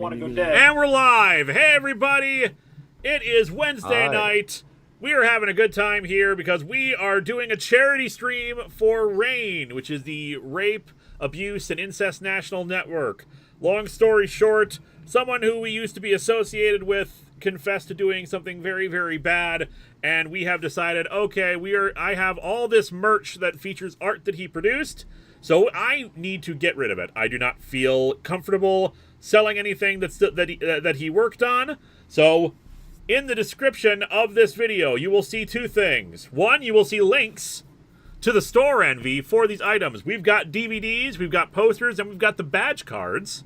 want to go dead. And we're live. Hey, everybody. It is Wednesday night. We are having a good time here because we are doing a charity stream for RAINN, which is the Rape, Abuse, and Incest National Network. Long story short, someone who we used to be associated with confessed to doing something very, very bad, and we have decided, okay, I have all this merch that features art that he produced, so I need to get rid of it. I do not feel comfortable selling anything that he worked on. So in the description of this video, you will see two things. One, you will see links to the store envy for these items. We've got DVDs, we've got posters, and we've got the badge cards.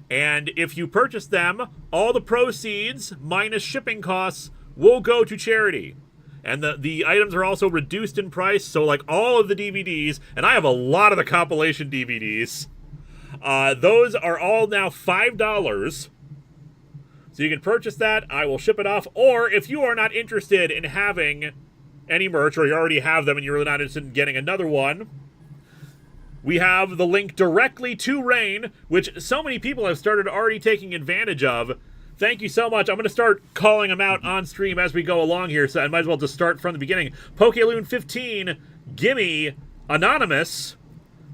And if you purchase them, all the proceeds minus shipping costs will go to charity. And the items are also reduced in price, so like all of the DVDs, and I have a lot of the compilation DVDs, those are all now $5. So you can purchase that, I will ship it off, or if you are not interested in having any merch, or you already have them and you're really not interested in getting another one, we have the link directly to RAINN, which so many people have started already taking advantage of. Thank you so much. I'm going to start calling them out on stream as we go along here, so I might as well just start from the beginning. PokeLoon15, Gimme, Anonymous,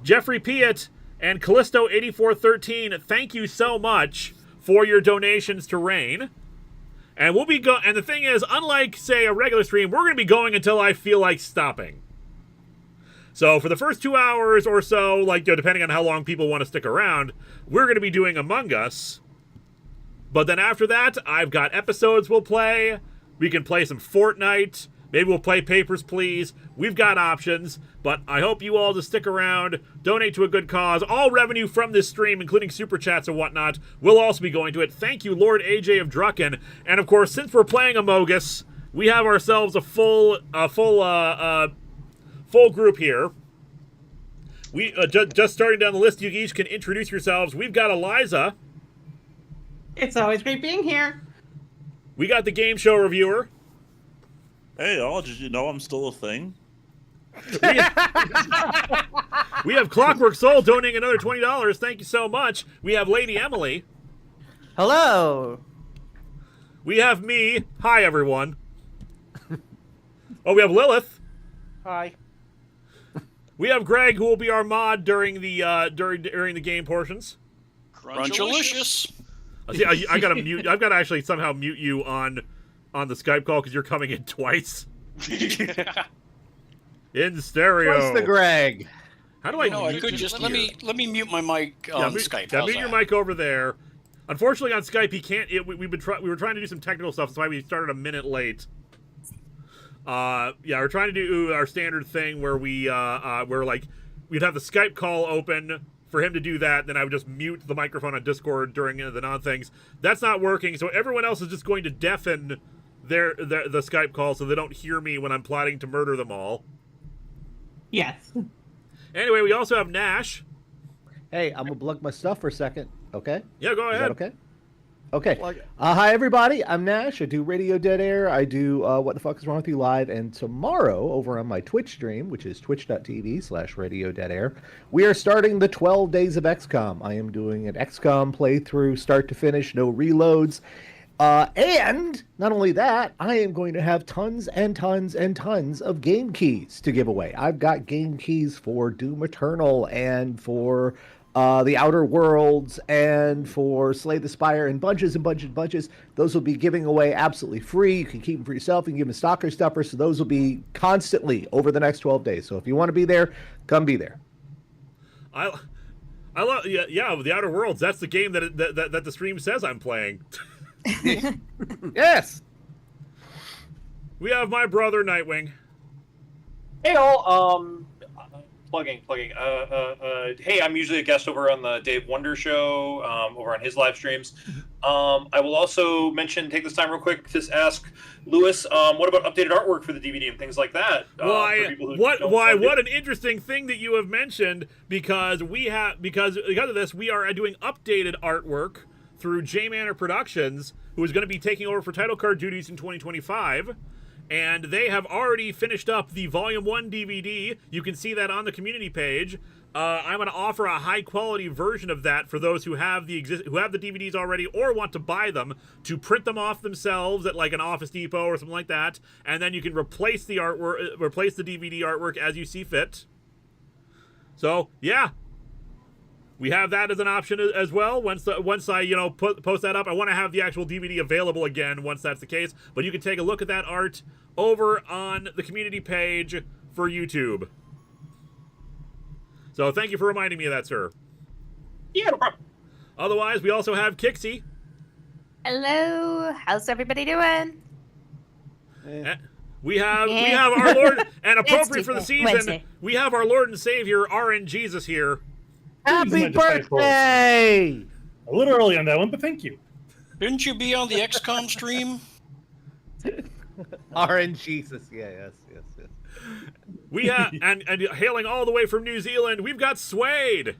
Jeffrey Piet, and Callisto8413. Thank you so much for your donations to RAINN. And we'll be and the thing is, unlike, say, a regular stream, we're going to be going until I feel like stopping. So for the first 2 hours or so, like, depending on how long people want to stick around, we're going to be doing Among Us. But then after that, I've got episodes we'll play. We can play some Fortnite. Maybe we'll play Papers, Please. We've got options. But I hope you all just stick around, donate to a good cause. All revenue from this stream, including super chats and whatnot, will also be going to it. Thank you, Lord AJ of Drucken. And of course, since we're playing Among Us, we have ourselves a full group here. We just starting down the list. You each can introduce yourselves. We've got Eliza. It's always great being here. We got the game show reviewer. Hey, y'all, did you know I'm still a thing? We have Clockwork Soul donating another $20. Thank you so much. We have Lady Emily. Hello. We have me. Hi, everyone. Oh, we have Lilith. Hi. We have Greg, who will be our mod during the during the game portions. Crunchalicious. See, I gotta mute. I've got to actually somehow mute you on the Skype call because you're coming in twice. In stereo. What's the Greg? How do I? No, I could just let me mute my mic on Skype. Yeah, mute your mic over there. Unfortunately, on Skype, he can't. We were trying to do some technical stuff. That's why we started a minute late. Yeah, we're trying to do our standard thing where we'd have the Skype call open for him to do that, then I would just mute the microphone on Discord during the non-things. That's not working, so everyone else is just going to deafen the Skype call so they don't hear me when I'm plotting to murder them all. Yes. Anyway, we also have Nash. Hey, I'm gonna plug my stuff for a second, okay? Yeah, go ahead. Is that okay? Okay. Hi, everybody. I'm Nash. I do Radio Dead Air. I do What the Fuck is Wrong with You Live. And tomorrow, over on my Twitch stream, which is twitch.tv/Radio Dead Air, we are starting the 12 Days of XCOM. I am doing an XCOM playthrough, start to finish, no reloads. And not only that, I am going to have tons and tons and tons of game keys to give away. I've got game keys for Doom Eternal and for The Outer Worlds and for Slay the Spire and bunches and bunches and bunches. Those will be giving away absolutely free. You can keep them for yourself. You can give them to Stalker Stuffers. So those will be constantly over the next 12 days. So if you want to be there, come be there. I love The Outer Worlds. That's the game that the stream says I'm playing. Yes. We have my brother Nightwing. Hey all, plugging. Hey, I'm usually a guest over on the Dave Wonder Show, over on his live streams. I will also take this time real quick to ask Lewis, what about updated artwork for the DVD and things like that? What an interesting thing that you have mentioned, because because of this, we are doing updated artwork through J Manor Productions, who is going to be taking over for title card duties in 2025. and they have already finished up the Volume 1 DVD. You can see that on the community page. I'm going to offer a high-quality version of that for those who have the DVDs already or want to buy them, to print them off themselves at like an Office Depot or something like that, and then you can replace the artwork, replace the DVD artwork as you see fit. So, yeah. We have that as an option as well. Once I post that up, I want to have the actual DVD available again once that's the case. But you can take a look at that art over on the community page for YouTube. So thank you for reminding me of that, sir. Yeah, no problem. Otherwise, we also have Kixie. Hello, how's everybody doing? We have our Lord, and appropriate for the season, Wednesday. we have our Lord and Savior, RN Jesus here. Happy birthday! A little early on that one, but thank you. Didn't you be on the XCOM stream? RN Jesus, yes. We have, and hailing all the way from New Zealand, we've got Swade.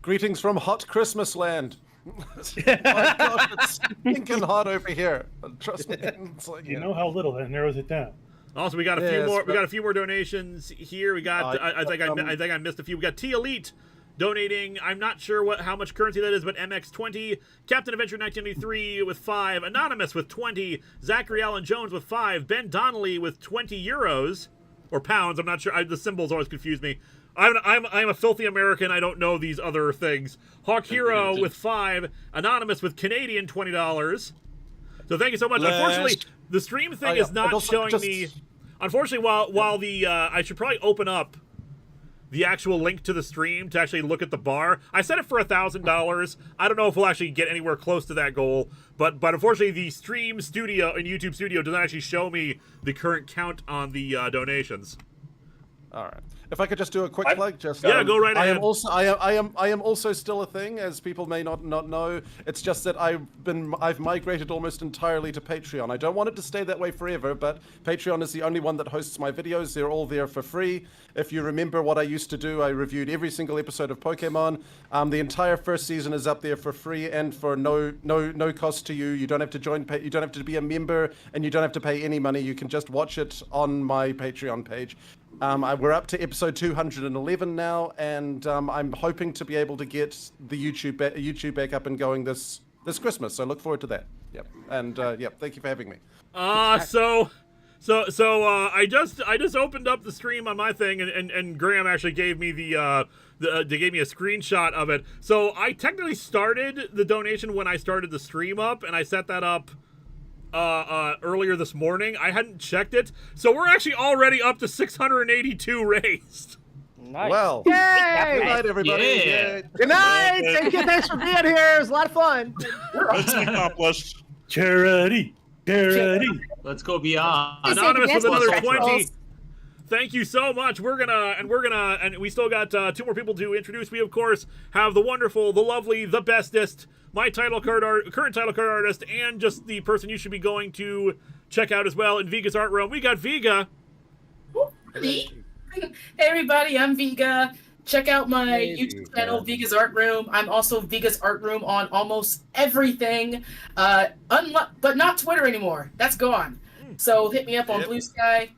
Greetings from hot Christmas land. My God, it's stinking hot over here. Trust me. It's like, You know how little that narrows it down. Also, we got a few more. We got a few more donations here. We got. I think I missed a few. We got T Elite donating. I'm not sure how much currency that is, but MX20, Captain Adventure 1983 with 5, Anonymous with 20, Zachary Allen Jones with 5, Ben Donnelly with 20 euros or pounds. I'm not sure. The symbols always confuse me. I'm a filthy American. I don't know these other things. Hawk Hero with 5, Anonymous with Canadian $20. So thank you so much. Unfortunately, the stream thing is not showing me. Unfortunately, while the I should probably open up the actual link to the stream to actually look at the bar. I set it for $1,000. I don't know if we'll actually get anywhere close to that goal, but unfortunately, the stream studio and YouTube studio doesn't actually show me the current count on the donations. all right. If I could just do a quick plug, go right ahead. I am also still a thing, as people may not know. It's just that I've migrated almost entirely to Patreon. I don't want it to stay that way forever, but Patreon is the only one that hosts my videos. They're all there for free. If you remember what I used to do, I reviewed every single episode of Pokemon. The entire first season is up there for free and for no cost to you. You don't have to join. You don't have to be a member, and you don't have to pay any money. You can just watch it on my Patreon page. We're up to episode 211 now, and I'm hoping to be able to get the YouTube back up and going this Christmas. So look forward to that. Yep. And thank you for having me. So I just opened up the stream on my thing, and Graham actually gave me they gave me a screenshot of it. So I technically started the donation when I started the stream up, and I set that up earlier this morning. I hadn't checked it, so we're actually already up to 682 raised. Nice. Well, Yay! good night, everybody. Yeah. Good night! Thank you. Thanks for being here. It was a lot of fun. Mission accomplished. Charity. Let's go beyond. Anonymous with another 20. Trolls. Thank you so much. And we still got 2 more people to introduce. We, of course, have the wonderful, the lovely, the bestest, my current title card artist, and just the person you should be going to check out as well in Viga's art room. We got Viga. Hey everybody, I'm Viga. Check out my YouTube channel, Viga's Art Room. I'm also Viga's Art Room on almost everything, but not Twitter anymore. That's gone. So hit me up on Blue Sky,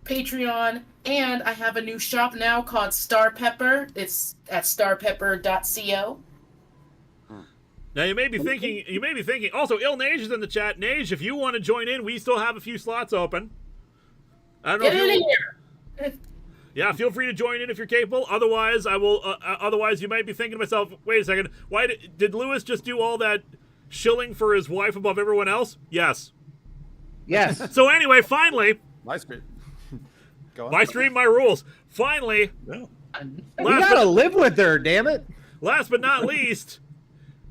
Patreon, and I have a new shop now called Star Pepper. It's at starpepper.co. Now you may be thinking. Also, Nage is in the chat. Nage, if you want to join in, we still have a few slots open. I don't know. Get in here. Yeah, feel free to join in if you're capable. Otherwise, I will. Otherwise, you might be thinking to myself, "Wait a second. Why did Lewis just do all that shilling for his wife above everyone else?" Yes. Yes. So anyway, finally, My stream. Go on. my stream, my rules. Finally, You gotta live with her, damn it. last but not least,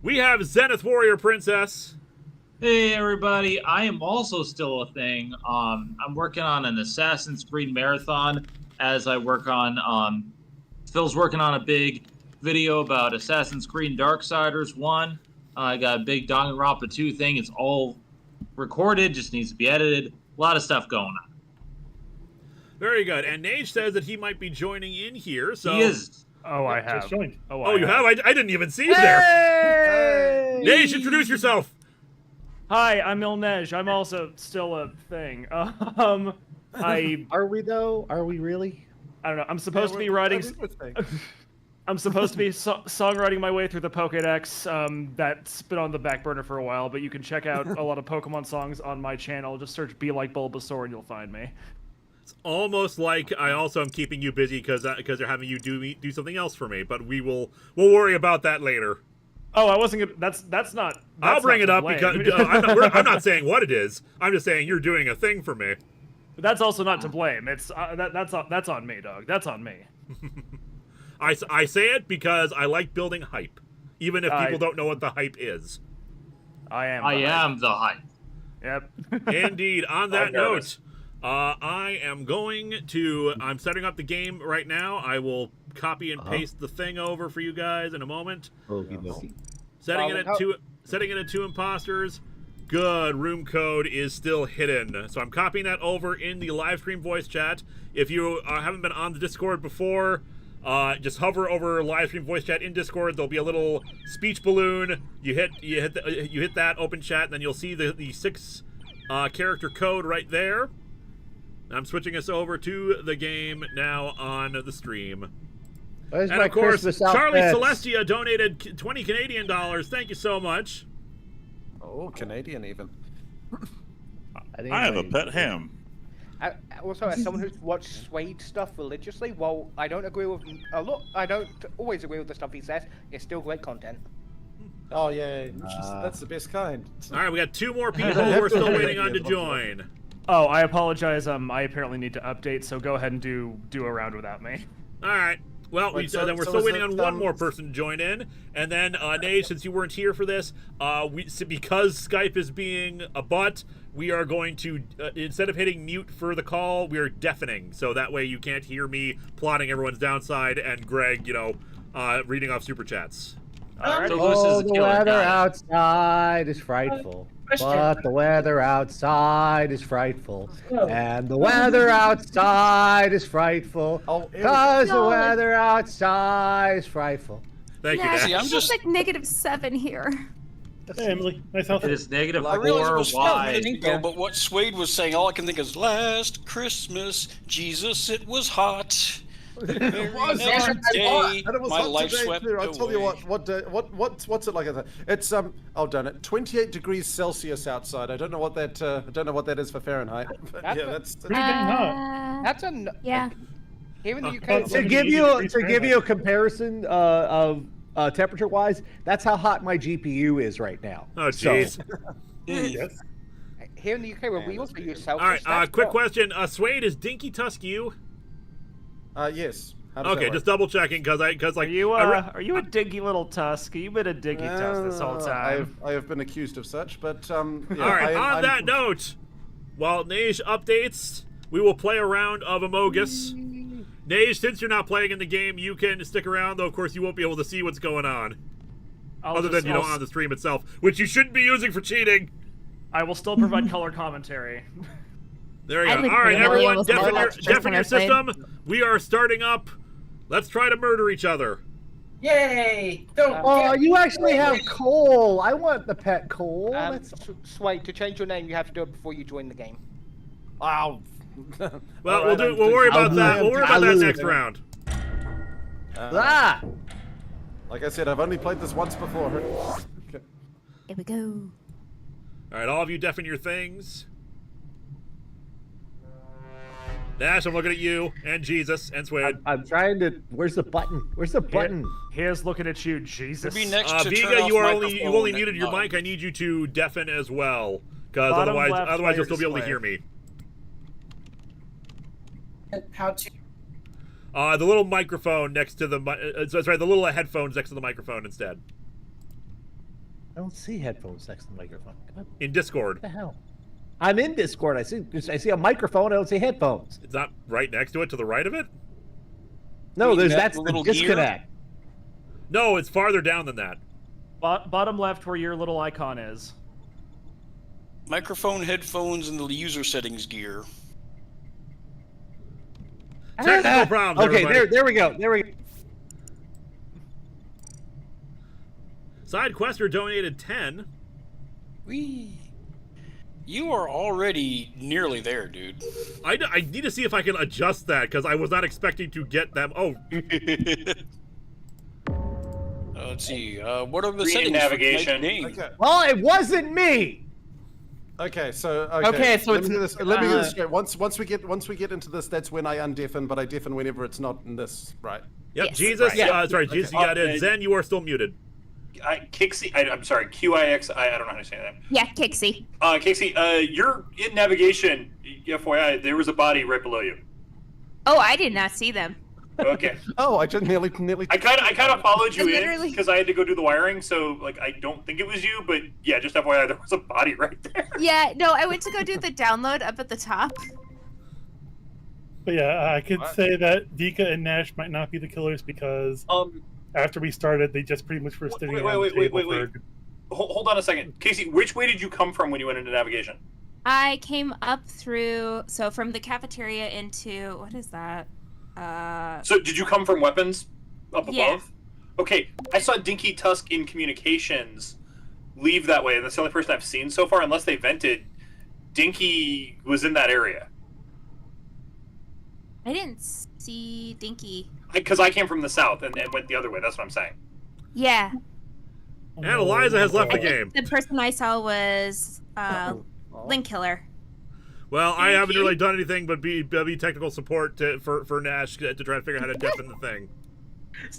we have Zenith Warrior Princess. Hey everybody, I am also still a thing. I'm working on an Assassin's Creed marathon as I work on Phil's working on a big video about Assassin's Creed Darksiders 1. I got a big Danganronpa 2 thing. It's all recorded, just needs to be edited. A lot of stuff going on. Very good. And Nage says that he might be joining in here. So He is. Oh, I have. you have? I didn't even see you there. Hey! Nage, introduce yourself. Hi, I'm Ilnej. I'm also still a thing. Are we though? Are we really? I don't know. I'm supposed to be writing. I'm supposed to be songwriting my way through the Pokédex. That's been on the back burner for a while, but you can check out a lot of Pokemon songs on my channel. Just search "Be Like Bulbasaur" and you'll find me. It's almost like I also am keeping you busy because they're having you do something else for me. But we'll worry about that later. Oh, I wasn't gonna. That's not. I'll bring it up because I'm not saying what it is. I'm just saying you're doing a thing for me. But that's also not to blame. It's that's on me, dog. That's on me. I say it because I like building hype, even if people don't know what the hype is. I am the hype. Yep. Indeed. On that note, I am I'm setting up the game right now. I will copy and paste the thing over for you guys in a moment. Setting it at 2 imposters. Good. Room code is still hidden. So I'm copying that over in the live stream voice chat. If you haven't been on the Discord before, just hover over live stream voice chat in Discord. There'll be a little speech balloon. You hit that open chat, and then you'll see the 6 character code right there. I'm switching us over to the game now on the stream. Where's and my of course, Christmas Charlie outfits? Celestia donated 20 Canadian dollars. Thank you so much. Oh, Canadian even. I have a pet ham. Also, as someone who's watched Swade stuff religiously, while I don't agree with I don't always agree with the stuff he says. It's still great content. Oh yeah, that's the best kind. All right, we got 2 more people who are still waiting on to join. Oh, I apologize. I apparently need to update, so go ahead and do a round without me. All right. Well, then we're still waiting on one more person to join in, and then Nate, since you weren't here for this, because Skype is being a butt, we are going to instead of hitting mute for the call, we are deafening, so that way you can't hear me plotting everyone's downside and Greg, reading off super chats. All right. So the weather outside is frightful. But the weather outside is frightful. And the weather outside is frightful. Because the weather outside is frightful. Thank you, Yeah, Dash. it's just like -7 here. Hey, Emily. Nice outfit. It is negative I realize it was 5 why? minutes ago, but what Swade was saying, all I can think is last Christmas, Jesus, it was hot. It was Next day, and it was my hot life today swept too. I'll tell you away. what's it like? It's oh darn it, 28 degrees Celsius outside. I don't know what that is for Fahrenheit. But yeah, that's pretty dang hot. That's yeah. Here in the UK, To give you a comparison of temperature wise, that's how hot my GPU is right now. Oh jeez. Yes. Here in the UK, where we also use Celsius. All right. Quick question. Swade, is Dinky Tusk you? Yes. How does that Okay, work? just double checking because Are you a dinky little tusk? You've been a dinky tusk this whole time. I have been accused of such, but yeah, All right. On that I'm- note, while Nage updates, we will play a round of Amogus. Nage, since you're not playing in the game, you can stick around, though of course you won't be able to see what's going on. Other than, on the stream itself, which you shouldn't be using for cheating. I will still provide color commentary. There you go. All right, everyone, deafen your system. We are starting up. Let's try to murder each other. Yay! Oh, you actually have Cole. I want the pet Cole. Swade, to change your name, you have to do it before you join the game. Wow. Well, we'll worry about that. We'll worry about that next round. Like I said, I've only played this once before. Okay. Here we go. All right, all of you deafen your things. Nash, I'm looking at you, and Jesus, and Swade. I'm trying to. Where's the button? Where's the button? Here's looking at you, Jesus. Be next to Vega, turn off you microphone only muted your button. mic. I need you to deafen as well, because Bottom otherwise left you'll player still be able to display. hear me. How to? The little microphone next to the sorry, the little headphones next to the microphone instead. I don't see headphones next to the microphone. Come on. In Discord. What the hell? I'm in Discord. I see a microphone. I don't see headphones. It's not right next to it, to the right of it? No, mean that's the the little gear? disconnect. No, it's farther down than that. Bottom left where your little icon is. Microphone, headphones, and the user settings gear. Technical problems, Okay, everybody. there we go. There we go. Sidequester donated 10. Whee! You are already nearly there, dude. I need to see if I can adjust that, because I was not expecting to get them. Oh. Let's see. What are the Read settings navigation. for name? Okay. Well, it wasn't me. Okay, so Okay, so let it's, me get this. Let me get this straight. Once we get into this, that's when I undeafen, but I deafen whenever it's not in this, right? Yep, Yes. Jesus. Right. Sorry, Jesus, you got in. Okay. Zen, you are still muted. Kixie, I'm sorry, QIX, I don't know how to say that. Yeah, Kixie. Kixie, you're in navigation. FYI, there was a body right below you. Oh, I did not see them. Okay. Oh, I just nearly. I kind of followed you in Literally. because I had to go do the wiring, so like I don't think it was you, but yeah, just FYI, there was a body right there. Yeah, no, I went to go do the download up at the top. But yeah, I could say that Vika and Nash might not be the killers because after we started, they just pretty much were sitting around the table for. Hold on a second, Casey. Which way did you come from when you went into navigation? I came up through, so from the cafeteria into, what is that? So did you come from weapons up above? Yeah. Okay, I saw Dinky Tusk in communications leave that way, and that's the only person I've seen so far, unless they vented. Dinky was in that area. I didn't see Dinky. Because I came from the south and went the other way, that's what I'm saying. Yeah. And Eliza has left the game. The person I saw was Link Killer. Well, I haven't really done anything but be technical support for Nash to try to figure out how to deafen the thing.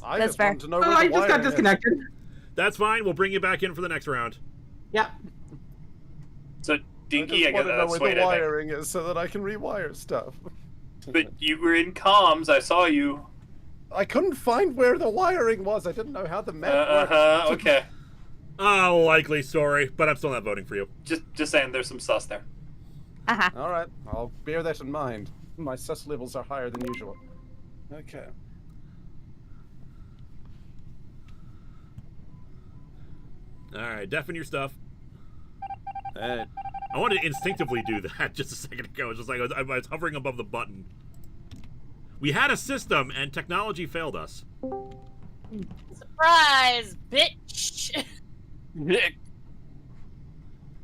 I That's just fair. want to know where I the just got wiring is. disconnected. That's fine. We'll bring you back in for the next round. Yep. So Dinky, I I just want guess to know that's where Suede, the I think. wiring is so that I can rewire stuff. But you were in comms, I saw you. I couldn't find where the wiring was. I didn't know how the map worked. Okay. Likely story, but I'm still not voting for you. Just saying, there's some sus there. Uh-huh. All right, I'll bear that in mind. My sus levels are higher than usual. Okay. All right, deafen your stuff. Hey. I wanted to instinctively do that just a second ago. It's just like I was hovering above the button. We had a system, and technology failed us. Surprise, bitch!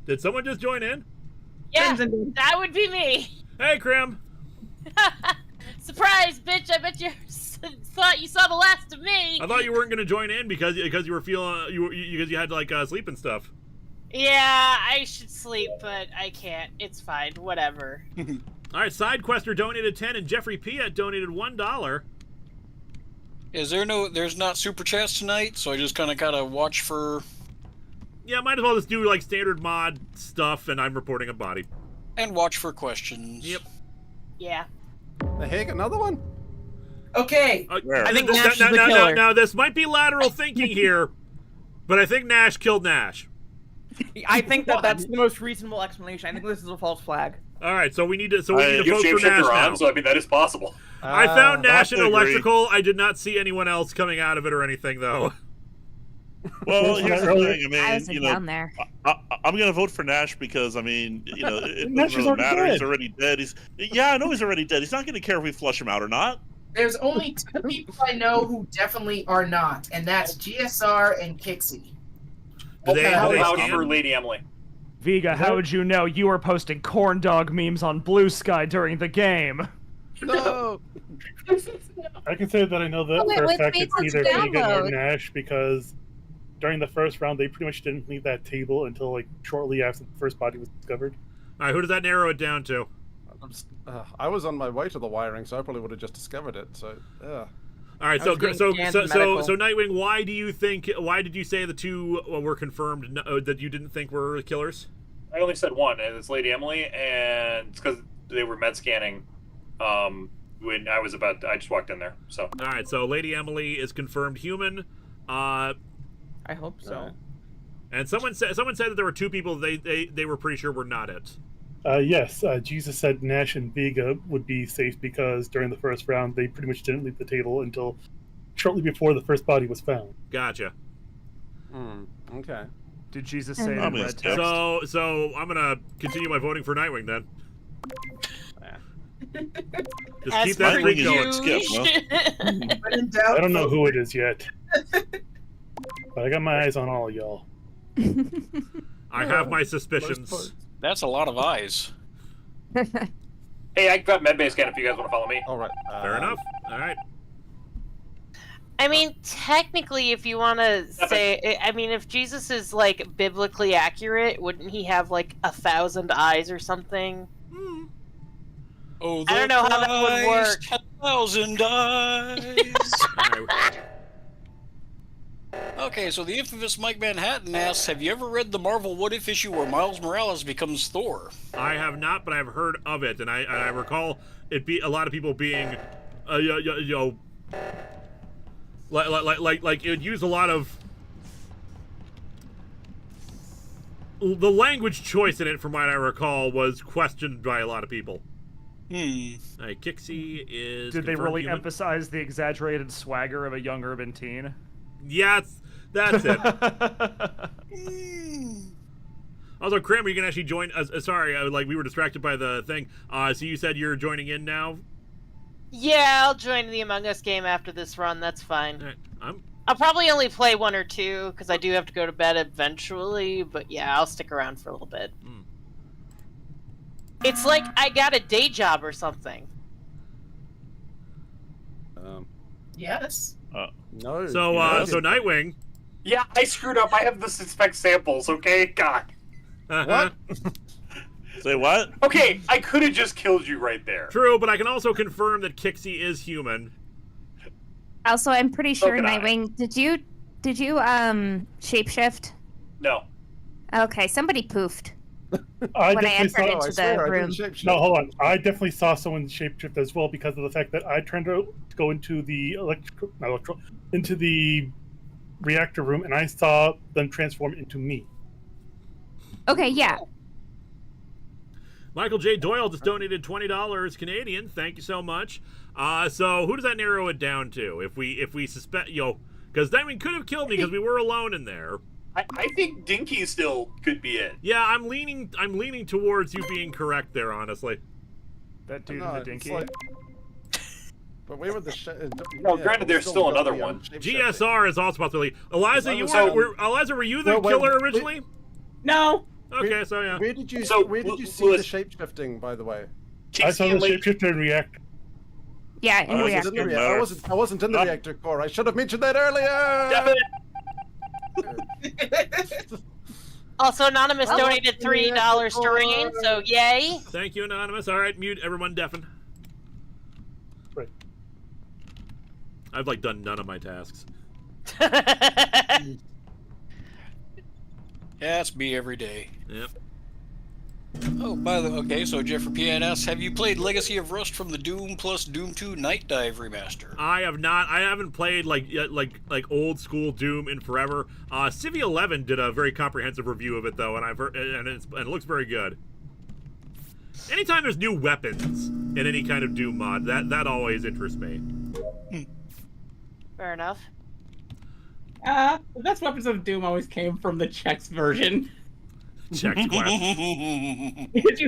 Did someone just join in? Yeah, that would be me. Hey, Krim. Surprise, bitch! I bet you thought you saw the last of me. I thought you weren't going to join in because you were feeling because you had like sleep and stuff. Yeah, I should sleep, but I can't. It's fine. Whatever. All right, Sidequester donated 10 and Jeffrey Piat donated $1. Is there there's not super chats tonight, so I just kind of gotta watch for... Yeah, might as well just do like standard mod stuff, and I'm reporting a body. And watch for questions. Yep. Yeah. The heck, another one? Okay. I think Nash is the killer. Now, this might be lateral thinking here, but I think Nash killed Nash. I think that's the most reasonable explanation. I think this is a false flag. All right, so we need to vote for Shapeshifter Nash now. on, so I mean that is possible. I found Nash in I agree. electrical. I did not see anyone else coming out of it or anything, though. Well, here's the thing. I I mean, wasn't down there. I'm gonna vote for Nash because I mean, it Nash doesn't is really already matter. dead. He's already dead. Yeah, I know he's already dead. He's not gonna care if we flush him out or not. There's only two people I know who definitely are not, and that's GSR and Kixie. Do they How scan? loud for Lady Emily? Vega, how would you know you were posting corn dog memes on Blue Sky during the game? No! I can say that I know that Oh, wait, for a wait, fact wait it's for it to either Vega or download. Nash because during the first round they pretty much didn't leave that table until like shortly after the first body was discovered. All right, who does that narrow it down to? I was on my way to the wiring, so I probably would have just discovered it. So, All right, I so was getting so scanned so, to so medical. so Nightwing, why did you say the two were confirmed that you didn't think were killers? I only said one, and it's Lady Emily, and it's because they were med scanning. When I just walked in there. So. All right, so Lady Emily is confirmed human. I hope so. And someone said that there were two people they were pretty sure were not it. Yes, Jesus said Nash and Vega would be safe because during the first round they pretty much didn't leave the table until shortly before the first body was found. Gotcha. Okay. Did Jesus say I'm in gonna red skip. text? So I'm gonna continue my voting for Nightwing then. Just As keep that per streak Nightwing going. is skip, huh? When in doubt, I don't know vote who it is yet, but I got my eyes on all y'all. I have my suspicions. That's a lot of eyes. Hey, I got medbay scan if you guys want to follow me. All right. Fair enough. All right. I mean, technically, if you want to say, I mean, if Jesus is like biblically accurate, wouldn't he have like 1,000 eyes or something? Oh, I don't know how that would work. 1,000 eyes. Okay, so the infamous Mike Manhattan asks, have you ever read the Marvel What If issue where Miles Morales becomes Thor? I have not, but I've heard of it, and I recall it be a lot of people being, like it would use a lot of the language choice in it, from what I recall, was questioned by a lot of people. Kixie is. Did they really human. emphasize the exaggerated swagger of a young urban teen? Yes, that's it. Also, Kramer, you can actually join us. Sorry, we were distracted by the thing. So you said you're joining in now? Yeah, I'll join the Among Us game after this run. That's fine. Right. I'll probably only play 1 or 2 because I do have to go to bed eventually. But yeah, I'll stick around for a little bit. It's like I got a day job or something. Yes. No. So, so Nightwing. Yeah, I screwed up. I have the suspect samples. Okay, God. What? Say what? Okay, I could have just killed you right there. True, but I can also confirm that Kixie is human. Also, I'm pretty sure can I. Nightwing. Did you shapeshift? No. Okay, somebody poofed. I when I entered definitely into the room. No, hold on. I definitely saw someone shapeshift as well because of the fact that I turned to go into the into the reactor room and I saw them transform into me. Okay, yeah. Michael J. Doyle just donated $20 Canadian. Thank you so much. So who does that narrow it down to? If we suspect, because Nightwing could have killed me because we were alone in there. I think Dinky still could be it. Yeah, I'm leaning towards you being correct there, honestly. That dude in the dinky. But we were the. No, granted, there's still another one. GSR is also possibly. Eliza, Eliza, were you the No, wait, killer wait. originally? No. Okay, so yeah. Where did you So, see Louis- the shapeshifting, by the way? I saw the shapeshifter in reactor. Yeah, in I reactor. I wasn't in the reactor core. I should have mentioned that earlier. Also, Anonymous donated $3 to Rain, so yay. Thank you, Anonymous. All right, mute everyone, deafen. Right. I've done none of my tasks. Yeah, it's me every day. Yep. Oh, by the way, okay, so Jeffrey PNS, have you played Legacy of Rust from the Doom plus Doom 2 Night Dive remaster? I have not. I haven't played like old school Doom in forever. Civi 11 did a very comprehensive review of it though, and I've heard, and it looks very good. Anytime there's new weapons in any kind of Doom mod, that always interests me. Fair enough. The best weapons of Doom always came from the Chex version. Chex quest. Because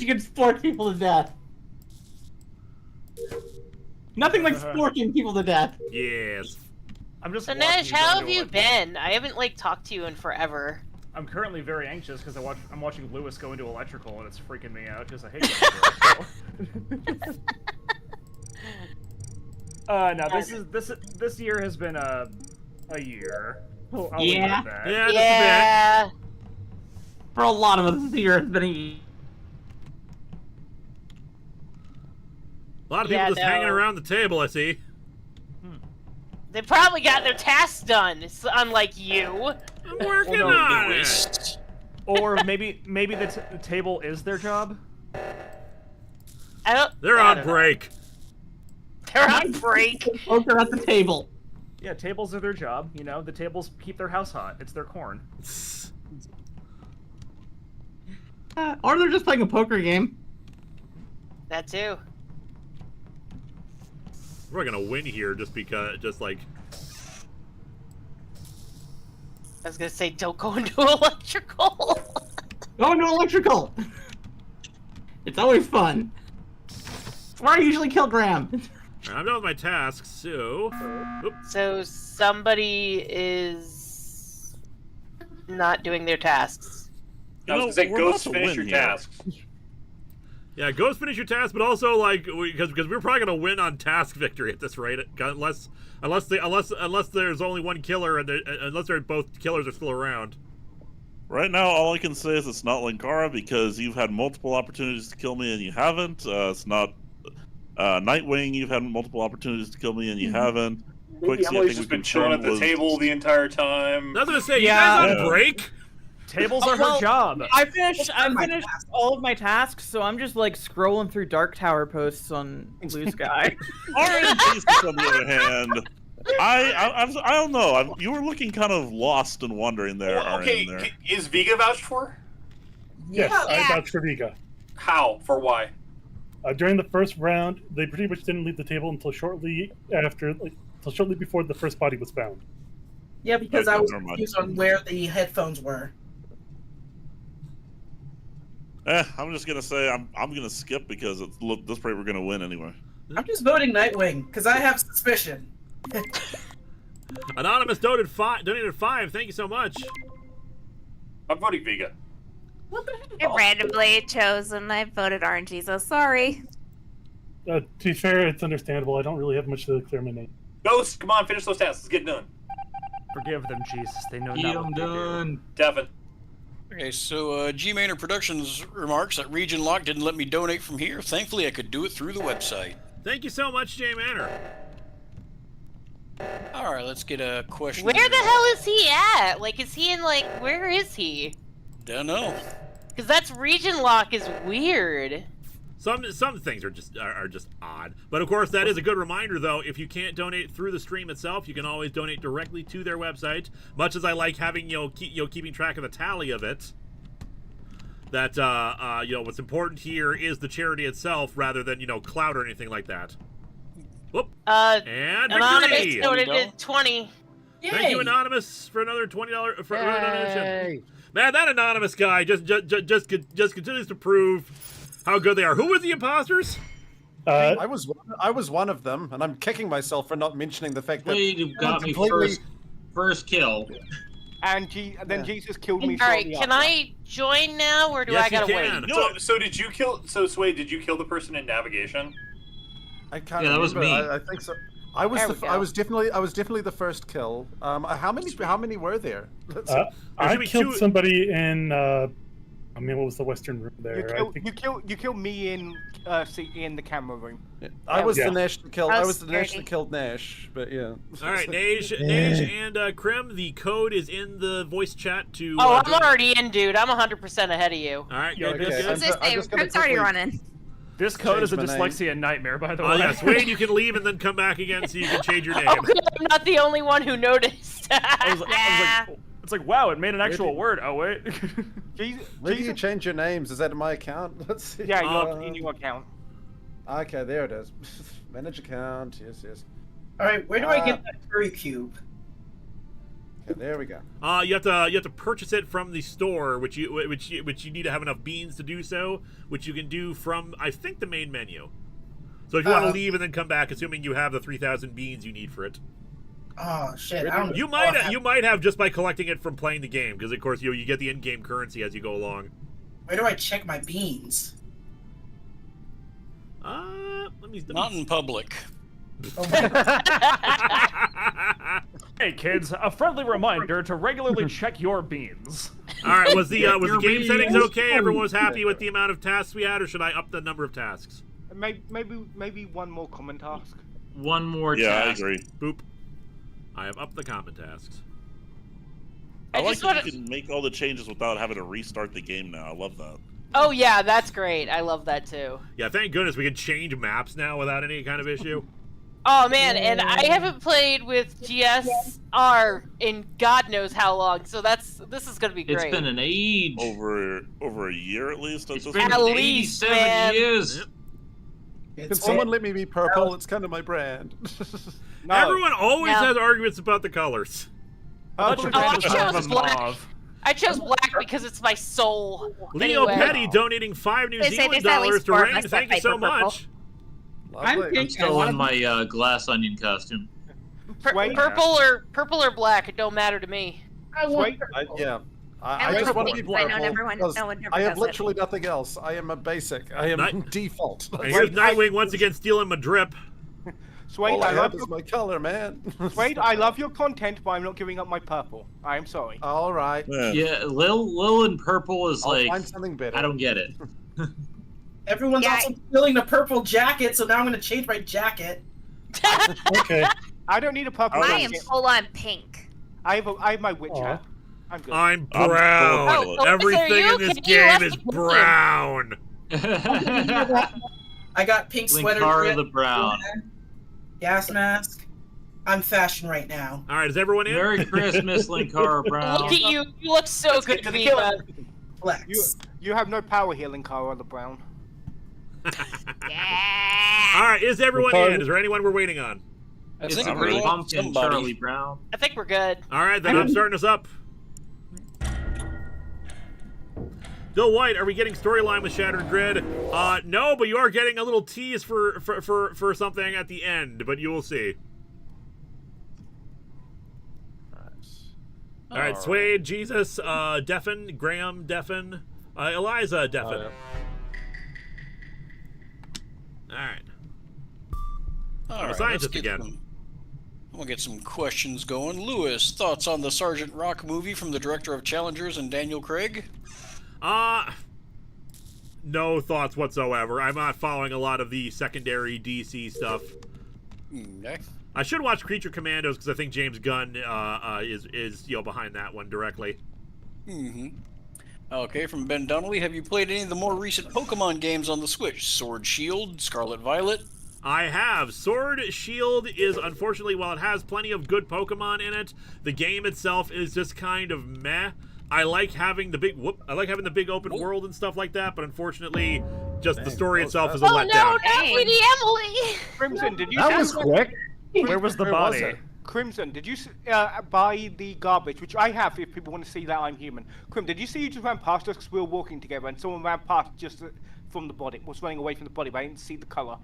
you can splork people to death. Nothing like splorking people to death. Yes. I'm just. So Nesh, how have you been? I haven't talked to you in forever. I'm currently very anxious because I'm watching Lewis go into electrical and it's freaking me out because I hate going into electrical. No, this year has been a year. I'll leave it at that. Yeah. For a lot of us, this year has been a year. A lot of people just hanging around the table, I see. They probably got their tasks done. It's unlike you. I'm working on it. Or maybe the table is their job. They're on break. They're on break. They're at the table. Yeah, tables are their job. You know, the tables keep their house hot. It's their corn. Or they're just playing a poker game. That too. We're gonna win here just because, I was gonna say, don't go into electrical. Go into electrical. It's always fun. It's where I usually kill Graham. I'm done with my tasks, so... So somebody is not doing their tasks. I was gonna say, we're ghost about to finish win your here. tasks. Yeah, ghost finish your task, but also like because we're probably gonna win on task victory at this rate, unless there's only one killer and unless they're both killers are still around. Right now, all I can say is it's not Linkara because you've had multiple opportunities to kill me and you haven't. It's not Nightwing. You've had multiple opportunities to kill me and you haven't. Maybe Emily's just been chilling at the table the entire time. I was gonna say, you guys on break? Tables are her job. I finished all of my tasks, so I'm just like scrolling through Dark Tower posts on Blue Sky. RNGesus, on the other hand, I don't know. You were looking kind of lost and wondering there. Well, okay, is Vega vouched for? Yes, I vouch for Vega. How? For why? During the first round, they pretty much didn't leave the table until shortly before the first body was found. Yeah, because I was confused on where the headphones were. I'm just gonna say I'm gonna skip because at this rate we're gonna win anyway. I'm just voting Nightwing because I have suspicion. Anonymous donated five. Thank you so much. I'm voting Vega. What the I randomly chosen. I voted RNGesus. Sorry. To be fair, it's understandable. I don't really have much to clear my name. Ghost, come on, finish those tasks. Let's get done. Forgive them, Jesus. They know Get not them what they do. done. Devin. Okay, so G Maynard Productions remarks that Region Lock didn't let me donate from here. Thankfully, I could do it through the website. Thank you so much, J Manor. All right, let's get a question. Where the hell is he at? Like, is he in, like, where is he? Don't know. Because that's region lock is weird. Some things are just odd. But of course, that is a good reminder, though. If you can't donate through the stream itself, you can always donate directly to their website. Much as I like having keeping track of the tally of it, that what's important here is the charity itself rather than clout or anything like that. Whoop. And Anonymous victory! donated 20. Thank you, Anonymous, for another $20 for another donation. Man, that Anonymous guy just continues to prove how good they are. Who were the imposters? I was one of them, and I'm kicking myself for not mentioning the fact that You got me first kill. And then Jesus killed me. All right, can I join now, or do I gotta wait? So did you kill? So Sway, did you kill the person in navigation? I can't. Yeah, that was remember. me. I think so. I was definitely the first kill. How many were there? I killed somebody in. What was the western room there? You killed me in the camera room. I was the Nash that killed. I was the Nash that killed Nash. But yeah. All right, Nage and Krim. The code is in the voice chat to. Oh, I'm already in, dude. I'm 100% ahead of you. All right, What's this name? Krim's already running. This code is a dyslexia nightmare, by the way. Oh yes, Wade, you can leave and then come back again so you can change your name. Oh, good. I'm not the only one who noticed. I was like, it's like, wow, it made an actual word. Oh wait. Where do you change your names? Is that in my account? Let's see. Yeah, in your account. Okay, there it is. Manage account. Yes. All right, where do I get that furry cube? Okay, there we go. You have to purchase it from the store, which you need to have enough beans to do so, which you can do from I think the main menu. So if you want to leave and then come back, assuming you have the 3,000 beans you need for it. Oh shit! You might have just by collecting it from playing the game, because of course you get the in-game currency as you go along. Where do I check my beans? Let me Not in public. Hey kids, a friendly reminder to regularly check your beans. All right, was the game settings okay? Everyone was happy with the amount of tasks we had, or should I up the number of tasks? Maybe one more common task. One more task. task. I agree. Boop. I have upped the common tasks. I like that you can make all the changes without having to restart the game now. I love that. Oh yeah, that's great. I love that too. Yeah, thank goodness we can change maps now without any kind of issue. Oh man, and I haven't played with GSR in God knows how long, so this is gonna be great. It's been an age. Over a year at least. It's been at least 87 years. Can someone let me be purple? It's kind of my brand. No. Everyone always has arguments about the colors. I chose black. I chose black because it's my soul. Leo anyway. Petty donating $5 New Zealand dollars to RAINN. Thank you so much. I'm still in my glass onion costume. Purple or black, it don't matter to me. I want I just just want want to be I know purple everyone- because no one never I have does it. literally nothing else. I am a basic. I am default. And here's Nightwing once again stealing my drip. Swade, All I love have is my color, man. Swade, I love your content, but I'm not giving up my purple. I am sorry. All right. Yeah, Lil in purple is I'll like find something better. I don't get it. Everyone's also stealing the purple jacket, so now I'm gonna change my jacket. Okay. I don't need a purple I am jacket. full on pink. I have my witch hat. I'm good. I'm brown. Oh, Everything in this game is brown. I got pink sweater. Linkara drip, the Brown. Gas mask. I'm fashion right now. All right, is everyone in? Merry Christmas, Linkara Brown. Look at you. You look so Let's good, get to the Viva. killing. Flex. You have no power here, Linkara the Brown. All right, is everyone in? Is there anyone we're waiting on? I Is think it we're really on Pumpkin somebody. Charlie Brown? I think we're good. All right, then I'm starting us up. Bill White, are we getting storyline with Shattered Grid? No, but you are getting a little tease for something at the end, but you will see. All right, Swade, Jesus, Deffen, Graham, Deffen, Eliza, Deffen. All right. All right, scientist let's get again. We'll get some questions going. Lewis, thoughts on the Sergeant Rock movie from the director of Challengers and Daniel Craig? No thoughts whatsoever. I'm not following a lot of the secondary DC stuff. Okay. I should watch Creature Commandos because I think James Gunn is behind that one directly. Mm-hmm. Okay, from Ben Donnelly, have you played any of the more recent Pokemon games on the Switch? Sword Shield, Scarlet Violet? I have. Sword Shield is, unfortunately, while it has plenty of good Pokemon in it, the game itself is just kind of meh. I like having the big open world and stuff like that, but unfortunately, just the story itself is a letdown. Oh no, not Lady Emily! Crimson, did you? That was quick. Where was the body? Crimson, did you buy the garbage, which I have if people want to see that I'm human? Crim, did you see you just ran past us because we were walking together and someone ran past just from the body, was running away from the body, but I didn't see the color.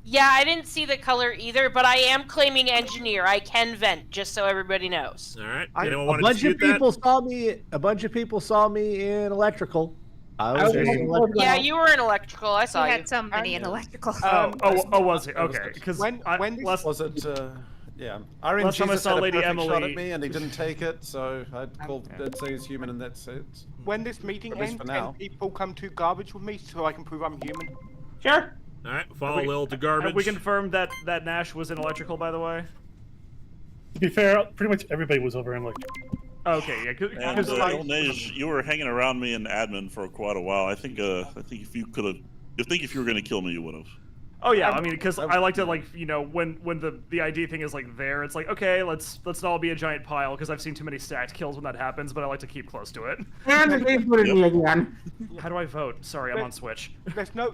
Yeah, I didn't see the color either, but I am claiming engineer. I can vent, just so everybody knows. All right. A bunch of people saw me. A bunch of people saw me in electrical. I was in electrical. Yeah, you were in electrical. I saw We you. had somebody in electrical. Was it? Okay. Because when this was it? Yeah. Last time I saw Lady Emily shot at me and he didn't take it, so I'd say he's human, and that's it. When this meeting At least ends, for now. can people come to garbage with me so I can prove I'm human? Sure. All right, follow Lil to garbage. Have we confirmed that Nash was in electrical, by the way? To be fair, pretty much everybody was over in electrical. Okay, yeah. And Ilnej, you were hanging around me in admin for quite a while. I think if you were going to kill me, you would have. Oh yeah, I mean, because I like to when the ID thing is there, it's like, okay, let's not all be a giant pile because I've seen too many stacked kills when that happens, but I like to keep close to it. And they voted me again. How do I vote? Sorry, I'm on Switch. There's no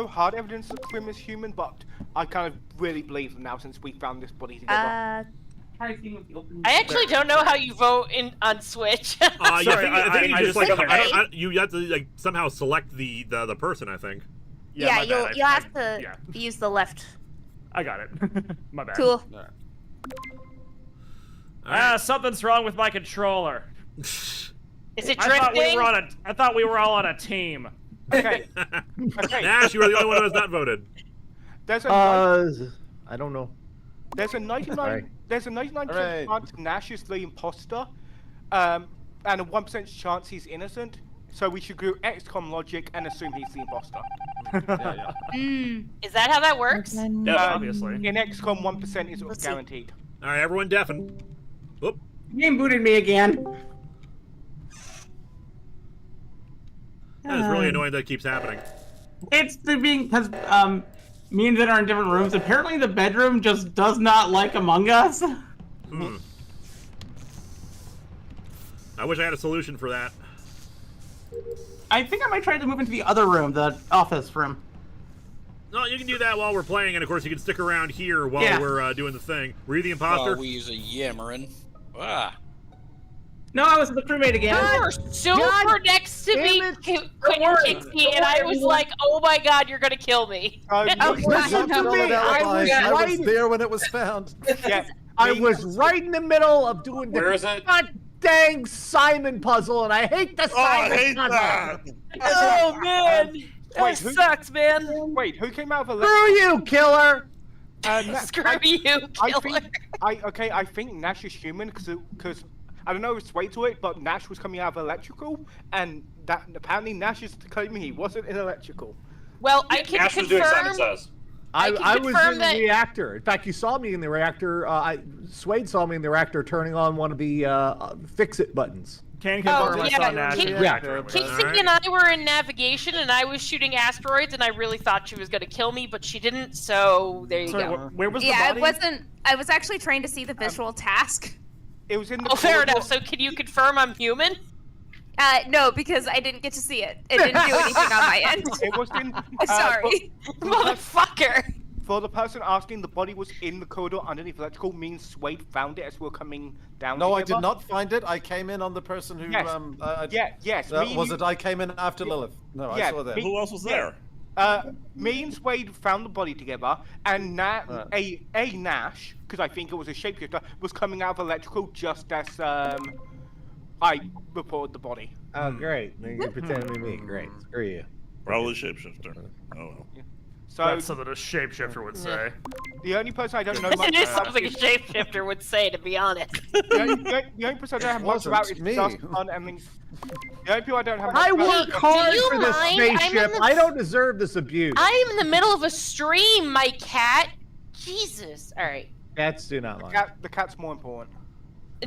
hard evidence that Krim is human, but I kind of really believe them now since we found this body together. I actually don't know how you vote on Switch. I think you just you have to somehow select the person. I think. Yeah, you'll have to use the left. I got it. My bad. Cool. Something's wrong with my controller. Is it I thought we were all on a team. Okay. Nash, you were the only one who has not voted. There's I don't know. There's a 99% chance Nash is the imposter, and a 1% chance he's innocent. So we should do XCOM logic and assume he's the imposter. Is that how that works? Obviously. In XCOM, 1% is guaranteed. All right, everyone deafen. Whoop. Game booted me again. That is really annoying that it keeps happening. It's because me and Vin are in different rooms. Apparently the bedroom just does not like Among Us. I wish I had a solution for that. I think I might try to move into the other room, the office room. No, you can do that while we're playing, and of course you can stick around here while we're doing the thing. Were you the imposter? We use a yammering. No, I was the crewmate again. You were super next to me, Quentin Kixie, and I was like, oh my god, you're gonna kill me. I was there when it was found. I was right in the middle of doing the... Where is it? dang Simon puzzle, and I hate the Simon puzzle. Oh man, that Wait, who- sucks, man. Wait, who came out of Screw electrical? you, killer! Screw you, killer. I think Nash is human because I don't know if Sway to it, but Nash was coming out of electrical, and that apparently Nash is claiming he wasn't in electrical. Well, I can Ash was doing Simon confirm. Says. I was confirm in that- the reactor. In fact, you saw me in the reactor. Swade saw me in the reactor turning on one of the fix-it buttons. Can confirm I saw yeah, Nash in the King- reactor. Casey and I were in navigation, and I was shooting asteroids, and I really thought she was going to kill me, but she didn't. So there you Sorry, go. where was the Yeah, body? it wasn't. I was actually trying to see the visual task. It was in the. Oh, fair corridor. enough. So can you confirm I'm human? No, because I didn't get to see it. It didn't do anything on my end. It was in. Sorry. Motherfucker. For the person asking, the body was in the corridor underneath electrical. Means Swade found it as we were coming down. No, I together. did not find it. I came in on the person who. Yes. Yes. Me was and it? I came in after Lilith. No, Yeah, I saw that. me- Who else was there? Me and Swade found the body together, and a Nash, because I think it was a shapeshifter, was coming out of electrical just as I reported the body. Oh, great. Then you're pretending to be me. Great. Screw you. Probably shapeshifter. Oh well. So That's something a shapeshifter would say. the only person I don't know much It is about something a shapeshifter would say, to be honest. the only person I don't have much about is me. Justin. I mean, the only people I don't have much I about. work hard you for this mind? I'm in spaceship. the- I don't deserve this abuse. I am in the middle of a stream, my cat. Jesus. All right. Cats do not mind. The cat's more important.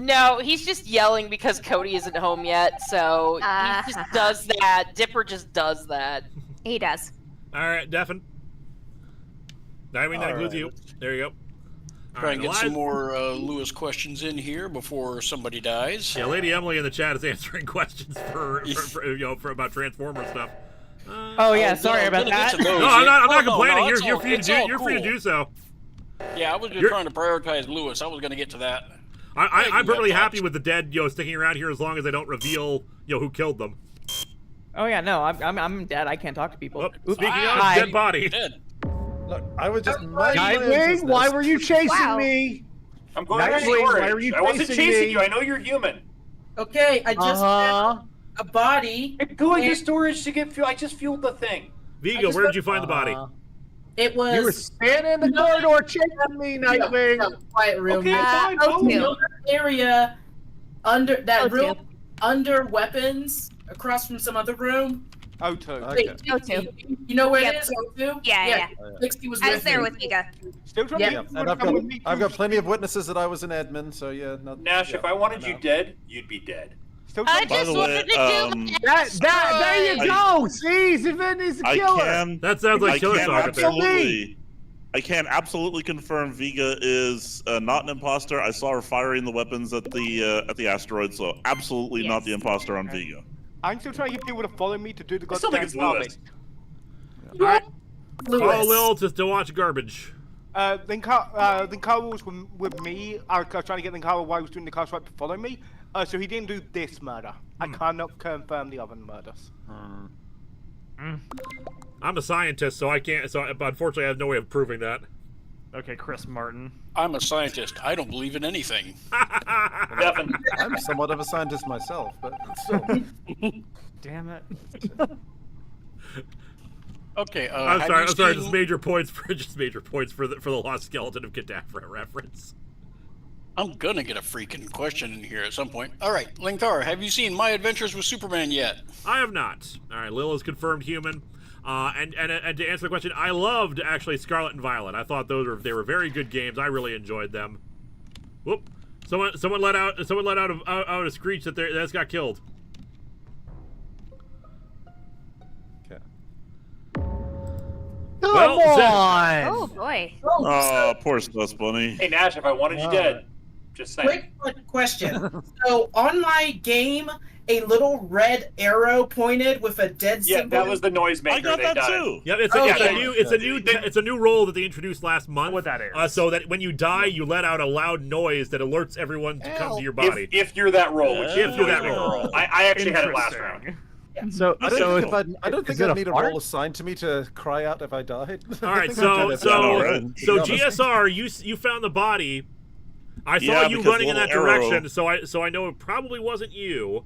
No, he's just yelling because Cody isn't home yet, so he just does that. Dipper just does that. He does. All right, Devin. I mean, that includes right. you. There you go. All Try and right, get Eliza- some more Lewis questions in here before somebody dies. Yeah, Lady Emily in the chat is answering questions for about Transformer stuff. Oh yeah, sorry about that. No, I'm not complaining. You're free to do. You're free to do so. Yeah, I was just You're- trying to prioritize Lewis. I was going to get to that. I'm perfectly happy with the dead, sticking around here as long as they don't reveal, who killed them. Oh yeah, no, I'm dead. I can't talk to people. Speaking of Hi. dead body. Look, I was just minding my own Nightwing, business. why were you chasing Wow. me? I'm going to Nightwing, why were storage. you I wasn't chasing chasing me? you. I know you're human. Okay, I just found a body. I'm going to and storage to get fuel. I just fueled the thing. Vigo, where did you find the body? It was. You were standing in the corridor chasing me, Nightwing. No, quiet room. Okay, fine. O2 area under that O2. room under weapons across from some other room. O2. Wait, O2. You know where Yep. it is? O2? Yeah. 60 was I with was there me. with Giga. Still trying Yeah. to Yeah, get and someone to come with me I've to- got plenty of witnesses that I was an admin, so yeah. Nash, if I wanted you dead, you'd be dead. Still I trying By just the wanted way, to do There you go. See, Zivin is a I killer. can. That sounds like I Killer can Saga there. absolutely. I can absolutely confirm Vega is not an imposter. I saw her firing the weapons at the asteroid, so absolutely not the imposter on Vega. I'm still trying to get people to follow me to do the I still think goddamn it's garbage. Lewis. All right. Lewis. Follow Lil to watch garbage. Linkara was with me. I was trying to get Linkara while I was doing the cast right to follow me. So he didn't do this murder. I cannot confirm the other murders. I'm a scientist, so I can't. But unfortunately, I have no way of proving that. Okay, Chris Martin. I'm a scientist. I don't believe in anything. Devin. I'm somewhat of a scientist myself, but still. Damn it. Okay. I'm have sorry. you I'm sorry. seen- Just major points for the lost skeleton of Gaddafi reference. I'm gonna get a freaking question in here at some point. All right, Linkara, have you seen My Adventures with Superman yet? I have not. All right, Lil is confirmed human. And to answer the question, I loved actually Scarlet and Violet. I thought they were very good games. I really enjoyed them. Whoop! Someone let out a screech that's got killed. Okay. Come Well, on. Oh boy. Oh, poor Sus Bunny. Hey, Nash, if I wanted you dead, just saying. Quick question. So on my game, a little red arrow pointed with a dead Yeah, symbol. that was the noisemaker. I got they that died. too. Yeah, it's a new role that they introduced last month. What that is. So that when you die, you let out a loud noise that alerts everyone to come to your body. If you're that role, which If is you're that noisemaker role. I actually had it last round. Interesting. So, I don't think is it I'd need a fart? role assigned to me to cry out if I died. All right, I think I'm so dead. GSR, you found the body. I saw you running in that direction, so I know it probably wasn't you.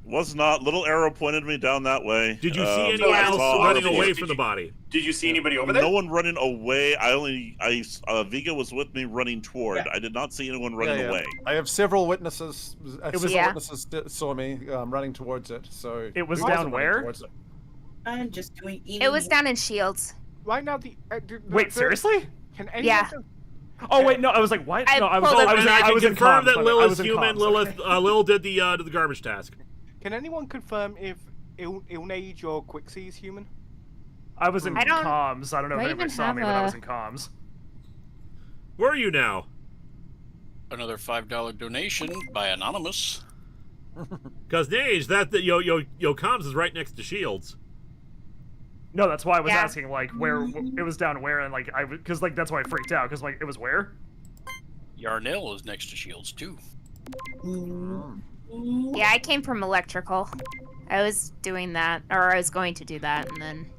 Was not. Little arrow pointed me down that way. Did you see anyone else running away from the body? Did you see anybody over there? No one running away. Vega was with me running toward. Yeah. I did not see anyone running away. I have several witnesses. Witnesses saw me running towards it. So it was down where? I'm just doing. It was down in Shields. Right now, wait, seriously? Can anyone? Yeah. Oh wait, no. I was like, what? No, I was in confirmed that Lil is human. Lil did the garbage task. Can anyone confirm if Ilnage or Quixie is human? I was in comms. I don't know if anybody saw me, but I was in comms. Where are you now? Another $5 donation by Anonymous. Because Nage, yo comms is right next to Shields. No, that's why I was asking, like, where it was down where, and, like, because, like, that's why I freaked out, because, like, it was where? Yarnell is next to Shields, too. Yeah, I came from electrical. I was doing that, or I was going to do that, and then...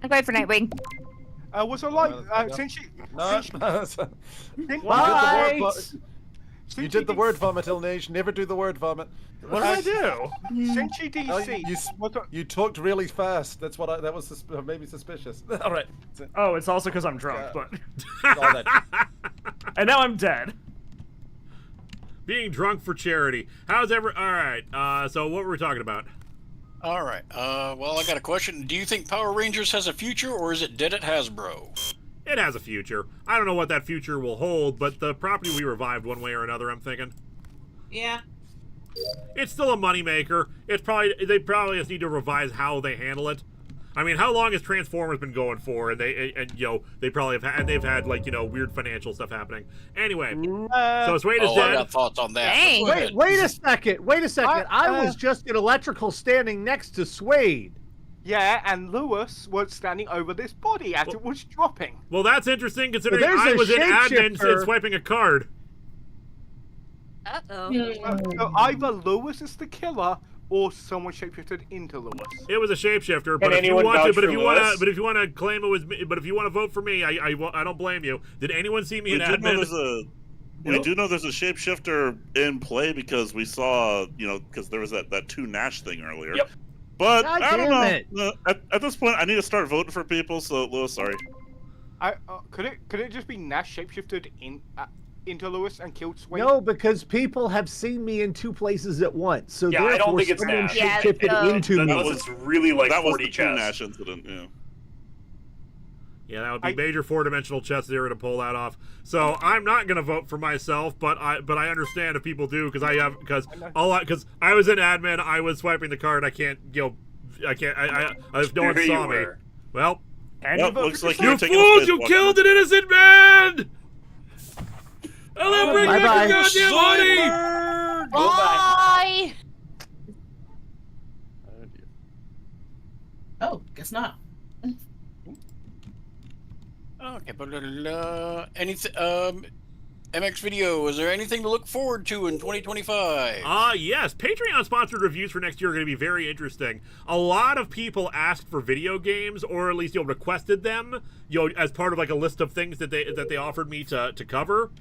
I'm going for Nightwing. Was it like, since she... No. You did the word vomit, Ilnage. Never do the word vomit. What did I do? Since you DC... You talked really fast. That's what that was made me suspicious. All right. Oh, it's also because I'm drunk, but... And now I'm dead. Being drunk for charity. How's All right, so what were we talking about? All right, well, I got a question. Do you think Power Rangers has a future, or is it dead at Hasbro? It has a future. I don't know what that future will hold, but the property we revived one way or another, I'm thinking. Yeah. It's still a moneymaker. They probably just need to revise how they handle it. I mean, how long has Transformers been going for? And they probably have had, and they've had like weird financial stuff happening. Anyway, so Swade is dead. I got thoughts on that. Dang. Wait a second. I was just in electrical standing next to Swade. Yeah, and Lewis was standing over this body as it was dropping. Well, that's interesting considering I was in admin and swiping a card. Uh-oh. So either Lewis is the killer, or someone shapeshifted into Lewis. It was a shapeshifter, but if you want to claim it was me, but if you want to vote for me, I don't blame you. Did anyone see me in admin? We do know there's a shapeshifter in play because we saw, because there was that 2 Nash thing earlier. Yep. But I don't know. At this point, I need to start voting for people. So, Lewis, sorry. Could it just be Nash shapeshifted into Lewis and killed Swade? No, because people have seen me in 2 places at once. So yeah, I don't think it's Nash. Shapeshifted into me. That was really like that 40 was the chests. Nash incident. Yeah. Yeah, that would be major 4-dimensional chess they were to pull that off. So I'm not gonna vote for myself, but I understand if people do because I was in admin, I was swiping the card. I can't, if no one saw me. Well, looks like you fools! You killed an innocent man! Bring back your goddamn money! Bye! Oh, guess not. Okay, but anything, MX Video, is there anything to look forward to in 2025? Yes. Patreon-sponsored reviews for next year are going to be very interesting. A lot of people asked for video games, or at least requested them, as part of like a list of things that they offered me to cover.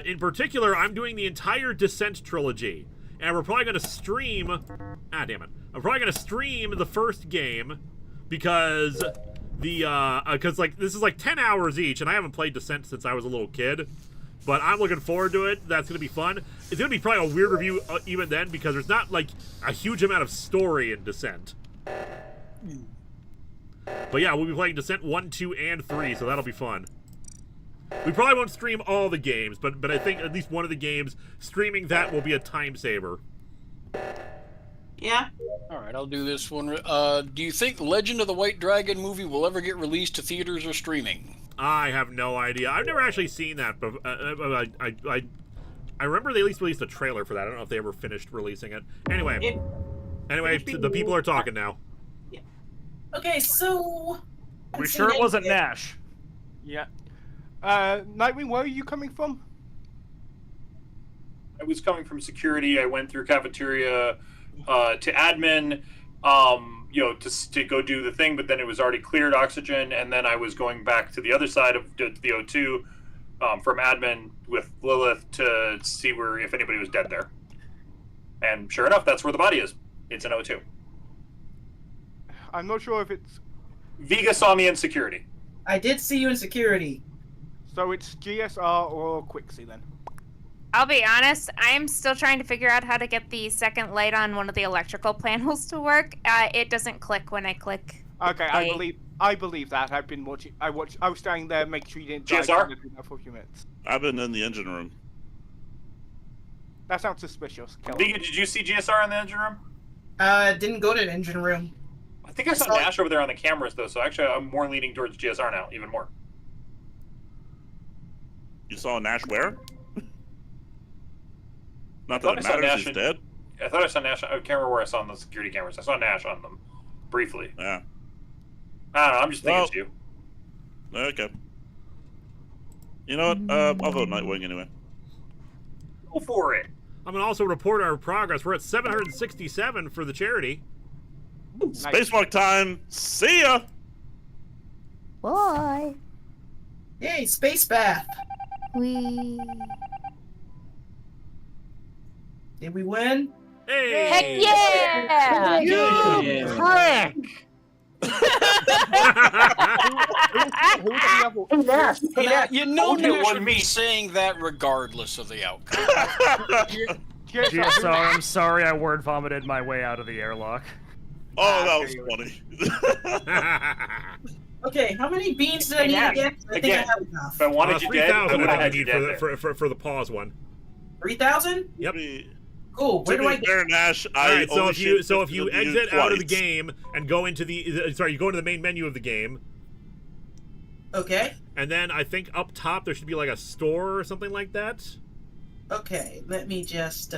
In particular, I'm doing the entire Descent trilogy, and we're probably going to stream. I'm probably going to stream the first game because this is like 10 hours each, and I haven't played Descent since I was a little kid. But I'm looking forward to it. That's going to be fun. It's going to be probably a weird review even then because there's not like a huge amount of story in Descent. But yeah, we'll be playing Descent 1, 2, and 3, so that'll be fun. We probably won't stream all the games, but I think at least one of the games, streaming that will be a time saver. Yeah. All right, I'll do this one. Do you think Legend of the White Dragon movie will ever get released to theaters or streaming? I have no idea. I've never actually seen that, but I remember they at least released a trailer for that. I don't know if they ever finished releasing it. Anyway, the people are talking now. Yeah. Okay, so... We sure it wasn't Nash? Yeah. Nightwing, where are you coming from? I was coming from security. I went through cafeteria to admin. to go do the thing, but then it was already cleared oxygen, and then I was going back to the other side of the O2 from admin with Lilith to see if anybody was dead there. And sure enough, that's where the body is. It's an O2. I'm not sure if it's... Vega saw me in security. I did see you in security. So it's GSR or Quixie then? I'll be honest, I'm still trying to figure out how to get the second light on one of the electrical panels to work. It doesn't click when I click. Okay, A. I believe that. I've been watching. I was standing there, making sure you didn't die GSR? for a few minutes. I've been in the engine room. That sounds suspicious. Vega, did you see GSR in the engine room? Didn't go to the engine room. I think I saw Nash over there on the cameras, though, so actually I'm more leaning towards GSR now, even more. You saw Nash where? Not I that thought it matters, he's dead. I thought I saw Nash. I can't remember where I saw on the security cameras. I saw Nash on them, briefly. Yeah. I don't know, I'm just thinking it's you. Okay. You know what? I'll vote Nightwing anyway. Go for it. I'm going to also report our progress. We're at 767 for the charity. Spacewalk time. See ya. Boy. Yay, space bath. We. Did we win? Hey! Heck yeah! You prick! You know Nash would be saying that regardless of the outcome. GSR, I'm sorry I word vomited my way out of the airlock. Oh, that was funny. Okay, how many beans did I need again? I think I have enough. If I wanted you dead, I would have had you dead. For the pause one. 3,000? Yep. Cool. Where do I get? Fair, Nash, Alright, so if you exit out of the game and go into you go into the main menu of the game. Okay. And then I think up top there should be like a store or something like that. Okay, let me just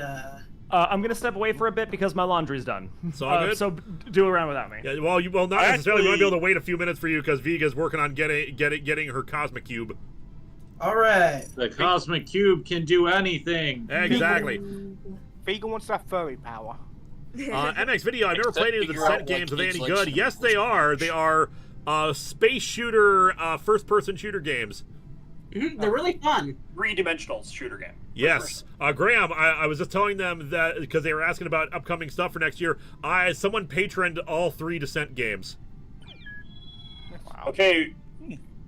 I'm gonna step away for a bit because my laundry's done. It's all good. So do around without me. Yeah, well, not necessarily. We might be able to wait a few minutes for you because Vega's working on getting her cosmic cube. All right. The cosmic cube can do anything. Exactly. Vega wants that furry power. MX Video, I've never played any of the Descent games. Are they any good? Yes, they are. They are space shooter, first-person shooter games. They're really fun. Three-dimensional shooter game. Yes. Graham, I was just telling them that because they were asking about upcoming stuff for next year. Someone patroned all 3 Descent games. Wow. Okay,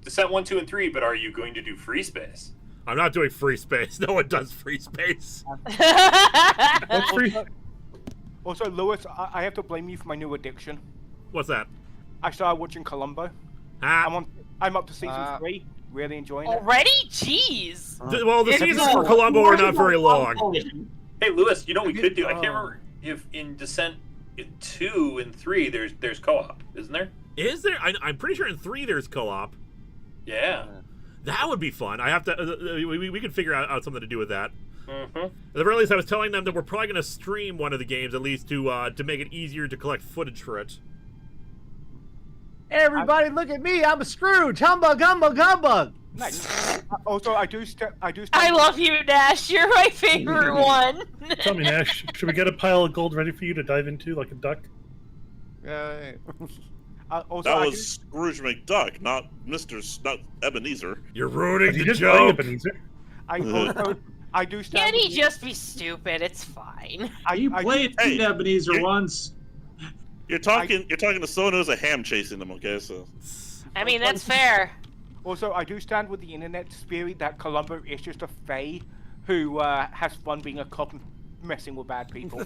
Descent 1, 2, and 3, but are you going to do free space? I'm not doing free space. No one does free space. That's free. Also, Lewis, I have to blame you for my new addiction. What's that? I started watching Columbo. I'm up to season 3. Really enjoying it. Already? Jeez. Well, the seasons for Columbo are not very long. Hey, Lewis, you know what we could do? I can't remember if in Descent 2 and 3 there's co-op, isn't there? Is there? I'm pretty sure in 3 there's co-op. Yeah. That would be fun. I have to. We could figure out something to do with that. Mm-hmm. At the very least, I was telling them that we're probably going to stream one of the games at least to make it easier to collect footage for it. Everybody, look at me! I'm a Scrooge! Humbug, humbug, humbug! Nice. Also, I do. I love you, Nash. You're my favorite one. Tell me, Nash, should we get a pile of gold ready for you to dive into like a duck? Yeah. Also, that was Scrooge McDuck, not not Ebenezer. You're ruining You the did play joke. Ebenezer. I do stand. Can he just be stupid? It's fine. You played Ebenezer once. You're talking to someone who's a ham chasing them, okay? So. I mean, that's fair. Also, I do stand with the internet theory that Columbo is just a fae who has fun being a cop and messing with bad people.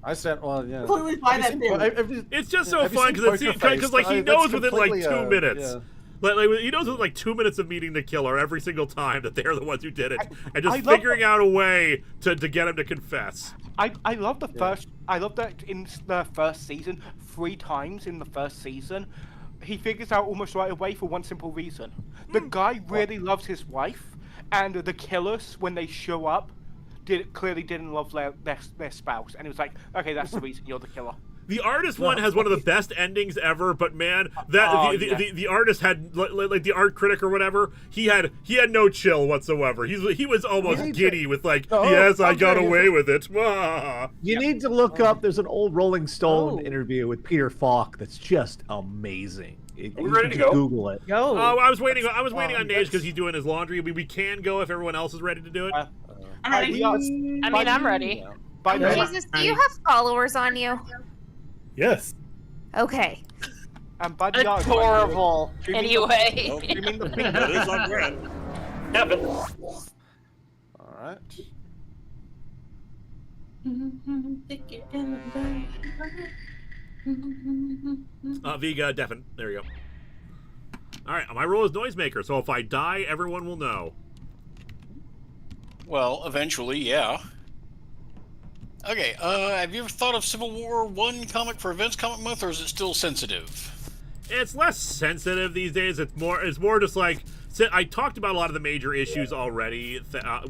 I stand. Well, yeah. Completely fine that theory. It's just so fun because like he knows within like 2 minutes. Yeah. Like he knows within like 2 minutes of meeting the killer every single time that they're the ones who did it, and just figuring out a way to get him to confess. I love the first. I love that in the first season, 3 times in the first season, he figures out almost right away for one simple reason. The guy really loves his wife, and the killers, when they show up, clearly didn't love their spouse, and it was like, okay, that's the reason you're the killer. The artist one has one of the best endings ever, but man, that the artist had like the art critic or whatever. He had no chill whatsoever. He was almost giddy with like, yes, I got away with it. You need to look up. There's an old Rolling Stone interview with Peter Falk that's just amazing. Are we ready to go? Google it. Go. Oh, I was waiting on Nage because he's doing his laundry. We can go if everyone else is ready to do it. I'm ready. I mean, I'm ready. Jesus, do you have followers on you? Yes. Okay. Adorable. Anyway. That is on brand. Kevin. All right. Vega, Devin. There you go. All right, my role is noisemaker, so if I die, everyone will know. Well, eventually, yeah. Okay, have you ever thought of Civil War 1 comic for Events Comic Month, or is it still sensitive? It's less sensitive these days. It's more just like, I talked about a lot of the major issues already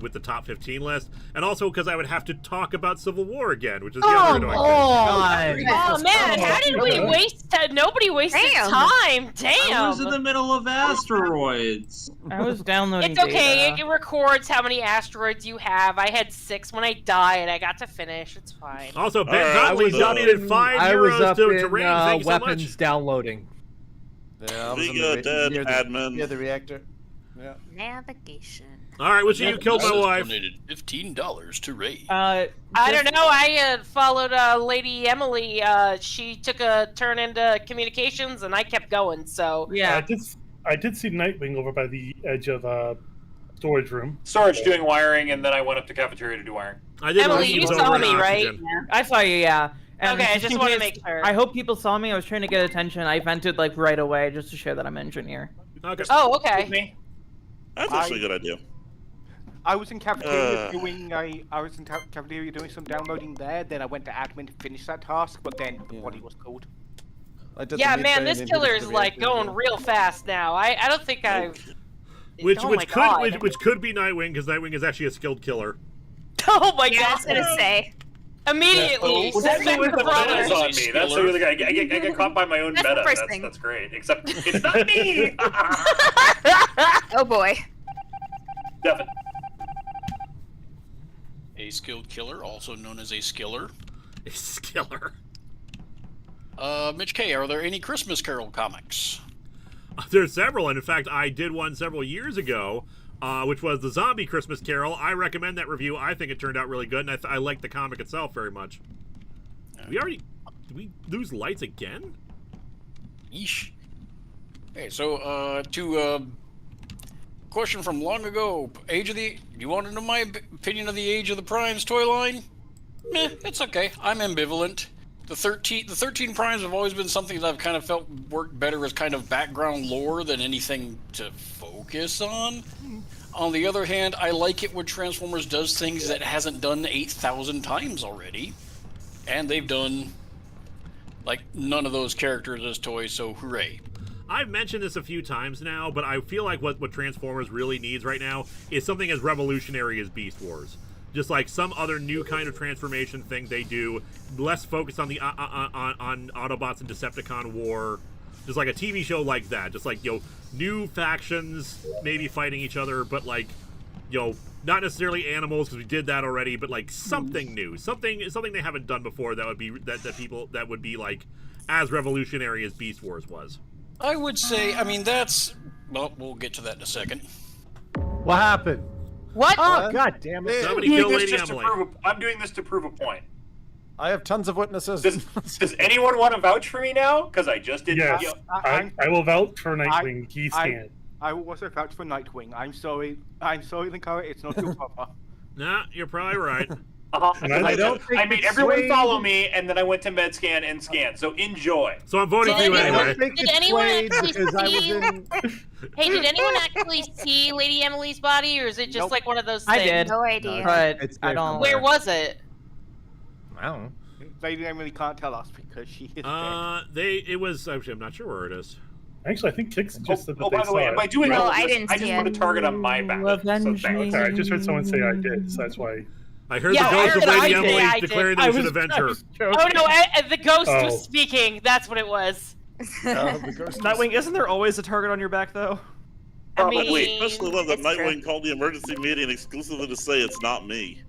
with the top 15 list, and also because I would have to talk about Civil War again, which is the other annoying thing. Oh man, how did we waste? Nobody wasted time. Damn. I was in the middle of asteroids. I was downloading. It's okay. It records how many asteroids you have. I had 6 when I died. I got to finish. It's fine. Also, Ben Conley donated €5 to RAINN. Thank you so weapons much. downloading. Yeah, I was dead admin. Near the reactor. Yeah. Navigation. All right, you killed my wife. Donated $15 to Ray. I don't know. I followed Lady Emily. She took a turn into communications, and I kept going. So yeah. I did see Nightwing over by the edge of storage room. Storage doing wiring, and then I went up to cafeteria to do wiring. Emily, you saw me, right? Yeah. I saw you. Yeah. And okay, I just want to make sure. I hope people saw me. I was trying to get attention. I vented like right away just to show that I'm an engineer. Okay. Oh, okay. That's actually a good idea. I was in cafeteria doing some downloading there. Then I went to admin to finish that task, but then the body was cold. Yeah, man, this killer is like going real fast now. I don't think I've. Which could be Nightwing, because Nightwing is actually a skilled killer. Oh my god! I was gonna say. Immediately. That's the meta's on me. That's the guy. I get caught by my own meta. That's great. Except it's not me. Oh boy. Devin. A skilled killer, also known as a skiller. A skiller. Mitch K, are there any Christmas Carol comics? There's several, and in fact, I did one several years ago, which was the Zombie Christmas Carol. I recommend that review. I think it turned out really good, and I like the comic itself very much. Did we lose lights again? Yeesh. Okay, so to question from long ago, you want to know my opinion of the Age of the Primes toy line? Meh, it's okay. I'm ambivalent. The 13 primes have always been something that I've kind of felt worked better as kind of background lore than anything to focus on. On the other hand, I like it when Transformers does things that it hasn't done 8,000 times already. And they've done, like, none of those characters as toys, so hooray. I've mentioned this a few times now, but I feel like what Transformers really needs right now is something as revolutionary as Beast Wars. Just like some other new kind of transformation thing they do, less focused on the on Autobots and Decepticon war. Just like a TV show like that. Just like, new factions maybe fighting each other, but like, not necessarily animals because we did that already, but like something new, something they haven't done before that would be that would be like as revolutionary as Beast Wars was. I would say, well, we'll get to that in a second. What happened? What? Oh, god damn it. Somebody killed Lady Emily. I'm doing this to prove a point. I have tons of witnesses. Does anyone want to vouch for me now? Because I just did. Yes, I will vouch for Nightwing. He's scanned. I will also vouch for Nightwing. I'm sorry, Linkara, it's not your papa. Nah, you're probably right. I made everyone follow me, and then I went to MedScan and scanned. So enjoy. So I'm voting for you anyway. Did anyone actually see? Hey, did anyone actually see Lady Emily's body, or is it just like one of those things? I did. No idea. But I don't. Where was it? I don't know. Lady Emily can't tell us because she is dead. It was. Actually, I'm not sure where it is. Actually, I think Kix just said that by the way, am I doing all this? I just put a target on my back. Okay, I just heard someone say I did, so that's why. I heard Yeah, the ghost of I Lady did, Emily I did. declaring that we should avenge her. Oh no, the ghost Oh. was speaking. That's what it was. Nightwing, isn't there always a target on your back, though? I Wait, mean, especially love that it's true. Nightwing called the emergency meeting exclusively to say it's not me.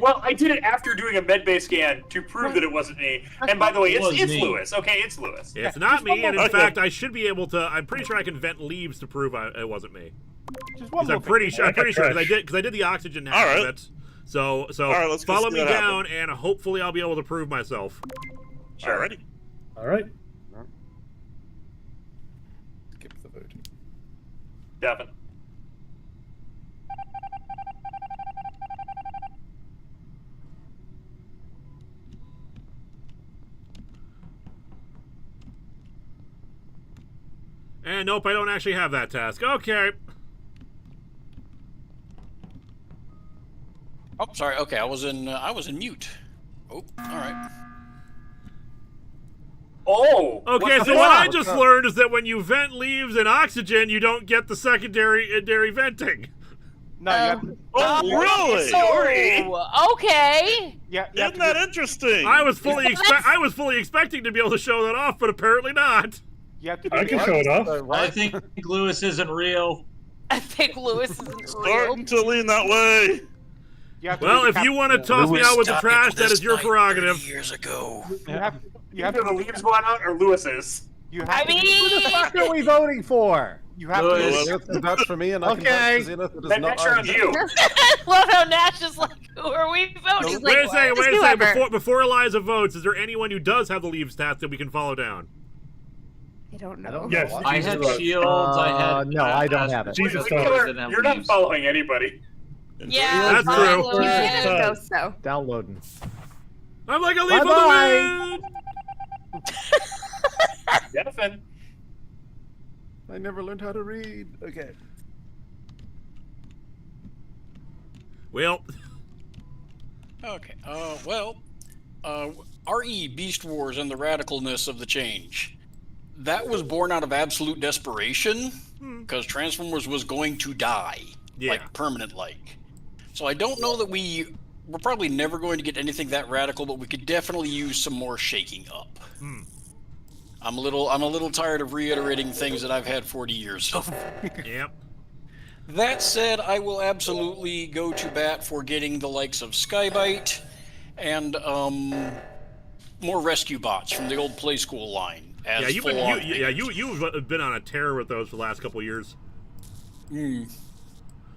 Well, I did it after doing a medbay scan to prove that it wasn't me. And by the way, it's Lewis. Okay, it's Lewis. It's not me, and in Okay. fact, I should be able to. I'm pretty sure I can vent leaves to prove it wasn't me. Just one Because more I'm pretty sure. I'm pretty sure Fresh. because I did the oxygen half All right. of it. So All right, let's go follow see me that down, happen. and hopefully I'll be able to prove myself. Alrighty. All right. Skip the vote. Devin. And nope, I don't actually have that task. Okay. Oh, sorry. Okay, I was in mute. Oh, all right. Oh! Okay, what's so that? what I What's just up? learned is that when you vent leaves and oxygen, you don't get the secondary venting. No, you have, Oh, really? Oh, okay. yeah, you have Isn't to that do- interesting? I was fully expecting to be able to show that off, but apparently not. you have to do I can show it off. I think Lewis isn't real. I think Lewis isn't real. Starting to lean that way. you have to Well, do if the you want to toss me out with the trash, that is your prerogative. Years ago. you have Either the leaves going out or Lewis's. you have I to, Who the mean, fuck are we voting for? you have to Lewis. Zenith can vouch for me, and I can Okay. vouch for Zenith. It is Then not that's on ours. you. love how Nash is like, who are we voting? He's Wait a like, second, "Just wait a second. whoever." Before Eliza votes, is there anyone who does have the leaves task that we can follow down? I don't know. I don't Yes. know. I had shields. I had. No, I don't have it. Jesus Wait, does. Lewis didn't have You're not leaves. following anybody. Yeah, That's true. follow Yeah, it. Uh, ghost, though. Downloading. I'm like a leaf Bye-bye. on the wind. Devin. I never learned how to read. Okay. Well, Okay. RE Beast Wars and the radicalness of the change. That was born out of absolute desperation because Transformers was going to die, Yeah. like permanent like. So I don't know that we're probably never going to get anything that radical, but we could definitely use some more shaking up. I'm a little tired of reiterating things that I've had 40 years of. yep. That said, I will absolutely go to bat for getting the likes of Skybite and more rescue bots from the old Play School line. As Yeah, full-on you've been on a tear with those for the last couple of years. Mm.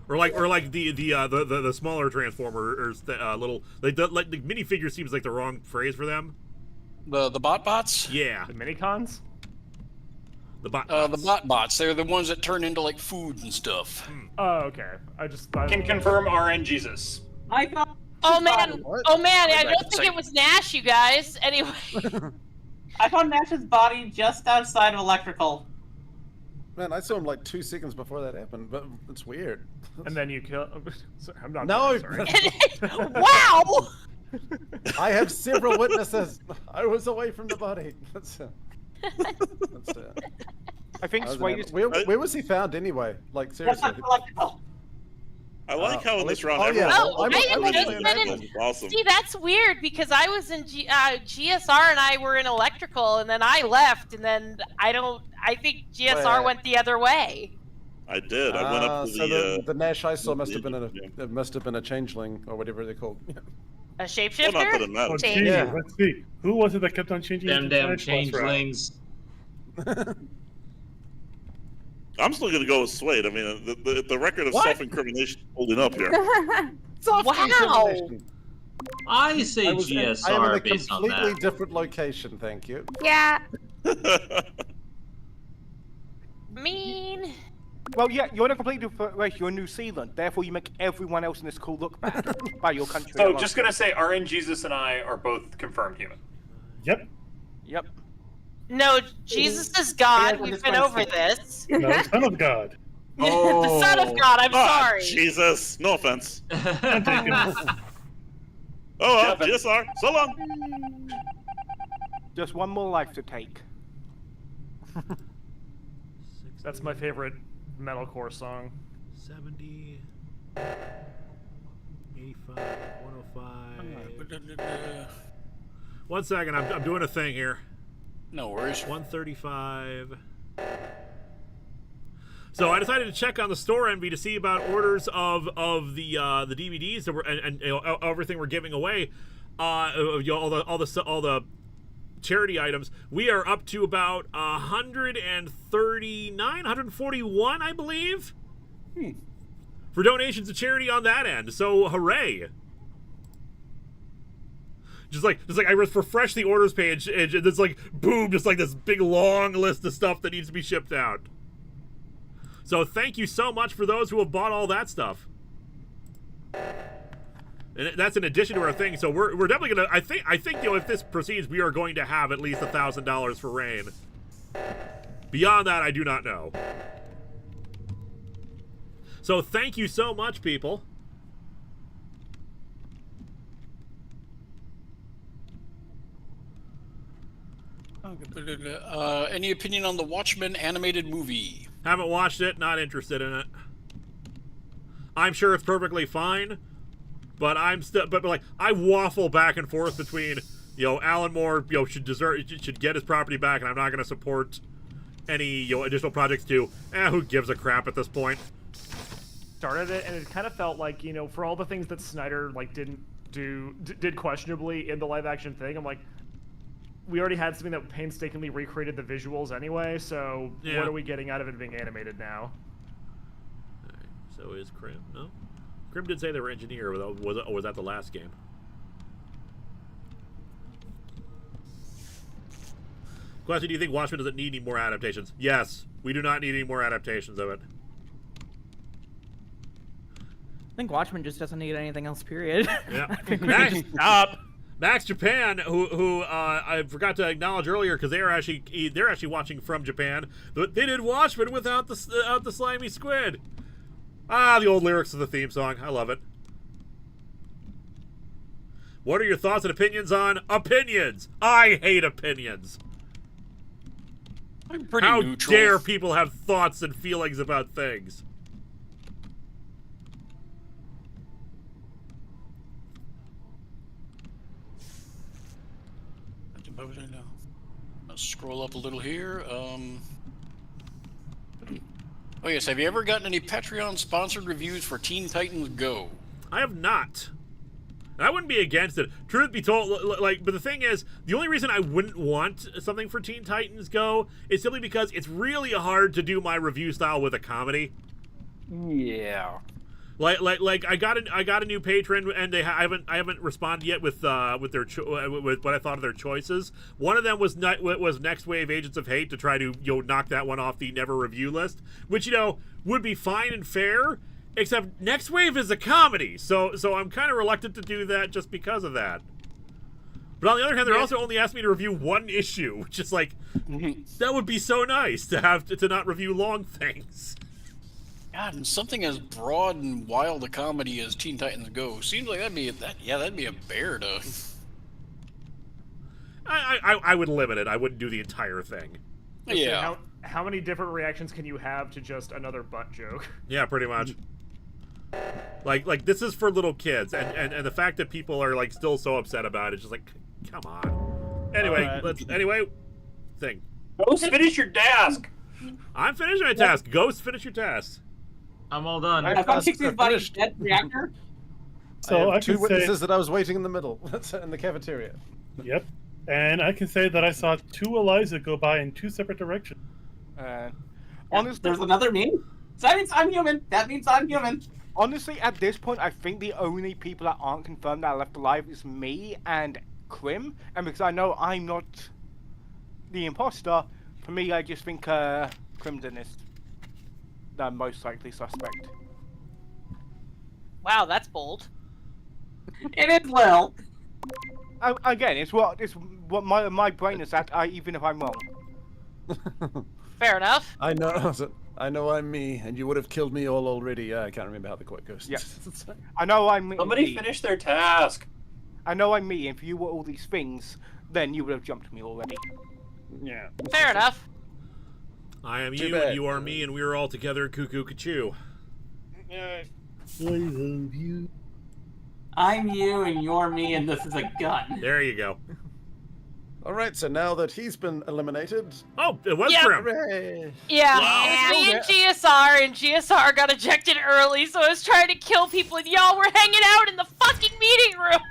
Or like the smaller Transformers, little like the minifigure seems like the wrong phrase for them. The bots? Yeah, The minicons? the bot. The bots. They're the ones that turn into like food and stuff. Oh, okay. Can confirm RN Jesus. I thought. Oh man, What? I don't think it was Nash, you guys. Anyway, I found Nash's body just outside of electrical. Man, I saw him like 2 seconds before that happened, but it's weird. And then you kill. I'm not. No. Sorry. wow. I have several witnesses. I was away from the body. I think Sway is. Where was he found anyway? Like seriously. Electrical. I like how in this round oh, everyone. yeah. Oh, I was just playing didn't- that Awesome. See, that's weird because I was in GSR and I were in electrical, and then I left, and then I think GSR Wait. went the other way. I did. I went up to so the Nash I saw the must have been yeah. it must have been a changeling or whatever they're called. A Well, not that shapeshifter? it matters. Oh, Change. gee, Yeah. let's see. Who was it that kept on changing? Them into damn Flash Boss route? changelings. I'm still gonna go with Swade. I mean, the record of What? self-incrimination is holding up here. Self-incrimination. I say I am in GSR a based on completely that. different location, thank you. Yeah. Mean. Well, yeah, you're in a completely different race. You're in New Zealand. Therefore, you make everyone else in this cool look bad by your country. So alone. just gonna say RN Jesus and I are both confirmed human. Yep. Yep. No, Jesus is God. We've been over this. No, Son of God. The Son of God. I'm Ah, sorry. Jesus. No offense. I'm taking this. Oh, well, Devin. GSR. So long. Just one more life to take. That's my favorite metalcore song. 70. 85, 105. 1 second, I'm doing a thing here. No worries. 135. So I decided to check on the store envy to see about orders of the DVDs that were and everything we're giving away, all the charity items. We are up to about 139, 141, I believe, for donations to charity on that end. So hooray! Just like I refresh the orders page, and it's like boom, just like this big long list of stuff that needs to be shipped out. So thank you so much for those who have bought all that stuff. And that's in addition to our thing. So we're definitely gonna. I think if this proceeds, we are going to have at least $1,000 for RAINN. Beyond that, I do not know. So thank you so much, people. Any opinion on the Watchmen animated movie? Haven't watched it. Not interested in it. I'm sure it's perfectly fine, but I'm still. But like, I waffle back and forth between, Alan Moore, should get his property back, and I'm not going to support any, additional projects too. Who gives a crap at this point? Started it, and it kind of felt like, for all the things that Snyder did questionably in the live action thing, I'm like, we already had something that painstakingly recreated the visuals anyway, so what are we getting out of it being animated now? Right, so is Krim? No? Krim did say they were engineer, or was that the last game? Question, do you think Watchmen doesn't need any more adaptations? Yes, we do not need any more adaptations of it. I think Watchmen just doesn't need anything else, period. Yeah. Max, stop! Max Japan, who I forgot to acknowledge earlier because they're actually watching from Japan. They did Watchmen without the slimy squid. The old lyrics of the theme song. I love it. What are your thoughts and opinions on opinions? I hate opinions. I'm pretty neutral. How dare people have thoughts and feelings about things? I'll scroll up a little here. Oh yes, have you ever gotten any Patreon sponsored reviews for Teen Titans Go? I have not. I wouldn't be against it. Truth be told, but the thing is, the only reason I wouldn't want something for Teen Titans Go is simply because it's really hard to do my review style with a comedy. Yeah. Like I got a new patron, and I haven't responded yet with what I thought of their choices. One of them was Next Wave Agents of Hate, to try to knock that one off the never review list, which would be fine and fair, except Next Wave is a comedy, so I'm kind of reluctant to do that just because of that. But on the other hand, they're also only asked me to review one issue, which is like, that would be so nice to have to not review long things. God, and something as broad and wild a comedy as Teen Titans Go seems like that'd be a bear to. I would limit it. I wouldn't do the entire thing. Yeah. How many different reactions can you have to just another butt joke? Yeah, pretty much. Like this is for little kids, and the fact that people are still so upset about it, just like, come on. Anyway, thing. Ghost, finish your task. I'm finishing my task. Ghost, finish your task. I'm all done. I found 60's body dead reactor. So I have two witnesses that I was waiting in the middle, in the cafeteria. Yep. And I can say that I saw two Eliza go by in two separate directions. Honestly, there's another me. So that means I'm human. That means I'm human. Honestly, at this point, I think the only people that aren't confirmed that are left alive is me and Krim. And because I know I'm not the imposter, for me, I just think Crimson is the most likely suspect. Wow, that's bold. It is Lil. Again, it's what my brain is at, even if I'm wrong. Fair enough. I know I'm me, and you would have killed me all already. I can't remember how the quote goes. Yes. I know I'm me. Somebody finish their task. I know I'm me, and if you were all these things, then you would have jumped me already. Yeah. Fair enough. I am you, and you are me, and we are all together. Cuckoo, Kachoo. I love you. I'm you and you're me, and this is a gun. There you go. All right, so now that he's been eliminated. Oh, it was Yeah. for him. Hooray. Yeah, Wow. it was me and GSR, and GSR got ejected early, so I was trying to kill people, and y'all were hanging out in the fucking meeting room.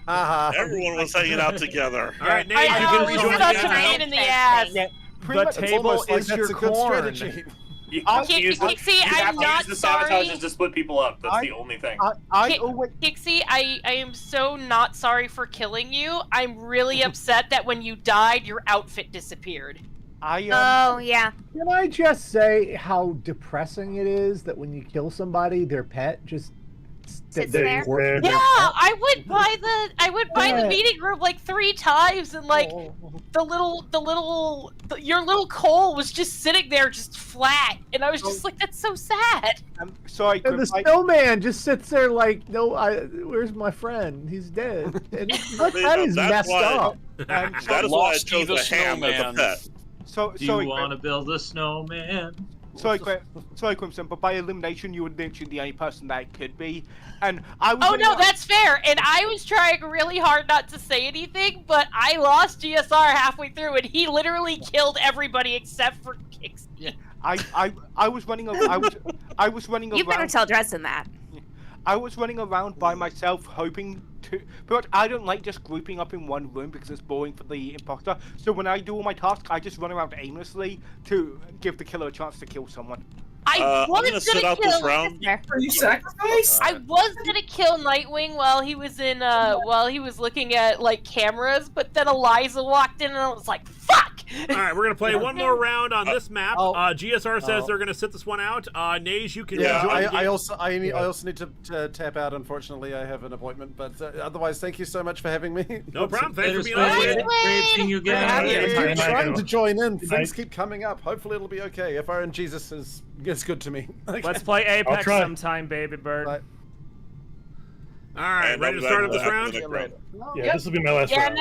Everyone was hanging out together. All right, Nate, I you know, can it was rejoin such the a game. pain in the ass. Yeah, The table almost like is that's your a good corn. strategy. You have to use the, Kixie, you have I'm to not use the sabotages sorry. to split people up. That's the only thing. Kixie, I am so not sorry for killing you. I'm really upset that when you died, your outfit disappeared. Oh, yeah. Can I just say how depressing it is that when you kill somebody, their pet just Sits there? Yeah, I went by the meeting room like 3 times, and like your little coal was just sitting there, just flat, and I was just like, that's so sad. I'm sorry, And the snowman just sits there like, no, where's my friend? He's dead. And that is messed up. That is why I chose the ham as a pet. Do you want to build a snowman? Sorry, Crimson, but by elimination, you were literally the only person that it could be. And I was. Oh no, that's fair. And I was trying really hard not to say anything, but I lost GSR halfway through, and he literally killed everybody except for Kixie. I was running. I was running around. You better tell Dresden that. I was running around by myself, hoping to. But I don't like just grouping up in one room because it's boring for the imposter. So when I do all my tasks, I just run around aimlessly to give the killer a chance to kill someone. I was gonna sit out this round. Are you sacrificed? I was gonna kill Nightwing while he was in while he was looking at like cameras, but then Eliza walked in and I was like, fuck! All right, we're gonna play one more round on this map. GSR says they're gonna sit this one out. Nage, you can rejoin the game. I also need to tap out. Unfortunately, I have an appointment. But otherwise, thank you so much for having me. No problem. Thanks for being on. Great seeing you again. I'm trying to join in. Things keep coming up. Hopefully, it'll be okay. If RN Jesus is good to me. Okay. Let's play Apex sometime, baby bird. Right. All right, ready to start up this round? Yeah, this will be my last round.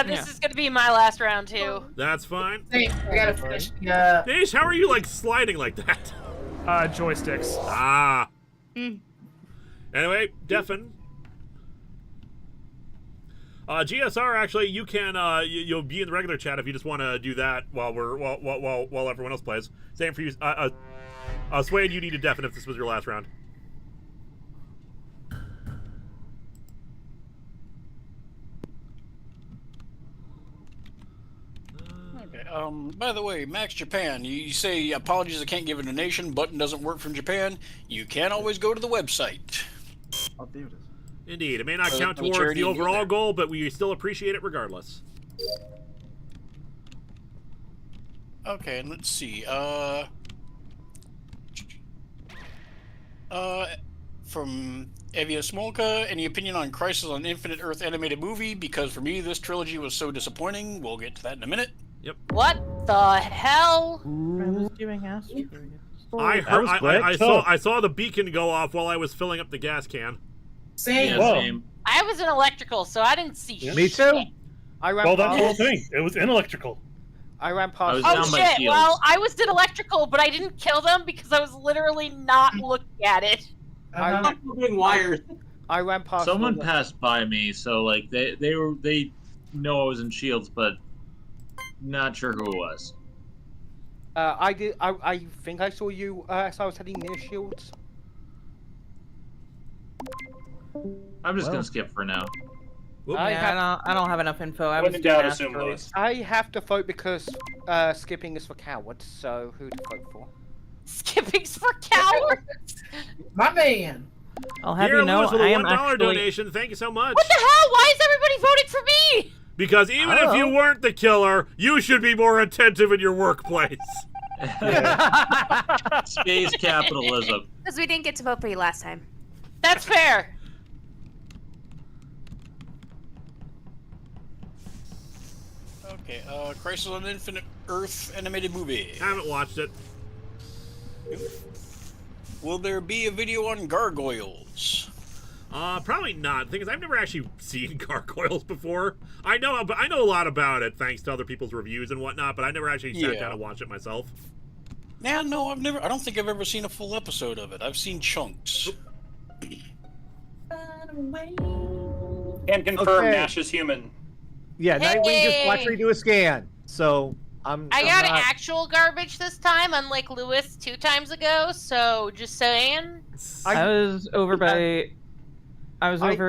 This is gonna be my last round too. That's fine. Hey, I gotta finish. Nage, how are you like sliding like that? Joysticks. Ah. Anyway, Defen. GSR, actually, you can you'll be in the regular chat if you just want to do that while while everyone else plays. Same for you. Swain, you need to deafen if this was your last round. Okay. By the way, Max Japan, you say apologies I can't give a donation. Button doesn't work from Japan. You can always go to the website. I'll do this. Indeed, it may not count towards the overall goal, but we still appreciate it regardless. Okay, and let's see. From Evia Smolka, any opinion on Crisis on Infinite Earth animated movie? Because for me, this trilogy was so disappointing. We'll get to that in a minute. Yep. What the hell? I was doing Astro. I heard. I saw the beacon go off while I was filling up the gas can. Same. Yeah, same. I was in electrical, so I didn't see shit. Me too. I ran Well, that's past. the whole thing. It was in electrical. I ran past. Oh shit! Well, I was in electrical, but I didn't kill them because I was literally not looking at it. I'm moving wires. I ran past. Someone passed by me, so like they know I was in shields, but not sure who it was. I did. I think I saw you as I was heading near shields. I'm just gonna skip for now. I don't have enough info. I When was in doubt, doing assume Astro. those. I have to vote because skipping is for cowards. So who to vote for? Skipping's for cowards. My man. I'll have Here, you know, Lewis, with I a am $1 actually. donation. Thank you so much. What the hell? Why is everybody voting for me? Because even if you weren't the killer, you should be more attentive in your workplace. Space capitalism. Because we didn't get to vote for you last time. That's fair. Okay, Crisis on Infinite Earth animated movie. Haven't watched it. Will there be a video on gargoyles? Probably not. The thing is, I've never actually seen gargoyles before. I know a lot about it thanks to other people's reviews and whatnot, but I never actually sat down and watched it myself. Nah, no, I don't think I've ever seen a full episode of it. I've seen chunks. Can confirm Okay. Nash is human. Yeah, Nightwing just watched Hey. me do a scan. So I I'm got not... actual garbage this time, unlike Lewis 2 times ago. So just saying. I was over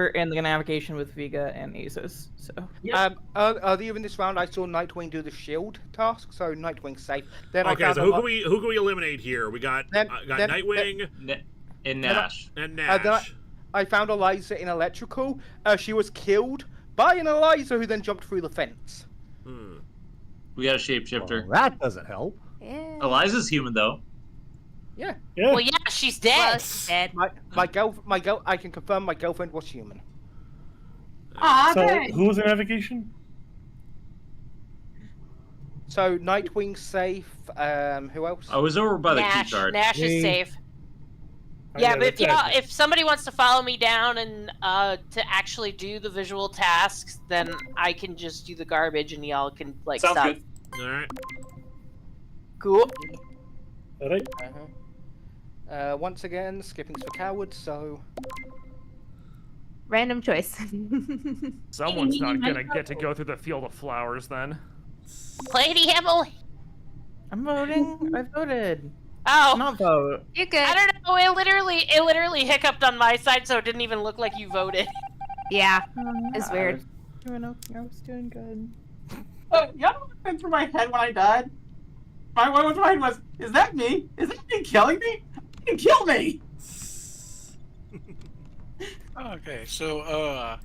in the navigation with Vega and Asus. So Earlier in this round, I saw Nightwing do the shield task, so Nightwing's safe. Then I Okay, found so a who lot- can we eliminate here? We got Nightwing And Nash. and then Nash. I found Eliza in electrical. She was killed by an Eliza who then jumped through the fence. We got a shapeshifter. Well, that doesn't help. Yeah. Eliza's human though. Yeah. Well, yeah, she's dead. Well, she's dead. My girl. I can confirm my girlfriend was human. So who was in navigation? So Nightwing's safe. Who else? I was over by the Nash. key card. Nash is safe. Oh, Yeah, but that's if somebody wants to follow me down and to actually do the visual tasks, then I can just do the garbage and y'all can like Sounds stop. good. All right. Cool. All right. Once again, skipping's for cowards. So Random choice. Someone's not gonna get to go through the field of flowers then. Lady Emily. I'm voting. I voted. Oh. Not vote. You're good. I don't know. It literally hiccuped on my side, so it didn't even look like you voted. Yeah, it's weird. I was doing good. You know what went through my head when I died? What went through my head was, is that me? Is that me killing me? You can kill me! Okay, so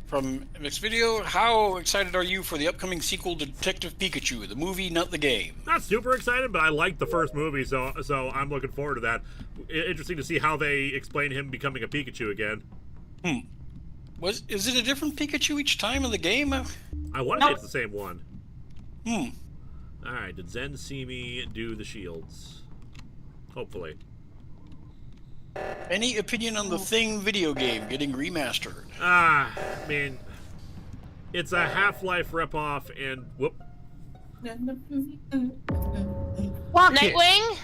from Mixed Video, how excited are you for the upcoming sequel to Detective Pikachu, the movie, not the game? Not super excited, but I liked the first movie, so I'm looking forward to that. Interesting to see how they explain him becoming a Pikachu again. Is it a different Pikachu each time in the game? I want to say it's the same one. Hmm. All right, did Zen see me do the shields? Hopefully. Any opinion on the Thing video game getting remastered? I mean, it's a Half-Life ripoff, and whoop. Nightwing.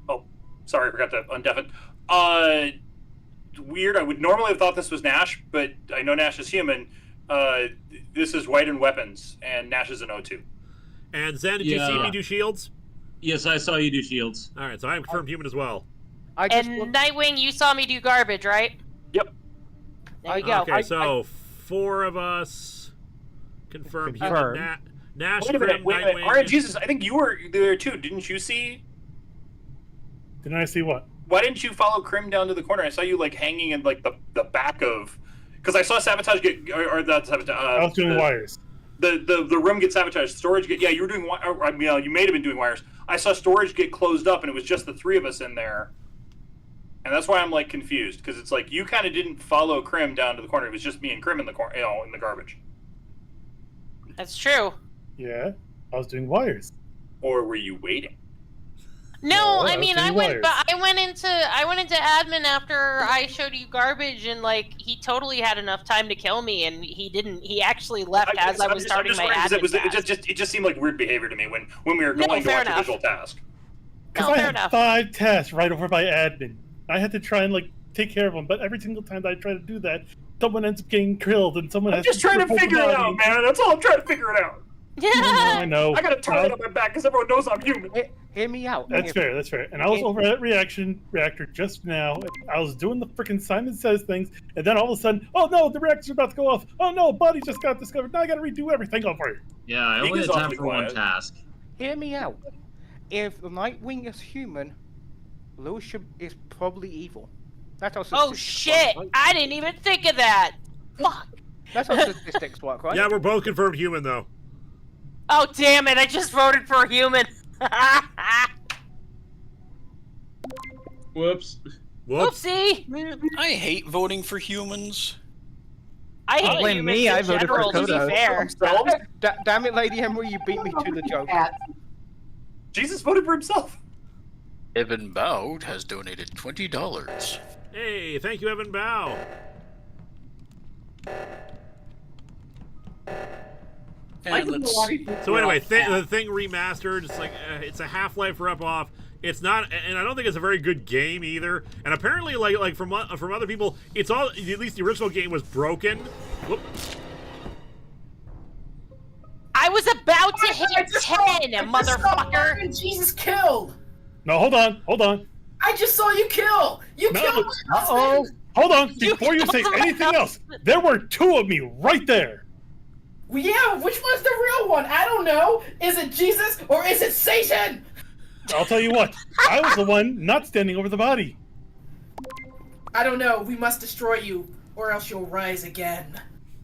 Oh, sorry, I forgot to undeafen. Weird. I would normally have thought this was Nash, but I know Nash is human. This is White and Weapons, and Nash is an O2. And Zen, did you see me do shields? Yes, I saw you do shields. All right, so I am confirmed human as well. And Nightwing, you saw me do garbage, right? Yep. There we go. Okay, so 4 of us confirmed human. Confirmed. Nash, Wait a minute, Grim, wait a minute. Nightwing. Jesus, I think you were there too. Didn't you see? Didn't I see what? Why didn't you follow Krim down to the corner? I saw you like hanging in like the back of, because I saw Sabotage get or not Sabotage. I was doing wires. The room get sabotaged. Storage get you were doing. I mean, you may have been doing wires. I saw storage get closed up, and it was just the 3 of us in there. And that's why I'm like confused, because it's like you kind of didn't follow Krim down to the corner. It was just me and Krim in the corner, in the garbage. That's true. Yeah, I was doing wires. Or were you waiting? No, I was mean doing I went, wires. but I went into admin after I showed you garbage, and like he totally had enough time to kill me, and he didn't. He actually left as I was starting my admin. It just seemed like weird behavior to me when we were No, going to fair watch a enough. visual task. Because I had 5 tasks right over by admin. I had to try and like take care of them, but every single time that I try to do that, someone ends up getting killed, and someone I'm has just trying to figure it out, man. That's all I'm trying to figure it out. I know. I got a target on my back because everyone knows I'm human. Hear me out. That's fair. That's fair. And I was over at Reactor just now. I was doing the freaking Simon Says things, and then all of a sudden, oh no, the reactor's about to go off. Oh no, Buddy just got discovered. Now I got to redo everything over. Yeah, I only had time for one task. Hear me out. If the Nightwing is human, Lewis is probably evil. That's how Oh statistics shit! work, right? I didn't even think of that. Fuck. That's how statistics work, right? Yeah, we're both confirmed human though. Oh damn it! I just voted for a human. Whoops. Whoopsie. I hate voting for humans. I hate blame humans me, in I voted for general, to be Kodo. fair. Damn it, Lady Emery, you beat me to the joke. Jesus voted for himself. Evan Bowd has donated $20. Hey, thank you, Evan Bow. And let's... So anyway, the thing remastered. It's like it's a Half-Life ripoff. It's not, and I don't think it's a very good game either. And apparently, like from other people, it's all, at least the original game was broken. Whoop. I was about to hit 10, motherfucker. Jesus killed. No, hold on. I just saw you kill. You killed my husband. Hold on. Before you say anything else, there were 2 of me right there. Well, yeah, which one's the real one? I don't know. Is it Jesus or is it Satan? I'll tell you what. I was the one not standing over the body. I don't know. We must destroy you, or else you'll rise again.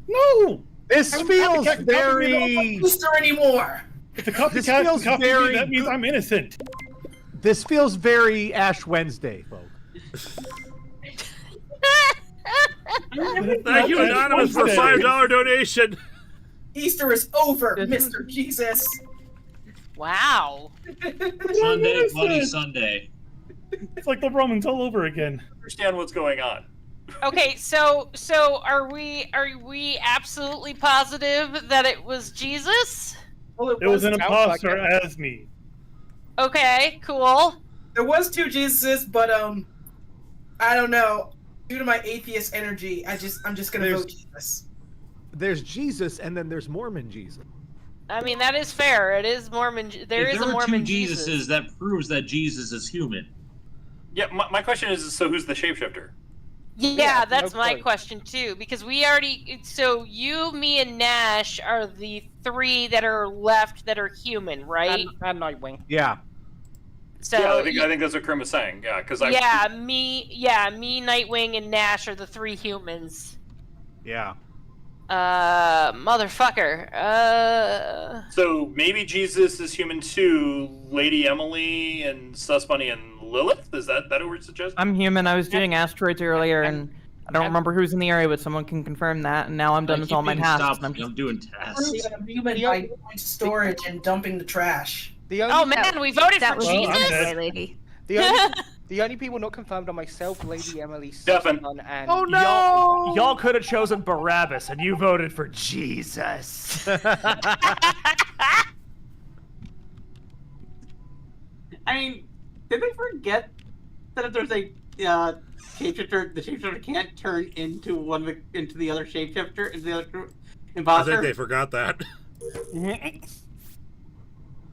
No. This feels very Easter anymore. If the copycat copy me, that means I'm innocent. This feels very Ash Wednesday, folks. Thank you, Anonymous, for a $5 donation. Easter is over, Mr. Jesus. Wow. Sunday, Bloody Sunday. It's like the Romans all over again. Understand what's going on. Okay, so are we absolutely positive that it was Jesus? Well, it was an imposter as me. Okay, cool. There was 2 Jesuses, but I don't know. Due to my atheist energy, I'm just gonna vote Jesus. There's Jesus, and then there's Mormon Jesus. I mean, that is fair. It is Mormon. There is a Mormon 2 Jesuses, that proves that Jesus is human. Yeah, my question is, so who's the shapeshifter? Yeah, that's my question too. Because we already, so you, me, and Nash are the 3 that are left that are human, right? And Nightwing. Yeah. So yeah, I think that's what Krim was saying. Yeah, because me, Nightwing, and Nash are the 3 humans. Yeah. Motherfucker. So maybe Jesus is human too. Lady Emily and Sus Bunny and Lilith. Is that who we're suggesting? I'm human. I was doing asteroids earlier, and I don't remember who's in the area, but someone can confirm that. And now I'm done with all my tasks. I'm doing tasks. I'm human by going to storage and dumping the trash. Oh man, we voted for Jesus. Lady. The only people not confirmed are myself, Lady Emily, Stefan. and Oh no! Y'all could have chosen Barabbas, and you voted for Jesus. I mean, did they forget that if there's a shapeshifter, the shapeshifter can't turn into into the other shapeshifter, into the other imposter? I think they forgot that.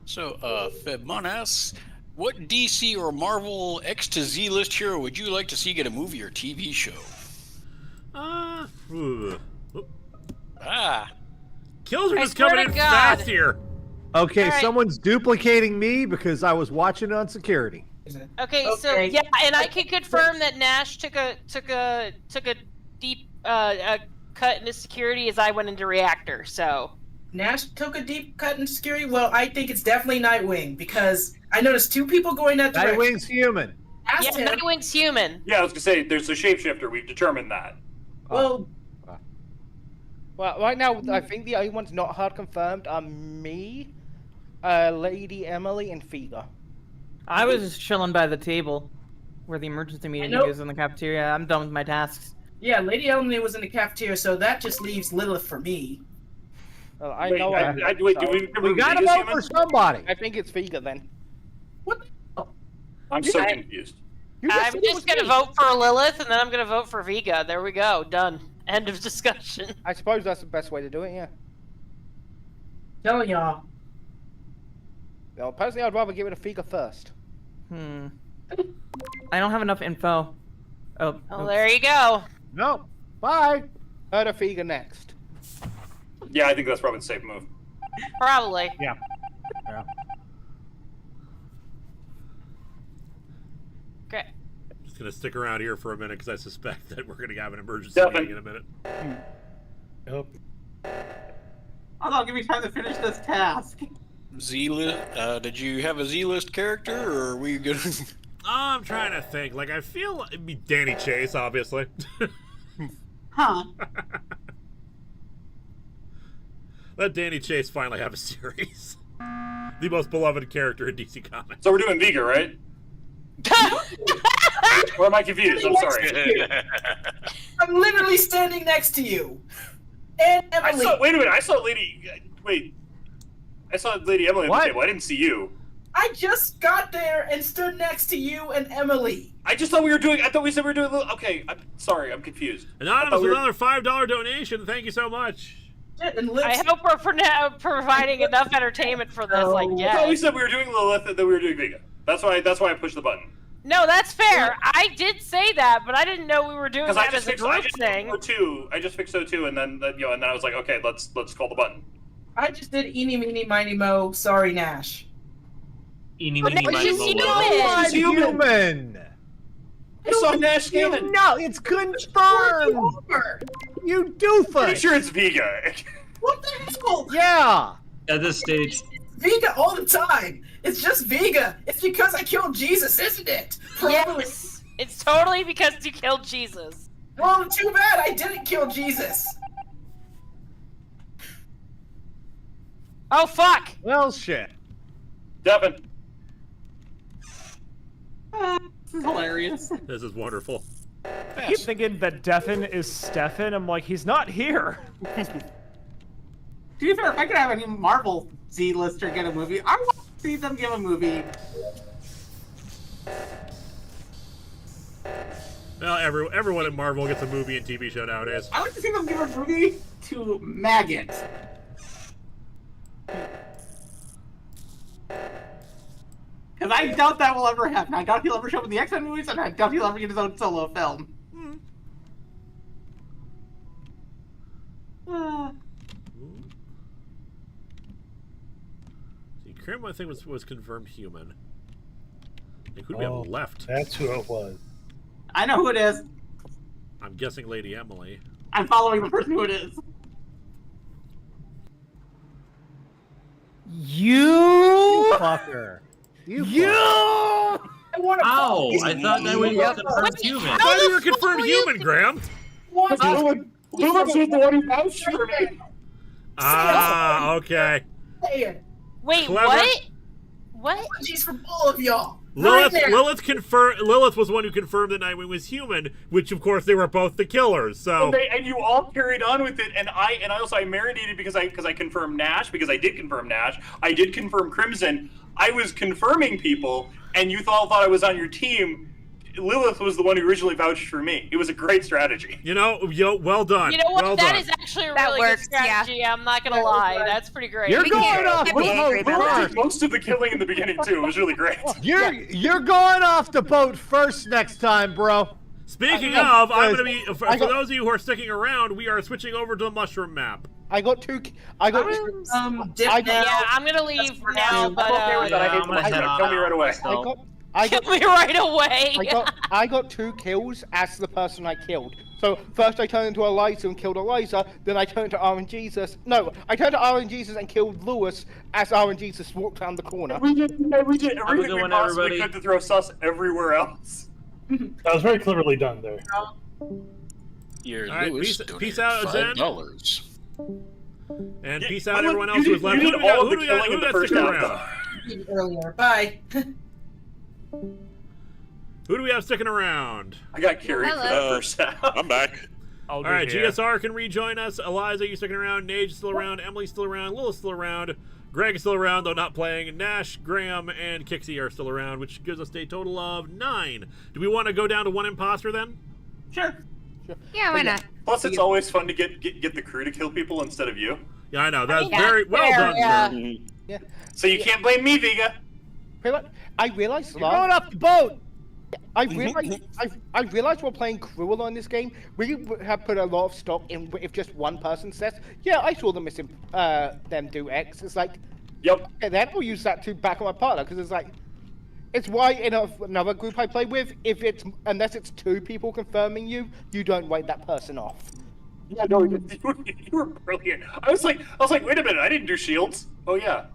So, Fedmon asks, what DC or Marvel X to Z list hero would you like to see get a movie or TV show? Killers is coming in fast here. Okay, All right. someone's duplicating me because I was watching on security. Okay, so yeah, and I can confirm that Nash took a deep cut into security as I went into reactor. So Nash took a deep cut in security. Well, I think it's definitely Nightwing because I noticed 2 people going that direction. Nightwing's human. Asked him. Nightwing's human. Yeah, I was gonna say there's a shapeshifter. We've determined that. Well, right now I think the only ones not hard confirmed are me, Lady Emily, and Figa. I was just chilling by the table where the emergency meeting is in the cafeteria. I'm done with my tasks. yeah, Lady Emily was in the cafeteria, so that just leaves Lilith for me. I Wait, know. wait, do We gotta vote for somebody. I think it's Figa then. I'm so confused. I'm just gonna vote for Lilith, and then I'm gonna vote for Vega. There we go. Done. End of discussion. I suppose that's the best way to do it. Yeah. Telling y'all. Well, personally, I'd rather give it a Figa first. I don't have enough info. Oh. Well, there you go. No. Bye. Heard a Figa next. Yeah, I think that's probably the safe move. Probably. Yeah. Okay. Just gonna stick around here for a minute because I suspect that we're gonna have an emergency meeting in a minute. Yep. Hold on, give me time to finish this task. Z-list, did you have a Z-list character, or are we gonna... I'm trying to think. Like, I feel it'd be Danny Chase, obviously. Huh. Let Danny Chase finally have a series. The most beloved character in DC Comics. So we're doing Vega, right? Or am I confused? I'm sorry. I'm literally standing next to you. And Emily. Wait a minute. I saw Lady. Wait. I saw Lady Emily at the table. I didn't see you. I just got there and stood next to you and Emily. I just thought we were doing. I thought we said we were doing. Okay, I'm sorry. I'm confused. Anonymous with another $5 donation. Thank you so much. I hope we're providing enough entertainment for this. Like, I yeah. thought we said we were doing Lilith and then we were doing Vega. That's why I pushed the button. No, that's fair. I did say that, but I didn't know we were doing Because I that just as a group thing. I just fixed O2, and then and then I was like, okay, let's call the button. I just did eeny, meeny, miny, mo. Sorry, Nash. Eeny, But meeny, Nash miny, is mo. Human. I saw Nash scanning. No, it's confirmed. You doofus. Pretty sure it's Vega. What the hell? Yeah. At this stage. Vega all the time. It's just Vega. It's because I killed Jesus, isn't it? Probably. Yes. It's totally because you killed Jesus. Well, too bad I didn't kill Jesus. Oh, fuck. Well, shit. Devin. This is hilarious. This is wonderful. I keep thinking that Devin is Stefan. I'm like, he's not here. To be fair, if I could have any Marvel Z-lister get a movie, I want to see them give a movie. Well, everyone at Marvel gets a movie and TV show nowadays. I like to see them give a movie to Maggot. Because I doubt that will ever happen. I doubt he'll ever show up in the X-Men movies, and I doubt he'll ever get his own solo film. See, Krim, I think, was confirmed human. Like, who do we have left? That's who it was. I know who it is. I'm guessing Lady Emily. I'm following the person who it is. You fucker. You. I want to. Ow! I thought that we were confirmed human. I thought you were confirmed human, Graham. Lilith was the one who vouched for me. Ah, okay. Wait, Clever. what? What? Apologies from all of y'all. Lilith Right Lilith was the one who confirmed that Nightwing was human, which of course they were both the killers. So And you all carried on with it, and I also marinated because I confirmed Nash, because I did confirm Nash. I did confirm Crimson. I was confirming people, and you all thought I was on your team. Lilith was the one who originally vouched for me. It was a great strategy. You know, well done. You know what? Well That done. is actually a That really works, good strategy. I'm not gonna lie. That's pretty great. You're going off the Lilith boat did most of the killing in the beginning too. It was really great. You're going off the boat first next time, bro. Speaking of, I'm gonna be for those of you who are sticking around, we are switching over to the mushroom map. I got two. Yeah, I'm gonna leave now, but I'm gonna head on. Kill me right away. kill me right away. I got 2 kills as the person I killed. So first I turned into Eliza and killed Eliza, then I turned to RNGesus. No, I turned to RNGesus and killed Lewis as RNGesus walked around the corner. We did everything we possibly could to throw sus everywhere else. That was very cleverly done there. Your All right, Lewis peace out, Zen. $5. And Yeah, peace out, everyone else who was left. You Who did do we got? all Who the do we got? killing Who in the got first sticking half, around? Earlier. Bye. Who do we have sticking around? I got carried for that first half. I'm back. All right, GSR can rejoin us. Eliza, you sticking around? Nage still around. Emily's still around. Lilith's still around. Greg is still around, though not playing. Nash, Graham, and Kixie are still around, which gives us a total of 9. Do we want to go down to 1 imposter then? Sure. Yeah, why not? Plus, it's always fun to get the crew to kill people instead of you. Yeah, I know. That's very well done, sir. Yeah. So you can't blame me, Vega. I realized You're going off the boat. I realized we're playing cruel on this game. We have put a lot of stock in if just one person says, "Yeah, I saw them missing them do X." It's like, yep. And then we'll use that to back up my partner because it's like, it's why in another group I play with, unless it's 2 people confirming you don't write that person off. Yeah, no, you were brilliant. I was like, wait a minute, I didn't do shields. Oh yeah.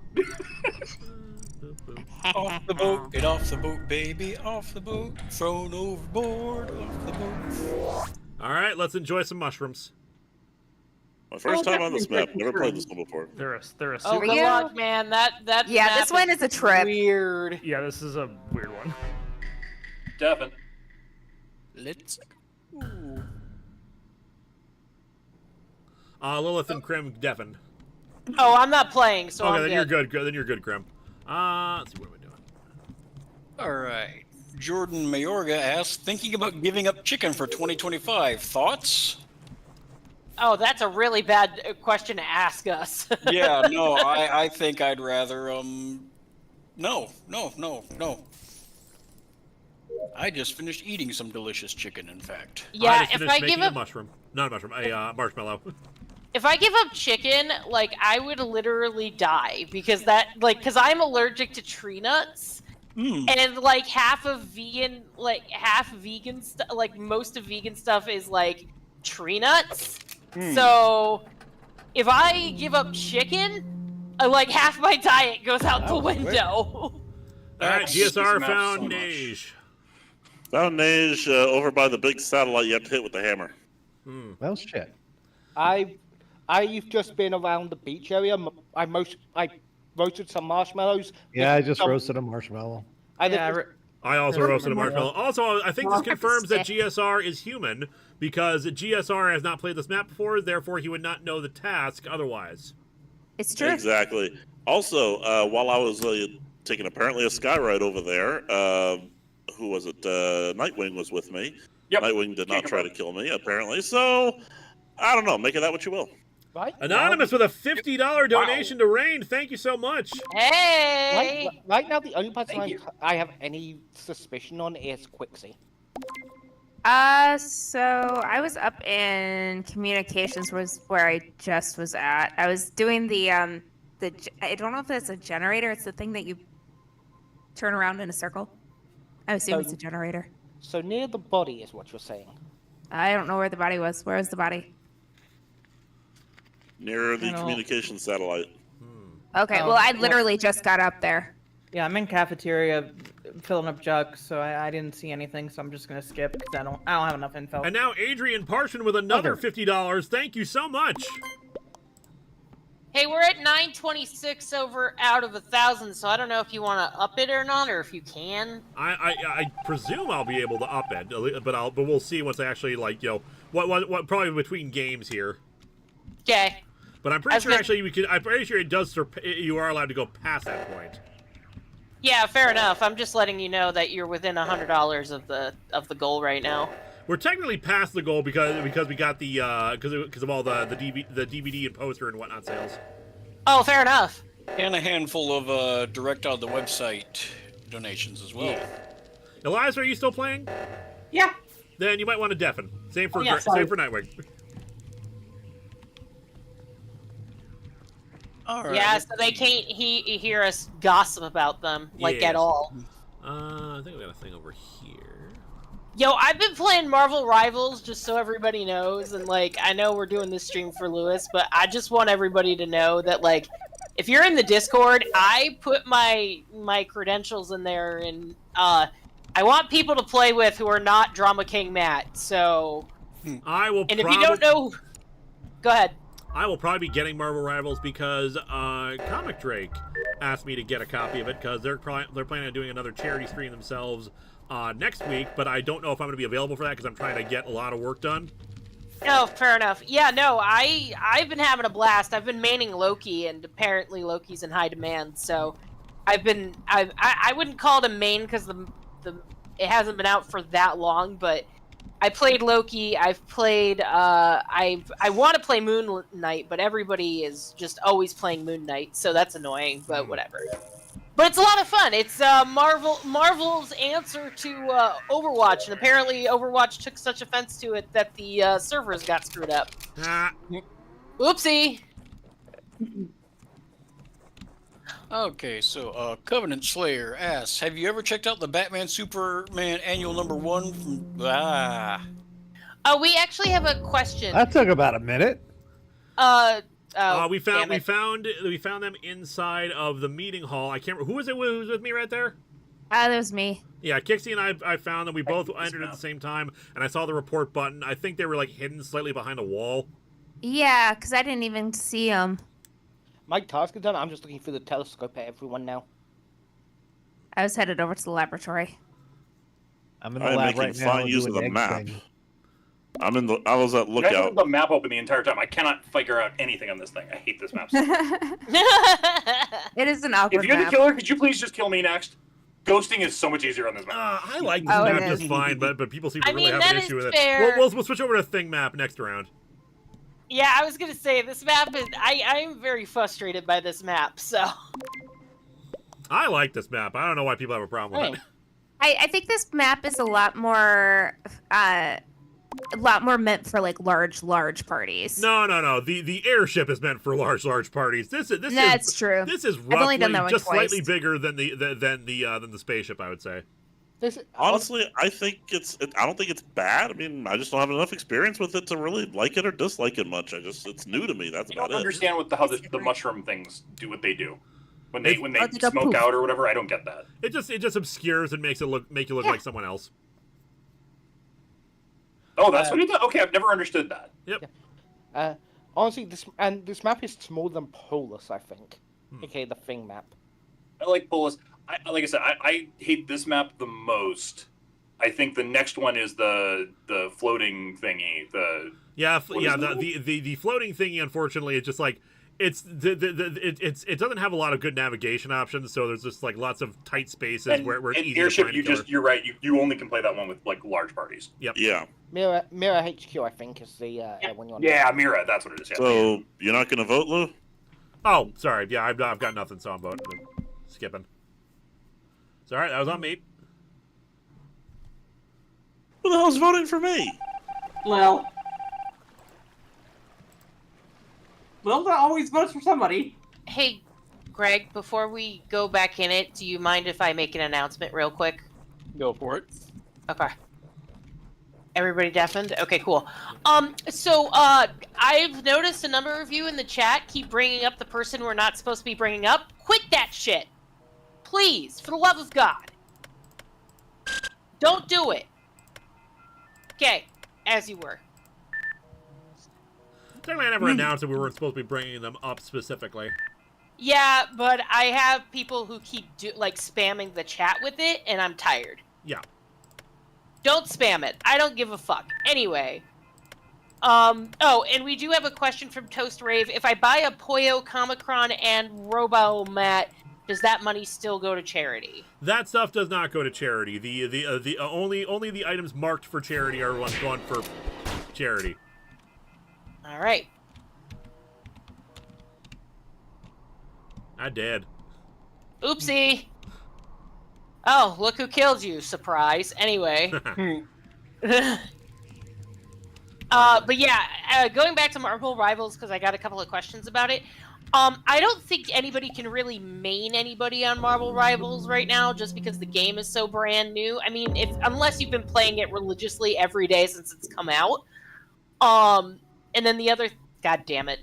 Off the boat, get off the boat, baby, off the boat, thrown overboard, off the boat. All right, let's enjoy some mushrooms. My first time on this map. Never played this one before. They're a Oh, good luck, man. That Yeah, map this one is a trip. Weird. Yeah, this is a weird one. Devin. Let's go. Lilith and Krim, Devin. Oh, I'm not playing, so okay, I'm then good. you're good. Then you're good, Krim. Let's see, what am I doing? All right. Jordan Mayorga asks, thinking about giving up chicken for 2025. Thoughts? Oh, that's a really bad question to ask us. Yeah, no, I think I'd rather, no. I just finished eating some delicious chicken, in fact. Yeah, if I give up mushroom, not a mushroom, a marshmallow. If I give up chicken, like, I would literally die because because I'm allergic to tree nuts. And like half vegan stuff, like most of vegan stuff is like tree nuts. So if I give up chicken, like half my diet goes out the window. All right, GSR found Nage. Found Nage over by the big satellite you have to hit with the hammer. Well, shit. I've just been around the beach area. I roasted some marshmallows. Yeah, I just roasted a marshmallow. I also roasted a marshmallow. Also, I think this confirms that GSR is human because GSR has not played this map before, therefore he would not know the task otherwise. It's true. Exactly. Also, while I was taking apparently a sky ride over there, who was it? Nightwing was with me. Yep. Nightwing did not try to kill me, apparently. So, I don't know. Make of that what you will. Right Anonymous with a $50 donation to Rain. Thank you so much. Hey! Right now, the only person I have any suspicion on is Quixie. So I was up in communications was where I just was at. I was doing the I don't know if it's a generator. It's the thing that you turn around in a circle. I assume it's a generator. So near the body is what you're saying. I don't know where the body was. Where was the body? Near the communication satellite. Okay, well, I literally just got up there. Yeah, I'm in cafeteria filling up jugs, so I didn't see anything, so I'm just gonna skip because I don't have enough info. And now Adrian Parshin with another $50. Thank you so much. Hey, we're at 926 out of 1,000, so I don't know if you want to up it or not, or if you can. I presume I'll be able to up it, but we'll see once I actually what probably between games here. Okay. But I'm pretty sure I'm pretty sure it does. You are allowed to go past that point. Yeah, fair enough. I'm just letting you know that you're within $100 of the goal right now. We're technically past the goal because we got the because of all the DVD and poster and whatnot sales. Oh, fair enough. And a handful of direct on the website donations as well. Yeah. Eliza, are you still playing? Yeah. Then you might want to deafen. Same for Nightwing. All right. Yeah, so they can't hear us gossip about them at all. I think we got a thing over here. Yo, I've been playing Marvel Rivals just so everybody knows, and I know we're doing this stream for Lewis, but I just want everybody to know that if you're in the Discord, I put my credentials in there, and I want people to play with who are not Drama King Matt. So I will. And if you don't know, go ahead. I will probably be getting Marvel Rivals because Comic Drake asked me to get a copy of it because they're planning on doing another charity stream themselves next week, but I don't know if I'm going to be available for that because I'm trying to get a lot of work done. No, fair enough. Yeah, no, I've been having a blast. I've been maining Loki, and apparently Loki's in high demand. So I wouldn't call it a main because it hasn't been out for that long, but I played Loki. I've played. I want to play Moon Knight, but everybody is just always playing Moon Knight, so that's annoying. But whatever. But it's a lot of fun. It's Marvel's answer to Overwatch, and apparently Overwatch took such offense to it that the servers got screwed up. Oopsie. Okay, so Covenant Slayer asks, have you ever checked out the Batman Superman Annual #1 from Oh, we actually have a question. That took about a minute. We found them inside of the meeting hall. I can't remember who was with me right there. That was me. Yeah, Kixie and I found them. We both entered at the same time, and I saw the report button. I think they were hidden slightly behind a wall. Yeah, because I didn't even see them. My task is done. I'm just looking through the telescope at everyone now. I was headed over to the laboratory. I'm in the lab right now. Fine use of the map. I was at lookout. I have the map open the entire time. I cannot figure out anything on this thing. I hate this map. It is an awkward If you're map. the killer, could you please just kill me next? ghosting is so much easier on this map. I like this map just fine, but people seem to really have an issue with fair. it. We'll switch over to Thing map next round. Yeah, I was gonna say this map is. I am very frustrated by this map. So. I like this map. I don't know why people have a problem with it. I think this map is a lot more meant for like large parties. No. The airship is meant for large parties. That's true. This is I've only done roughly that one just twice. slightly bigger than the spaceship, I would say. Honestly, I think I don't think it's bad. I mean, I just don't have enough experience with it to really like it or dislike it much. It's new to me. That's about it. I don't understand how the mushroom things do what they do. When they smoke poof. out or whatever, I don't get that. It just obscures and make you look like someone else. Oh, that's what it does? Okay, I've never understood that. Yep. Honestly, this map is smaller than Polus, I think. Okay, the Thing map. I like Polus. Like I said, I hate this map the most. I think the next one is the floating thingy. The floating thingy. Unfortunately, it's just like it doesn't have a lot of good navigation options. So there's just like lots of tight spaces where it's easy airship. to find You're right. You only can play that one with like large parties. Yep. Yeah. Mira HQ, I think, is the one you want. Yeah, Mira. That's what it is. Yeah. So you're not going to vote, Lou? Oh, sorry. Yeah, I've got nothing, so I'm voting. Skipping. Sorry, that was on me. Who the hell's voting for me? Well, that always votes for somebody. Hey, Greg, before we go back in it, do you mind if I make an announcement real quick? Go for it. Okay. Everybody deafened? Okay, cool. So I've noticed a number of you in the chat keep bringing up the person we're not supposed to be bringing up. Quit that shit! Please, for the love of God. Don't do it. Okay, as you were. Technically, I never announced that we weren't supposed to be bringing them up specifically. Yeah, but I have people who keep spamming the chat with it, and I'm tired. Yeah. Don't spam it. I don't give a fuck. Anyway. Oh, and we do have a question from Toast Rave. If I buy a Poyo, Comicron, and Robomat, does that money still go to charity? That stuff does not go to charity. The only the items marked for charity are ones going for charity. All right. I did. Oopsie. Oh, look who killed you. Surprise. Anyway. But yeah, going back to Marvel Rivals, because I got a couple of questions about it. I don't think anybody can really main anybody on Marvel Rivals right now, just because the game is so brand new. I mean, unless you've been playing it religiously every day since it's come out. And then the other, god damn it.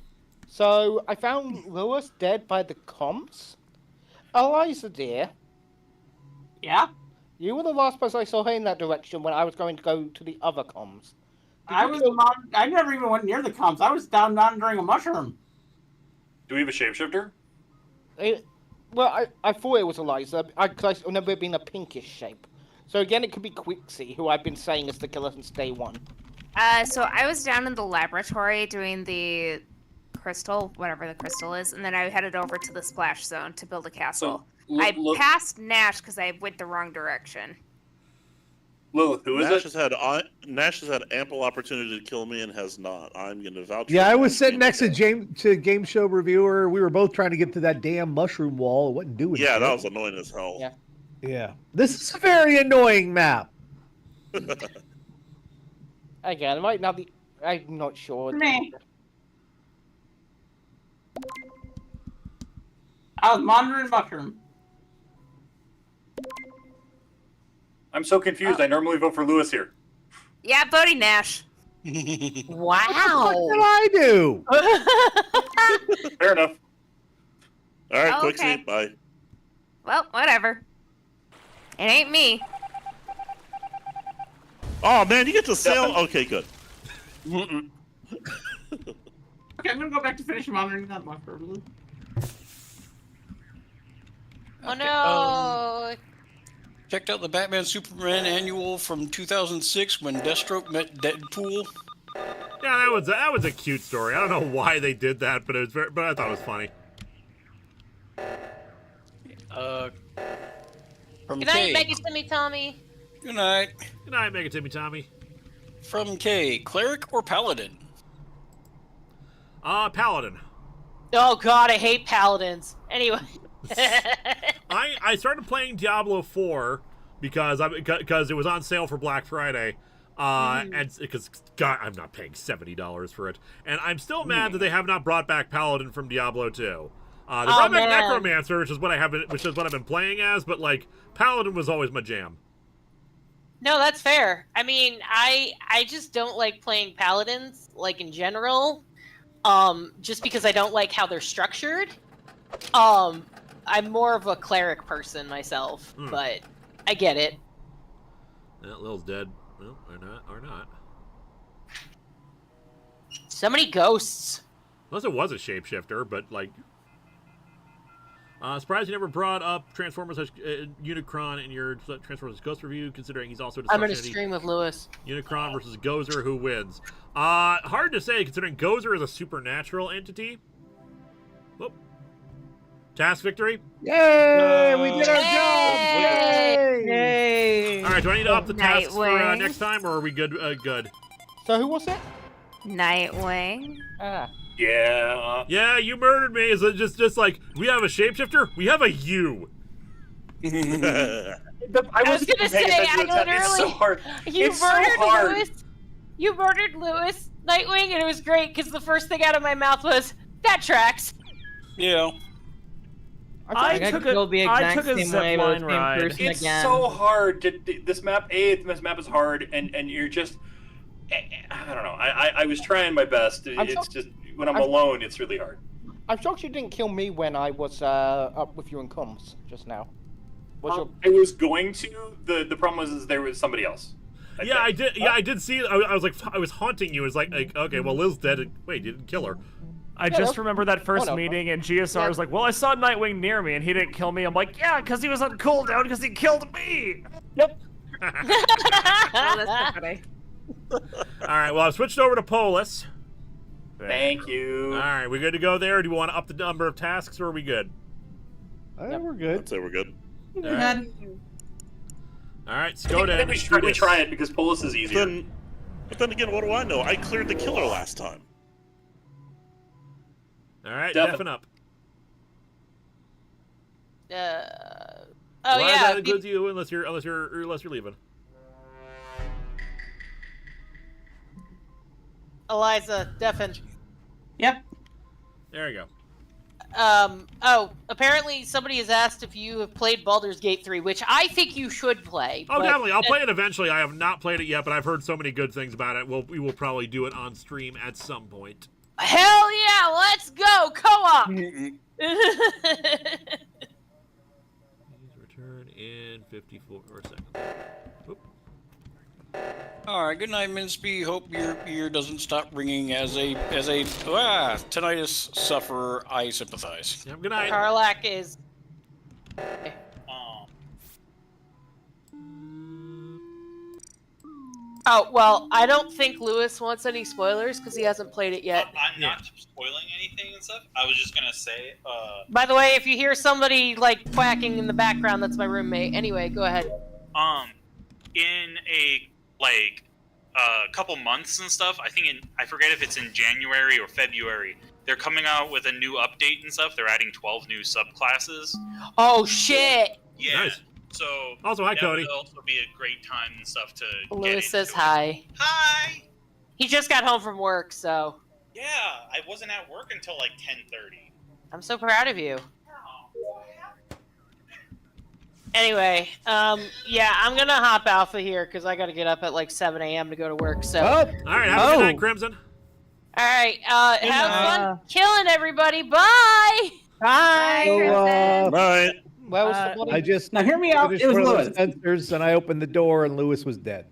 So I found Lewis dead by the comms. Eliza, dear. Yeah. You were the last person I saw her in that direction when I was going to go to the other comms. I never even went near the comms. I was down monitoring a mushroom. Do we have a shapeshifter? I thought it was Eliza, because I remember it being a pinkish shape. So again, it could be Quixie, who I've been saying is the killer since day one. So I was down in the laboratory doing the crystal, whatever the crystal is, and then I headed over to the splash zone to build a castle. I passed Nash because I went the wrong direction. Lilith, who is it? Nash has had ample opportunity to kill me and has not. I'm going to vouch. Yeah, I was sitting next to Game Show Reviewer. We were both trying to get to that damn mushroom wall. It wasn't doing Yeah, shit. that was annoying as hell. Yeah. This is a very annoying map. Again, right now, I'm not sure. I was monitoring mushroom. I'm so confused. I normally vote for Lewis here. Yeah, voting Nash. Wow. What did I do? Fair enough. All right, Oh, Quixie, okay. bye. Well, whatever. It ain't me. Oh man, you get to sail. Okay, good. Okay, I'm gonna go back to finish monitoring that mushroom. Oh no. Checked out the Batman Superman annual from 2006 when Deathstroke met Deadpool. Yeah, that was a cute story. I don't know why they did that, but I thought it was funny. From Good night, Kay. Mega Timmy Tommy. Good night. Good night, Mega Timmy Tommy. From Kay, cleric or paladin? Paladin. Oh god, I hate paladins. Anyway. I started playing Diablo 4 because it was on sale for Black Friday. And because God, I'm not paying $70 for it, and I'm still mad that they have not brought back Paladin from Diablo 2. They brought back Necromancer, which is what I've been playing as, but like Paladin was always my jam. No, that's fair. I mean, I just don't like playing paladins, like in general, just because I don't like how they're structured. I'm more of a cleric person myself, but I get it. Yeah, Lil's dead. Well, or not. So many ghosts. Unless it was a shapeshifter, but like... surprised you never brought up Transformers Unicron in your Transformers Ghost review, considering he's also I'm in a stream with Lewis. Unicron versus Gozer, who wins? Hard to say, considering Gozer is a supernatural entity. Whoop. Task victory? Yay! We did our job! Yay! Yay! All right, do I need to up the tasks for Nightwing. next time, or are we good? Good. So who was it? Nightwing. Yeah. Yeah, you murdered me. Is it just like, we have a shapeshifter? We have a you. I was gonna say, I literally... It's so hard. You It's so murdered hard. Lewis. You murdered Lewis, Nightwing, and it was great, because the first thing out of my mouth was, that tracks. Yeah. I took a zip line ride. It's so hard. This map is hard, and you're just... I don't know. I was trying my best. It's just, when I'm alone, it's really hard. I'm shocked you didn't kill me when I was up with you in comms just now. I was going to. The problem was there was somebody else. I did. Yeah, I did see. I was like, I was haunting you. It was like okay, well, Lil's dead. Wait, you didn't kill her. I just remember that first meeting, and GSR was like, well, I saw Nightwing near me, and he didn't kill me. I'm like, yeah, because he was on cooldown, because he killed me. Yep. Oh, that's so funny. All right, well, I've switched over to Polis. Thank you. All right, we good to go there? Do you want to up the number of tasks, or are we good? We're good. I'd say we're good. All right, I think we try it because Polis is easier. But then again, what do I know? I cleared the killer last time. All right, Definitely. deafen up. Oh Well, yeah. that includes you, unless you're leaving. Eliza, deafen. Yep. There you go. Apparently somebody has asked if you have played Baldur's Gate 3, which I think you should play. Oh, but- definitely. I'll play it eventually. I have not played it yet, but I've heard so many good things about it. We will probably do it on stream at some point. Hell yeah, let's go, co-op! Please return in 54 seconds. Oop. All right. Good night, Minsby. Hope your ear doesn't stop ringing as a tinnitus sufferer. I sympathize. Yeah, good night. Karlak is... Oh, well, I don't think Lewis wants any spoilers because he hasn't played it yet. I'm not spoiling anything and stuff. I was just gonna say, By the way, if you hear somebody, like, quacking in the background, that's my roommate. Anyway, go ahead. in a couple months and stuff, I forget if it's in January or February, they're coming out with a new update and stuff. They're adding 12 new subclasses. Oh shit! Yeah. Nice. So Also, hi, that Cody. would also be a great time and stuff to Lewis says hi. Hi. He just got home from work, so Yeah, I wasn't at work until like 10:30. I'm so proud of you. Anyway, yeah, I'm gonna hop alpha here because I gotta get up at like 7 a.m. to go to work. So, all right, have a good night, Crimson. All right, have fun killing everybody. Bye. Bye. So, Bye. Where was the body? I just Now hear me out. finished It was one of Lewis. those sensors, and I opened the door, and Lewis was dead.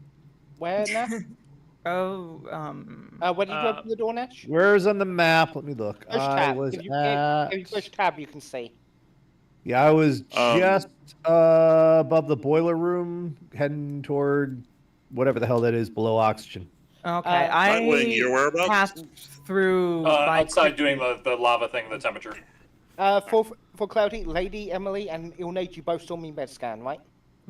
Where now? Where did you open the door, Nash? Where's on the map? Let me look. Push I tab. was If you, at... if you push tab, you can see. Yeah, I was just above the boiler room, heading toward whatever the hell that is below oxygen. Okay, Nightwing, your whereabouts? passed through outside doing the lava thing, the temperature. For Cloudy, Lady Emily, and Ilnate, you both saw me med scan, right?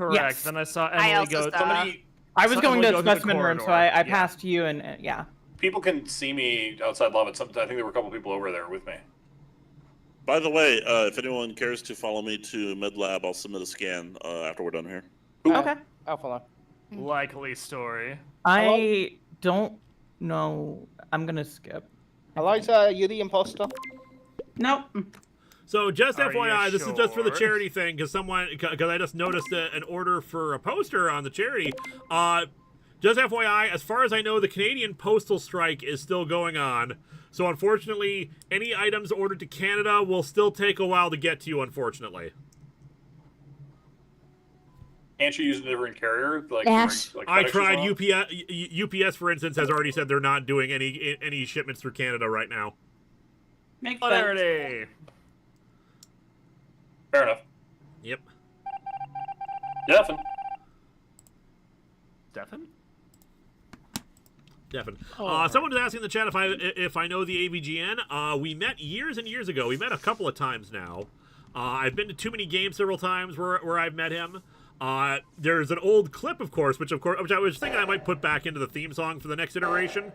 Correct. Yes. Then I saw I Emily also go. saw- Somebody, I was going Emily to go the through the specimen room, so corridor. I Yeah. passed you, and yeah. people can see me outside lab. I think there were a couple people over there with me. By the way, if anyone cares to follow me to MedLab, I'll submit a scan after we're done here. Okay. I'll follow. Likely story. I don't know. I'm gonna skip. Eliza, are you the imposter? Nope. So just Are FYI, you this is just for the sure? charity thing, because I just noticed an order for a poster on the charity. Just FYI, as far as I know, the Canadian postal strike is still going on. So unfortunately, any items ordered to Canada will still take a while to get to you, unfortunately. Can't you use a different carrier? Like, Ash. like I FedEx tried as well? UPS, for instance, has already said they're not doing any shipments through Canada right now. Makes sense. Polarity. Fair enough. Yep. Deafin. Deafin? Someone was asking in the chat if I know the AVGN. We met years and years ago. We met a couple of times now. I've been to Too Many Games several times where I've met him. There's an old clip, of course, which I was thinking I might put back into the theme song for the next iteration,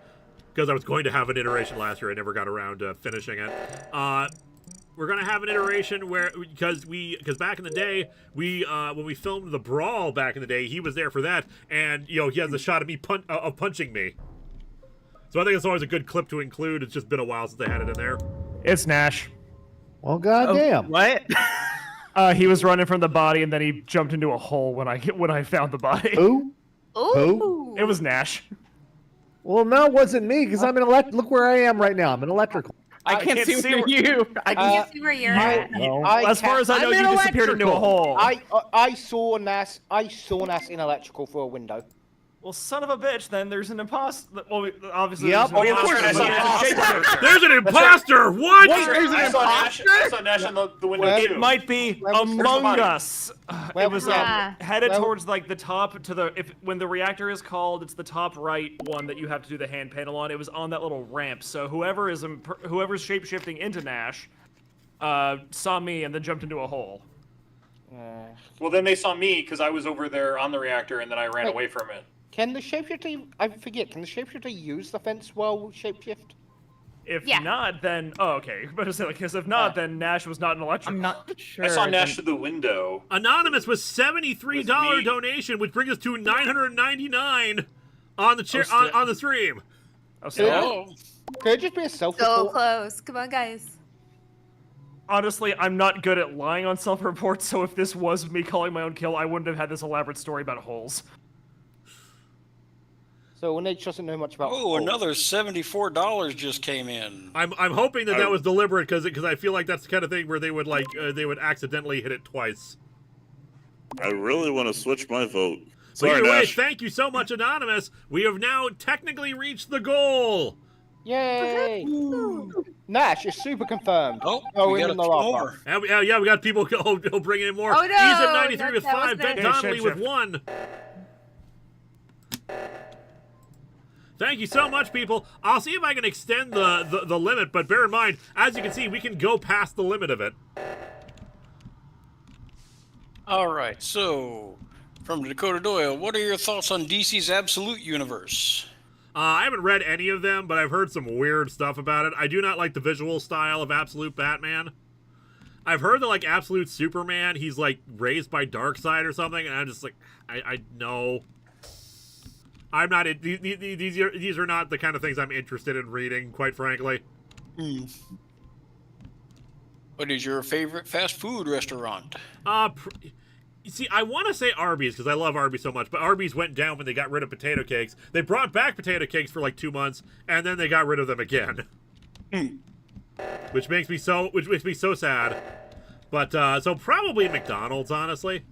because I was going to have an iteration last year. I never got around to finishing it. We're gonna have an iteration where because back in the day when we filmed the Brawl back in the day, he was there for that, and he has a shot of me punching me. So I think it's always a good clip to include. It's just been a while since they had it in there. It's Nash. Well, goddamn. What? He was running from the body, and then he jumped into a hole when I found the body. Who? Ooh. Who? It was Nash. Well, no, it wasn't me, because I'm in look where I am right now. I'm in electrical. I can't see where you. I can't see where you're at. As far as I know, you disappeared into a hole. I saw Nas in electrical through a window. Well, son of a bitch, then there's an imposter. Well, obviously. Yep. There's an Oh, imposter, that's but right, he's a shapeshifter. There's an imposter! What? I saw Nash on the window It too. might be Where was- Among Where's the Us. It was headed towards like the top to the when the reactor is called, it's the top right one that you have to do the hand panel on. It was on that little ramp. So whoever's shapeshifting into Nash saw me and then jumped into a hole. Well, then they saw me because I was over there on the reactor, and then I ran Wait. away from it. Can the shapeshifter? I forget. Can the shapeshifter use the fence while shapeshift? If Yeah. not, then okay. But because if not, then Nash was not an electrical. I'm not sure. I saw Nash through the window. Anonymous with $73 donation, which brings us to $999 on the on the stream. Could it just be a So self-report? close. Come on, guys. Honestly, I'm not good at lying on self-reports, so if this was me calling my own kill, I wouldn't have had this elaborate story about holes. So Nate doesn't know much about. Oh, another $74 just came in. I'm hoping that was deliberate because I feel like that's the kind of thing where they would they would accidentally hit it twice. I really want to switch my vote. So Sorry, either way, Nash. thank you so much, Anonymous. We have now technically reached the goal. Yay! Nash is super confirmed. Oh, we got a in the few lava. more. Yeah, we got people bringing in more. Oh, no, He's at 93 with that 5. wasn't Ben it. Donnelly with Shapeshift. 1. Thank you so much, people. I'll see if I can extend the limit, but bear in mind, as you can see, we can go past the limit of it. All right, so from Dakota Doyle, what are your thoughts on DC's Absolute Universe? I haven't read any of them, but I've heard some weird stuff about it. I do not like the visual style of Absolute Batman. I've heard that, like, Absolute Superman, he's, like, raised by Darkseid or something, and I'm just like, I know. I'm not. These are not the kind of things I'm interested in reading, quite frankly. What is your favorite fast food restaurant? See, I want to say Arby's because I love Arby's so much, but Arby's went down when they got rid of potato cakes. They brought back potato cakes for like 2 months, and then they got rid of them again, which makes me so sad. But so probably McDonald's, honestly.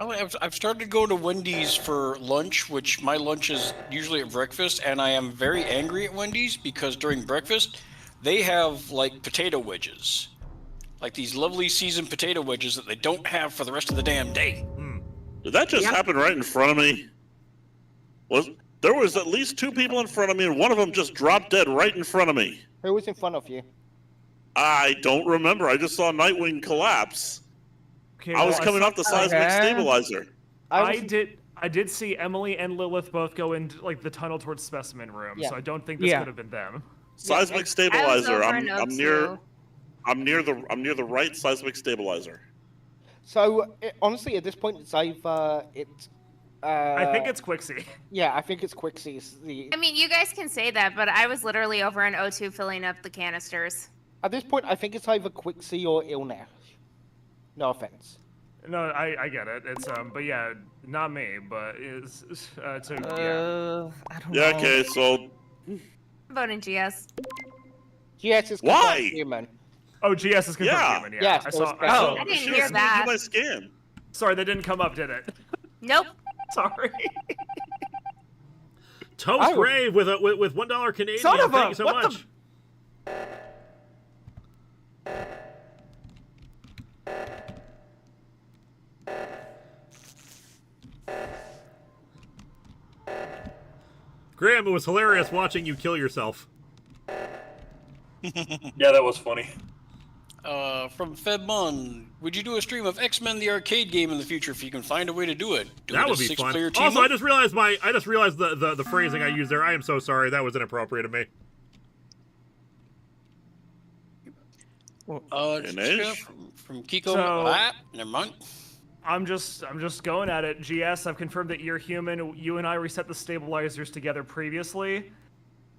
I've started to go to Wendy's for lunch, which my lunch is usually at breakfast, and I am very angry at Wendy's because during breakfast, they have, like, potato wedges. Like these lovely seasoned potato wedges that they don't have for the rest of the damn day. Did that just happen right in front of me? There was at least 2 people in front of me, and one of them just dropped dead right in front of me. Who was in front of you? I don't remember. I just saw Nightwing collapse. Okay, I was well, coming saw- off the seismic stabilizer. I did see Emily and Lilith both go into like the tunnel towards specimen room, Yeah. so I don't think this Yeah. could have been them. Seismic stabilizer. over I'm in near. O2. I'm near the right seismic stabilizer. So honestly, at this point, it's either I think it's Quixie. Yeah, I think it's Quixie's. I mean, you guys can say that, but I was literally over in O2 filling up the canisters. At this point, I think it's either Quixie or Ilnash. No offense. No, I get it. It's but yeah, not me, but is so yeah. I don't know. Yeah. Okay. So. I'm voting GS. GS is Why? confirmed human. Oh, GS is confirmed Yeah. human. Yeah. Yes, I it saw. was I saw. I didn't Should've hear seen that. my scan. Sorry, that didn't come up, did it? Nope. Sorry. Toast Rave with $1 Canadian. Son of a- Thank you so what the- much. Graham, it was hilarious watching you kill yourself. Yeah, that was funny. From Fedmon, would you do a stream of X-Men the arcade game in the future if you can find a way to do it? That would be fun. Also, I just realized the phrasing I used there. I am so sorry. That was inappropriate of me. From Kiko. So- Never mind. I'm just going at it. GS, I've confirmed that you're human. You and I reset the stabilizers together previously.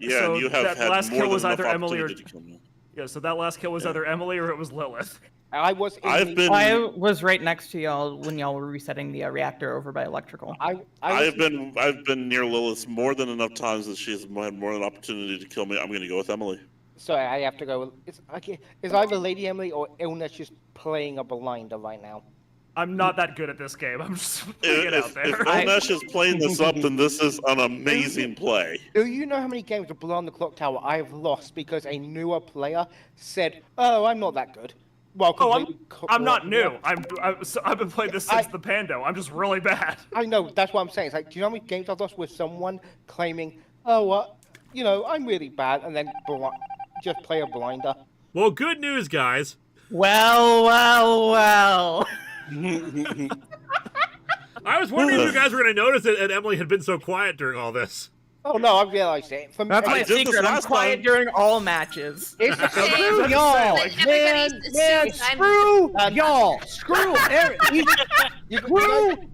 Yeah, So and you have that had last more kill than was enough either Emily or opportunity to kill me. yeah. So that last kill was either Emily or it was Lilith. I was. I was right next to y'all when y'all were resetting the reactor over by electrical. I've been near Lilith more than enough times that she's had more than an opportunity to kill me. I'm going to go with Emily. Sorry, I have to go. It's either Lady Emily or Ilnash just playing a blinder right now. I'm not that good at this game. I'm just putting it out If there. Ilnash is playing this up, then this is an amazing play. Do you know how many games of Blood on the Clock Tower I have lost because a newer player said, "Oh, I'm not that good." Well, I'm not new. I've been playing this since the Pando. I'm just really bad. I know. That's what I'm saying. It's like, do you know how many games I've lost with someone claiming, "Oh, I'm really bad," and then just play a blinder. Well, good news, guys. Well. I was wondering if you guys were going to notice that Emily had been so quiet during all this. Oh no, I realized it. That's my secret. I'm quiet during all matches. Screw y'all, man, screw y'all, screw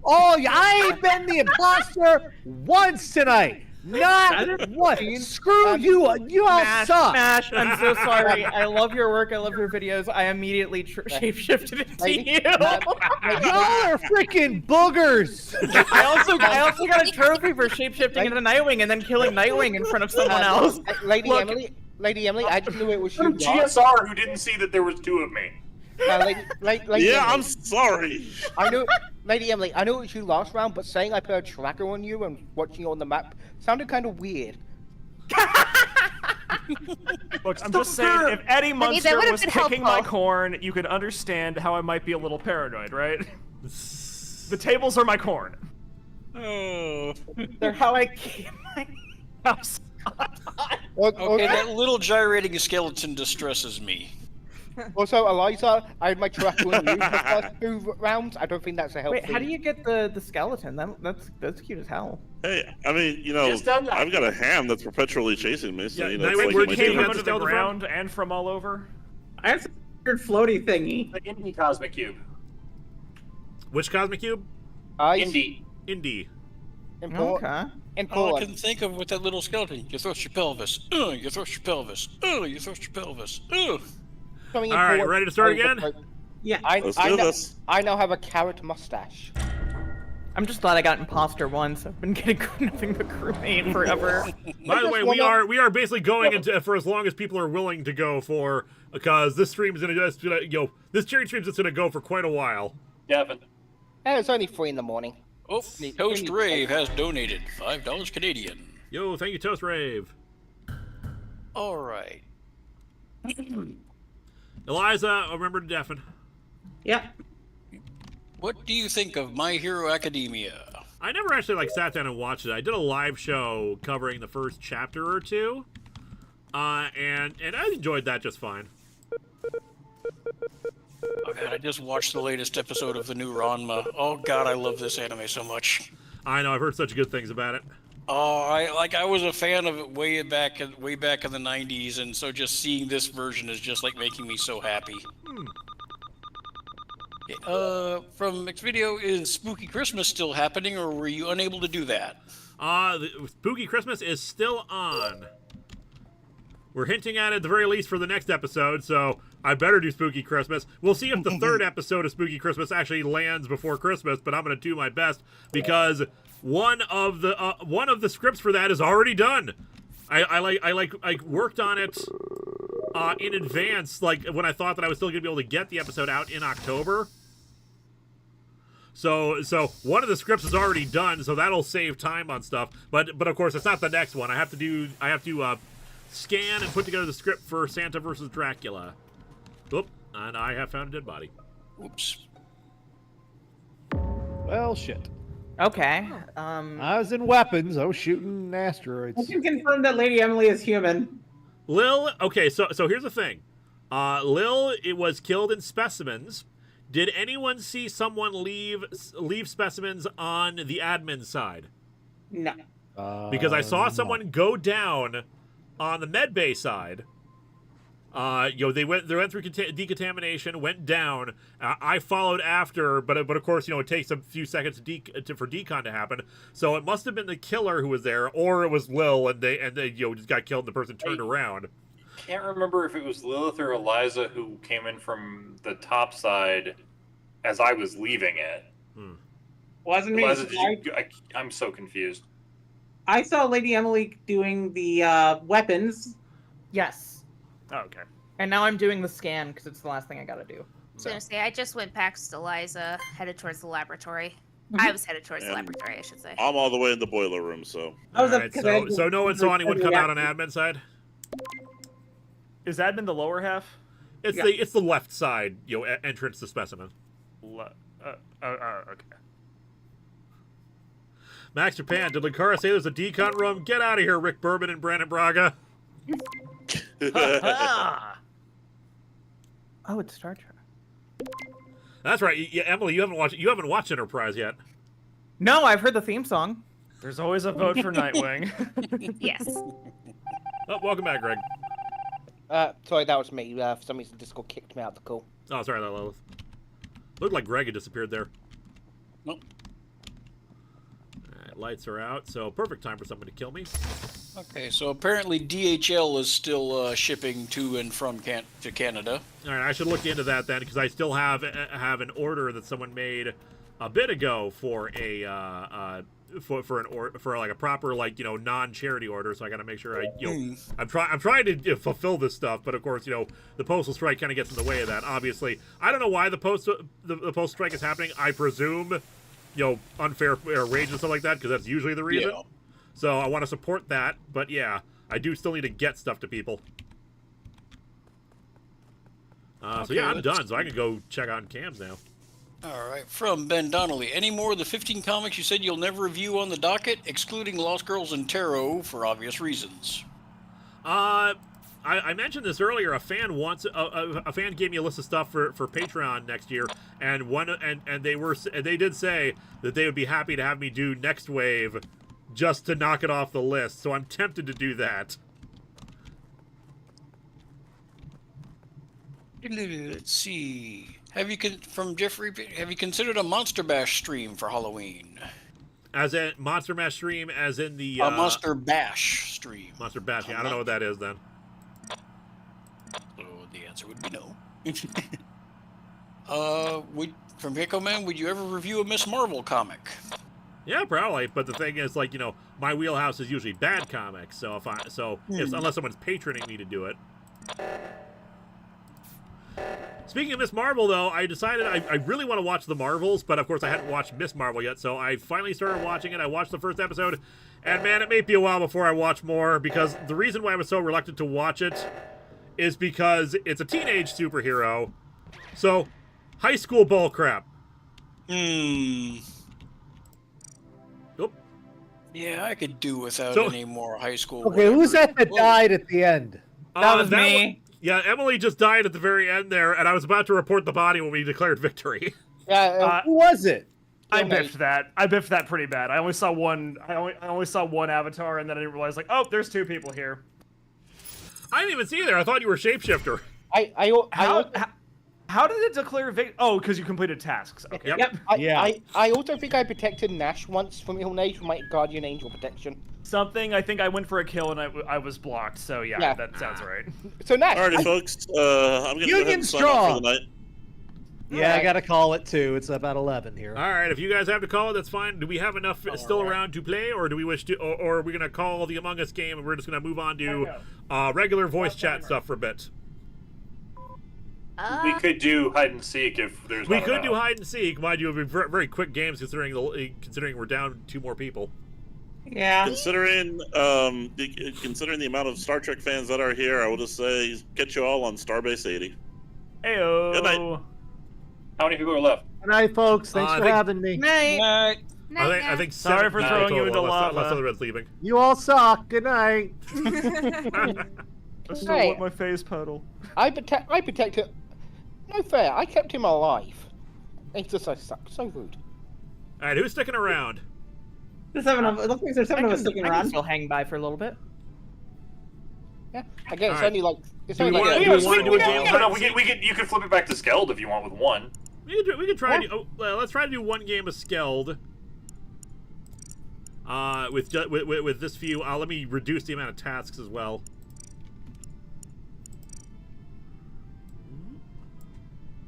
all. I ain't been the imposter once tonight. Not what? Screw you! You all suck. Smash, I'm so sorry. I love your work. I love your videos. I immediately shapeshifted into you. Y'all are freaking boogers. I also got a trophy for shapeshifting into Nightwing and then killing Nightwing in front of someone else. Lady Emily, I just knew it was you. GSR who didn't see that there was two of me. Lady Yeah, Emily, I'm sorry. I knew, Lady Emily, I knew it was you last round, but saying I put a tracker on you and watching you on the map sounded kind of weird. Look, I'm just saying, if Eddie Munster would've was been kicking my helpful. corn, you could understand how I might be a little paranoid, right? The tables are my corn. Oh. They're how I keep my house. Okay, that little gyrating skeleton distresses me. Also, Eliza, I had my tracker on you for the first 2 rounds. I don't think that's a help. Wait, how do you get the skeleton? That's cute as hell. Hey, I mean, I've got a ham that's perpetually chasing me, so Yeah, it's Nightwing, like where my came favorite. under the ground and from all over. I have some weird floaty thingy. The Indie Cosmic Cube. Which Cosmic Cube? Indie. Indie. Okay. All I can think of with that little skeleton, you thrust your pelvis. You thrust your pelvis. You thrust your pelvis. All right, ready to start again? Yeah. I now have a carrot mustache. I'm just glad I got imposter once. I've been getting nothing but crewmate forever. By the way, we are basically going into for as long as people are willing to go for, because this stream is this charity stream is going to go for quite a while. Devin. It's only 3 in the morning. Oh, Toast Rave has donated $5 Canadian. Yo, thank you, Toast Rave. All right. Eliza, remember to deafen. Yeah. What do you think of My Hero Academia? I never actually sat down and watched it. I did a live show covering the first chapter or two, and I enjoyed that just fine. Oh god, I just watched the latest episode of the new Ranma. Oh god, I love this anime so much. I know, I've heard such good things about it. Oh, I was a fan of it way back in the 90s, and so just seeing this version is just like making me so happy. From Mixed Video, is Spooky Christmas still happening, or were you unable to do that? The Spooky Christmas is still on. We're hinting at it at the very least for the next episode, so I better do Spooky Christmas. We'll see if the third episode of Spooky Christmas actually lands before Christmas, but I'm going to do my best because one of the scripts for that is already done. I worked on it in advance, like when I thought that I was still going to be able to get the episode out in October. So one of the scripts is already done, so that'll save time on stuff. But of course, it's not the next one. I have to scan and put together the script for Santa versus Dracula. Oop, and I have found a dead body. Oops. Well, shit. Okay. I was in weapons. I was shooting asteroids. I can confirm that Lady Emily is human. Lil, okay, so here's the thing. Lil, it was killed in specimens. Did anyone see someone leave specimens on the admin side? No. Because I saw someone go down on the medbay side. They went through decontamination, went down. I followed after, but of course, it takes a few seconds for decon to happen. So it must have been the killer who was there, or it was Lil, and they just got killed, and the person turned around. Can't remember if it was Lilith or Eliza who came in from the top side as I was leaving it. Wasn't me. Eliza, I'm so confused. I saw Lady Emily doing the weapons. Yes. Oh, okay. And now I'm doing the scan because it's the last thing I gotta do. I was gonna say, I just went past Eliza, headed towards the laboratory. Mm-hmm. I was headed towards the laboratory, I should say. I'm all the way in the boiler room, so. Alright, so no one saw anyone come out on admin side? Is admin the lower half? It's the left side, entrance to specimen. Okay. Max Japan, did Linkara say there's a decon room? Get out of here, Rick Bourbon and Brandon Braga. Oh, it's Star Trek. That's right. Yeah, Emily, you haven't watched Enterprise yet. No, I've heard the theme song. There's always a vote for Nightwing. Yes. Oh, welcome back, Greg. Sorry, that was me. For some reason, Discord kicked me out of the call. Oh, sorry, Lilith. Looked like Greg had disappeared there. Nope. Alright, lights are out, so perfect time for someone to kill me. Okay, so apparently DHL is still shipping to and from to Canada. All right, I should look into that then, because I still have an order that someone made a bit ago for a for like a proper non-charity order. So I got to make sure I'm trying to fulfill this stuff, but of course the postal strike kind of gets in the way of that. Obviously, I don't know why the postal strike is happening. I presume unfair wage and stuff like that, because that's usually the reason. Yeah. So I want to support that, but yeah, I do still need to get stuff to people. So yeah, I'm done, so I can go check on cams now. All right, from Ben Donnelly. Any more of the 15 comics you said you'll never review on the docket, excluding Lost Girls and Tarot for obvious reasons? I mentioned this earlier. A fan gave me a list of stuff for Patreon next year, and they did say that they would be happy to have me do Next Wave, just to knock it off the list. So I'm tempted to do that. Let's see. From Jeffrey, have you considered a Monster Bash stream for Halloween? As in Monster Bash stream, as in the Monster Bash stream. Monster Bash. Yeah, I don't know what that is then. So the answer would be no. From Gecko Man, would you ever review a Miss Marvel comic? Yeah, probably. But the thing is, my wheelhouse is usually bad comics. So unless someone's patroning me to do it. Speaking of Miss Marvel, though, I decided I really want to watch the Marvels, but of course I hadn't watched Miss Marvel yet, so I finally started watching it. I watched the first episode, and man, it may be a while before I watch more, because the reason why I was so reluctant to watch it is because it's a teenage superhero. So, high school bullcrap. Oop. Yeah, I could do without any more high school. Okay, who's that died at the end? That was me. Yeah, Emily just died at the very end there, and I was about to report the body when we declared victory. Yeah, who was it? I biffed that. I biffed that pretty bad. I only saw one. I only saw one avatar, and then I didn't realize like, oh, there's 2 people here. I didn't even see you there. I thought you were shapeshifter. How did it declare victory? Oh, because you completed tasks. Okay. Yep. I also think I protected Nash once from Ill Nage from my Guardian Angel protection. Something. I think I went for a kill and I was blocked. So yeah, that sounds right. So Nash. Alrighty, folks. I'm gonna go ahead and sign off for the night. Yeah, I gotta call it too. It's about 11 here. All right, if you guys have to call it, that's fine. Do we have enough still around to play, or do we wish to, or are we gonna call the Among Us game and we're just gonna move on to regular voice chat stuff for a bit? We could do hide and seek if there's. We could do hide and seek. Mind you, it would be very quick games considering we're down 2 more people. Yeah. Considering the amount of Star Trek fans that are here, I will just say catch you all on Starbase 80. Heyo. Good night. How many people are left? Good night, folks. Thanks for having me. Night. I think Sorry for throwing you into lava. Unless Otherred's leaving. You all suck. Good night. I still want my face pedal. I protected. No fair. I kept him alive. It's just so rude. All right, who's sticking around? There's 7 of. It looks like there's 7 of us sticking I around. can still hang by for a little bit. Yeah. Again, it's All right. only like. It's Do we only wanna- like. do we wanna do a game? No, you could flip it back to Skeld if you want with 1. We could try. Let's try to do 1 game of Skeld. With this view, let me reduce the amount of tasks as well.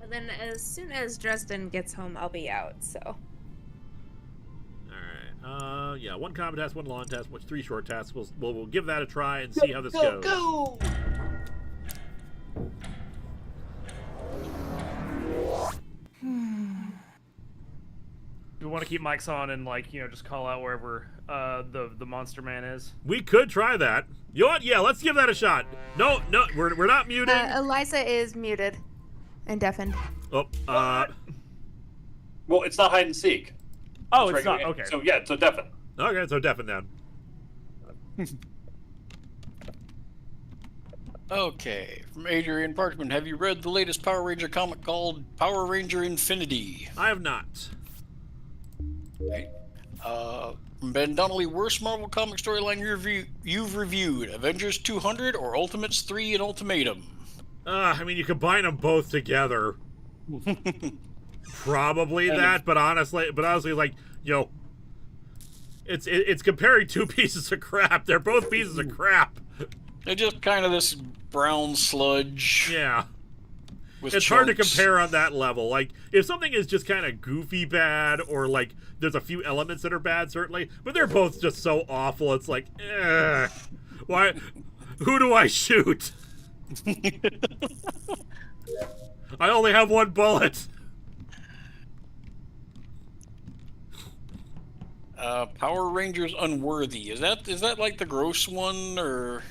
And then as soon as Dresden gets home, I'll be out. So. All right. Yeah, 1 combat task, 1 long task, 3 short tasks. We'll give that a try and see how this goes. Go! Do we want to keep mics on and just call out wherever the monster man is? We could try that. You know what? Yeah, let's give that a shot. No, we're not muting. Eliza is muted and deafened. Oh, Well, it's not hide and seek. Oh, it's regular not. game. Okay. So yeah, so deafen. Okay, so deafen then. Okay, from Adrian Parchman, have you read the latest Power Ranger comic called Power Ranger Infinity? I have not. Right. From Ben Donnelly, worst Marvel comic storyline you've reviewed: Avengers 200 or Ultimates 3 and Ultimatum? I mean, you combine them both together. Probably that, but honestly, like, it's comparing 2 pieces of crap. They're both pieces of crap. They're just kind of this brown sludge. Yeah. With It's hard to chunks. compare on that level. Like, if something is just kind of goofy bad, or like there's a few elements that are bad, certainly, but they're both just so awful. It's like, why? Who do I shoot? I only have 1 bullet. Power Rangers Unworthy. Is that like the gross one, or?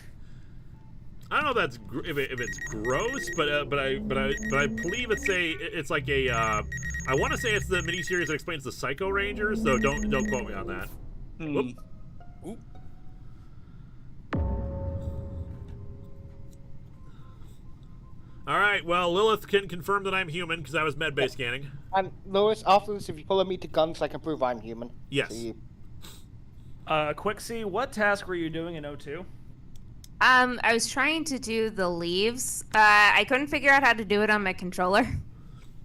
I don't know if that's if it's gross, but I believe it's like a I want to say it's the miniseries that explains the Psycho Rangers, so don't quote me on that. Whoop. Oop. All right, well, Lilith can confirm that I'm human because I was med-based scanning. And Lewis, after this, if you follow me to guns, I can prove I'm human. Yes. See you. Quixie, what task were you doing in O2? I was trying to do the leaves. I couldn't figure out how to do it on my controller.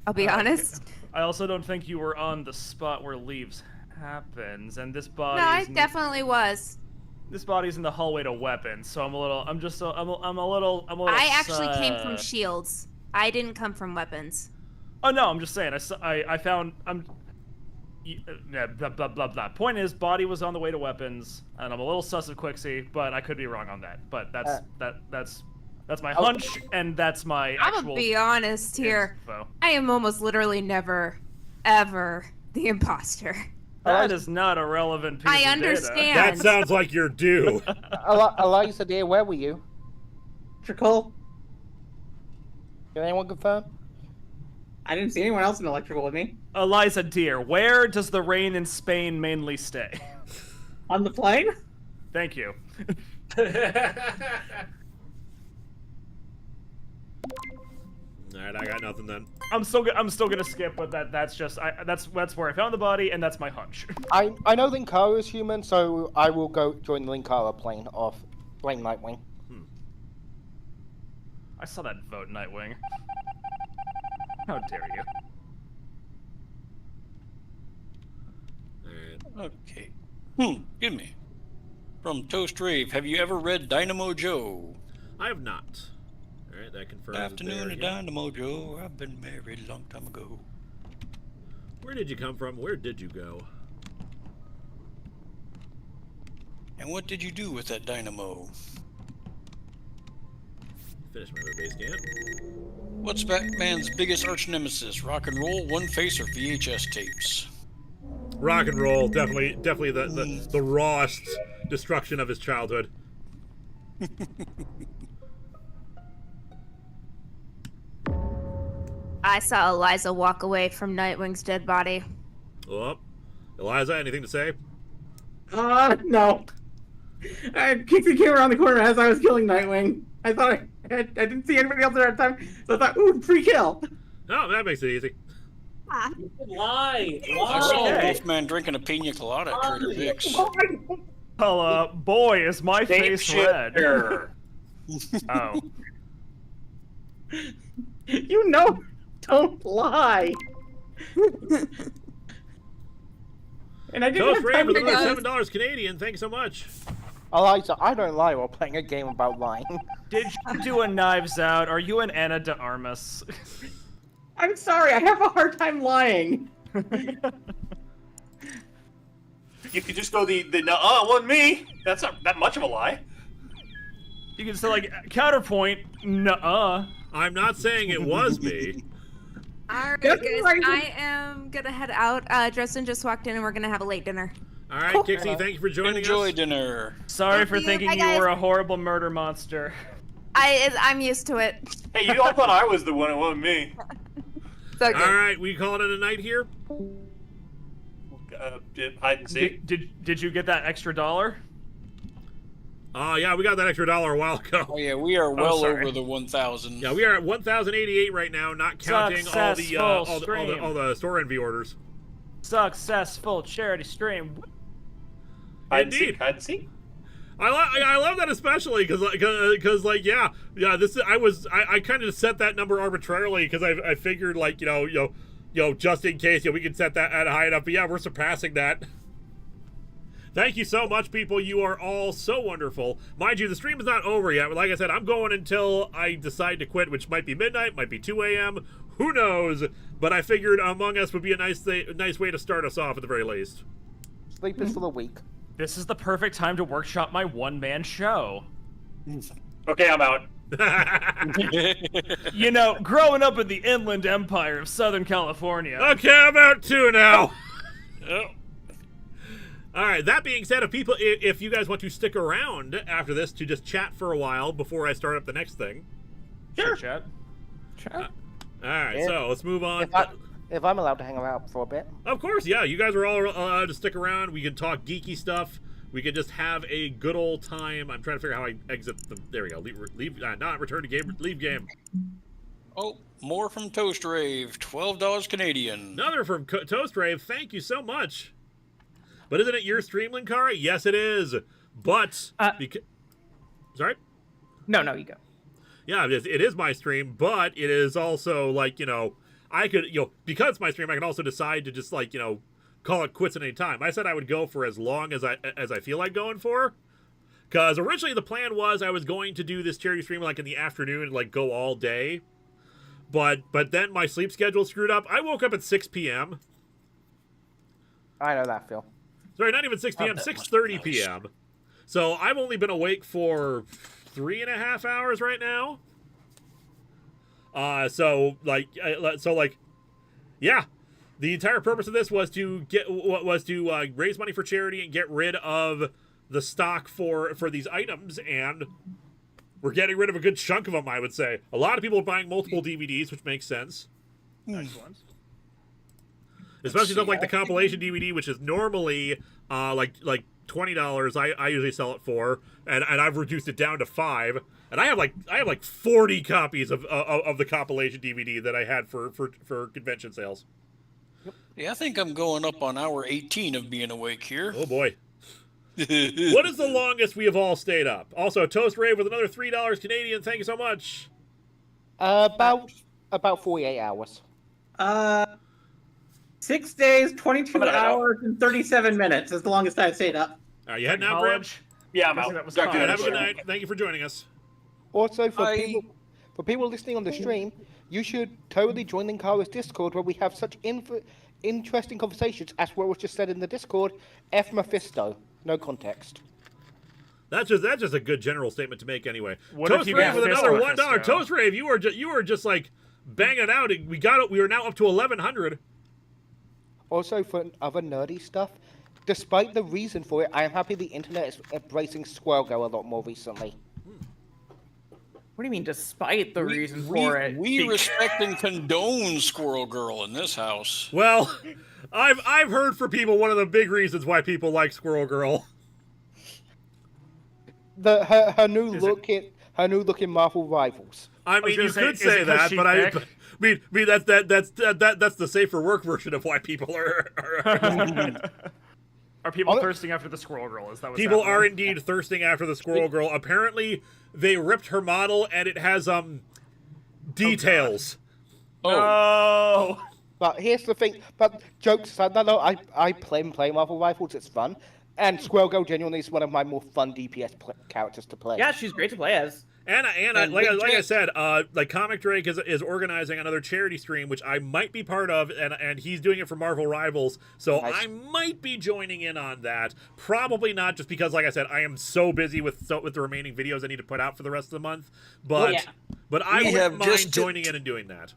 I'll be honest. I also don't think you were on the spot where leaves happens, and this body. No, I definitely was. This body's in the hallway to weapons, so I'm a little. I actually came from shields. I didn't come from weapons. Oh no, I'm just saying. I found. Blah blah blah blah. Point is, body was on the way to weapons, and I'm a little sus of Quixie, but I could be wrong on that. But that's my hunch, and that's my actual. I'm gonna be honest here. Info. I am almost literally never, ever the imposter. That is not a relevant piece I of understand. data. That sounds like you're due. Eliza, dear, where were you? Electrical. Can anyone confirm? I didn't see anyone else in electrical with me. Eliza, dear, where does the rain in Spain mainly stay? On the plane? Thank you. All right, I got nothing then. I'm still gonna skip, but that's where I found the body, and that's my hunch. I know Linkara is human, so I will go join the Linkara plane of blame Nightwing. I saw that vote, Nightwing. How dare you? Okay. Give me. From Toast Rave, have you ever read Dynamo Joe? I have not. All right, that confirms. Afternoon to Dynamo Joe. I've been married a long time ago. Where did you come from? Where did you go? And what did you do with that dynamo? Finish my base scan. What's Batman's biggest arch nemesis? Rock and roll, One Face, or VHS tapes? Rock and roll, definitely the rawest destruction of his childhood. I saw Eliza walk away from Nightwing's dead body. Oh, Eliza, anything to say? No. Kixie came around the corner as I was killing Nightwing. I thought I didn't see anybody else there at the time, so I thought, ooh, free kill. Oh, that makes it easy. Lie. I saw Wolfman drinking a pina colada at Trader Vic's. Well, boy, is my face red. Oh. You know, don't lie. And I didn't Toast have Ray time for to the $7 Canadian. Thanks so much. Eliza, I don't lie while playing a game about lying. Did you do a Knives Out? Are you an Ana de Armas? I'm sorry, I have a hard time lying. You could just go the nuh-uh, wasn't me. That's not that much of a lie. You can say, like, counterpoint, nuh-uh. I'm not saying it was me. Alright, guys, I am gonna head out. Dresden just walked in and we're gonna have a late dinner. Alright, Kixie, thank you for joining Enjoy us. dinner. Sorry for you. thinking Bye, you guys. were a horrible murder monster. I'm used to it. Hey, you all thought I was the one, it wasn't me. It's okay. Alright, we call it a night here? Hide and seek. Did you get that extra $1? Oh, yeah, we got that extra $1 a while ago. Oh yeah, we are well sorry. over the 1,000. Yeah, we are at 1,088 right now, not counting all the store envy orders. Successful charity stream. Hide and Indeed. seek. Hide and seek. I love that especially because like yeah this I kind of set that number arbitrarily because I figured like you know just in case we can set that at high enough, but yeah, we're surpassing that. Thank you so much, people. You are all so wonderful. Mind you, the stream is not over yet. But like I said, I'm going until I decide to quit, which might be midnight, might be 2 a.m. Who knows? But I figured Among Us would be a nice way to start us off at the very least. Sleep is for the weak. This is the perfect time to workshop my one-man show. Okay, I'm out. You know, growing up in the Inland Empire of Southern California. Okay, I'm out too now. Oh. All right. That being said, if you guys want to stick around after this to just chat for a while before I start up the next thing, Sure, chat. all right. So let's move on. If I'm allowed to hang around for a bit. Of course, yeah. You guys are all allowed to stick around. We can talk geeky stuff. We can just have a good old time. I'm trying to figure out how I exit the. There we go. Leave. Not return to game. Leave game. Oh, more from Toast Rave. $12 Canadian. Another from Toast Rave. Thank you so much. But isn't it your stream, Linkara? Yes, it is. But sorry. No, you go. Yeah, it is my stream, but it is also like I could because it's my stream, I can also decide to just call it quits at any time. I said I would go for as long as I feel like going for. Because originally the plan was I was going to do this charity stream in the afternoon and go all day. But then my sleep schedule screwed up. I woke up at 6 p.m. I know that, Phil. Sorry, not even 6 p.m., 6:30 p.m. So I've only been awake for 3.5 hours right now. Yeah. The entire purpose of this was to raise money for charity and get rid of the stock for these items, and we're getting rid of a good chunk of them, I would say. A lot of people are buying multiple DVDs, which makes sense. Excellent. Especially stuff like the compilation DVD, which is normally like $20. I usually sell it for, and I've reduced it down to $5. And I have like 40 copies of the compilation DVD that I had for convention sales. Yeah, I think I'm going up on hour 18 of being awake here. Oh boy. What is the longest we have all stayed up? Also, Toast Rave with another $3 Canadian. Thank you so much. About 48 hours. 6 days, 22 hours, and 37 minutes is the longest I've stayed up. Are you heading out, Graham? Yeah, I'm out. Have a good night. Thank you for joining us. Also, for people listening on the stream, you should totally join Linkara's Discord, where we have such interesting conversations, as what was just said in the Discord. F Mephisto, no context. That's just a good general statement to make, anyway. What Toast if Rave you with missed another Mephisto? $1. Toast Rave, you were just like banging out. We got it. We are now up to 1,100. Also, for other nerdy stuff, despite the reason for it, I am happy the internet is embracing Squirrel Girl a lot more recently. What do you mean, despite the reason for it? We respect and condone Squirrel Girl in this house. Well, I've heard from people one of the big reasons why people like Squirrel Girl. Her new look in Marvel Rivals. I mean, you could say that, but I mean that's the safer work version of why people are. Are people thirsting after the Squirrel Girl? Is that what's People happening? are indeed thirsting after the Squirrel Girl. Apparently, they ripped her model, and it has details. Oh. But here's the thing. But jokes aside, no, I play Marvel Rivals. It's fun, and Squirrel Girl genuinely is one of my more fun DPS characters to play. Yeah, she's great to play as. And like I said, like Comic Drake is organizing another charity stream, which I might be part of, and he's doing it for Marvel Rivals, so Nice. I might be joining in on that. Probably not, just because, like I said, I am so busy with the remaining videos I need to put out for the rest of the month. But I wouldn't mind joining in and doing that.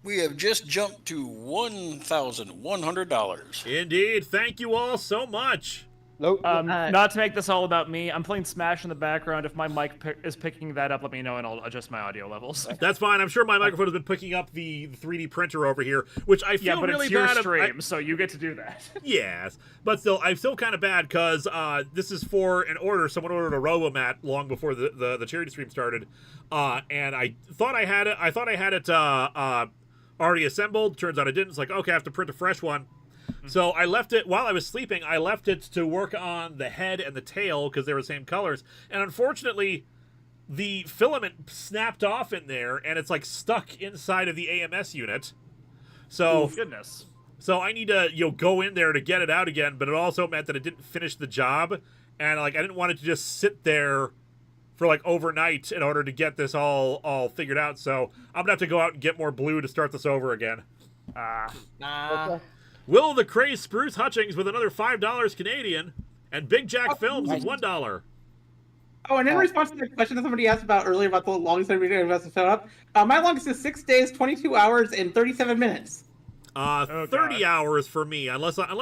We have just jumped to $1,100. Indeed, thank you all so much. Not to make this all about me, I'm playing Smash in the background. If my mic is picking that up, let me know and I'll adjust my audio levels. That's fine. I'm sure my microphone has been picking up the 3D printer over here, which I feel but really it's your bad. stream, so you get to do that. Yes, but still, I feel kind of bad because this is for an order. Someone ordered a RoboMat long before the charity stream started, and I thought I had it. Already assembled. Turns out I didn't. It's like, okay, I have to print a fresh one. So I left it while I was sleeping. I left it to work on the head and the tail because they were the same colors. And unfortunately, the filament snapped off in there, and it's like stuck inside of the AMS unit. So goodness. So I need to go in there to get it out again. But it also meant that it didn't finish the job, and like I didn't want it to just sit there for like overnight in order to get this all figured out. So I'm gonna have to go out and get more blue to start this over again. Will the Craze Spruce Hutchings with another $5 Canadian, and Big Jack Films with $1. Oh, and in response to the question that somebody asked about earlier about the longest I've been set up, my longest is 6 days, 22 hours, and 37 minutes. 30 hours for me, unless I'm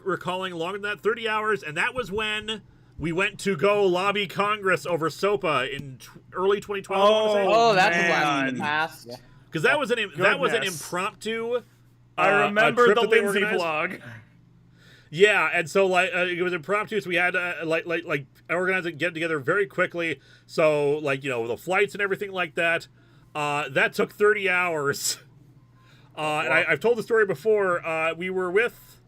recalling longer than that. 30 hours, and that was when we went to go lobby Congress over SOPA in early 2012. Oh, that's a blast from the past. Because that was an impromptu. I remember trip the that they Lindsay organized. vlog. Yeah, and so like it was impromptu, so we had to like organize it, get it together very quickly. So like the flights and everything like that. That took 30 hours. And I've told the story before. We were with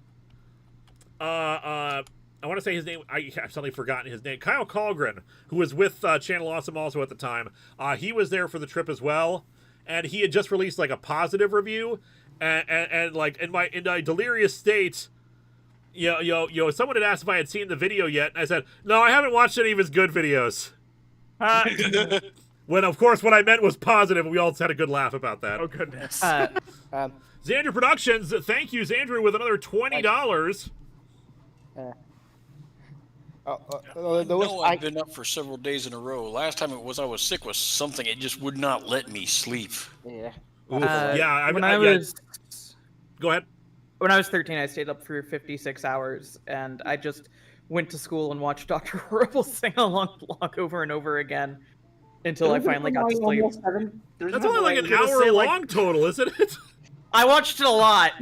I want to say his name. I've suddenly forgotten his name. Kyle Colgren, who was with Channel Awesome also at the time. He was there for the trip as well, and he had just released like a positive review. And like in my delirious state, someone had asked if I had seen the video yet, and I said, no, I haven't watched any of his good videos. When of course what I meant was positive, and we all had a good laugh about that. Oh goodness. Xandru Productions, thank you, Xandru, with another $20. I've been up for several days in a row. Last time I was sick with something. It just would not let me sleep. Yeah. Go ahead. When I was 13, I stayed up for 56 hours, and I just went to school and watched Dr. Horrible sing along blog over and over again until I finally got to sleep. That's only like an hour long total, isn't it? I watched it a lot.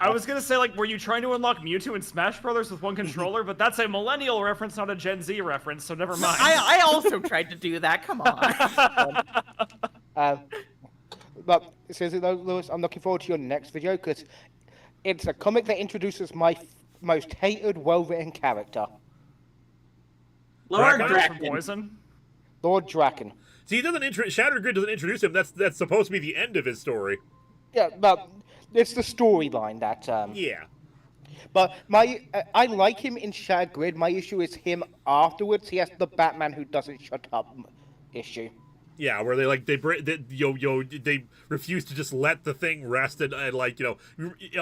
I was gonna say, like, were you trying to unlock Mewtwo in Smash Brothers with one controller? But that's a millennial reference, not a Gen Z reference, so never mind. I also tried to do that. Come on. But seriously though, Lewis, I'm looking forward to your next video because it's a comic that introduces my most hated, well-written character. Lord From Draken. Poison. Lord Draken. See, he doesn't. Shattered Grid doesn't introduce him. That's supposed to be the end of his story. Yeah, but it's the storyline that. Yeah. But I like him in Shattered Grid. My issue is him afterwards. He has the Batman who doesn't shut up issue. Yeah, where they refuse to just let the thing rest and like a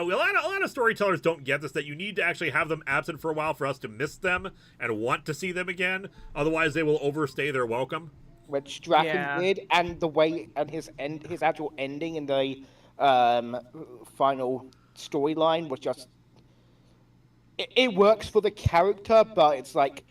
lot of storytellers don't get this, that you need to actually have them absent for a while for us to miss them and want to see them again. Otherwise, they will overstay their welcome. Which Draken did, and the way and his actual ending in the final storyline was just it works for the character, but it's like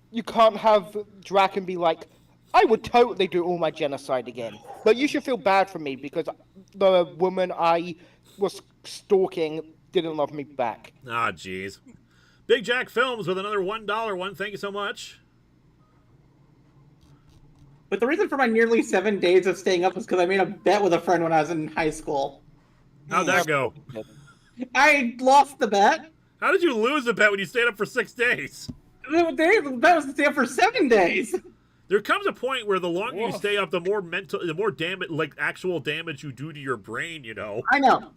you can't have Draken be like, I would totally do all my genocide again. But you should feel bad for me because the woman I was stalking didn't love me back. Ah, jeez. Big Jack Films with another $1 one. Thank you so much. But the reason for my nearly 7 days of staying up was because I made a bet with a friend when I was in high school. How'd that go? I lost the bet. How did you lose the bet when you stayed up for 6 days? The bet was to stay up for 7 days. There comes a point where the longer you stay up, the more damage, like actual damage you do to your brain, you know. I know.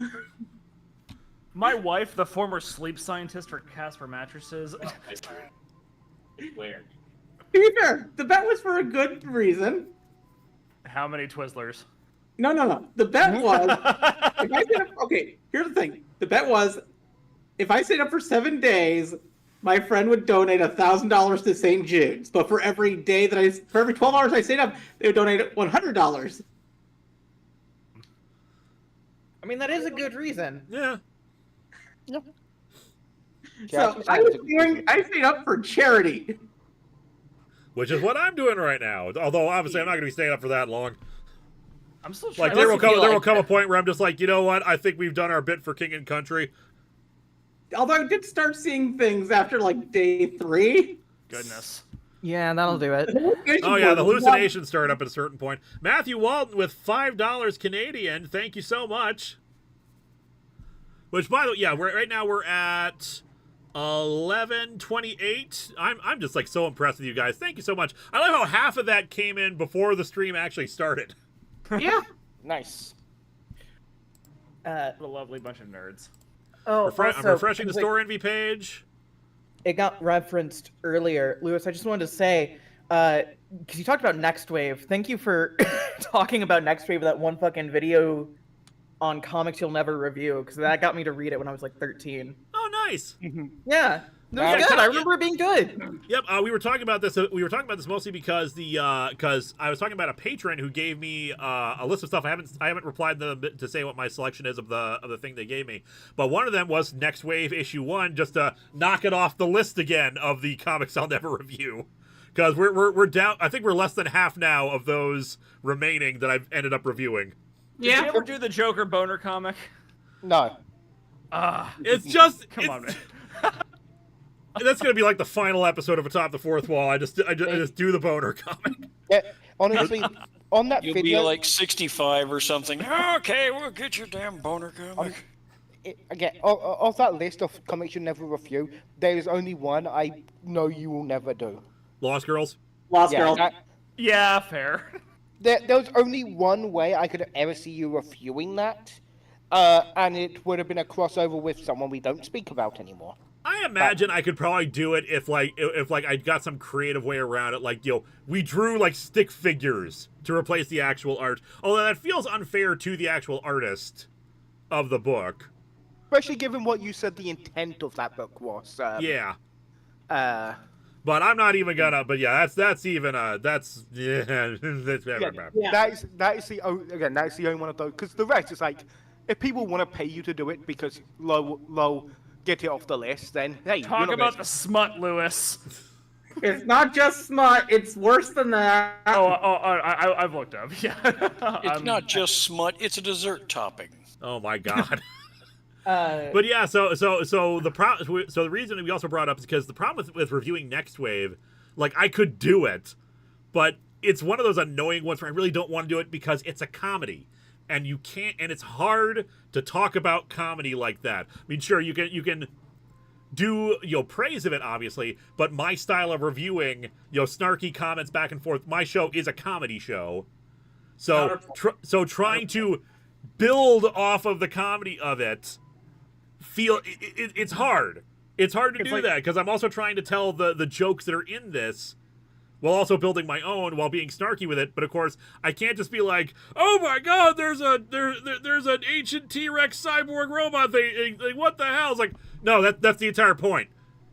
My wife, the former sleep scientist for Casper mattresses. Where? To be fair, the bet was for a good reason. How many Twizzlers? No. The bet was if I stayed up. Okay, here's the thing. The bet was if I stayed up for 7 days, my friend would donate $1,000 to St. Jude's. But for every 12 hours I stayed up, they would donate $100. I mean, that is a good reason. Yeah. So I stayed up for charity. Which is what I'm doing right now. Although obviously I'm not going to be staying up for that long. I'm still like there will come a point where I'm just like, you know what? I think we've done our bit for King and Country. Although I did start seeing things after like day 3. Goodness. Yeah, that'll do it. Oh yeah, the hallucinations start up at a certain point. Matthew Walton with $5 Canadian. Thank you so much. Which, by the way, yeah, right now we're at 11:28. I'm just like so impressed with you guys. Thank you so much. I love how half of that came in before the stream actually started. Yeah. Nice. What a lovely bunch of nerds. Oh, I'm refreshing the store envy page. It got referenced earlier. Lewis, I just wanted to say, because you talked about Next Wave. Thank you for talking about Next Wave, that one fucking video on comics you'll never review, because that got me to read it when I was like 13. Oh, nice. Yeah. It was good. I remember it being good. Yep, we were talking about this. We were talking about this mostly because because I was talking about a patron who gave me a list of stuff. I haven't replied to say what my selection is of the thing they gave me. But one of them was Next Wave issue 1, just to knock it off the list again of the comics I'll never review. Because we're down. I think we're less than half now of those remaining that I've ended up reviewing. Did you ever do the Joker boner comic? No. It's just come on, man. That's gonna be like the final episode of Atop the Fourth Wall. I just do the boner comic. Yeah, honestly, on that You'll video, be like 65 or something. Okay, we'll get your damn boner comic. Again, of that list of comics you never review, there is only one I know you will never do. Lost Girls. Girls. Yeah, fair. There was only one way I could ever see you reviewing that, and it would have been a crossover with someone we don't speak about anymore. I imagine I could probably do it if I got some creative way around it. Like, we drew like stick figures to replace the actual art. Although that feels unfair to the actual artist of the book. Especially given what you said the intent of that book was. Yeah. But I'm not even gonna. But yeah, that's even that's yeah. That's that is the only one of those. Because the rest is like, if people want to pay you to do it because low. Get it off the list, then hey. Talk about the smut, Lewis. It's not just smut; it's worse than that. I've looked up. Yeah, It's not just smut; it's a dessert topping. Oh my god. But yeah, so the reason we also brought up is because the problem with reviewing Next Wave, like I could do it, but it's one of those annoying ones where I really don't want to do it because it's a comedy, and you can't, and it's hard to talk about comedy like that. I mean, sure, you can do praise of it obviously, but my style of reviewing, snarky comments back and forth. My show is a comedy show, so trying to build off of the comedy of it, it's hard. It's hard to do that because I'm also trying to tell the jokes that are in this, while also building my own, while being snarky with it. But of course, I can't just be like, "Oh my God, there's an ancient T-Rex cyborg robot thing. What the hell?" It's like, no, that's the entire point.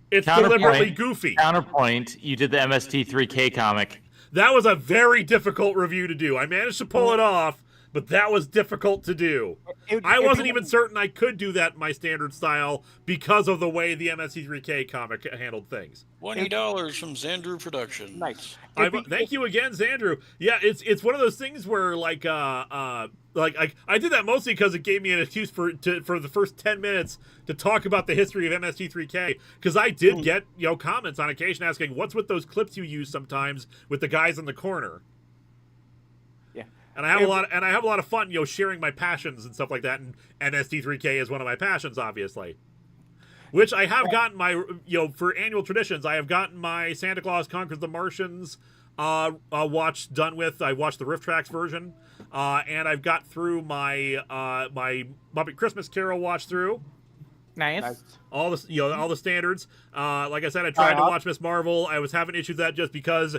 It's deliberately goofy. Counterpoint: you did the MST3K comic. That was a very difficult review to do. I managed to pull it off, but that was difficult to do. I wasn't even certain I could do that in my standard style because of the way the MST3K comic handled things. $20 from Xandru Production. Nice. Thank you again, Xandru. Yeah, it's one of those things where like I did that mostly because it gave me an excuse for the first 10 minutes to talk about the history of MST3K, because I did get comments on occasion asking, "What's with those clips you use sometimes with the guys in the corner?" And I have a lot of fun, sharing my passions and stuff like that. And MST3K is one of my passions, obviously. Which I have gotten my, for annual traditions, I have gotten my Santa Claus Conquers the Martians watch done with. I watched the Riff Tracks version, and I've got through my my Muppet Christmas Carol watch through. Nice. All the standards. Like I said, I tried to watch Miss Marvel. I was having issues with that just because.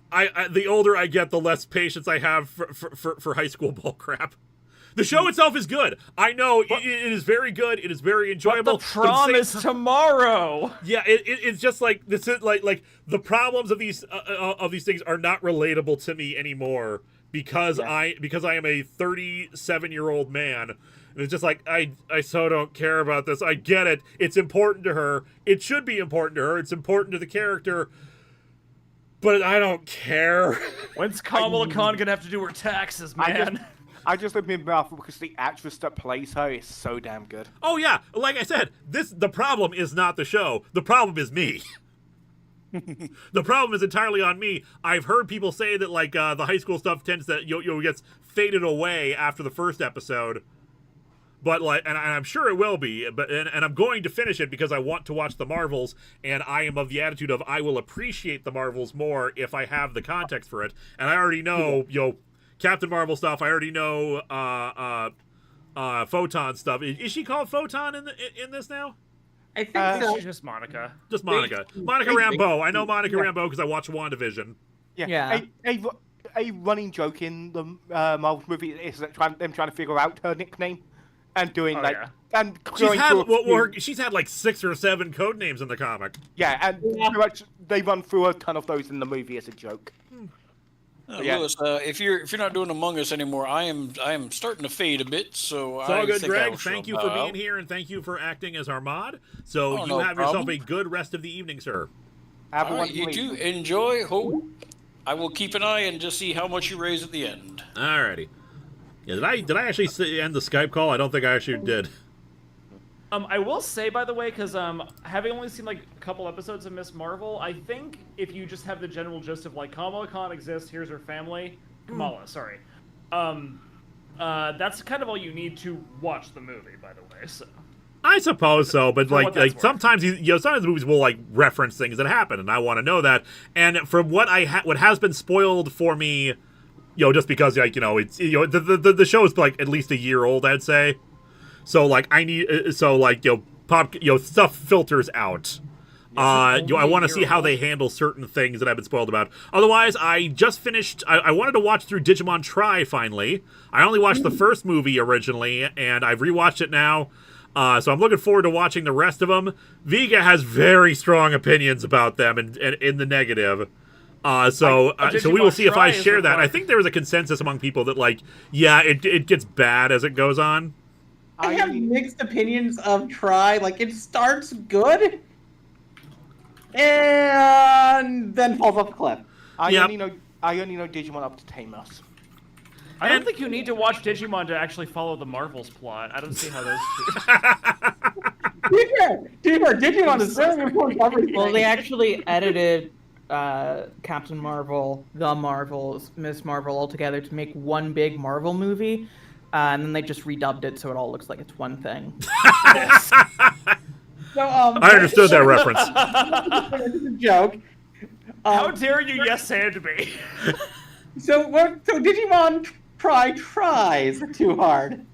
The older I get, the less patience I have for high school bull crap. The show itself is good. I know it is very good. It is very enjoyable. But the prom is tomorrow. Yeah, it's just like this is like the problems of these things are not relatable to me anymore because I am a 37-year-old man. And it's just like I so don't care about this. I get it. It's important to her. It should be important to her. It's important to the character. But I don't care. When's Kamala Khan gonna have to do her taxes, man? I just live in mouth because the actress that plays her is so damn good. Oh yeah, like I said, the problem is not the show. The problem is me. The problem is entirely on me. I've heard people say that like the high school stuff tends to gets faded away after the first episode. But like, and I'm sure it will be. But and I'm going to finish it because I want to watch the Marvels, and I am of the attitude of I will appreciate the Marvels more if I have the context for it. And I already know, Captain Marvel stuff. I already know, Photon stuff. Is she called Photon in this now? I think so. She's just Monica. Just Monica. Monica Rambeau. I know Monica Rambeau because I watched WandaVision. Yeah. A running joke in the Marvel movie is that them trying to figure out her nickname. And doing and she's had like 6 or 7 code names in the comic. Yeah, and pretty much they run through a ton of those in the movie as a joke. Lewis, if you're not doing Among Us anymore, I am starting to fade a bit. So it's all good, Greg. Thank you for being here, and thank you for acting as our mod. So you have yourself a good rest of the evening, sir. You too. Enjoy. Hope I will keep an eye and just see how much you raise at the end. Alrighty. Yeah, did I actually end the Skype call? I don't think I actually did. I will say, by the way, because having only seen like a couple episodes of Miss Marvel, I think if you just have the general gist of like Kamala Khan exists, here's her family, sorry, that's kind of all you need to watch the movie. By the way, so. I suppose so, but like sometimes sometimes movies will like reference things that happen, and I want to know that. And from what what has been spoiled for me. Just because it's the show is like at least a year old, I'd say. So like I need stuff filters out. I want to see how they handle certain things that I've been spoiled about. Otherwise, I just finished. I wanted to watch through Digimon Tri finally. I only watched the first movie originally, and I've rewatched it now. So I'm looking forward to watching the rest of them. Vega has very strong opinions about them, and in the negative. So we will see if I share that. I think there was a consensus among people that it gets bad as it goes on. I have mixed opinions of Try. Like it starts good, and then falls off the cliff. I only know Digimon up to Tamers. I don't think you need to watch Digimon to actually follow the Marvel's plot. I don't see how those two. Digimon is very important to everything. Well, they actually edited Captain Marvel, The Marvels, Miss Marvel all together to make one big Marvel movie, and then they just redubbed it so it all looks like it's one thing. So, I understood that reference. This is a joke. How dare you yes and me? So Digimon tries too hard.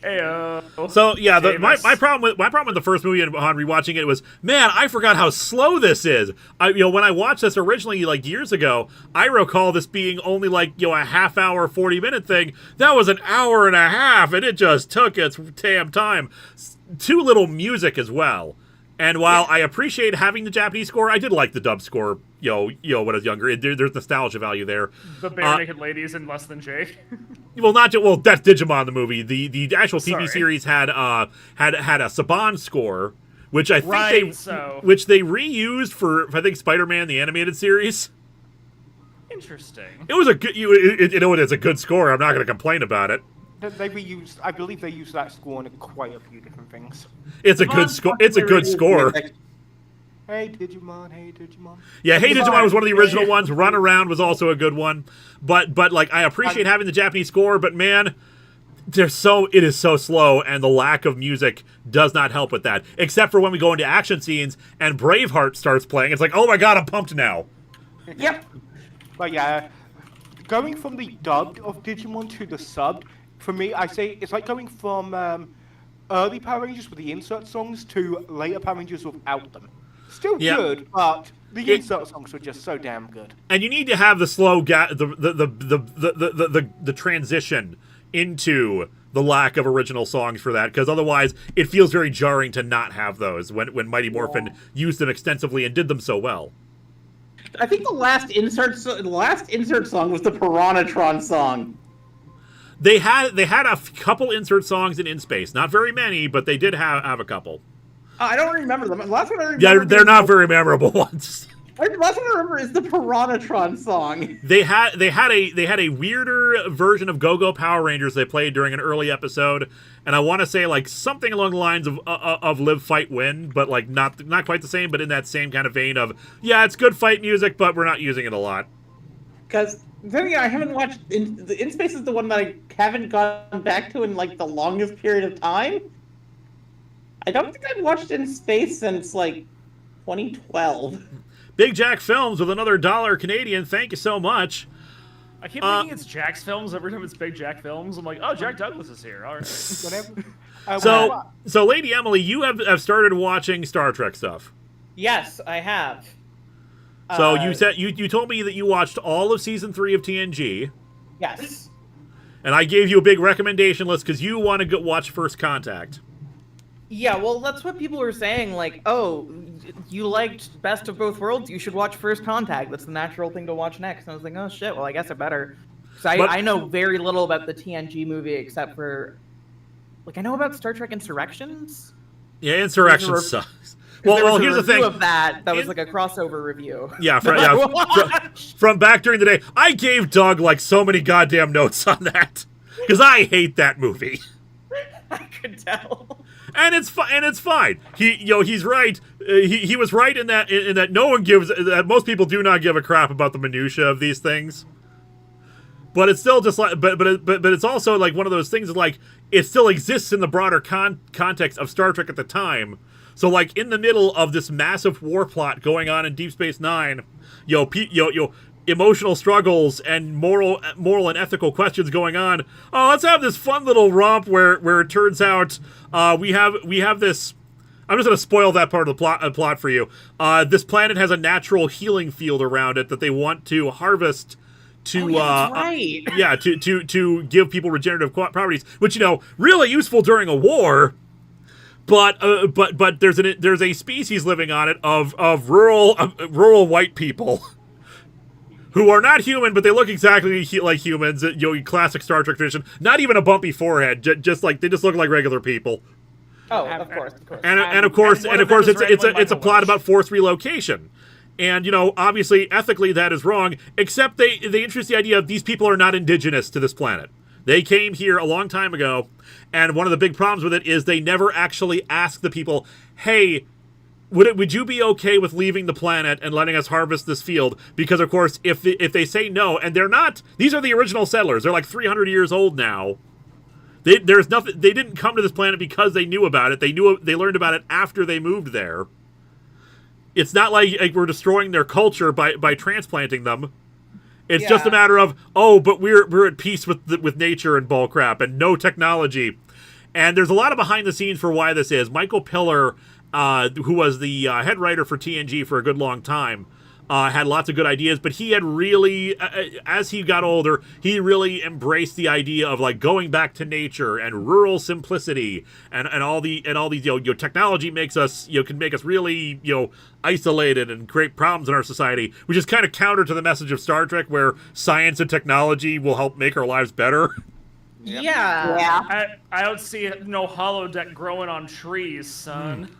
So yeah, my problem with the first movie and on rewatching it was, man, I forgot how slow this is. When I watched this originally like years ago, I recall this being only like a half hour, 40-minute thing. That was an hour and a half, and it just took its damn time. Too little music as well. And while I appreciate having the Japanese score, I did like the dub score. When I was younger, there's nostalgia value there. The bare naked ladies in Less Than Jake. Well, that's Digimon the movie. The actual TV series had a Saban score, which I think which they reused for I think Spider-Man the animated series. Interesting. It was a good it is a good score. I'm not going to complain about it. They reused. I believe they used that score in quite a few different things. It's a good score. It's a good score. Hey Digimon, hey Digimon. Yeah, Hey Digimon was one of the original ones. Run Around was also a good one. But like I appreciate having the Japanese score, but man, it is so slow, and the lack of music does not help with that. Except for when we go into action scenes and Braveheart starts playing. It's like, oh my god, I'm pumped now. Yep. But yeah, going from the dubbed of Digimon to the subbed, for me, I say it's like going from early Power Rangers with the insert songs to later Power Rangers without them. Still good, but the insert songs were just so damn good. And you need to have the slow the transition into the lack of original songs for that, because otherwise it feels very jarring to not have those when Mighty Morphin used them extensively and did them so well. I think the last insert song was the Piranhatron song. They had a couple insert songs in Space, not very many, but they did have a couple. I don't remember them. The last one I remember. Yeah, they're not very memorable ones. The last one I remember is the Piranhatron song. They had a weirder version of Go-Go Power Rangers they played during an early episode, and I want to say like something along the lines of Live, Fight, Win, but like not quite the same, but in that same kind of vein of it's good fight music, but we're not using it a lot. Because then again, I haven't watched In Space is the one that I haven't gone back to in like the longest period of time. I don't think I've watched In Space since like 2012. Big Jack Films with another $1 Canadian. Thank you so much. I keep thinking it's Jack's Films every time it's Big Jack Films. I'm like, oh, Jack Douglas is here. All right. Whatever. So Lady Emily, you have started watching Star Trek stuff. Yes, I have. So you said you told me that you watched all of season 3 of TNG. Yes. And I gave you a big recommendation list because you want to go watch First Contact. Yeah, well, that's what people were saying. Like, oh, you liked Best of Both Worlds? You should watch First Contact. That's the natural thing to watch next. And I was like, oh shit. Well, I guess I better. Because I know very little about the TNG movie except for, like, I know about Star Trek Insurrections. Yeah, Insurrection sucks. Well, here's the thing. Of that was like a crossover review. Yeah, from back during the day, I gave Doug like so many goddamn notes on that because I hate that movie. I could tell. And it's fine. He's right. He was right in that no one gives that most people do not give a crap about the minutia of these things. But it's still just like but it's also like one of those things like it still exists in the broader context of Star Trek at the time. So like in the middle of this massive war plot going on in Deep Space Nine, emotional struggles and moral and ethical questions going on. Oh, let's have this fun little romp where it turns out we have this. I'm just going to spoil that part of the plot for you. This planet has a natural healing field around it that they want to harvest to to give people regenerative properties, which really useful during a war. But there's a species living on it of rural white people. Who are not human, but they look exactly like humans. Classic Star Trek tradition. Not even a bumpy forehead. Just like they just look like regular people. Oh, of course. And of course, it's a plot about forced relocation. And obviously, ethically, that is wrong. Except they introduce the idea of these people are not indigenous to this planet. They came here a long time ago, and one of the big problems with it is they never actually ask the people, hey, would you be okay with leaving the planet and letting us harvest this field? Because, of course, if they say no, and they're not, these are the original settlers. They're like 300 years old now. There's nothing. They didn't come to this planet because they knew about it. They learned about it after they moved there. It's not like we're destroying their culture by transplanting them. It's just a matter of, oh, but we're at peace with nature and bull crap and no technology. And there's a lot of behind the scenes for why this is. Michael Piller, who was the head writer for TNG for a good long time, had lots of good ideas, but he had really, as he got older, he really embraced the idea of like going back to nature and rural simplicity and all these technology makes us can make us really isolated and create problems in our society, which is kind of counter to the message of Star Trek, where science and technology will help make our lives better. Yeah. I don't see no holodeck growing on trees, son.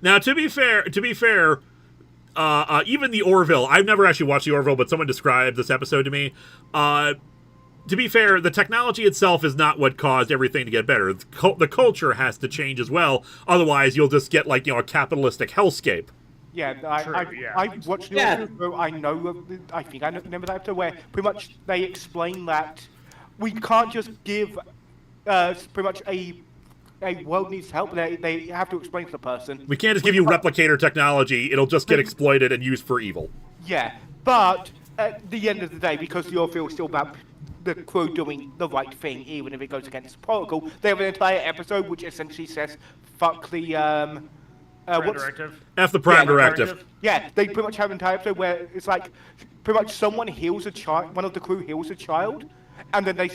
Now, to be fair, even the Orville, I've never actually watched the Orville, but someone described this episode to me. To be fair, the technology itself is not what caused everything to get better. The culture has to change as well. Otherwise, you'll just get a capitalistic hellscape. Yeah, I watched the Orville, I think I remember that episode where pretty much they explain that we can't just give pretty much a world needs help. They have to explain to the person. We can't just give you replicator technology. It'll just get exploited and used for evil. Yeah, but at the end of the day, because the Orville is still about the crew doing the right thing, even if it goes against the protocol, they have an entire episode which essentially says, fuck the... Prime directive. F the Prime directive. Yeah, they pretty much have an entire episode where it's like, pretty much someone heals a child, one of the crew heals a child, and then then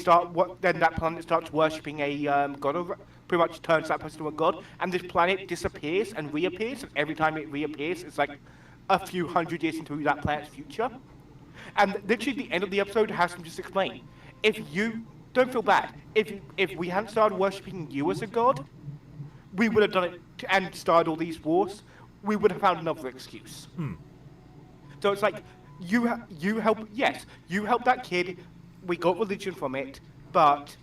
that planet starts worshipping a god of... pretty much turns that person to a god, and this planet disappears and reappears, and every time it reappears, it's like a few hundred years into that planet's future. And literally the end of the episode has them just explain, if you don't feel bad, if we hadn't started worshipping you as a god, we would have done it and started all these wars, we would have found another excuse. So it's like, you help that kid, we got religion from it, but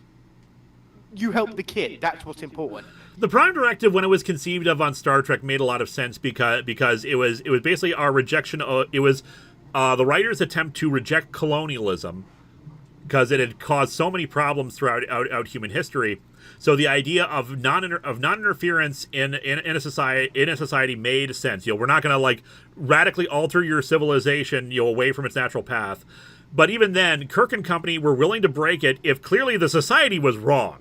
you help the kid. That's what's important. The Prime Directive, when it was conceived of on Star Trek, made a lot of sense because it was basically our rejection of, it was the writers' attempt to reject colonialism because it had caused so many problems throughout human history. So the idea of non-interference in a society made sense. We're not going to radically alter your civilization away from its natural path. But even then, Kirk and company were willing to break it if clearly the society was wrong.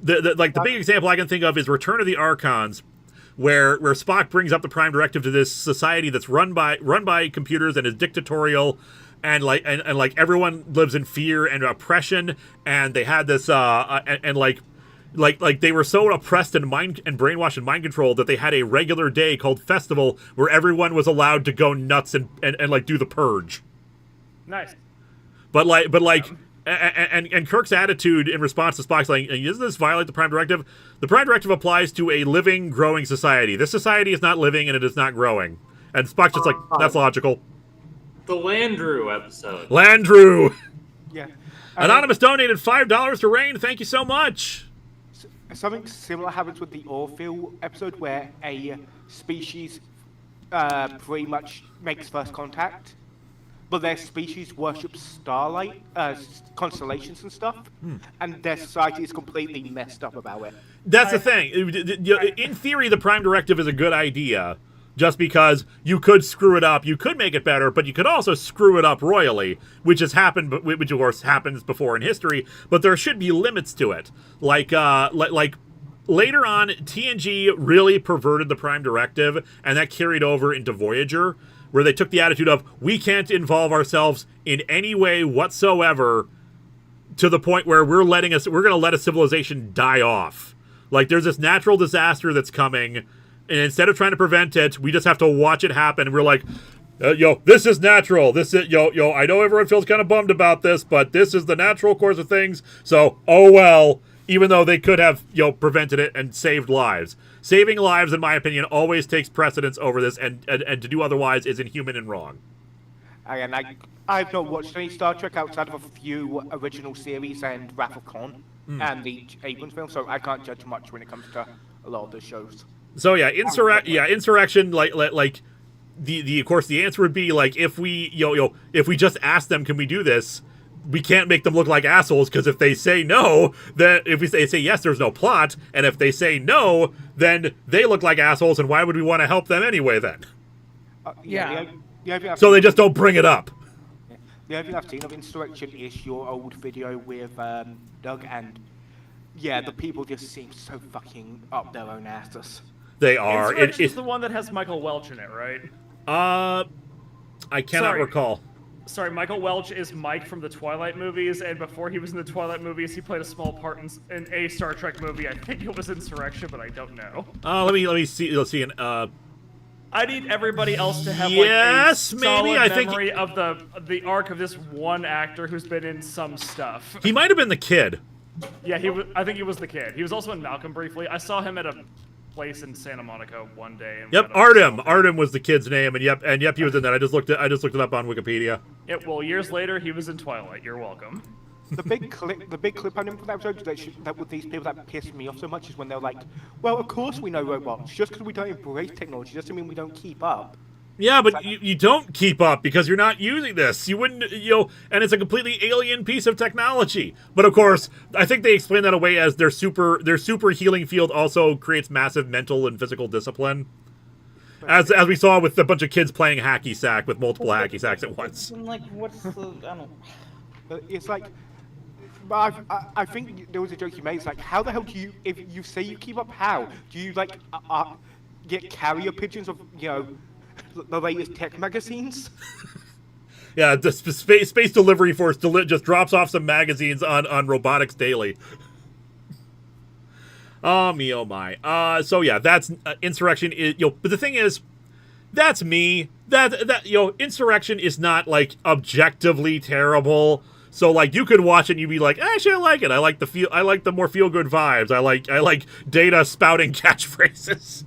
The big example I can think of is Return of the Archons, where Spock brings up the Prime Directive to this society that's run by computers and is dictatorial, and everyone lives in fear and oppression, and they had this they were so oppressed and brainwashed and mind controlled that they had a regular day called Festival where everyone was allowed to go nuts and do the purge. Nice. And Kirk's attitude in response to Spock's doesn't this violate the Prime Directive? The Prime Directive applies to a living, growing society. This society is not living and it is not growing. And Spock's just that's logical. The Landrew episode. Landrew! Yeah. Anonymous donated $5 to RAINN. Thank you so much. Something similar happens with the Orville episode where a species pretty much makes first contact, but their species worships starlight, constellations and stuff, and their society is completely messed up about it. That's the thing. In theory, the Prime Directive is a good idea, just because you could screw it up, you could make it better, but you could also screw it up royally, which has happened, which of course happens before in history, but there should be limits to it. Like later on, TNG really perverted the Prime Directive, and that carried over into Voyager, where they took the attitude of, we can't involve ourselves in any way whatsoever, to the point where we're going to let a civilization die off. There's this natural disaster that's coming, and instead of trying to prevent it, we just have to watch it happen. And we're like, this is natural. This is, I know everyone feels kind of bummed about this, but this is the natural course of things. So, oh well, even though they could have, prevented it and saved lives. Saving lives, in my opinion, always takes precedence over this, and to do otherwise is inhuman and wrong. And I've not watched any Star Trek outside of a few original series and Wrath of Khan and the Abrams film, so I can't judge much when it comes to a lot of the shows. So yeah, insurrection. Like the of course the answer would be like if we if we just ask them, can we do this? We can't make them look like assholes, because if they say no, then if we say yes, there's no plot, and if they say no, then they look like assholes, and why would we want to help them anyway then? So they just don't bring it up. The only thing I've seen of Insurrection is your old video with Doug, and yeah, the people just seem so fucking up their own asses. They are. Insurrection's the one that has Michael Welch in it, right? I cannot recall. Sorry, Michael Welch is Mike from the Twilight movies, and before he was in the Twilight movies, he played a small part in a Star Trek movie. I think it was Insurrection, but I don't know. Let me see. Let's see. I need everybody else to have yes, like a maybe. solid I think memory of the arc of this one actor who's been in some stuff. He might have been the kid. Yeah, I think he was the kid. He was also in Malcolm briefly. I saw him at a place in Santa Monica one day. And yep, Artem. Artem was the kid's name, and yep, he was in that. I just looked it up on Wikipedia. Yep. Well, years later, he was in Twilight. You're welcome. The big clip I remember from that episode that with these people that pissed me off so much is when they're like, "Well, of course we know robots. Just because we don't embrace technology doesn't mean we don't keep up." Yeah, but you don't keep up because you're not using this. You wouldn't, and it's a completely alien piece of technology. But of course, I think they explain that away as their super healing field also creates massive mental and physical discipline. As we saw with a bunch of kids playing hacky sack with multiple hacky sacks at once. Like, what's the? I don't. But it's like, I think there was a joke you made. It's like, how the hell do you, if you say you keep up, how do you like get carrier pigeons of the latest tech magazines? Yeah, the Space Delivery Force just drops off some magazines on Robotics Daily. Oh me, oh my. So yeah, that's Insurrection. But the thing is, that's me. That Insurrection is not like objectively terrible. So like you could watch it and you'd be like, actually I like it. I like the more feel good vibes. I like Data spouting catchphrases.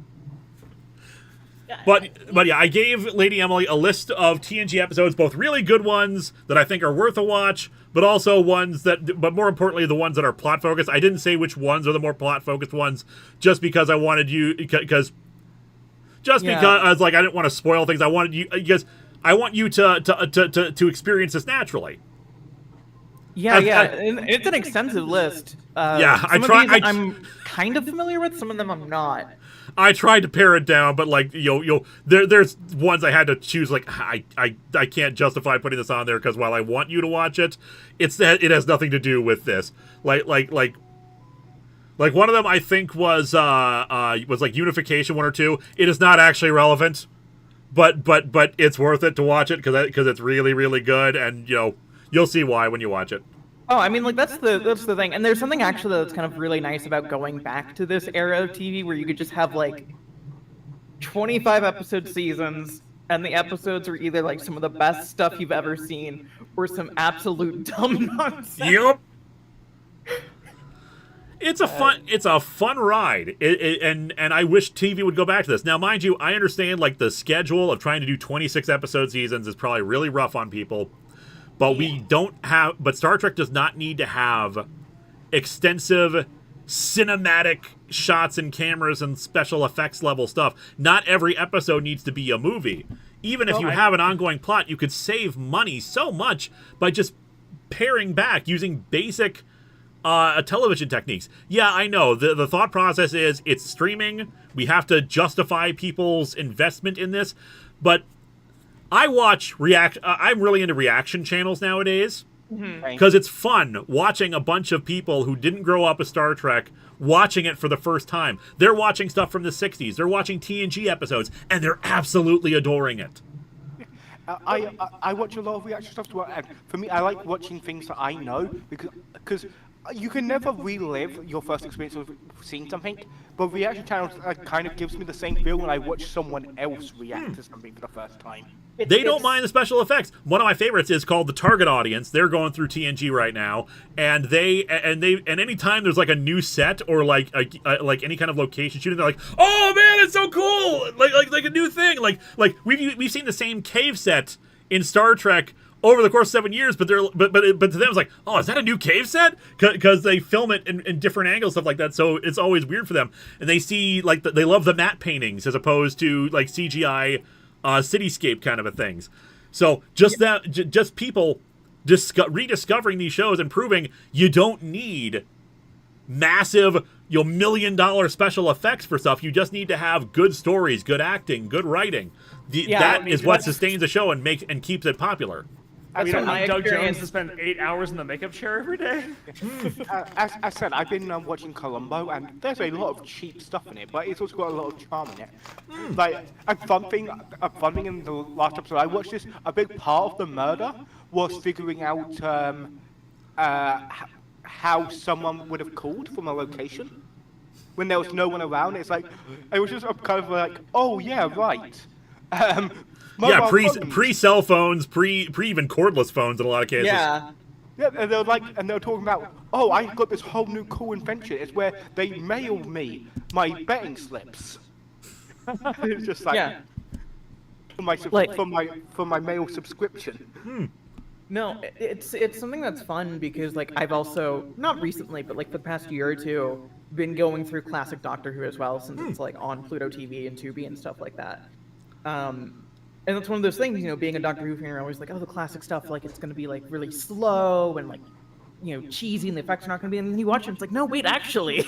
But yeah, I gave Lady Emily a list of TNG episodes, both really good ones that I think are worth a watch, but also but more importantly, the ones that are plot focused. I didn't say which ones are the more plot focused ones, just because I wanted you, because I was like, I didn't want to spoil things. I wanted you, because I want you to experience this naturally. Yeah, it's an extensive list. I'm kind of familiar with. Some of them I'm not. I tried to pare it down, but like there's ones I had to choose. Like I can't justify putting this on there because while I want you to watch it, it has nothing to do with this. Like one of them I think was like Unification 1 or 2. It is not actually relevant, but it's worth it to watch it because it's really really good, and you'll see why when you watch it. Oh, I mean, like that's the thing, and there's something actually that's kind of really nice about going back to this era of TV where you could just have like 25 episode seasons, and the episodes are either like some of the best stuff you've ever seen or some absolute dumb nonsense. Yep. It's a fun ride, and I wish TV would go back to this. Now, mind you, I understand like the schedule of trying to do 26 episode seasons is probably really rough on people. But but Star Trek does not need to have extensive cinematic shots and cameras and special effects level stuff. Not every episode needs to be a movie. Even if you have an ongoing plot, you could save money so much by just paring back using basic television techniques. Yeah, I know. The thought process is it's streaming. We have to justify people's investment in this. But I watch I'm really into reaction channels nowadays because it's fun watching a bunch of people who didn't grow up with Star Trek watching it for the first time. They're watching stuff from the 60s. They're watching TNG episodes, and they're absolutely adoring it. I watch a lot of reaction stuff, and for me, I like watching things that I know because you can never relive your first experience of seeing something, but reaction channels kind of gives me the same feel when I watch someone else react to something for the first time. They don't mind the special effects. One of my favorites is called The Target Audience. They're going through TNG right now, and anytime there's like a new set or like any kind of location shooting, they're like, "Oh man, it's so cool!" Like a new thing. Like we've seen the same cave set in Star Trek over the course of 7 years, but to them it's like, oh, is that a new cave set? Because they film it in different angles, stuff like that. So it's always weird for them, and they see like they love the matte paintings as opposed to like CGI cityscape kind of a things. So just just people rediscovering these shows and proving you don't need massive, $1 million special effects for stuff. You just need to have good stories, good acting, good writing. That is what sustains a show and keeps it popular. We don't need Doug Jones to spend 8 hours in the makeup chair every day. As I said, I've been watching Columbo, and there's a lot of cheap stuff in it, but it's also got a lot of charm in it. Like, a fun thing in the last episode I watched this, a big part of the murder was figuring out how someone would have called from a location when there was no one around. It's like, it was just kind of like, oh yeah, right. Yeah, pre cell phones, pre even cordless phones in a lot of cases. Yeah, and they were talking about, oh, I got this whole new cool invention. It's where they mail me my betting slips. It's just like, for my mail subscription. No, it's something that's fun because like I've also not recently, but like for the past year or two, been going through classic Doctor Who as well, since it's like on Pluto TV and Tubi and stuff like that. And it's one of those things, you know, being a Doctor Who fan, you're always like, oh, the classic stuff, like it's gonna be like really slow and like, you know, cheesy, and the effects are not gonna be. And then you watch it, and it's like, no, wait, actually,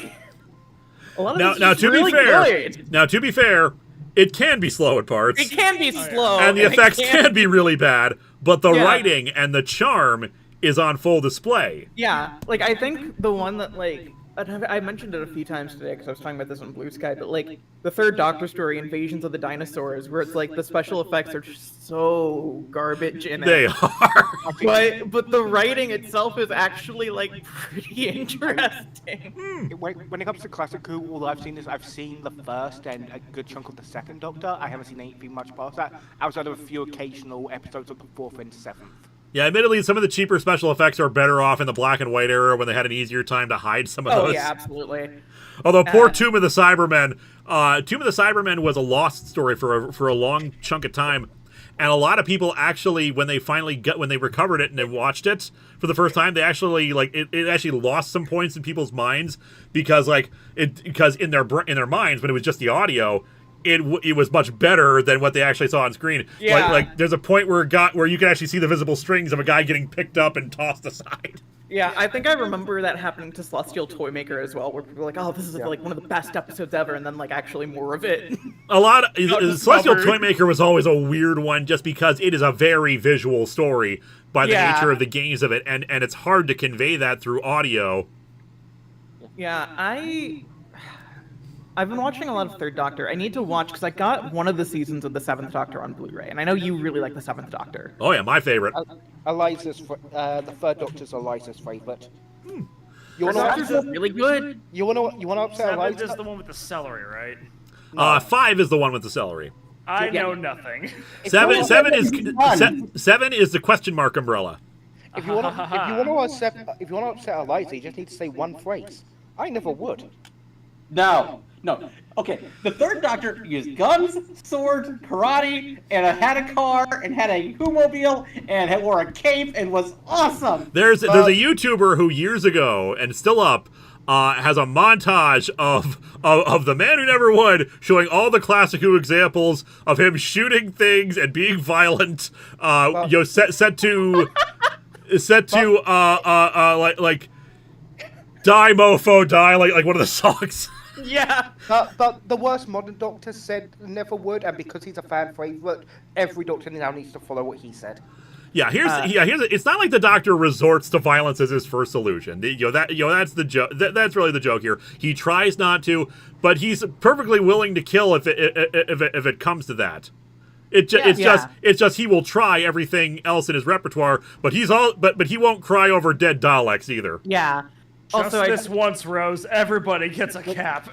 a lot of this is really good. Now to be fair, it can be slow at parts. It can be slow, and the effects can be really bad, but the writing and the charm is on full display. Yeah, like I think the one that like I mentioned it a few times today because I was talking about this on Blue Sky, but like the third Doctor story, Invasions of the Dinosaurs, where it's like the special effects are just so garbage in it. They are. But the writing itself is actually like pretty interesting. When it comes to classic Who, all I've seen is I've seen the first and a good chunk of the second Doctor. I haven't seen anything much past that, outside of a few occasional episodes of the fourth and seventh. Yeah, admittedly, some of the cheaper special effects are better off in the black and white era when they had an easier time to hide some of those. Oh yeah, absolutely. Although poor Tomb of the Cybermen, Tomb of the Cybermen was a lost story for a long chunk of time, and a lot of people actually, when they recovered it and they watched it for the first time, they actually it actually lost some points in people's minds because in their minds when it was just the audio, it was much better than what they actually saw on screen. Yeah. Like there's a point where you can actually see the visible strings of a guy getting picked up and tossed aside. Yeah, I think I remember that happening to Celestial Toymaker as well, where people were like, oh, this is like one of the best episodes ever, and then like actually more of it. A lot of Celestial Toymaker was always a weird one just because it is a very visual story by the nature of the games of it, and it's hard to convey that through audio. Yeah, I've been watching a lot of Third Doctor. I need to watch, because I got one of the seasons of the Seventh Doctor on Blu-ray, and I know you really like the Seventh Doctor. Oh yeah, my favorite. Eliza's, the Third Doctor's Eliza's favorite. You want really good. You want to upset Eliza? 7 is the one with the celery, right? 5 is the one with the celery. I know nothing. 7 is the question mark umbrella. If you want to upset Eliza, you just need to say one phrase. I never would. No. Okay, the Third Doctor used guns, swords, karate, and had a car, and had a Who-mobile, and wore a cape, and was awesome! There's a YouTuber who years ago, and still up, has a montage of the man who never would, showing all the classic Who examples of him shooting things and being violent, set to like die mofo die, like one of the songs. Yeah. But the worst modern Doctor said never would, and because he's a fan favorite, every Doctor now needs to follow what he said. Yeah, it's not like the Doctor resorts to violence as his first solution. That's the joke. That's really the joke here. He tries not to, but he's perfectly willing to kill if it comes to that. It's just he will try everything else in his repertoire, but he won't cry over dead Daleks either. Yeah. Just this once, Rose. Everybody gets a cap.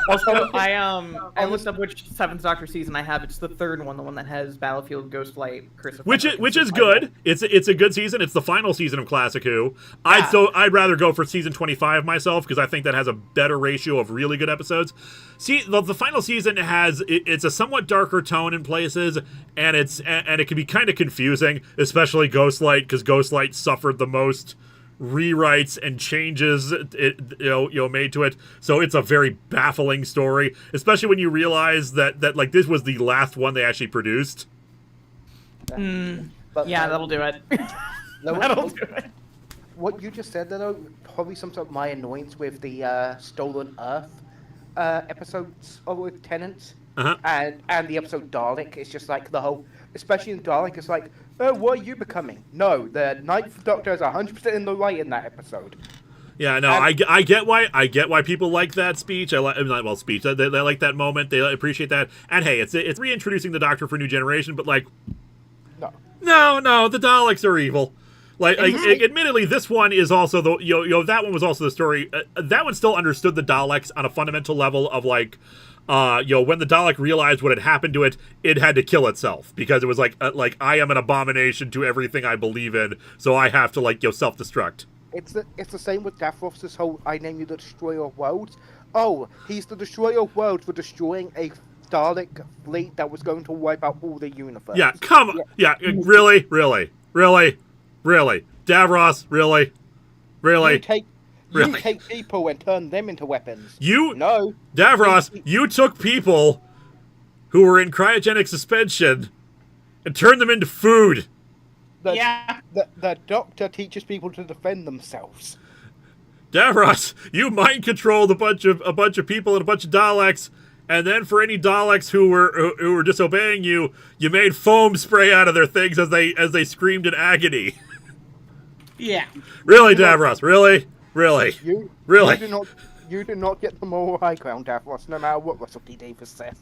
Also, I looked up which Seventh Doctor season I have. It's the third one, the one that has Battlefield, Ghostlight, Christopher. Which is good. It's a good season. It's the final season of Classic Who. I'd rather go for season 25 myself because I think that has a better ratio of really good episodes. See, the final season it's a somewhat darker tone in places, and it can be kind of confusing, especially Ghostlight, because Ghostlight suffered the most rewrites and changes made to it. So it's a very baffling story, especially when you realize that like this was the last one they actually produced. Yeah, that'll do it. That'll do it. What you just said, though, probably sums up my annoyance with the Stolen Earth episodes with Tenants, and the episode Dalek. It's just like the whole, especially in Dalek, it's like, what are you becoming? No, the Ninth Doctor is 100% in the right in that episode. Yeah, no, I get why people like that speech. They like that moment. They appreciate that. And hey, it's reintroducing the Doctor for a new generation. But like, no, the Daleks are evil. Admittedly, this one is also that one was also the story. That one still understood the Daleks on a fundamental level of like. When the Dalek realized what had happened to it, it had to kill itself because it was like I am an abomination to everything I believe in, so I have to self-destruct. It's the same with Davros. This whole "I name you the Destroyer of Worlds." Oh, he's the Destroyer of Worlds for destroying a Dalek fleet that was going to wipe out all the universe. Yeah, come on. Yeah, really, Davros, really. You take people and turn them into weapons. Davros, you took people who were in cryogenic suspension and turned them into food. The Doctor teaches people to defend themselves. Davros, you mind controlled a bunch of people and a bunch of Daleks, and then for any Daleks who were disobeying you, you made foam spray out of their things as they screamed in agony. Yeah. Really, Davros? Really? You do not get the moral high ground, Davros, no matter what Russell T Davies says.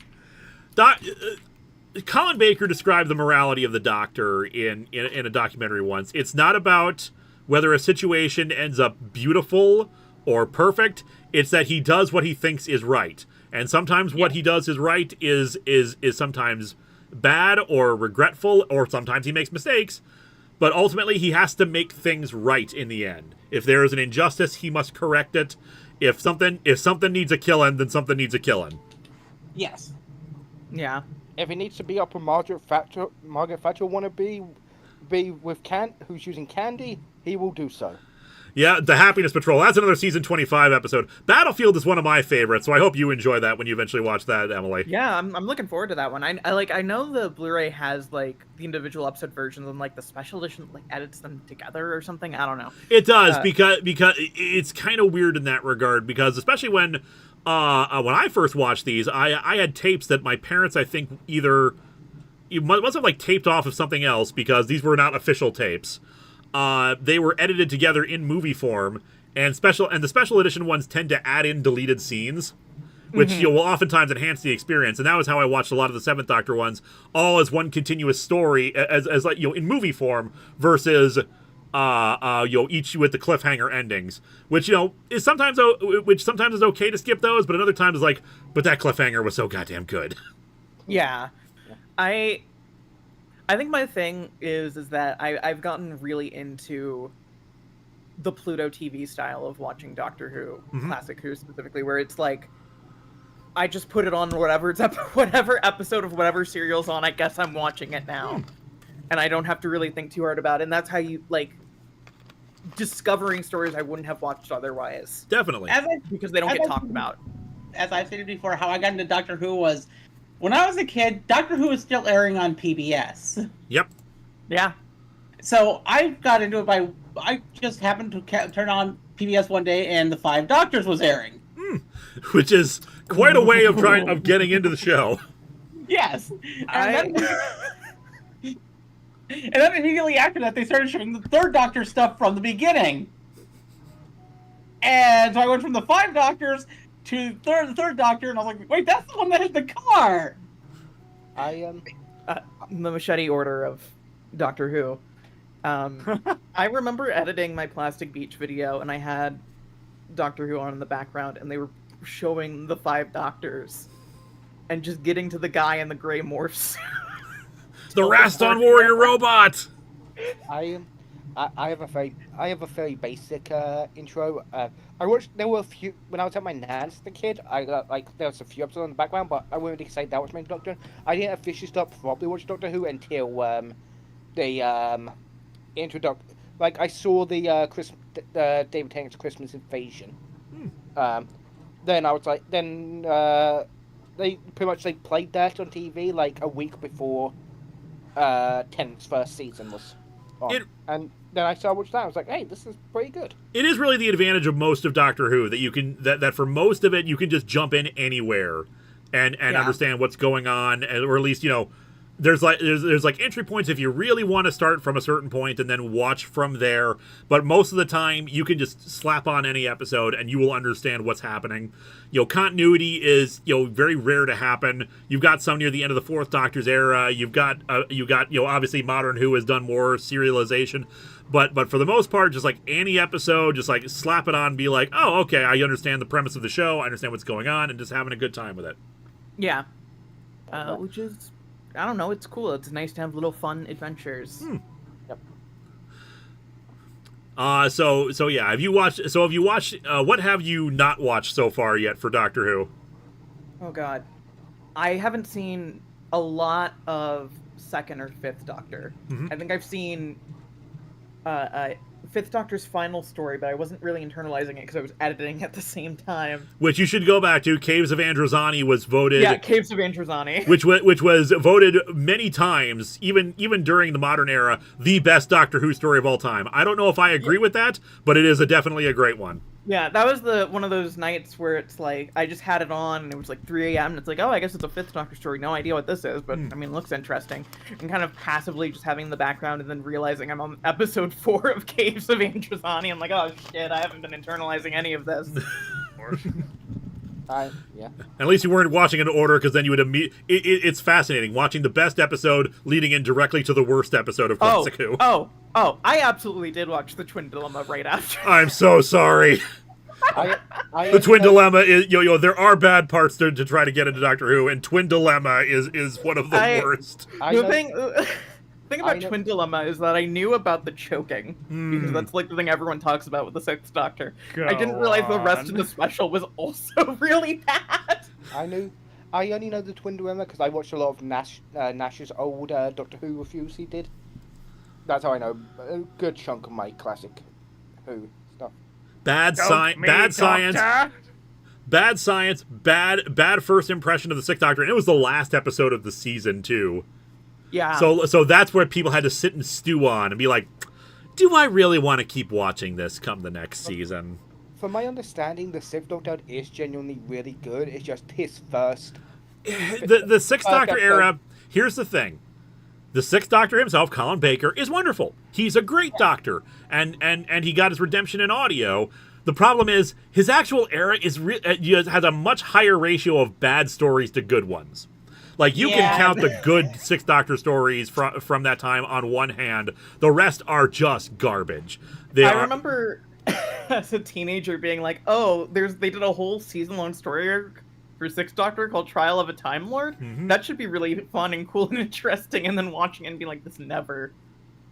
Colin Baker described the morality of the Doctor in a documentary once. It's not about whether a situation ends up beautiful or perfect. It's that he does what he thinks is right, and sometimes what he does is right is sometimes bad or regretful, or sometimes he makes mistakes. But ultimately, he has to make things right in the end. If there is an injustice, he must correct it. If something needs a killing, then something needs a killing. Yes. Yeah. If it needs to be up with Margaret Thatcher want to be with who's using candy, he will do so. Yeah, the Happiness Patrol. That's another season 25 episode. Battlefield is one of my favorites, so I hope you enjoy that when you eventually watch that, Emily. Yeah, I'm looking forward to that one. I know the Blu-ray has the individual episode versions and the special edition edits them together or something. I don't know. It does because it's kind of weird in that regard because especially when I first watched these, I had tapes that my parents I think either must have taped off of something else because these were not official tapes. They were edited together in movie form, and the special edition ones tend to add in deleted scenes, which will oftentimes enhance the experience. And that was how I watched a lot of the Seventh Doctor ones, all as one continuous story, as in movie form versus each with the cliffhanger endings, which is sometimes is okay to skip those, but at other times is but that cliffhanger was so goddamn good. Yeah, I think my thing is that I've gotten really into the Pluto TV style of watching Doctor Who, Classic Who specifically, where it's I just put it on whatever episode of whatever serial's on. I guess I'm watching it now, and I don't have to really think too hard about it. And that's how you discovering stories I wouldn't have watched otherwise. Definitely, because they don't get talked about. As I've stated before, how I got into Doctor Who was. When I was a kid, Doctor Who was still airing on PBS. Yep. Yeah. So I got into it I just happened to turn on PBS one day and The Five Doctors was airing. Which is quite a way of getting into the show. Yes. And then immediately after that, they started showing the Third Doctor stuff from the beginning. And so I went from the Five Doctors to the third Doctor, and I was like, wait, that's the one that hit the car! The Machete Order of Doctor Who I remember editing my Plastic Beach video, and I had Doctor Who on in the background, and they were showing the 5 Doctors, and just getting to the guy in the gray morph suit. The Raston Warrior robot. I have a very basic intro. I watched. There were a few when I was at my nan's as a kid. I got there was a few episodes in the background, but I wouldn't really say that was my Doctor. I didn't officially start properly watching Doctor Who until the introduction. Like I saw the David Tennant's Christmas Invasion. Then I was like, they pretty much played that on TV like a week before Tennant's first season was on. And then I started watching that. I was like, hey, this is pretty good. It is really the advantage of most of Doctor Who that you can that for most of it you can just jump in anywhere and understand what's going on, or at least there's entry points if you really want to start from a certain point and then watch from there. But most of the time you can just slap on any episode and you will understand what's happening. Continuity is very rare to happen. You've got some near the end of the 4th Doctor's era. You've got obviously Modern Who has done more serialization. But for the most part, just like any episode, just like slap it on and be like, oh, okay, I understand the premise of the show, I understand what's going on, and just having a good time with it. Yeah. Which is, I don't know, it's cool. It's nice to have little fun adventures. Yep. So yeah, have you watched, what have you not watched so far yet for Doctor Who? Oh god. I haven't seen a lot of 2nd or 5th Doctor. I think I've seen 5th Doctor's final story, but I wasn't really internalizing it because I was editing at the same time. Which you should go back to. Caves of Androzani was voted. Yeah, Caves of Androzani. which was voted many times, even during the modern era, the best Doctor Who story of all time. I don't know if I agree with that, but it is definitely a great one. Yeah, that was one of those nights where it's like, I just had it on, and it was like 3 a.m., and it's like, oh, I guess it's a 5th Doctor story. No idea what this is, but, I mean, it looks interesting. And kind of passively just having the background and then realizing I'm on episode 4 of Caves of Androzani. I'm like, oh, shit, I haven't been internalizing any of this. Yeah. At least you weren't watching in order, because then you would it's fascinating, watching the best episode leading in directly to the worst episode of Classic Who. Oh, I absolutely did watch the Twin Dilemma right after. I'm so sorry. The Twin Dilemma is there are bad parts to try to get into Doctor Who, and Twin Dilemma is one of the worst. The thing about Twin Dilemma is that I knew about the choking, because that's like the thing everyone talks about with the 6th Doctor. I didn't realize the rest of the special was also really bad. I only know the Twin Dilemma because I watched a lot of Nash's old Doctor Who reviews he did. That's how I know a good chunk of my Classic Who stuff. Bad science, bad first impression of the 6th Doctor, and it was the last episode of the season too. Yeah. So that's where people had to sit and stew on and be like, do I really want to keep watching this come the next season? From my understanding, the 6th Doctor is genuinely really good. It's just his first. The 6th Doctor era. Here's the thing. The 6th Doctor himself, Colin Baker, is wonderful. He's a great Doctor, and he got his redemption in audio. The problem is his actual era has a much higher ratio of bad stories to good ones. Like, you can count the good 6th Doctor stories from that time on one hand. The rest are just garbage. I remember as a teenager being like, oh, they did a whole season-long story arc for 6th Doctor called Trial of a Time Lord. That should be really fun and cool and interesting, and then watching it and being like, this never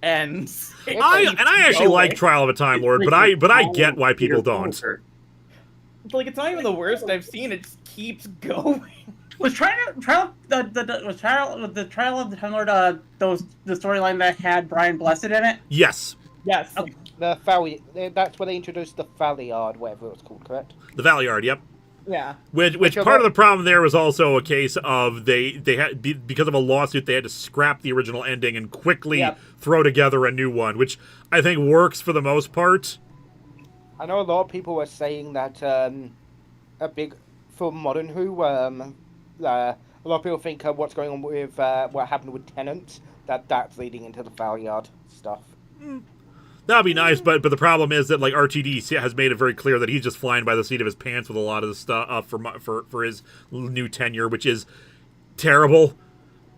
ends. I actually like Trial of a Time Lord, but I get why people don't. Like, it's not even the worst I've seen. It just keeps going. Was Trial of the Time Lord the storyline that had Brian Blessed in it? Yes. Yes. Okay. That's where they introduced the Valiard, whatever it was called, correct? The Valiard, yep. Yeah. Which part of the problem there was also a case of they had because of a lawsuit they had to scrap the original ending and quickly throw together a new one, which I think works for the most part. I know a lot of people were saying that for Modern Who, a lot of people think what's going on with what happened with Tennant, that's leading into the Valiard stuff. That'd be nice, but the problem is that like RTD has made it very clear that he's just flying by the seat of his pants with a lot of the stuff for his new tenure, which is terrible.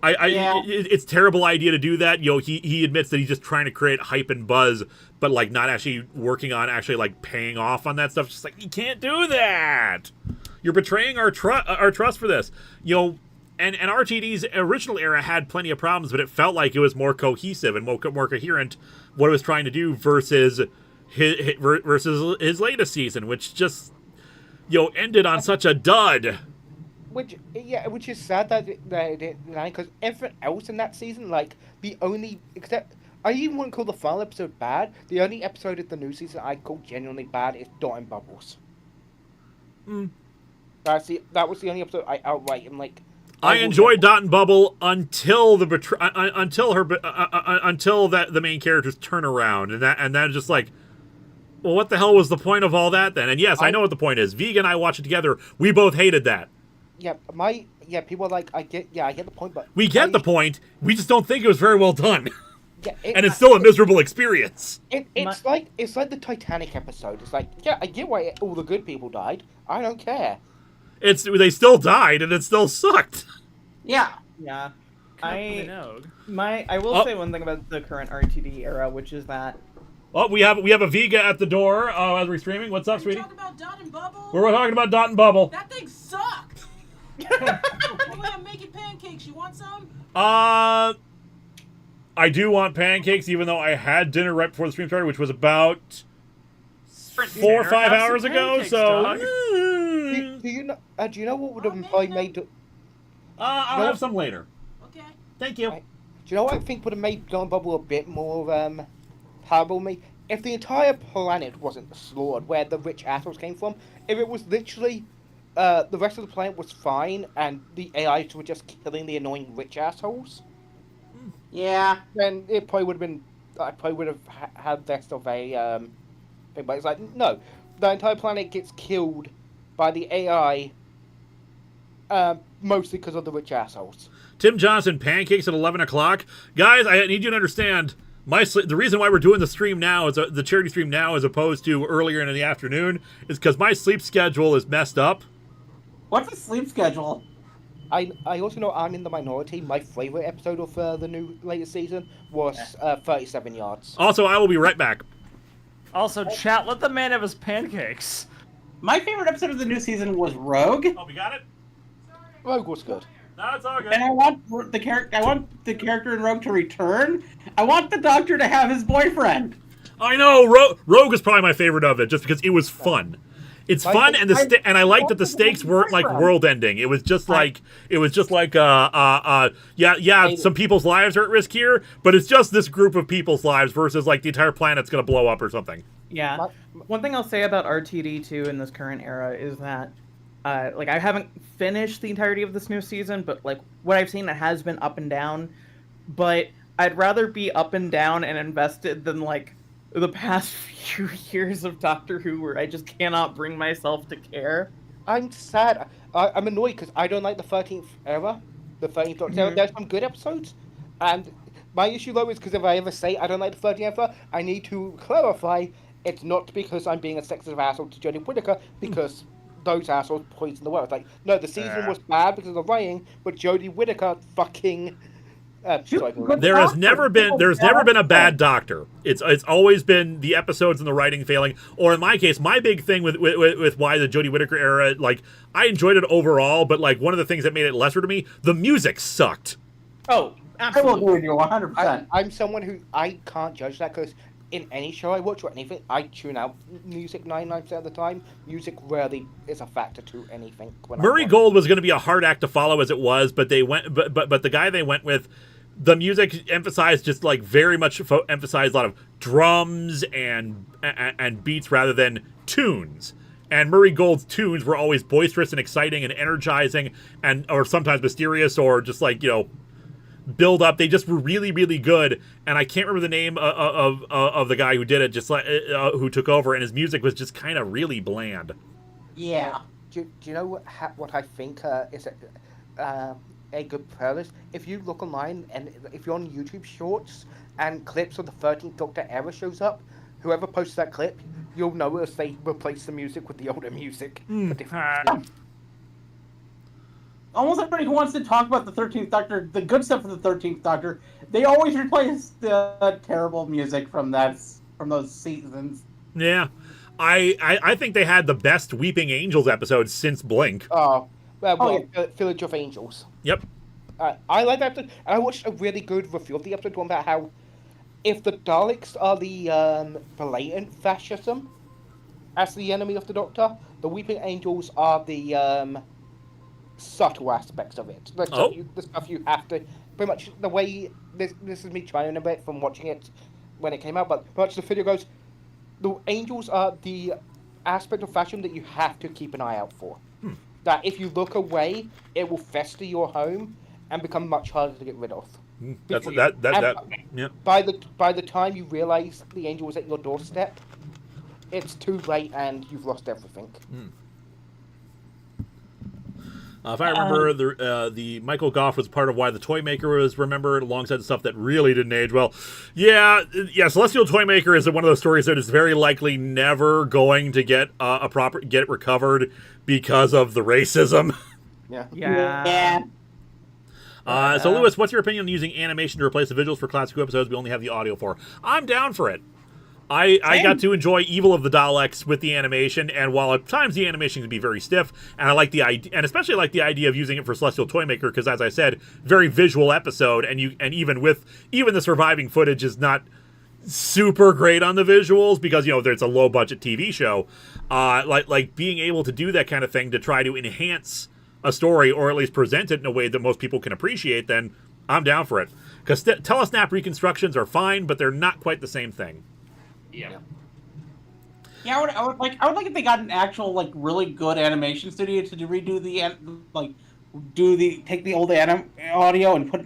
It's a terrible idea to do that. You know, he admits that he's just trying to create hype and buzz, but like not actually working on actually like paying off on that stuff. It's just like, you can't do that. You're betraying our trust for this. You know, and RTD's original era had plenty of problems, but it felt like it was more cohesive and more coherent what it was trying to do versus his latest season, which just, you know, ended on such a dud. Which is sad that because everything else in that season, like the only except I even wouldn't call the final episode bad. The only episode of the new season I call genuinely bad is Dot and Bubbles. That was the only episode I outright am like. I enjoyed Dot and Bubble until the main characters turn around, and then just like, well, what the hell was the point of all that then? And yes, I know what the point is. Vega and I watched it together. We both hated that. People are like, I get the point, but we get the point. We just don't think it was very well done. And it's still a miserable experience. It's like the Titanic episode. It's like, yeah, I get why all the good people died. I don't care. They still died, and it still sucked. Yeah. I will say one thing about the current RTD era, which is that. Oh, we have a Vega at the door as we're streaming. What's up, sweetie? Talking about Dot and Bubble? We're talking about Dot and Bubble. That thing sucked. I'm making pancakes. You want some? I do want pancakes, even though I had dinner right before the stream started, which was about 4 or 5 hours ago. So, do you know what would have probably made? I'll have some later. Okay. Thank you. Do you know what I think would have made Dot and Bubble a bit more palatable to me? If the entire planet wasn't slaughtered, where the rich assholes came from, if it was literally the rest of the planet was fine, and the AIs were just killing the annoying rich assholes. Yeah. Then it probably would have been. I probably would have had less of a thing. But it's like, no, the entire planet gets killed by the AI, mostly because of the rich assholes. Tim Johnson, pancakes at 11 o'clock. Guys, I need you to understand. The reason why we're doing the stream now, is the charity stream now, as opposed to earlier in the afternoon, is because my sleep schedule is messed up. What's a sleep schedule? I also know I'm in the minority. My favorite episode of the new latest season was 37 Yards. Also, I will be right back. Also, chat, let the man have his pancakes. My favorite episode of the new season was Rogue. Oh, we got it? Rogue was good. No, it's all good. And I want the character in Rogue to return. I want the Doctor to have his boyfriend. I know. Rogue is probably my favorite of it, just because it was fun. It's fun, and I liked that the stakes weren't like world ending. It was just like some people's lives are at risk here, but it's just this group of people's lives versus like the entire planet's gonna blow up or something. Yeah. One thing I'll say about RTD 2 in this current era is that like I haven't finished the entirety of this new season, but like what I've seen, it has been up and down. But I'd rather be up and down and invested than like the past few years of Doctor Who where I just cannot bring myself to care. I'm sad. I'm annoyed because I don't like the 13th era. The 13th Doctor era. There's some good episodes. And my issue though is because if I ever say I don't like the 13th era, I need to clarify it's not because I'm being a sexist asshole to Jodie Whittaker, because those assholes poisoned the world. Like, no, the season was bad because of the writing, but Jodie Whittaker fucking... There's never been a bad Doctor. It's always been the episodes and the writing failing. Or in my case, my big thing with why the Jodie Whittaker era, like, I enjoyed it overall, but like one of the things that made it lesser to me, the music sucked. Oh, absolutely. I will agree with you 100%. I'm someone who I can't judge that because in any show I watch or anything, I tune out music 99% of the time. Music rarely is a factor to anything. Murray Gold was going to be a hard act to follow as it was, but they went, but the guy they went with. The music emphasized just like very much emphasized a lot of drums and beats rather than tunes. And Murray Gold's tunes were always boisterous and exciting and energizing, or sometimes mysterious or just like, you know, build up. They just were really, really good. And I can't remember the name of the guy who did it, just like who took over, and his music was just kind of really bland. Yeah. Do you know what I think is a good playlist? If you look online and if you're on YouTube Shorts and clips of the 13th Doctor era shows up, whoever posts that clip, you'll notice they replace the music with the older music. almost everybody who wants to talk about the 13th Doctor, the good stuff of the 13th Doctor, they always replace the terrible music from those seasons. Yeah. I think they had the best Weeping Angels episode since Blink. Village of Angels. Yep. I like that episode. I watched a really good review of the episode one about how if the Daleks are the blatant fascism as the enemy of the Doctor, the Weeping Angels are the subtle aspects of it. The stuff you have to... Pretty much the way... This is me trying a bit from watching it when it came out, but pretty much the video goes, the Angels are the aspect of fascism that you have to keep an eye out for. That if you look away, it will fester your home and become much harder to get rid of. Yeah. By the time you realize the angel was at your doorstep, it's too late and you've lost everything. If I remember, the Michael Goff was part of why the Toymaker was remembered, alongside the stuff that really didn't age well. Yeah, Celestial Toymaker is one of those stories that is very likely never going to get get recovered because of the racism. Yeah. So, Lewis, what's your opinion on using animation to replace the visuals for classic episodes we only have the audio for? I'm down for it. I got to enjoy Evil of the Daleks with the animation, and while at times the animation can be very stiff, and I like the idea, and especially like the idea of using it for Celestial Toymaker, because as I said, very visual episode, and even the surviving footage is not super great on the visuals because there's a low budget TV show. Like being able to do that kind of thing to try to enhance a story, or at least present it in a way that most people can appreciate, then I'm down for it. Because telesnap reconstructions are fine, but they're not quite the same thing. Yeah, I would like if they got an actual really good animation studio to redo take the old audio and put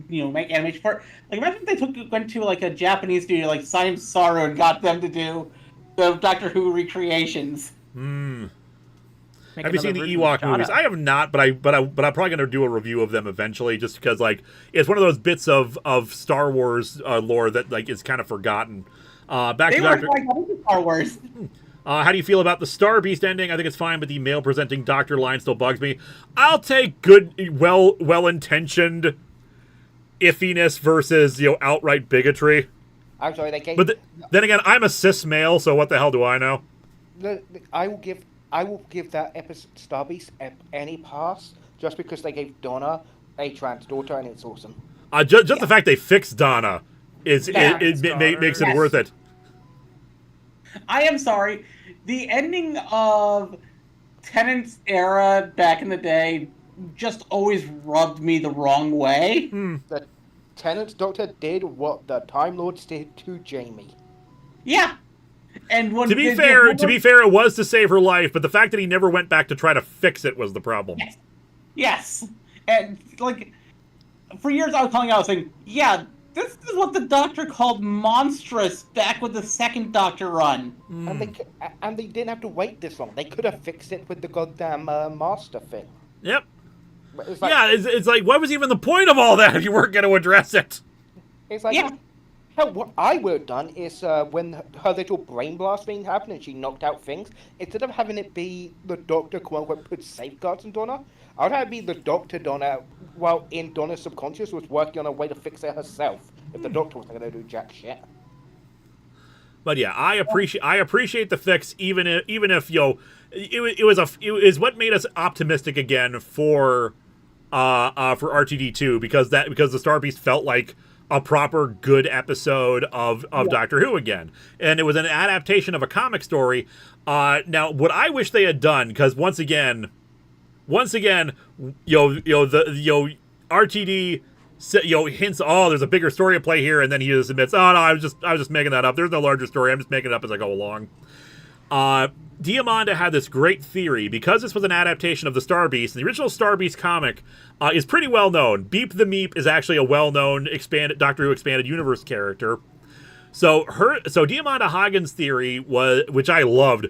make animation for it. Imagine if they went to a Japanese studio like Science Sorrow and got them to do the Doctor Who recreations. Have you seen the Ewok movies? I have not, but I'm probably going to do a review of them eventually, just because it's one of those bits of Star Wars lore that is kind of forgotten. Back to Doctor Star Wars. How do you feel about the Star Beast ending? I think it's fine, but the male presenting Doctor line still bugs me. I'll take good, well-intentioned iffiness versus outright bigotry. I'm sorry, But then again, I'm a cis male, so what the hell do I know? I will give that episode Star Beast any pass just because they gave Donna a trans daughter, and it's awesome. Just the fact they fixed Donna makes it worth it. I am sorry. The ending of Tennant's era back in the day just always rubbed me the wrong way. The Tennant's Doctor did what the Time Lords did to Jamie. Yeah. And to be fair, it was to save her life, but the fact that he never went back to try to fix it was the problem. Yes. And for years I was saying, this is what the Doctor called monstrous back with the second Doctor run. And they didn't have to wait this long. They could have fixed it with the goddamn master thing. Yep. It's like, what was even the point of all that if you weren't going to address it? It's like, hell, what I would have done is when her little brain blast thing happened and she knocked out things, instead of having it be the Doctor, quote-unquote, put safeguards on Donna, I would have it be the Doctor Donna, while in Donna's subconscious, was working on a way to fix it herself, if the Doctor wasn't going to do jack shit. But yeah, I appreciate the fix, even if it was what made us optimistic again for RTD2, because the Star Beast felt like a proper good episode of Doctor Who again, and it was an adaptation of a comic story. Now, what I wish they had done, because once again, RTD hints, there's a bigger story at play here, and then he just admits, no, I was just making that up. There's no larger story. I'm just making it up as I go along. Diamanda had this great theory, because this was an adaptation of the Star Beast, and the original Star Beast comic is pretty well known. Beep the Meep is actually a well-known Doctor Who expanded universe character. So Diamanda Hagen's theory was, which I loved,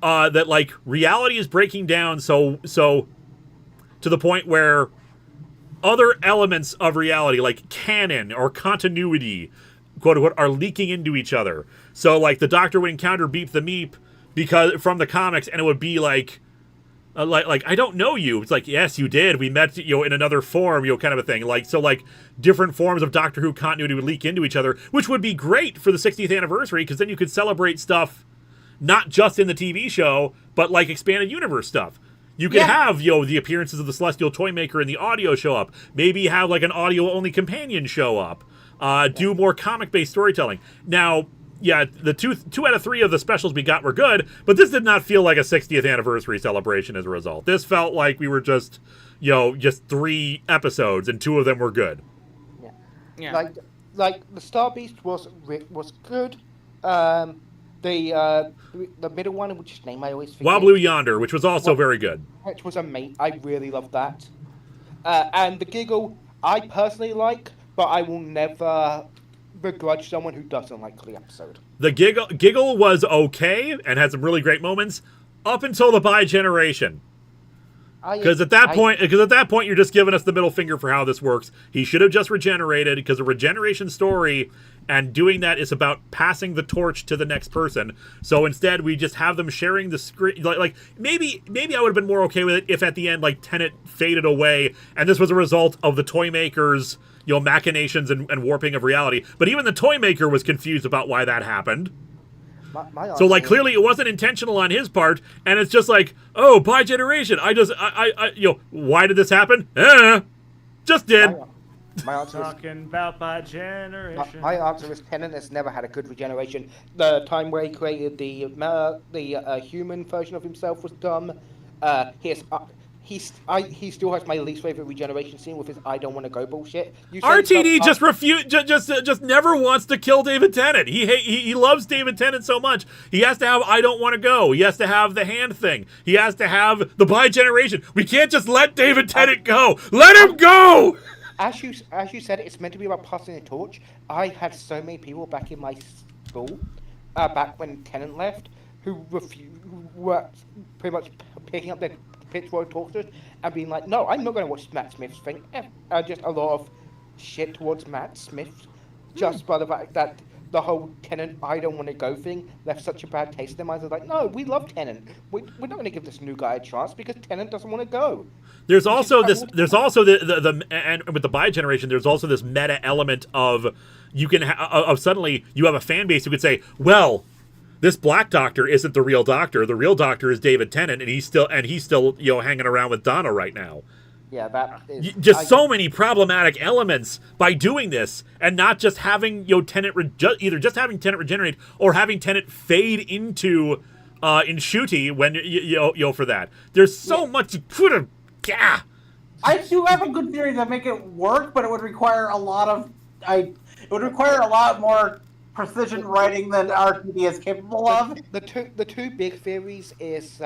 that reality is breaking down so to the point where other elements of reality, like canon or continuity, quote unquote, are leaking into each other. So the Doctor would encounter Beep the Meep from the comics, and it would be Like I don't know you. It's like, yes, you did. We met, in another form, kind of a thing. Like, so like different forms of Doctor Who continuity would leak into each other, which would be great for the 60th anniversary because then you could celebrate stuff not just in the TV show, but like expanded universe stuff. You could have, the appearances of the Celestial Toymaker in the audio show up. Maybe have like an audio-only companion show up. Do more comic-based storytelling. Now, yeah, the two out of 3 of the specials we got were good, but this did not feel like a 60th anniversary celebration as a result. This felt like we were just, just 3 episodes, and 2 of them were good. Yeah. Like the Star Beast was good. The middle one, which name I always forget. Wild Blue Yonder, which was also very good. Which was amazing. I really loved that. And the Giggle, I personally like, but I will never begrudge someone who doesn't like the episode. The Giggle was okay and had some really great moments up until the bi-generation. Because at that point, you're just giving us the middle finger for how this works. He should have just regenerated, because a regeneration story and doing that is about passing the torch to the next person. So instead, we just have them sharing the screen. Like maybe I would have been more okay with it if at the end, like, Tennant faded away, and this was a result of the Toymaker's, machinations and warping of reality. But even the Toymaker was confused about why that happened. So, like, clearly it wasn't intentional on his part, and it's just like, oh, bi-generation. Why did this happen? Just did. My answer Talking about bi-generation. My answer is Tennant has never had a good regeneration. The time where he created the human version of himself was dumb. He still has my least favorite regeneration scene with his "I don't want to go" bullshit. RTD just never wants to kill David Tennant. He loves David Tennant so much. He has to have "I don't want to go." He has to have the hand thing. He has to have the bi-generation. We can't just let David Tennant go. Let him go. As you said, it's meant to be about passing a torch. I had so many people back in my school, back when Tennant left, who were pretty much picking up their pitchfork torches and being like, no, I'm not going to watch Matt Smith's thing. Just a lot of shit towards Matt Smith, just by the fact that the whole Tennant "I don't want to go" thing left such a bad taste in their minds. They're like, no, we love Tennant. We're not going to give this new guy a chance because Tennant doesn't want to go. There's also the and with the bi-generation, there's also this meta element of suddenly you have a fan base who could say, well, this Black Doctor isn't the real Doctor. The real Doctor is David Tennant, and he's still hanging around with Donna right now. Yeah, that is so many problematic elements by doing this, and not just having Tennant either just having Tennant regenerate or having Tennant fade into Ncuti when for that. There's so much. I do have a good theory that make it work, but it would require a lot more precision writing than RTD is capable of. The two big theories is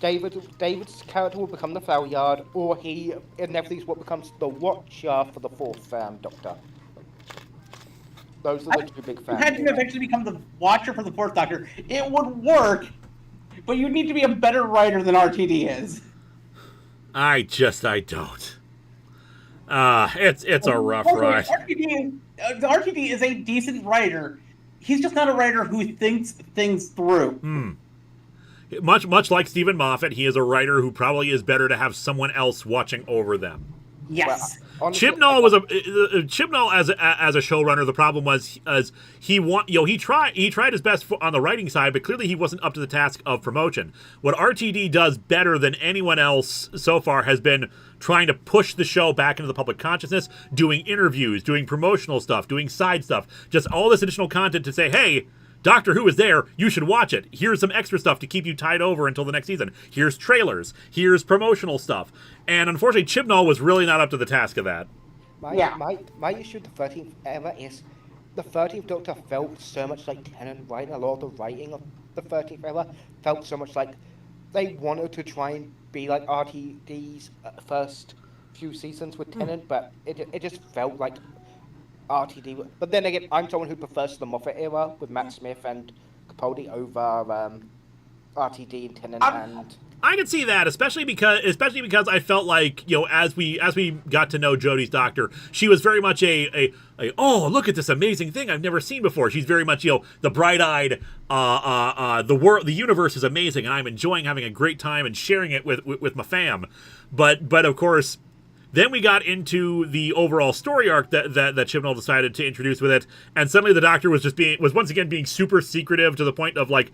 David's character will become the Fouryard, or he inevitably is what becomes the Watcher for the fourth Doctor. Those are the two big fans. Had to eventually become the Watcher for the fourth Doctor. It would work, but you need to be a better writer than RTD is. I don't. It's a rough ride. RTD is a decent writer. He's just not a writer who thinks things through. Much like Stephen Moffat, he is a writer who probably is better to have someone else watching over them. Yes. Chibnall Chibnall as a showrunner. The problem was he tried his best on the writing side, but clearly he wasn't up to the task of promotion. What RTD does better than anyone else so far has been trying to push the show back into the public consciousness, doing interviews, doing promotional stuff, doing side stuff, just all this additional content to say, hey, Doctor Who is there, you should watch it. Here's some extra stuff to keep you tied over until the next season. Here's trailers. Here's promotional stuff. And unfortunately, Chibnall was really not up to the task of that. My issue with the 13th era is the 13th Doctor felt so much like Tennant writing. A lot of the writing of the 13th era felt so much like they wanted to try and be like RTD's first few seasons with Tennant, but it just felt like RTD. But then again, I'm someone who prefers the Moffat era with Matt Smith and Capaldi over RTD and Tennant and I can see that, especially because I felt like, you know, as we got to know Jodie's doctor, she was very much a oh, look at this amazing thing I've never seen before. She's very much, you know, the bright-eyed the universe is amazing and I'm enjoying having a great time and sharing it with my fam. But of course, then we got into the overall story arc that Chibnall decided to introduce with it, and suddenly the doctor was once again being super secretive to the point of like,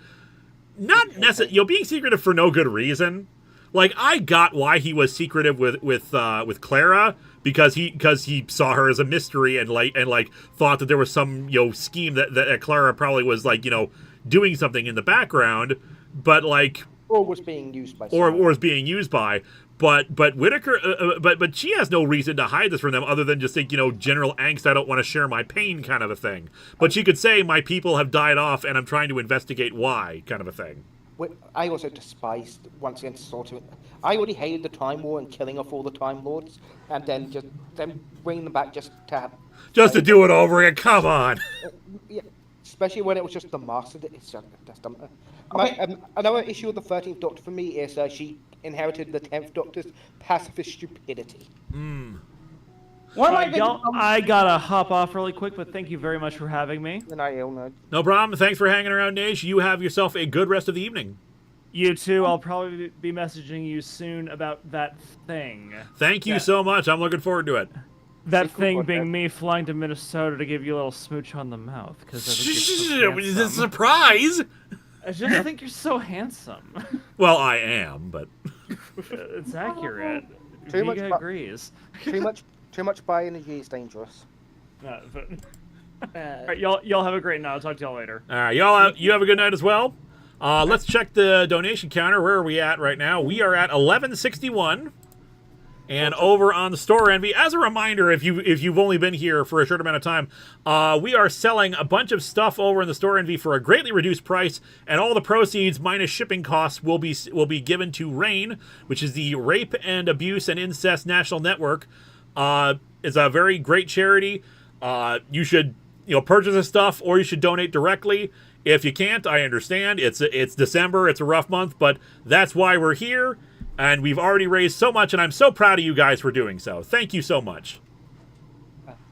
not necessarily, you know, being secretive for no good reason. Like, I got why he was secretive with Clara, because he saw her as a mystery and thought that there was some, you know, scheme that Clara probably was, like, you know, doing something in the background, but like, or was being used by or was being used by. But Whitaker, but she has no reason to hide this from them other than just think, you know, general angst, I don't want to share my pain kind of a thing. But she could say, my people have died off and I'm trying to investigate why kind of a thing. I also despised, once again, sort of, I already hated the Time War and killing off all the Time Lords, and then bringing them back just to do it over again. Come on. Yeah, especially when it was just the Master. It's just another issue of the 13th Doctor for me is she inherited the 10th Doctor's pacifist stupidity. I gotta hop off really quick, but thank you very much for having me. No problem. Thanks for hanging around, Nage. You have yourself a good rest of the evening. You too. I'll probably be messaging you soon about that thing. Thank you so much. I'm looking forward to it. That thing being me flying to Minnesota to give you a little smooch on the mouth. Because it's a surprise. I just think you're so handsome. Well, I am, but it's accurate. Too much agrees. Too much bi-energy is dangerous. All right, y'all have a great night. I'll talk to y'all later. All right, you have a good night as well. Let's check the donation counter. Where are we at right now? We are at 1161. And over on the Store Envy, as a reminder, if you've only been here for a short amount of time, we are selling a bunch of stuff over in the Store Envy for a greatly reduced price, and all the proceeds minus shipping costs will be given to RAINN, which is the Rape and Abuse and Incest National Network. It's a very great charity. You should, you know, purchase this stuff, or you should donate directly. If you can't, I understand. It's December. It's a rough month, but that's why we're here. And we've already raised so much, and I'm so proud of you guys for doing so. Thank you so much.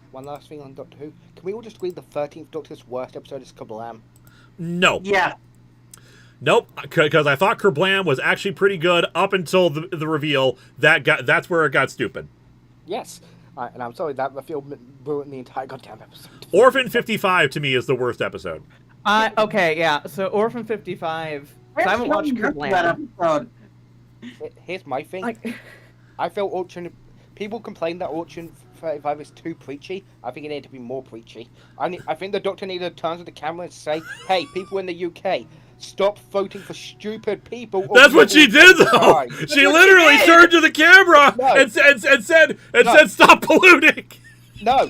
One last thing on Doctor Who. Can we all just agree the 13th Doctor's worst episode is Kablam? No. Yeah. Nope, because I thought Kerblam was actually pretty good up until the reveal. That's where it got stupid. Yes. And I'm sorry, that reveal ruined the entire goddamn episode. Orphan 55 to me is the worst episode. Okay, yeah. So Orphan 55. I haven't watched Kerblam. Here's my thing. I feel people complain that Orphan 35 is too preachy. I think it needed to be more preachy. I think the Doctor needed to turn to the camera and say, hey, people in the UK, stop voting for stupid people. That's what she did, though. She literally turned to the camera and said, stop polluting. No.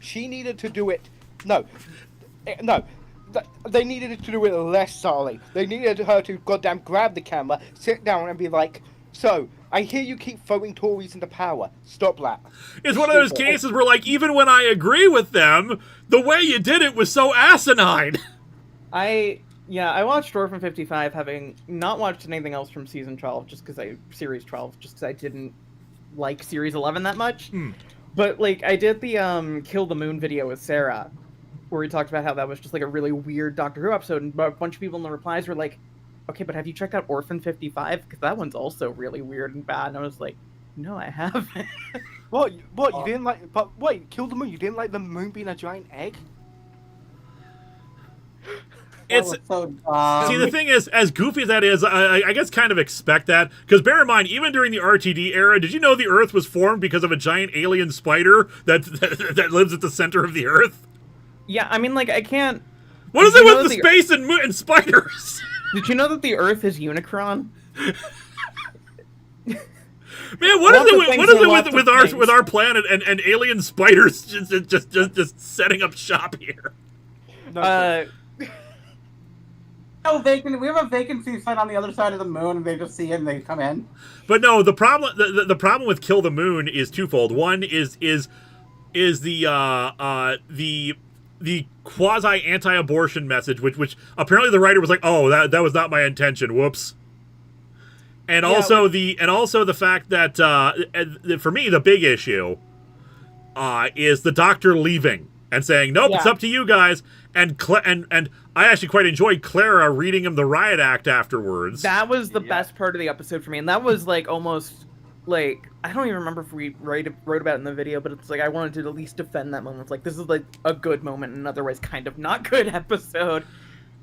She needed to do it. No. They needed to do it less subtly. They needed her to goddamn grab the camera, sit down, and be like, so, I hear you keep throwing Tories into power. Stop that. It's one of those cases where, like, even when I agree with them, the way you did it was so asinine. I watched Orphan 55, having not watched anything else from season 12, series 12, just because I didn't like series 11 that much. But, like, I did the Kill the Moon video with Sarah, where we talked about how that was just like a really weird Doctor Who episode, and a bunch of people in the replies were like, okay, but have you checked out Orphan 55? Because that one's also really weird and bad. And I was like, no, I haven't. What? You didn't like? But wait, Kill the Moon. You didn't like the moon being a giant egg? It's see, the thing is, as goofy as that is, I guess kind of expect that, because bear in mind, even during the RTD era, did you know the Earth was formed because of a giant alien spider that lives at the center of the Earth? Yeah, I mean, like, I can't... What is it with the space and spiders? Did you know that the Earth is Unicron? Man, what is it with our planet and alien spiders just setting up shop here? We have a vacancy sign on the other side of the moon, and they just see it and they come in. But no, the problem with Kill the Moon is twofold. One is the quasi anti-abortion message, which apparently the writer was like, oh, that was not my intention. Whoops. And also the fact that for me the big issue is the Doctor leaving and saying, "Nope, it's up to you guys." And I actually quite enjoyed Clara reading him the riot act afterwards. That was the best part of the episode for me, and that was like almost like I don't even remember if we wrote about it in the video, but it's like I wanted to at least defend that moment. It's like this is like a good moment in an otherwise kind of not good episode.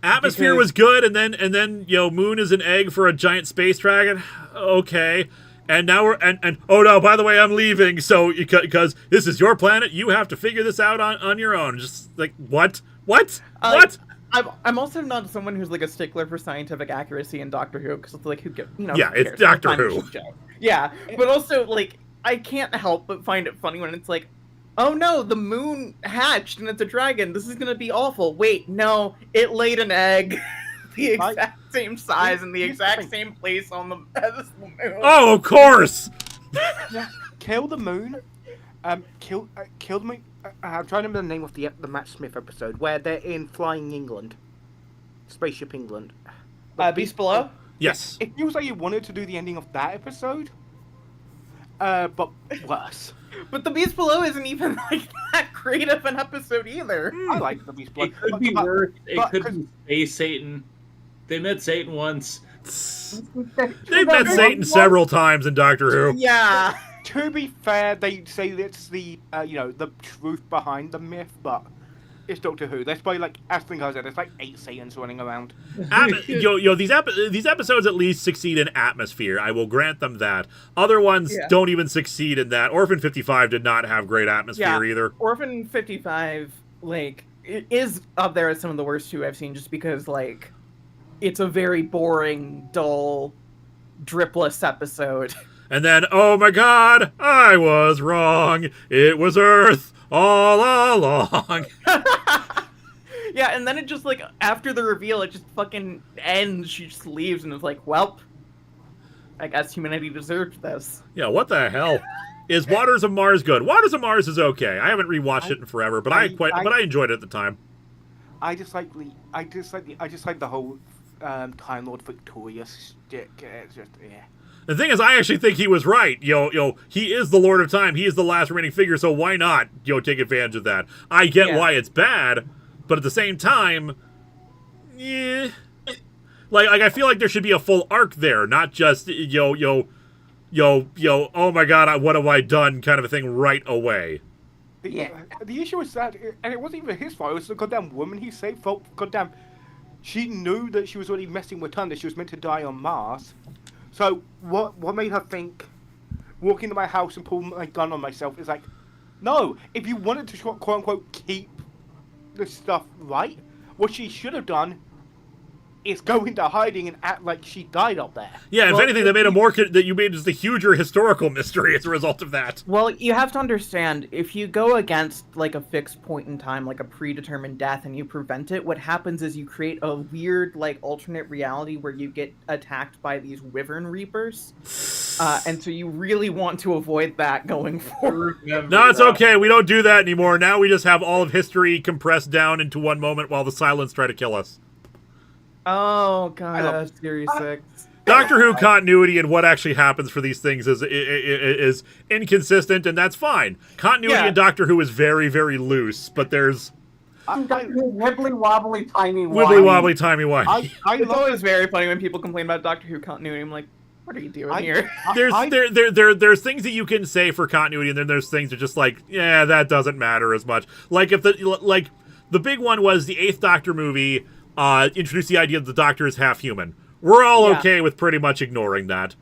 Atmosphere was good, and then Moon is an egg for a giant space dragon. Okay. And now we're and oh no, by the way, I'm leaving. So because this is your planet, you have to figure this out on your own. Just like what? I'm also not someone who's like a stickler for scientific accuracy in Doctor Who because it's like who gives yeah, who cares? it's Doctor Who. Yeah, but also like I can't help but find it funny when it's like, oh no, the moon hatched and it's a dragon. This is gonna be awful. Wait, no, it laid an egg. The exact same size and the exact same place on the moon. Oh, of course. Yeah, kill the moon. Kill the moon. I'm trying to remember the name of the Matt Smith episode where they're in Flying England, Spaceship England. Beast Below. Yes. It feels like you wanted to do the ending of that episode, but worse. But the Beast Below isn't even like that great of an episode either. I like the Beast Below. It could be worse. It could be Space Satan. They met Satan once. They've met Satan several times in Doctor Who. Yeah. To be fair, they say it's the the truth behind the myth, but it's Doctor Who. There's probably like, as Linkara said, there's like 8 Satans running around. These episodes at least succeed in atmosphere. I will grant them that. Other ones don't even succeed in that. Orphan 55 did not have great atmosphere either. Orphan 55 like it is up there as some of the worst Who I've seen, just because like it's a very boring, dull, dripless episode. And then, oh my god, I was wrong. It was Earth all along. Yeah, and then it just, like, after the reveal, it just fucking ends. She just leaves, and it's like, well, I guess humanity deserved this. Yeah, what the hell? Is Waters of Mars good? Waters of Mars is okay. I haven't rewatched it in forever, but I enjoyed it at the time. I just like the whole Time Lord Victorious stick. It's just The thing is, I actually think he was right. He is the Lord of Time. He is the last remaining figure, so why not, take advantage of that? I get why it's bad, but at the same time, yeah. Like I feel like there should be a full arc there, not just, oh my god, what have I done kind of a thing right away. The issue is that, and it wasn't even his fault, it was the goddamn woman he saved. Goddamn, she knew that she was already messing with Thunder. She was meant to die on Mars. So what made her think walk into my house and pull my gun on myself is like, no, if you wanted to quote unquote keep the stuff right, what she should have done is go into hiding and act like she died up there. Yeah, if anything, that made that you made just a huger historical mystery as a result of that. Well, you have to understand, if you go against like a fixed point in time, like a predetermined death, and you prevent it, what happens is you create a weird like alternate reality where you get attacked by these Wyvern Reapers, and so you really want to avoid that going forward. No, it's okay. We don't do that anymore. Now we just have all of history compressed down into one moment while the Silence try to kill us. Oh god, Series 6. Doctor Who continuity and what actually happens for these things is inconsistent, and that's fine. Continuity in Doctor Who is very, very loose, but there's wibbly wobbly timey wimey. It's always very funny when people complain about Doctor Who continuity. I'm like, what are you doing here? There's things that you can say for continuity, and then there's things that just like, yeah, that doesn't matter as much. Like if the big one was the 8th Doctor movie. Introduce the idea that the Doctor is half human. We're all okay with pretty much ignoring that.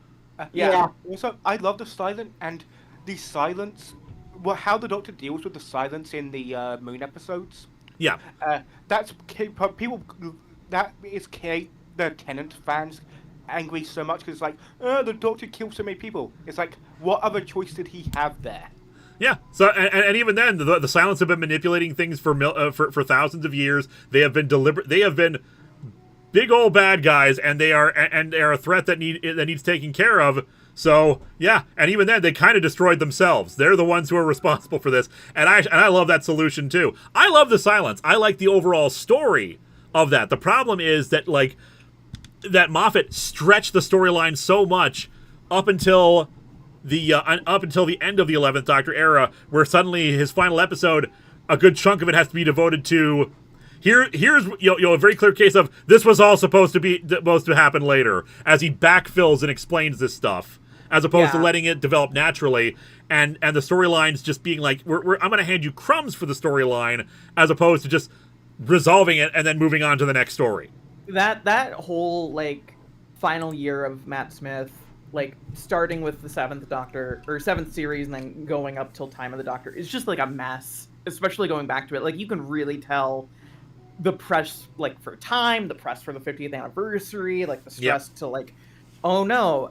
Also, I love the silence and the silence. Well, how the Doctor deals with the silence in the Moon episodes. Yeah. That's people. That is the Tennant fans angry so much because it's like, the Doctor killed so many people. It's like, what other choice did he have there? Yeah. So and even then, the Silence have been manipulating things for thousands of years. They have been deliberate. They have been big old bad guys, and they are a threat that needs taken care of. So yeah, and even then, they kind of destroyed themselves. They're the ones who are responsible for this, and I love that solution too. I love the Silence. I like the overall story of that. The problem is that like that Moffat stretched the storyline so much up until the end of the 11th Doctor era, where suddenly his final episode, a good chunk of it has to be devoted to here's a very clear case of this was all supposed to happen later, as he backfills and explains this stuff, as opposed to letting it develop naturally, and the storylines just being like, I'm going to hand you crumbs for the storyline, as opposed to just resolving it and then moving on to the next story. That whole like final year of Matt Smith, like starting with the 7th Doctor or 7th series and then going up till Time of the Doctor, is just like a mess. Especially going back to it, like you can really tell the press like for time, the press for the 50th anniversary, like the stress to like, oh no,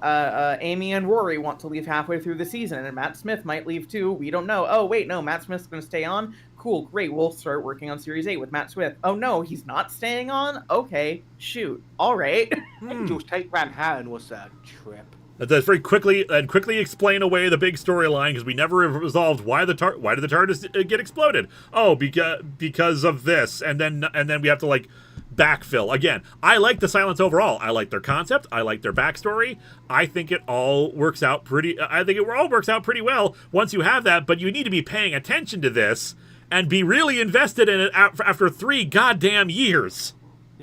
Amy and Rory want to leave halfway through the season, and Matt Smith might leave too. We don't know. Oh wait, no, Matt Smith's going to stay on. Cool, great. We'll start working on Series 8 with Matt Smith. Oh no, he's not staying on. Okay, shoot. All right. Just take Van Houten was a trip. Let's very quickly explain away the big storyline, because we never resolved why did the TARDIS get exploded? Oh, because of this, and then we have to like backfill again. I like the Silence overall. I like their concept. I like their backstory. I think it all works out pretty. Well once you have that. But you need to be paying attention to this and be really invested in it after 3 goddamn years.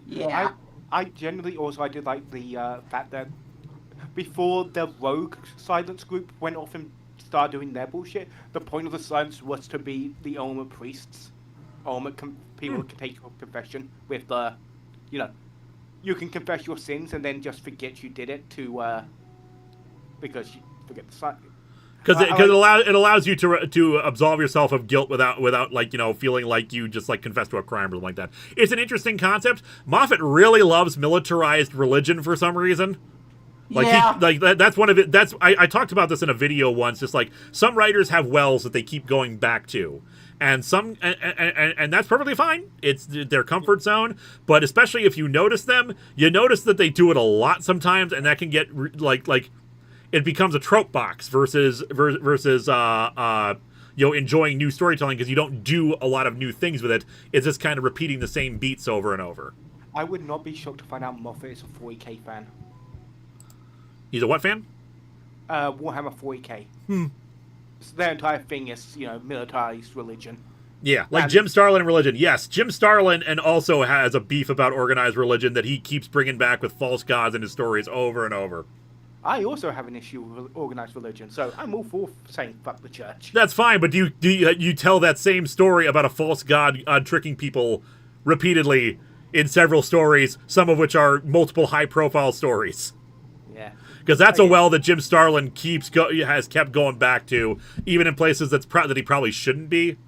Yeah, I generally also I did like the fact that before the rogue silence group went off and started doing their bullshit, the point of the silence was to be the Ultimate priests. People can take your confession with the, you can confess your sins and then just forget you did it because you forget the silence. Because it allows you to absolve yourself of guilt without like feeling like you just like confessed to a crime or something like that. It's an interesting concept. Moffat really loves militarized religion for some reason. Like that's one of it. I talked about this in a video once. Just like some writers have wells that they keep going back to, and and that's perfectly fine. It's their comfort zone. But especially if you notice them, you notice that they do it a lot sometimes, and that can get like it becomes a trope box versus enjoying new storytelling, because you don't do a lot of new things with it. It's just kind of repeating the same beats over and over. I would not be shocked to find out Moffat is a 40k fan. He's a what fan? Warhammer 40k. So their entire thing is, militarized religion. Yeah, like Jim Starlin and religion. Yes, Jim Starlin and also has a beef about organized religion that he keeps bringing back with false gods in his stories over and over. I also have an issue with organized religion, so I'm all for saying fuck the church. That's fine, but do you tell that same story about a false god tricking people repeatedly in several stories, some of which are multiple high-profile stories? Yeah. Because that's a well that Jim Starlin has kept going back to, even in places that he probably shouldn't be.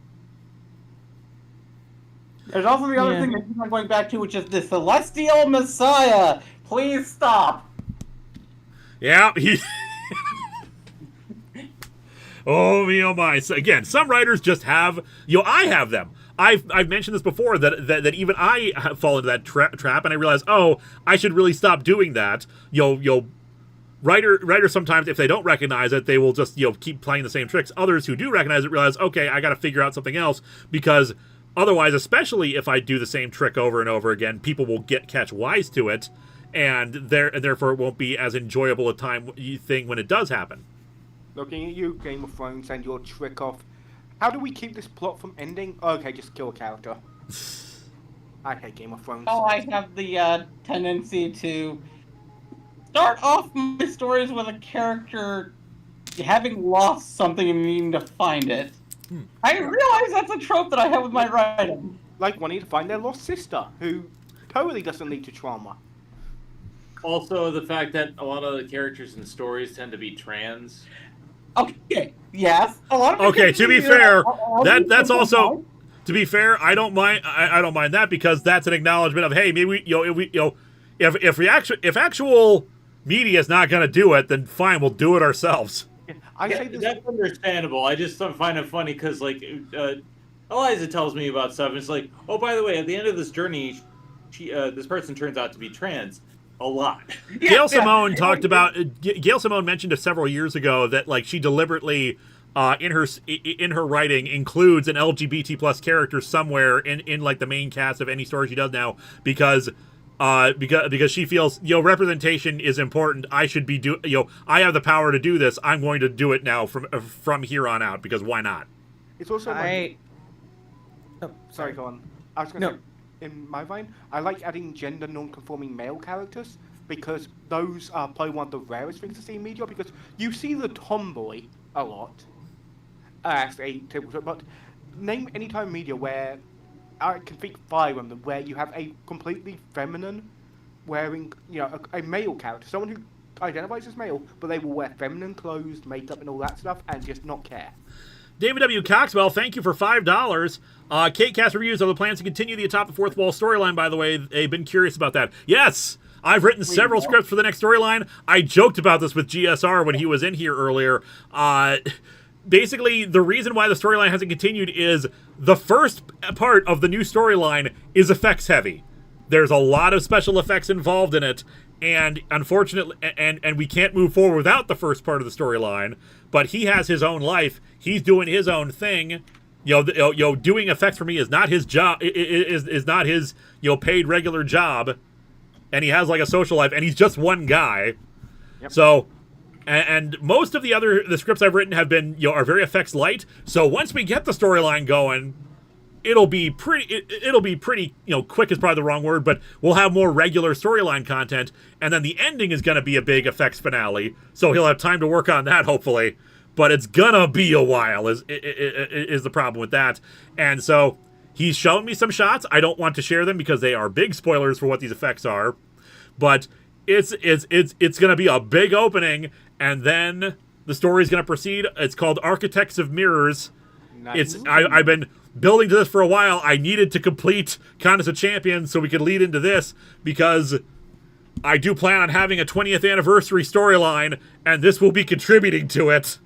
There's also the other thing that I'm going back to, which is the Celestial Messiah. Please stop. Yeah. Oh me, oh my. So again, some writers just have. I have them. I've mentioned this before that even I fall into that trap, and I realize, I should really stop doing that. Writers sometimes, if they don't recognize it, they will just keep playing the same tricks. Others who do recognize it realize, okay, I got to figure out something else, because otherwise, especially if I do the same trick over and over again, people will catch wise to it, and therefore it won't be as enjoyable a thing when it does happen. Looking at you, Game of Thrones, and your trick of, how do we keep this plot from ending? Okay, just kill a character. I hate Game of Thrones. I have the tendency to start off my stories with a character having lost something and needing to find it. I realize that's a trope that I have with my writing. Like wanting to find their lost sister, who totally doesn't lead to trauma. Also, the fact that a lot of the characters in stories tend to be trans. Okay, yes. A lot of okay, to be fair, that's also... To be fair, I don't mind. I don't mind that, because that's an acknowledgement of, hey, maybe if actual media is not going to do it, then fine, we'll do it ourselves. That's understandable. I just find it funny because Eliza tells me about stuff. And it's like, oh, by the way, at the end of this journey, this person turns out to be trans. A lot. Gail Simone talked about. Gail Simone mentioned several years ago that she deliberately. In her writing includes an LGBT plus character somewhere in the main cast of any story she does now, because because she feels, representation is important. I should be I have the power to do this. I'm going to do it now from here on out, because why not? It's also sorry, go on. I was going to say, in my mind, I like adding gender non-conforming male characters, because those are probably one of the rarest things to see in media, because you see the tomboy a lot as a typical, but name any time in media where I can think 5 of them where you have a completely feminine wearing, a male character, someone who identifies as male, but they will wear feminine clothes, makeup, and all that stuff, and just not care. David W. Coxwell, thank you for $5. Kate Cast Reviews are the plans to continue the Atop the Fourth Wall storyline, by the way. They've been curious about that. Yes! I've written several scripts for the next storyline. I joked about this with GSR when he was in here earlier. Basically, the reason why the storyline hasn't continued is the first part of the new storyline is effects heavy. There's a lot of special effects involved in it, and unfortunately, and we can't move forward without the first part of the storyline. But he has his own life. He's doing his own thing. Doing effects for me is not his job. Is not his paid regular job. And he has like a social life, and he's just one guy. Yep. So, and most of the scripts I've written have been are very effects light. So once we get the storyline going, it'll be pretty. It'll be pretty. Quick is probably the wrong word, but we'll have more regular storyline content, and then the ending is going to be a big effects finale. So he'll have time to work on that, hopefully. But it's gonna be a while. Is the problem with that? And so. He's shown me some shots. I don't want to share them because they are big spoilers for what these effects are. But it's going to be a big opening, and then the story is going to proceed. It's called Architects of Mirrors. Nice. I've been building to this for a while. I needed to complete Contest of Champions so we could lead into this, because I do plan on having a 20th anniversary storyline, and this will be contributing to it.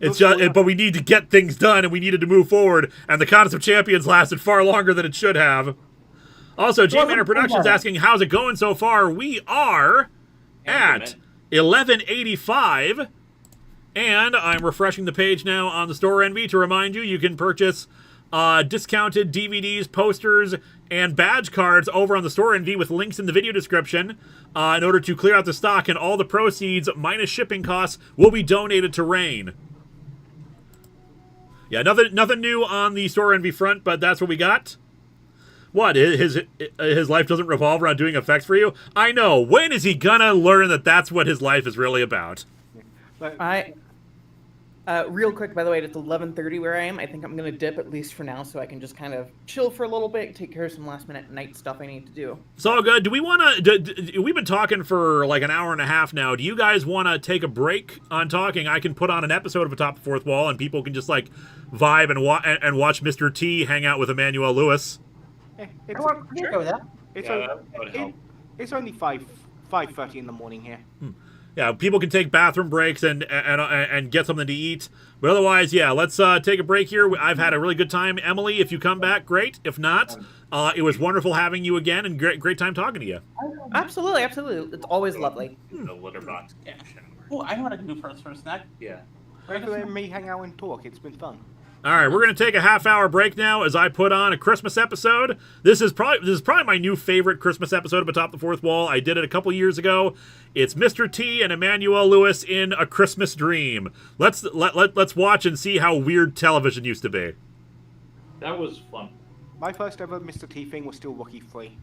It's just, but we need to get things done, and we needed to move forward, and the Contest of Champions lasted far longer than it should have. Also, J Manor Productions asking, how's it going so far? We are at 1185, and I'm refreshing the page now on the Store Envy to remind you, you can purchase discounted DVDs, posters, and badge cards over on the Store Envy with links in the video description in order to clear out the stock, and all the proceeds, minus shipping costs, will be donated to RAINN. Yeah, nothing new on the Store Envy front, but that's what we got. What, his life doesn't revolve around doing effects for you? I know. When is he gonna learn that that's what his life is really about? Real quick, by the way, it's 11:30 where I am. I think I'm gonna dip at least for now, so I can just kind of chill for a little bit, take care of some last-minute night stuff I need to do. It's all good. Do we want to? We've been talking for like an hour and a half now. Do you guys want to take a break on talking? I can put on an episode of Atop the Fourth Wall, and people can just like vibe and watch Mr. T hang out with Emmanuel Lewis. It's only 5:30 in the morning here. Yeah, people can take bathroom breaks and get something to eat. But otherwise, yeah, let's take a break here. I've had a really good time. Emily, if you come back, great. If not, it was wonderful having you again, and great time talking to you. Absolutely. It's always lovely. The litter box. Yeah. Oh, I know what I can do first for a snack. Yeah. Rather than me hang out and talk, it's been fun. All right, we're going to take a half-hour break now as I put on a Christmas episode. This is probably my new favorite Christmas episode of Atop the Fourth Wall. I did it a couple years ago. It's Mr. T and Emmanuel Lewis in A Christmas Dream. Let's watch and see how weird television used to be. That was fun. My first ever Mr. T thing was still Rocky 3.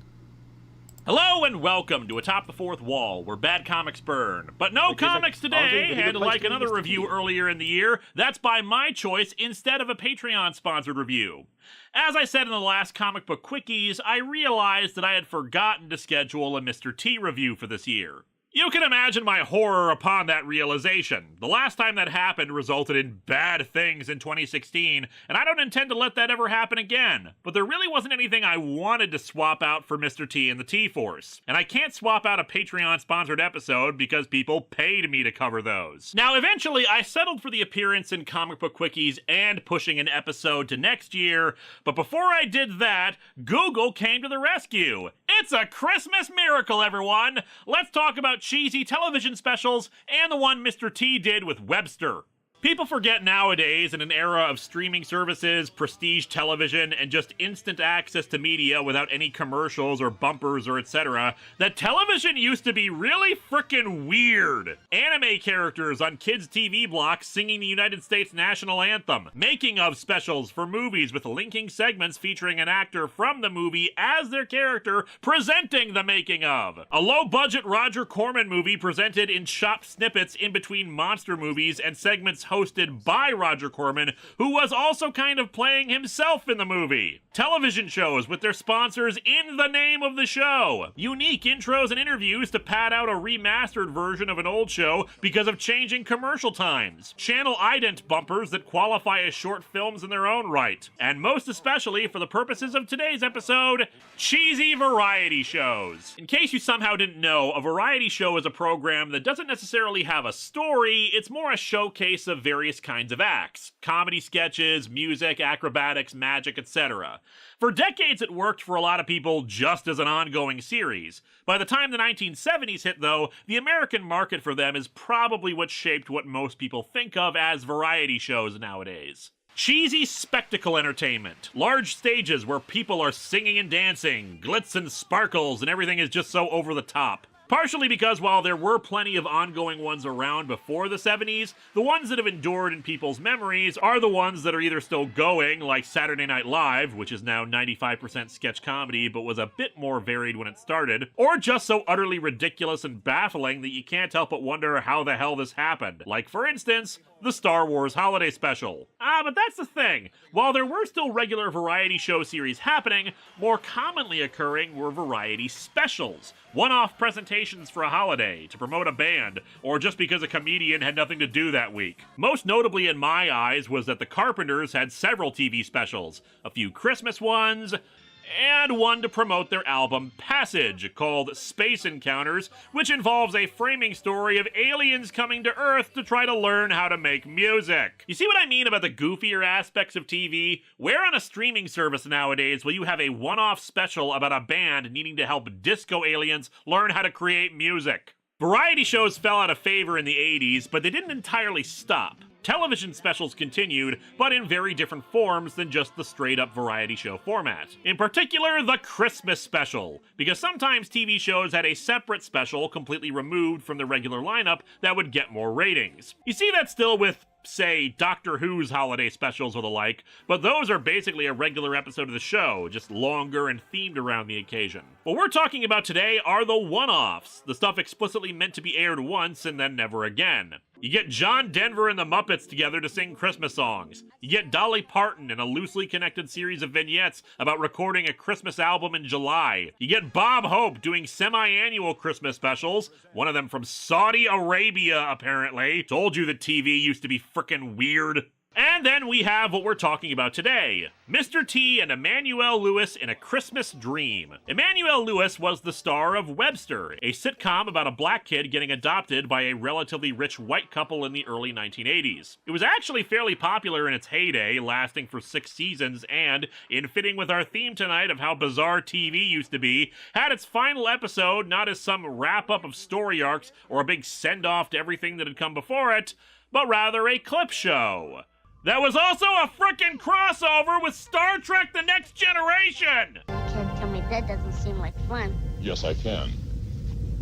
Hello and welcome to Atop the Fourth Wall, where bad comics burn. But no comics today, and like another review earlier in the year, that's by my choice instead of a Patreon-sponsored review. As I said in the last Comic Book Quickies, I realized that I had forgotten to schedule a Mr. T review for this year. You can imagine my horror upon that realization. The last time that happened resulted in bad things in 2016, and I don't intend to let that ever happen again. But there really wasn't anything I wanted to swap out for Mr. T and the T-Force. And I can't swap out a Patreon-sponsored episode because people paid me to cover those. Now, eventually, I settled for the appearance in Comic Book Quickies and pushing an episode to next year, but before I did that, Google came to the rescue. It's a Christmas miracle, everyone! Let's talk about cheesy television specials and the one Mr. T did with Webster. People forget nowadays, in an era of streaming services, prestige television, and just instant access to media without any commercials or bumpers or etc., that television used to be really frickin' weird. Anime characters on kids' TV blocks singing the United States national anthem. Making of specials for movies with linking segments featuring an actor from the movie as their character presenting the making of. A low-budget Roger Corman movie presented in chopped snippets in between monster movies and segments hosted by Roger Corman, who was also kind of playing himself in the movie. Television shows with their sponsors in the name of the show. Unique intros and interviews to pad out a remastered version of an old show because of changing commercial times. Channel ident bumpers that qualify as short films in their own right. And most especially, for the purposes of today's episode, cheesy variety shows. In case you somehow didn't know, a variety show is a program that doesn't necessarily have a story, it's more a showcase of various kinds of acts. Comedy sketches, music, acrobatics, magic, etc. For decades it worked for a lot of people just as an ongoing series. By the time the 1970s hit though, the American market for them is probably what shaped what most people think of as variety shows nowadays. Cheesy spectacle entertainment. Large stages where people are singing and dancing, glitz and sparkles, and everything is just so over the top. Partially because while there were plenty of ongoing ones around before the 70s, the ones that have endured in people's memories are the ones that are either still going, like Saturday Night Live, which is now 95% sketch comedy but was a bit more varied when it started, or just so utterly ridiculous and baffling that you can't help but wonder how the hell this happened. Like, for instance, the Star Wars Holiday Special. But that's the thing. While there were still regular variety show series happening, more commonly occurring were variety specials. One-off presentations for a holiday, to promote a band, or just because a comedian had nothing to do that week. Most notably in my eyes was that the Carpenters had several TV specials, a few Christmas ones, and one to promote their album Passage, called Space Encounters, which involves a framing story of aliens coming to Earth to try to learn how to make music. You see what I mean about the goofier aspects of TV? Where on a streaming service nowadays will you have a one-off special about a band needing to help disco aliens learn how to create music? Variety shows fell out of favor in the 80s, but they didn't entirely stop. Television specials continued, but in very different forms than just the straight-up variety show format. In particular, the Christmas special, because sometimes TV shows had a separate special completely removed from the regular lineup that would get more ratings. You see that still with, say, Doctor Who's holiday specials or the like, but those are basically a regular episode of the show, just longer and themed around the occasion. What we're talking about today are the one-offs, the stuff explicitly meant to be aired once and then never again. You get John Denver and the Muppets together to sing Christmas songs. You get Dolly Parton in a loosely connected series of vignettes about recording a Christmas album in July. You get Bob Hope doing semi-annual Christmas specials, one of them from Saudi Arabia, apparently. Told you that TV used to be frickin' weird. And then we have what we're talking about today, Mr. T and Emmanuel Lewis in A Christmas Dream. Emmanuel Lewis was the star of Webster, a sitcom about a black kid getting adopted by a relatively rich white couple in the early 1980s. It was actually fairly popular in its heyday, lasting for 6 seasons, and, in fitting with our theme tonight of how bizarre TV used to be, had its final episode not as some wrap-up of story arcs or a big send-off to everything that had come before it, but rather a clip show. That was also a frickin' crossover with Star Trek The Next Generation! You can't tell me that doesn't seem like fun. Yes, I can.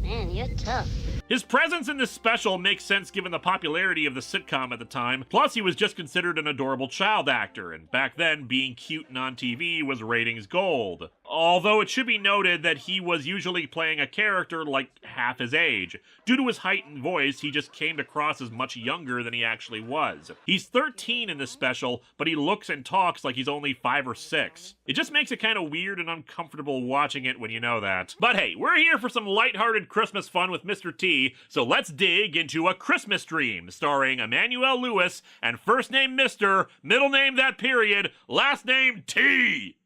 Man, you're tough. His presence in this special makes sense given the popularity of the sitcom at the time, plus he was just considered an adorable child actor, and back then, being cute and on TV was ratings gold. Although it should be noted that he was usually playing a character like half his age. Due to his height and voice, he just came across as much younger than he actually was. He's 13 in this special, but he looks and talks like he's only 5 or 6. It just makes it kind of weird and uncomfortable watching it when you know that. But hey, we're here for some lighthearted Christmas fun with Mr. T, so let's dig into A Christmas Dream, starring Emmanuel Lewis and first name Mr., middle name that period, last name T.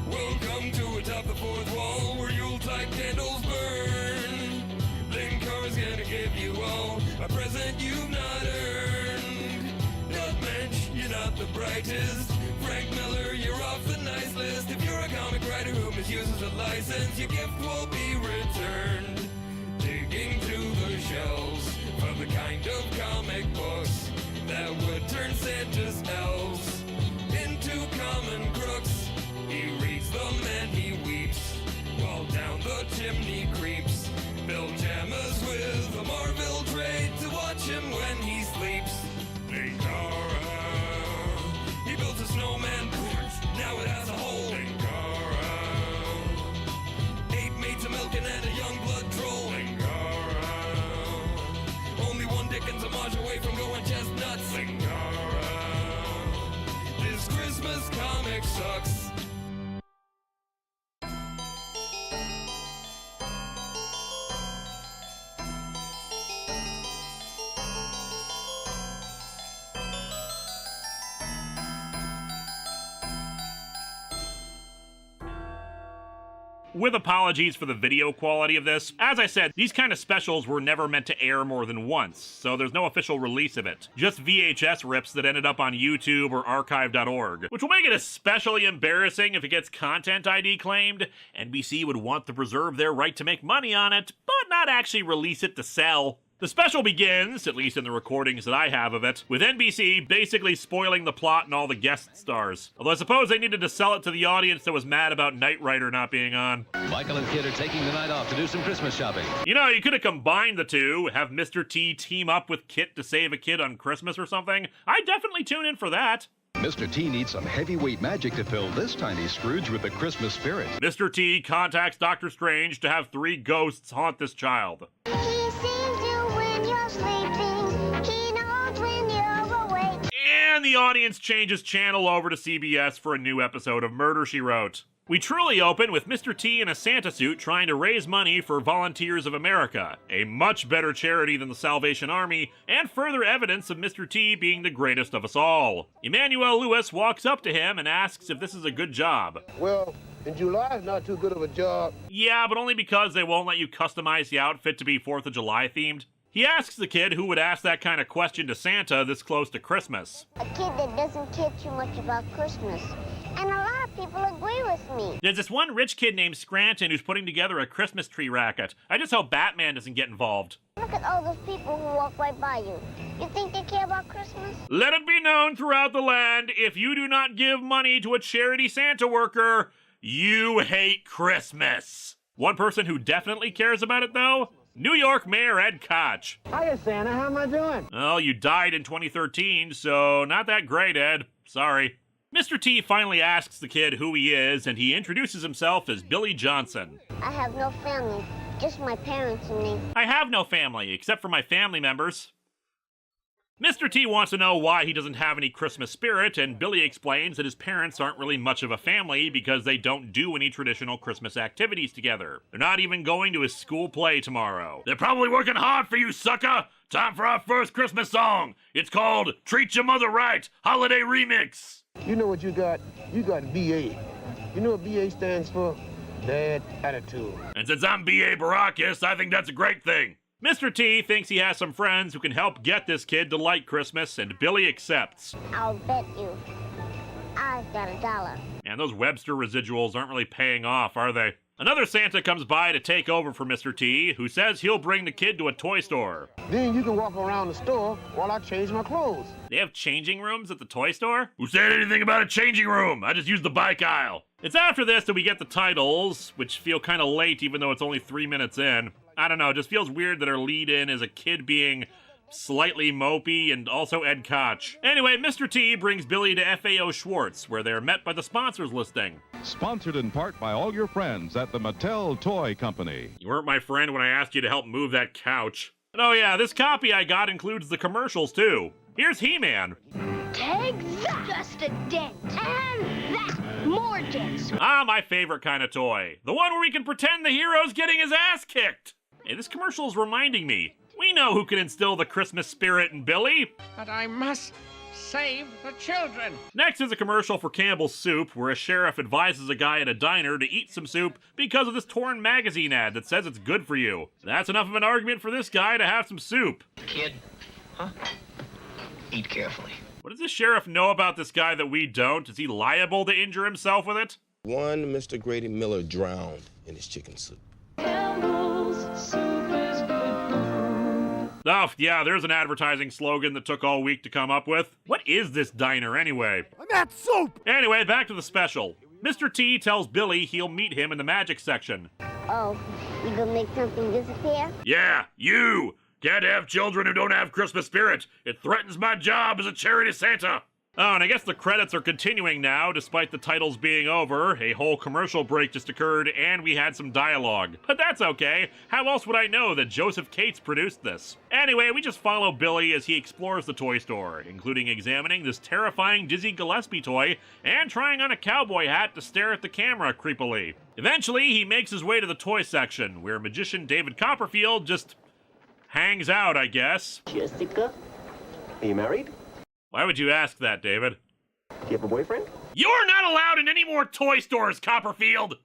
Welcome to atop the fourth wall where Yuletide candles burn. Linkara's gonna give you all a present you've not the brightest. Frank Miller, you're off the nice list. If you're a comic writer who misuses a license, your gift will be returned. Digging through the shelves for the kind of comic books that would turn Santa's elves into common crooks. He reads them and he weeps while down the chimney creeps. Bill Jammers with a Marvel trade to watch him when he sleeps. Linkara, he built a snowman, now it has a hole. Linkara, 8 maids a milking and a young blood troll. Linkara, only one Dickens homage away from going chestnuts. Linkara, this Christmas comic sucks. With apologies for the video quality of this, as I said, these kind of specials were never meant to air more than once, so there's no official release of it. Just VHS rips that ended up on YouTube or archive.org, which will make it especially embarrassing if it gets Content ID claimed. NBC would want to preserve their right to make money on it, but not actually release it to sell. The special begins, at least in the recordings that I have of it, with NBC basically spoiling the plot and all the guest stars. Although I suppose they needed to sell it to the audience that was mad about Knight Rider not being on. Michael and Kid are taking the night off to do some Christmas shopping. You know, you could have combined the two, have Mr. T team up with Kit to save a kid on Christmas or something. I'd definitely tune in for that. Mr. T needs some heavyweight magic to fill this tiny Scrooge with the Christmas spirit. Mr. T contacts Doctor Strange to have 3 ghosts haunt this child. He sees you when you're sleeping. He knows when you're awake. And the audience changes channel over to CBS for a new episode of Murder, She Wrote. We truly open with Mr. T in a Santa suit trying to raise money for Volunteers of America, a much better charity than the Salvation Army, and further evidence of Mr. T being the greatest of us all. Emmanuel Lewis walks up to him and asks if this is a good job. Well, in July, it's not too good of a job. Yeah, but only because they won't let you customize the outfit to be 4th of July themed. He asks the kid who would ask that kind of question to Santa this close to Christmas. A kid that doesn't care too much about Christmas. And a lot of people agree with me. There's this one rich kid named Scranton who's putting together a Christmas tree racket. I just hope Batman doesn't get involved. Look at all those people who walk right by you. You think they care about Christmas? Let it be known throughout the land, if you do not give money to a charity Santa worker, you hate Christmas. One person who definitely cares about it, though? New York Mayor Ed Koch. Hiya, Santa. How am I doing? Well, you died in 2013, so not that great, Ed. Sorry. Mr. T finally asks the kid who he is, and he introduces himself as Billy Johnson. I have no family, just my parents and me. I have no family, except for my family members. Mr. T wants to know why he doesn't have any Christmas spirit, and Billy explains that his parents aren't really much of a family because they don't do any traditional Christmas activities together. They're not even going to his school play tomorrow. They're probably working hard for you, sucker! Time for our first Christmas song! It's called Treat Your Mother Right, Holiday Remix! You know what you got? You got BA. You know what BA stands for? Bad attitude. And since I'm B.A. Baracus, I think that's a great thing. Mr. T thinks he has some friends who can help get this kid to like Christmas, and Billy accepts. I'll bet you. I've got $1. And those Webster residuals aren't really paying off, are they? Another Santa comes by to take over for Mr. T, who says he'll bring the kid to a toy store. Then you can walk around the store while I change my clothes. They have changing rooms at the toy store? Who said anything about a changing room? I just used the bike aisle. It's after this that we get the titles, which feel kind of late even though it's only 3 minutes in. I don't know, it just feels weird that our lead-in is a kid being slightly mopey and also Ed Koch. Anyway, Mr. T brings Billy to FAO Schwartz, where they're met by the sponsors listing. Sponsored in part by all your friends at the Mattel Toy Company. You weren't my friend when I asked you to help move that couch. And oh yeah, this copy I got includes the commercials too. Here's He-Man. Take that! Just a dent. And that! More dents. Ah, my favorite kind of toy. The one where we can pretend the hero's getting his ass kicked. Hey, this commercial's reminding me. We know who can instill the Christmas spirit in Billy. But I must save the children. Next is a commercial for Campbell's Soup, where a sheriff advises a guy at a diner to eat some soup because of this torn magazine ad that says it's good for you. That's enough of an argument for this guy to have some soup. Kid, huh? Eat carefully. What does the sheriff know about this guy that we don't? Is he liable to injure himself with it? One Mr. Grady Miller drowned in his chicken soup. Oh, yeah, there's an advertising slogan that took all week to come up with. What is this diner, anyway? I'm at soup! Anyway, back to the special. Mr. T tells Billy he'll meet him in the magic section. Oh, you gonna make something disappear? Yeah, you! Can't have children who don't have Christmas spirit. It threatens my job as a charity Santa. Oh, and I guess the credits are continuing now, despite the titles being over. A whole commercial break just occurred, and we had some dialogue. But that's okay. How else would I know that Joseph Cates produced this? Anyway, we just follow Billy as he explores the toy store, including examining this terrifying Dizzy Gillespie toy and trying on a cowboy hat to stare at the camera creepily. Eventually, he makes his way to the toy section, where magician David Copperfield just hangs out, I guess. Jessica, are you married? Why would you ask that, David? Do you have a boyfriend? You're not allowed in any more toy stores, Copperfield!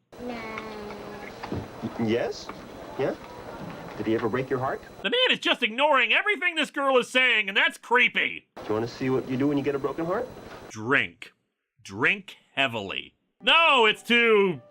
Yes? Yeah? Did he ever break your heart? The man is just ignoring everything this girl is saying, and that's creepy. Do you want to see what you do when you get a broken heart? Drink. Drink heavily. No, it's to,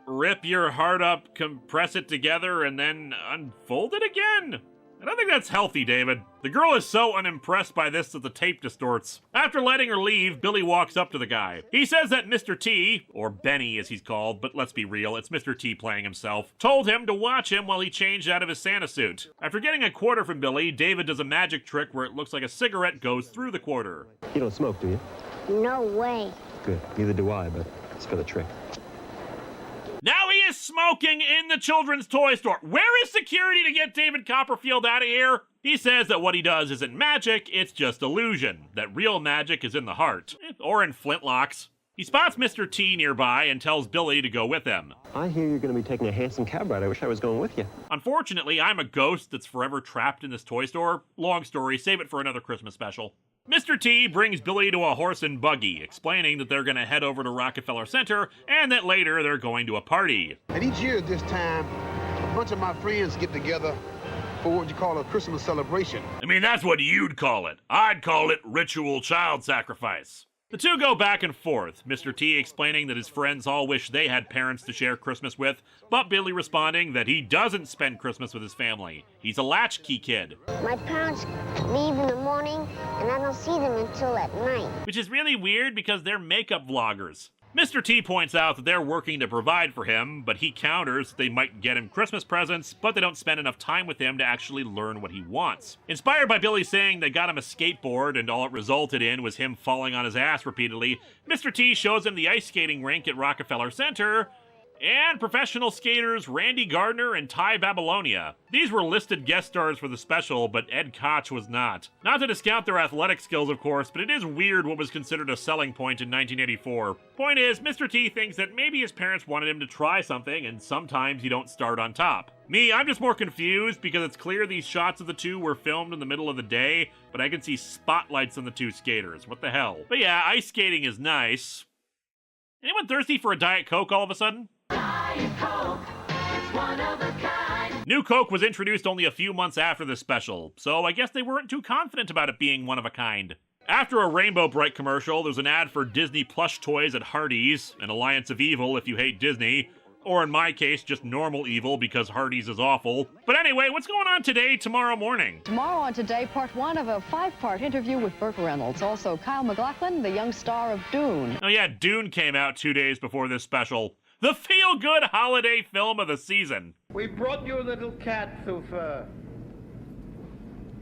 rip your heart up, compress it together, and then unfold it again? I don't think that's healthy, David. The girl is so unimpressed by this that the tape distorts. After letting her leave, Billy walks up to the guy. He says that Mr. T, or Benny as he's called, but let's be real, it's Mr. T playing himself, told him to watch him while he changed out of his Santa suit. After getting a quarter from Billy, David does a magic trick where it looks like a cigarette goes through the quarter. You don't smoke, do you? No way. Good. Neither do I, but it's for the trick. Now he is smoking in the children's toy store. Where is security to get David Copperfield out of here? He says that what he does isn't magic, it's just illusion. That real magic is in the heart. Or in flintlocks. He spots Mr. T nearby and tells Billy to go with him. I hear you're going to be taking a handsome cab ride. I wish I was going with you. Unfortunately, I'm a ghost that's forever trapped in this toy store. Long story, save it for another Christmas special. Mr. T brings Billy to a horse and buggy, explaining that they're going to head over to Rockefeller Center and that later they're going to a party. And each year at this time, a bunch of my friends get together for what you call a Christmas celebration. I mean, that's what you'd call it. I'd call it ritual child sacrifice. The two go back and forth, Mr. T explaining that his friends all wish they had parents to share Christmas with, but Billy responding that he doesn't spend Christmas with his family. He's a latchkey kid. My parents leave in the morning, and I don't see them until at night. Which is really weird because they're makeup vloggers. Mr. T points out that they're working to provide for him, but he counters that they might get him Christmas presents, but they don't spend enough time with him to actually learn what he wants. Inspired by Billy saying they got him a skateboard and all it resulted in was him falling on his ass repeatedly, Mr. T shows him the ice skating rink at Rockefeller Center, and professional skaters Randy Gardner and Ty Babylonia. These were listed guest stars for the special, but Ed Koch was not. Not to discount their athletic skills, of course, but it is weird what was considered a selling point in 1984. Point is, Mr. T thinks that maybe his parents wanted him to try something, and sometimes you don't start on top. Me, I'm just more confused because it's clear these shots of the two were filmed in the middle of the day, but I can see spotlights on the two skaters. What the hell? But yeah, ice skating is nice. Anyone thirsty for a Diet Coke all of a sudden? Diet Coke, it's one of a kind. New Coke was introduced only a few months after this special, so I guess they weren't too confident about it being one of a kind. After a Rainbow Bright commercial, there's an ad for Disney plush toys at Hardee's, an alliance of evil if you hate Disney, or in my case, just normal evil because Hardee's is awful. But anyway, what's going on today, tomorrow morning? Tomorrow on Today, part one of a 5-part interview with Burt Reynolds. Also, Kyle MacLachlan, the young star of Dune. Oh yeah, Dune came out 2 days before this special. The feel-good holiday film of the season. We brought you a little cat, Thufir.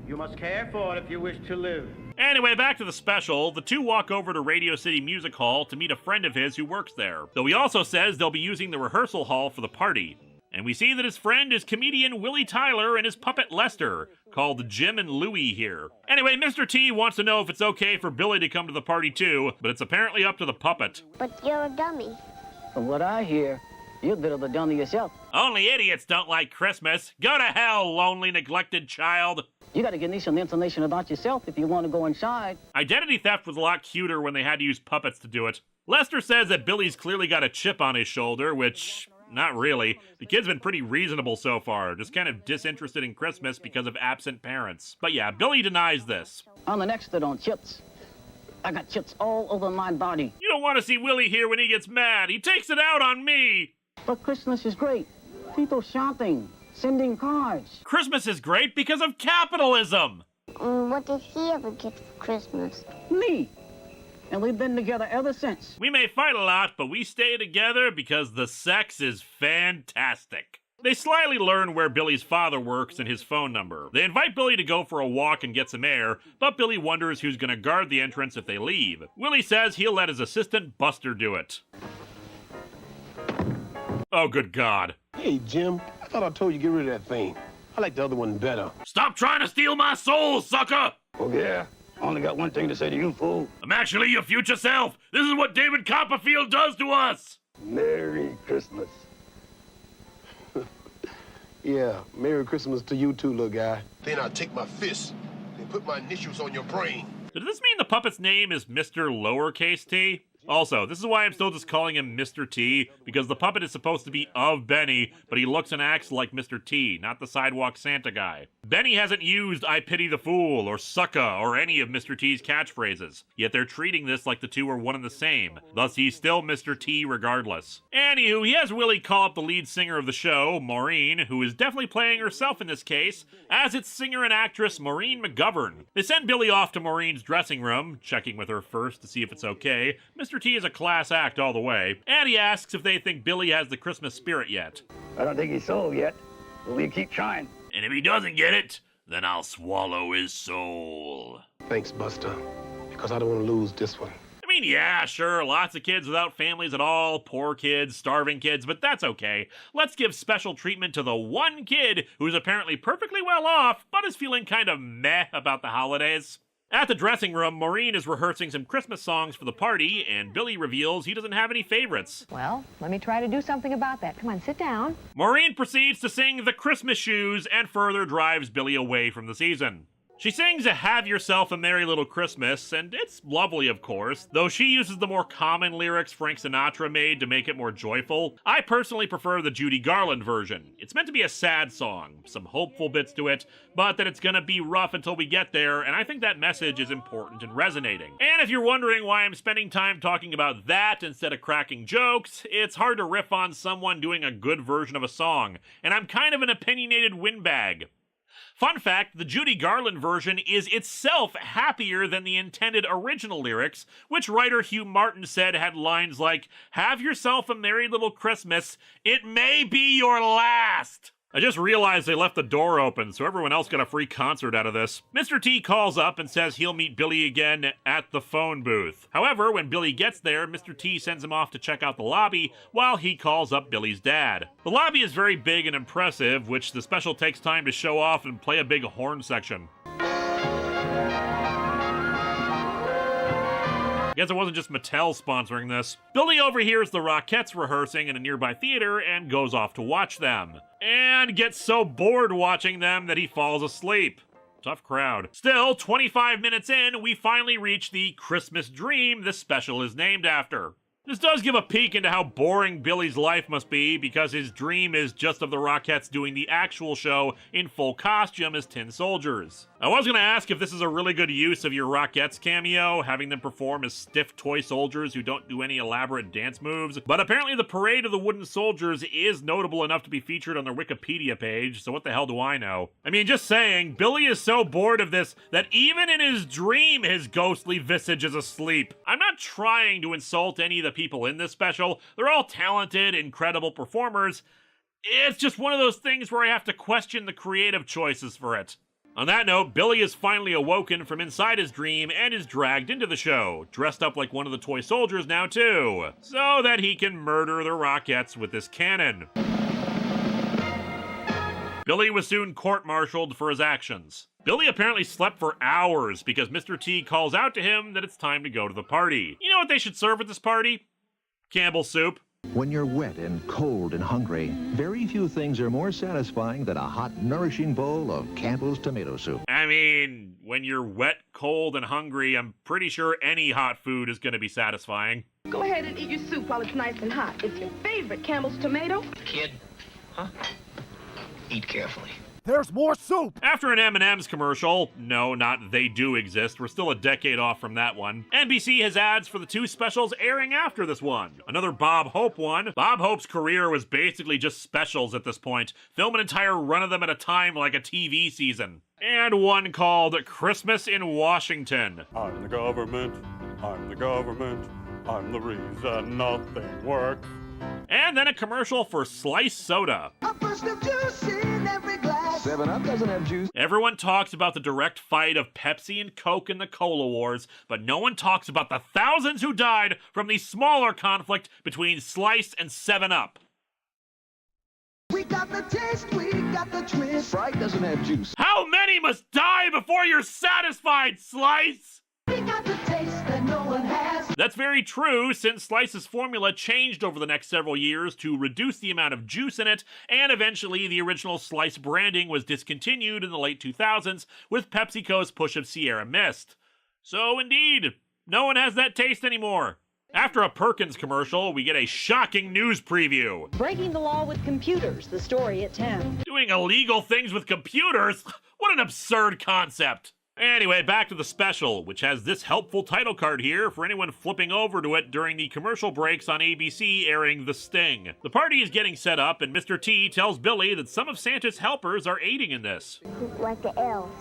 You must care for it if you wish to live. Anyway, back to the special. The two walk over to Radio City Music Hall to meet a friend of his who works there, though he also says they'll be using the rehearsal hall for the party. And we see that his friend is comedian Willie Tyler and his puppet Lester, called Jim and Louie here. Anyway, Mr. T wants to know if it's okay for Billy to come to the party too, but it's apparently up to the puppet. But you're a dummy. From what I hear, you're a bit of a dummy yourself. Only idiots don't like Christmas. Go to hell, lonely, neglected child. You gotta give me some information about yourself if you want to go inside. Identity theft was a lot cuter when they had to use puppets to do it. Lester says that Billy's clearly got a chip on his shoulder, which Not really. The kid's been pretty reasonable so far, just kind of disinterested in Christmas because of absent parents. But yeah, Billy denies this. I'm an expert on chips. I got chips all over my body. You don't want to see Willie here when he gets mad. He takes it out on me. But Christmas is great. People shopping, sending cards. Christmas is great because of capitalism. What did he ever get for Christmas? Me. And we've been together ever since. We may fight a lot, but we stay together because the sex is fantastic. They slyly learn where Billy's father works and his phone number. They invite Billy to go for a walk and get some air, but Billy wonders who's going to guard the entrance if they leave. Willie says he'll let his assistant Buster do it. Oh, good God. Hey, Jim, I thought I told you to get rid of that thing. I like the other one better. Stop trying to steal my soul, sucker! Oh, yeah? Only got one thing to say to you, fool. I'm actually your future self. This is what David Copperfield does to us. Merry Christmas. Yeah, Merry Christmas to you too, little guy. Then I'll take my fist and put my initials on your brain. Does this mean the puppet's name is Mr. Lowercase T? Also, this is why I'm still just calling him Mr. T, because the puppet is supposed to be of Benny, but he looks and acts like Mr. T, not the sidewalk Santa guy. Benny hasn't used I pity the fool, or sucka, or any of Mr. T's catchphrases, yet they're treating this like the two are one and the same, thus he's still Mr. T regardless. Anywho, he has Willie call up the lead singer of the show, Maureen, who is definitely playing herself in this case, as its singer and actress Maureen McGovern. They send Billy off to Maureen's dressing room, checking with her first to see if it's okay. Mr. T is a class act all the way, and he asks if they think Billy has the Christmas spirit yet. I don't think he's sold yet, but we'll keep trying. And if he doesn't get it, then I'll swallow his soul. Thanks, Buster, because I don't want to lose this one. I mean, yeah, sure, lots of kids without families at all, poor kids, starving kids, but that's okay. Let's give special treatment to the one kid who's apparently perfectly well off, but is feeling kind of meh about the holidays. At the dressing room, Maureen is rehearsing some Christmas songs for the party, and Billy reveals he doesn't have any favorites. Well, let me try to do something about that. Come on, sit down. Maureen proceeds to sing The Christmas Shoes and further drives Billy away from the season. She sings a Have Yourself a Merry Little Christmas, and it's lovely, of course, though she uses the more common lyrics Frank Sinatra made to make it more joyful. I personally prefer the Judy Garland version. It's meant to be a sad song, some hopeful bits to it, but that it's gonna be rough until we get there, and I think that message is important and resonating. And if you're wondering why I'm spending time talking about that instead of cracking jokes, it's hard to riff on someone doing a good version of a song, and I'm kind of an opinionated windbag. Fun fact, the Judy Garland version is itself happier than the intended original lyrics, which writer Hugh Martin said had lines like, "Have yourself a merry little Christmas, it may be your last." I just realized they left the door open, so everyone else got a free concert out of this. Mr. T calls up and says he'll meet Billy again at the phone booth. However, when Billy gets there, Mr. T sends him off to check out the lobby while he calls up Billy's dad. The lobby is very big and impressive, which the special takes time to show off and play a big horn section. I guess it wasn't just Mattel sponsoring this. Billy overhears the Rockettes rehearsing in a nearby theater and goes off to watch them. And gets so bored watching them that he falls asleep. Tough crowd. Still, 25 minutes in, we finally reach the Christmas dream this special is named after. This does give a peek into how boring Billy's life must be, because his dream is just of the Rockettes doing the actual show in full costume as tin soldiers. I was going to ask if this is a really good use of your Rockettes cameo, having them perform as stiff toy soldiers who don't do any elaborate dance moves, but apparently the Parade of the Wooden Soldiers is notable enough to be featured on their Wikipedia page, so what the hell do I know? I mean, just saying, Billy is so bored of this that even in his dream his ghostly visage is asleep. I'm not trying to insult any of the people in this special. They're all talented, incredible performers. It's just one of those things where I have to question the creative choices for it. On that note, Billy is finally awoken from inside his dream and is dragged into the show, dressed up like one of the toy soldiers now too, so that he can murder the Rockettes with this cannon. Billy was soon court-martialed for his actions. Billy apparently slept for hours because Mr. T calls out to him that it's time to go to the party. You know what they should serve at this party? Campbell's soup. When you're wet and cold and hungry, very few things are more satisfying than a hot, nourishing bowl of Campbell's tomato soup. I mean, when you're wet, cold, and hungry, I'm pretty sure any hot food is going to be satisfying. Go ahead and eat your soup while it's nice and hot. It's your favorite Campbell's tomato. Kid, huh? Eat carefully. There's more soup! After an M&M's commercial, no, not they do exist, we're still a decade off from that one, NBC has ads for the two specials airing after this one. Another Bob Hope one. Bob Hope's career was basically just specials at this point. Film an entire run of them at a time like a TV season. And one called Christmas in Washington. I'm the government, I'm the government, I'm the reason nothing works. And then a commercial for Slice Soda. A burst of juice in every glass. 7-Up doesn't have juice. Everyone talks about the direct fight of Pepsi and Coke in the Cola Wars, but no one talks about the thousands who died from the smaller conflict between Slice and 7-Up. We got the taste, we got the twist. Sprite doesn't have juice. How many must die before you're satisfied, Slice? We got the taste that no one has. That's very true, since Slice's formula changed over the next several years to reduce the amount of juice in it, and eventually the original Slice branding was discontinued in the late 2000s with PepsiCo's push of Sierra Mist. So indeed, no one has that taste anymore. After a Perkins commercial, we get a shocking news preview. Breaking the law with computers, the story at 10. Doing illegal things with computers? What an absurd concept. Anyway, back to the special, which has this helpful title card here for anyone flipping over to it during the commercial breaks on ABC airing The Sting. The party is getting set up, and Mr. T tells Billy that some of Santa's helpers are aiding in this. Like the elves.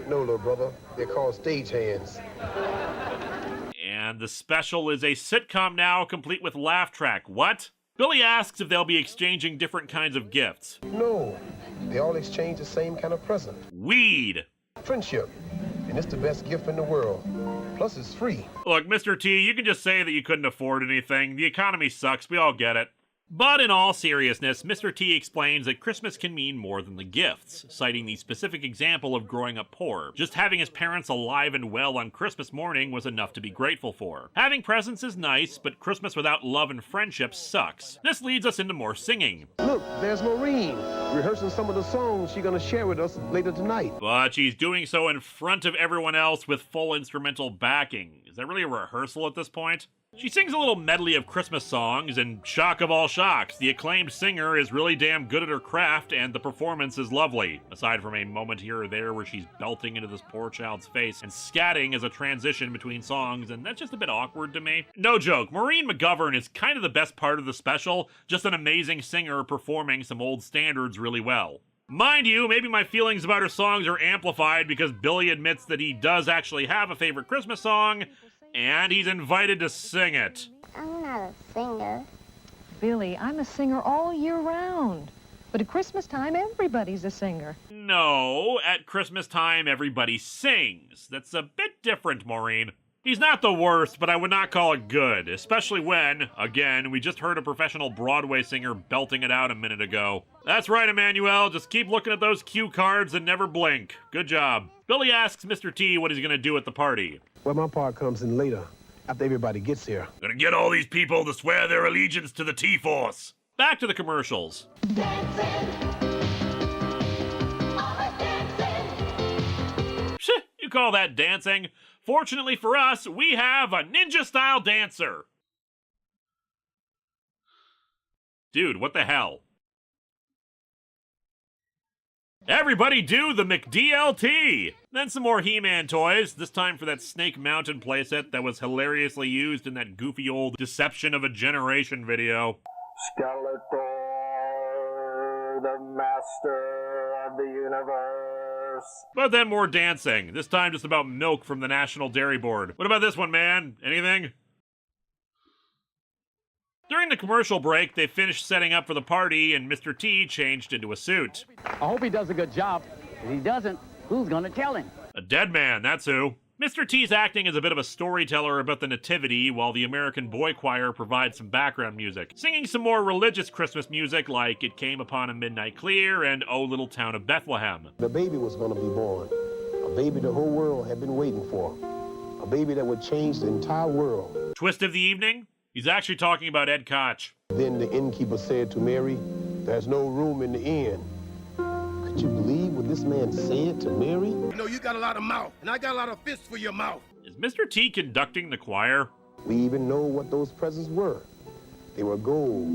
No, little brother. They're called stagehands. And the special is a sitcom now, complete with laugh track. What? Billy asks if they'll be exchanging different kinds of gifts. No, they all exchange the same kind of present. Weed. Friendship. And it's the best gift in the world. Plus, it's free. Look, Mr. T, you can just say that you couldn't afford anything. The economy sucks. We all get it. But in all seriousness, Mr. T explains that Christmas can mean more than the gifts, citing the specific example of growing up poor. Just having his parents alive and well on Christmas morning was enough to be grateful for. Having presents is nice, but Christmas without love and friendship sucks. This leads us into more singing. Look, there's Maureen, rehearsing some of the songs she's gonna share with us later tonight. But she's doing so in front of everyone else with full instrumental backing. Is that really a rehearsal at this point? She sings a little medley of Christmas songs, and shock of all shocks, the acclaimed singer is really damn good at her craft, and the performance is lovely, aside from a moment here or there where she's belting into this poor child's face and scatting as a transition between songs, and that's just a bit awkward to me. No joke, Maureen McGovern is kind of the best part of the special, just an amazing singer performing some old standards really well. Mind you, maybe my feelings about her songs are amplified because Billy admits that he does actually have a favorite Christmas song, and he's invited to sing it. I'm not a singer. Billy, I'm a singer all year round. But at Christmas time, everybody's a singer. No, at Christmas time, everybody sings. That's a bit different, Maureen. He's not the worst, but I would not call it good, especially when, again, we just heard a professional Broadway singer belting it out a minute ago. That's right, Emmanuel, just keep looking at those cue cards and never blink. Good job. Billy asks Mr. T what he's gonna do at the party. Well, my part comes in later, after everybody gets here. Gonna get all these people to swear their allegiance to the T-Force. Back to the commercials. You call that dancing? Fortunately for us, we have a ninja-style dancer. Dude, what the hell? Everybody do the McDLT! Then some more He-Man toys, this time for that Snake Mountain playset that was hilariously used in that goofy old Deception of a Generation video. Skeletor, the master of the universe. But then more dancing, this time just about milk from the National Dairy Board. What about this one, man? Anything? During the commercial break, they finished setting up for the party, and Mr. T changed into a suit. I hope he does a good job. If he doesn't, who's gonna tell him? A dead man, that's who. Mr. T's acting as a bit of a storyteller about the Nativity, while the American Boy Choir provides some background music, singing some more religious Christmas music like It Came Upon a Midnight Clear and O Little Town of Bethlehem. The baby was going to be born, a baby the whole world had been waiting for, a baby that would change the entire world. Twist of the evening? He's actually talking about Ed Koch. The Then the innkeeper said to Mary, "There's no room in the inn." Could you believe what this man said to Mary? You know, you got a lot of mouth, and I got a lot of fists for your mouth. Is Mr. T conducting the choir? We even know what those presents were. They were gold,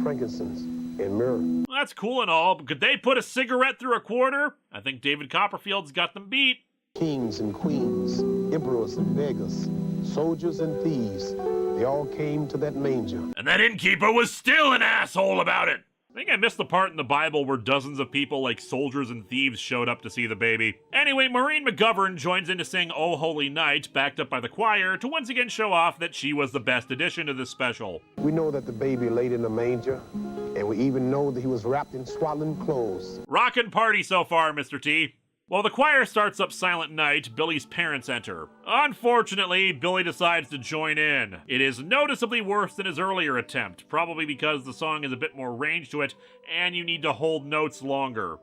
frankincense, and myrrh. Well, that's cool and all, but could they put a cigarette through a quarter? I think David Copperfield's got them beat. Kings and queens, emperors and beggars, soldiers and thieves, they all came to that manger. And that innkeeper was still an asshole about it. I think I missed the part in the Bible where dozens of people like soldiers and thieves showed up to see the baby. Anyway, Maureen McGovern joins in to sing Oh Holy Night, backed up by the choir, to once again show off that she was the best addition to this special. We know that the baby laid in the manger, and we even know that he was wrapped in swaddling clothes. Rockin' party so far, Mr. T. While the choir starts up Silent Night, Billy's parents enter. Unfortunately, Billy decides to join in. It is noticeably worse than his earlier attempt, probably because the song has a bit more range to it, and you need to hold notes longer.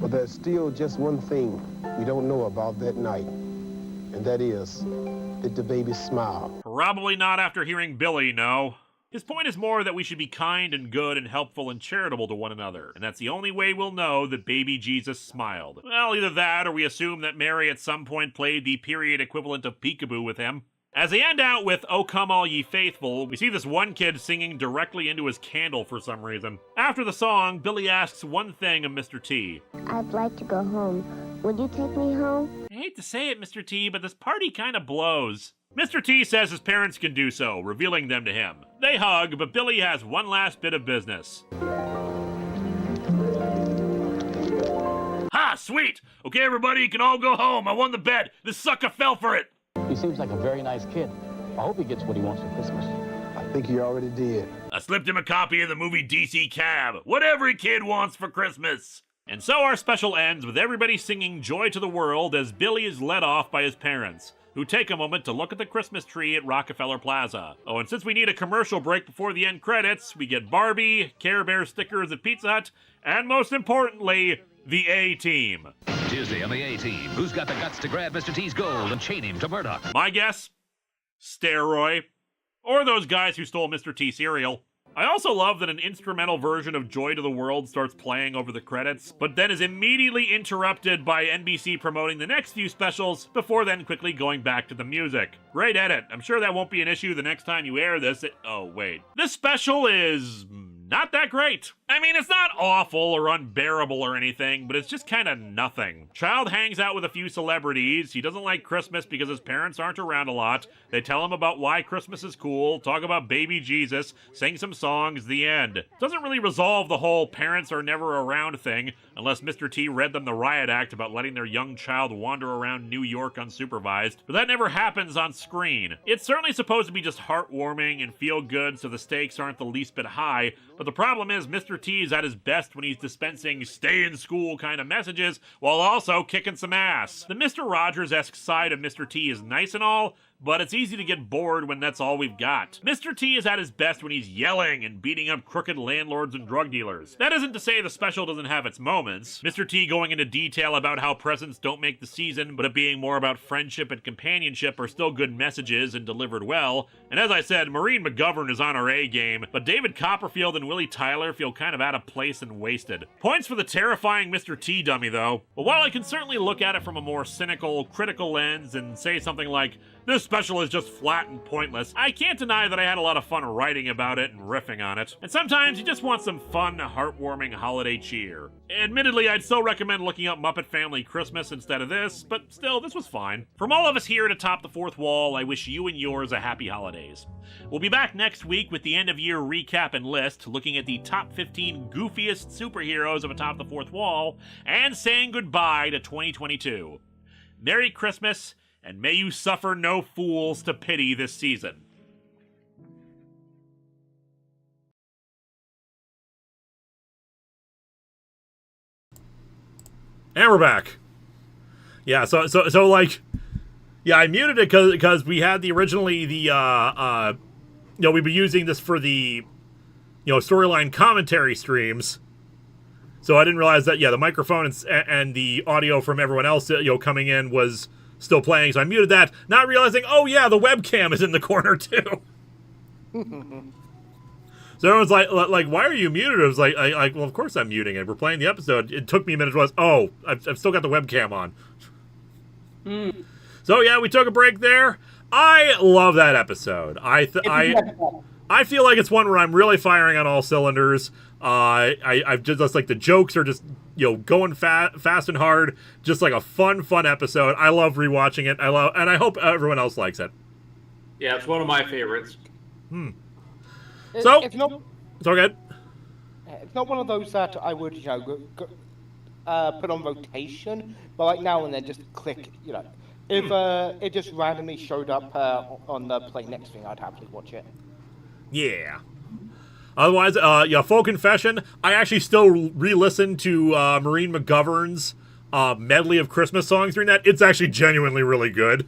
But there's still just one thing we don't know about that night, and that is, did the baby smile? Probably not after hearing Billy, no. His point is more that we should be kind and good and helpful and charitable to one another, and that's the only way we'll know that baby Jesus smiled. Well, either that or we assume that Mary at some point played the period equivalent of peekaboo with him. As they end out with "O Come All Ye Faithful," we see this one kid singing directly into his candle for some reason. After the song, Billy asks one thing of Mr. T. I'd like to go home. Would you take me home? I hate to say it, Mr. T, but this party kind of blows. Mr. T says his parents can do so, revealing them to him. They hug, but Billy has one last bit of business. Ha! Sweet! Okay, everybody, you can all go home. I won the bet. This sucker fell for it. He seems like a very nice kid. I hope he gets what he wants for Christmas. I think he already did. I slipped him a copy of the movie DC Cab. What every kid wants for Christmas. And so our special ends with everybody singing Joy to the World as Billy is led off by his parents, who take a moment to look at the Christmas tree at Rockefeller Plaza. Oh, and since we need a commercial break before the end credits, we get Barbie, Care Bear stickers at Pizza Hut, and most importantly, the A-Team. Tuesday on the A-Team. Who's got the guts to grab Mr. T's gold and chain him to Murdoch? My guess? Steroid. Or those guys who stole Mr. T cereal. I also love that an instrumental version of Joy to the World starts playing over the credits, but then is immediately interrupted by NBC promoting the next few specials, before then quickly going back to the music. Great edit. I'm sure that won't be an issue the next time you air this. Oh, wait. This special is not that great. I mean, it's not awful or unbearable or anything, but it's just kind of nothing. Child hangs out with a few celebrities. He doesn't like Christmas because his parents aren't around a lot. They tell him about why Christmas is cool, talk about baby Jesus, sing some songs, the end. Doesn't really resolve the whole parents are never around thing, unless Mr. T read them the riot act about letting their young child wander around New York unsupervised, but that never happens on screen. It's certainly supposed to be just heartwarming and feel good, so the stakes aren't the least bit high, but the problem is Mr. T is at his best when he's dispensing stay in school kind of messages while also kicking some ass. The Mr. Rogers-esque side of Mr. T is nice and all, but it's easy to get bored when that's all we've got. Mr. T is at his best when he's yelling and beating up crooked landlords and drug dealers. That isn't to say the special doesn't have its moments. Mr. T going into detail about how presents don't make the season, but it being more about friendship and companionship are still good messages and delivered well. And as I said, Maureen McGovern is on her A game, but David Copperfield and Willie Tyler feel kind of out of place and wasted. Points for the terrifying Mr. T dummy, though. But while I can certainly look at it from a more cynical, critical lens and say something like, this special is just flat and pointless, I can't deny that I had a lot of fun writing about it and riffing on it. And sometimes you just want some fun, heartwarming holiday cheer. Admittedly, I'd still recommend looking up Muppet Family Christmas instead of this, but still, this was fine. From all of us here at Atop the Fourth Wall, I wish you and yours a happy holidays. We'll be back next week with the end-of-year recap and list, looking at the top 15 goofiest superheroes of Atop the Fourth Wall, and saying goodbye to 2022. Merry Christmas, and may you suffer no fools to pity this season. And we're back. Yeah, so like, yeah, I muted it because we had originally we've been using this for the, storyline commentary streams. So I didn't realize that, the microphone and the audio from everyone else, coming in was still playing, so I muted that, not realizing, oh yeah, the webcam is in the corner too. So everyone's like, why are you muted? I was like, well, of course I'm muting it. We're playing the episode. It took me a minute to realize, oh, I've still got the webcam on. So yeah, we took a break there. I love that episode. I feel like it's one where I'm really firing on all cylinders. I've just like the jokes are just going fast and hard. Just like a fun episode. I love rewatching it. And I hope everyone else likes it. Yeah, it's one of my favorites. So it's not good. It's not one of those that I would put on rotation, but like now and then just click. If it just randomly showed up on the play next thing, I'd happily watch it. Yeah. Otherwise, full confession, I actually still re-listen to Maureen McGovern's medley of Christmas songs during that. It's actually genuinely really good.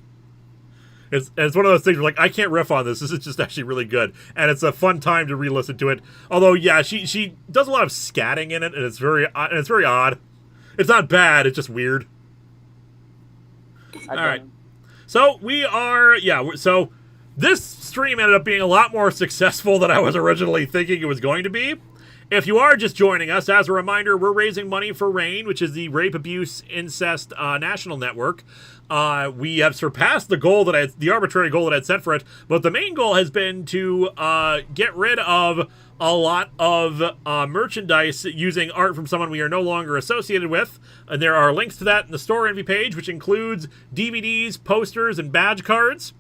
It's one of those things where, like, I can't riff on this. This is just actually really good. And it's a fun time to re-listen to it. Although, yeah, she does a lot of scatting in it, and it's very odd. It's not bad, it's just weird. All right. So so this stream ended up being a lot more successful than I was originally thinking it was going to be. If you are just joining us, as a reminder, we're raising money for RAINN, which is the Rape, Abuse, Incest National Network. We have surpassed the arbitrary goal that I'd set for it, but the main goal has been to get rid of a lot of merchandise using art from someone we are no longer associated with. And there are links to that in the store envy page, which includes DVDs, posters, and badge cards.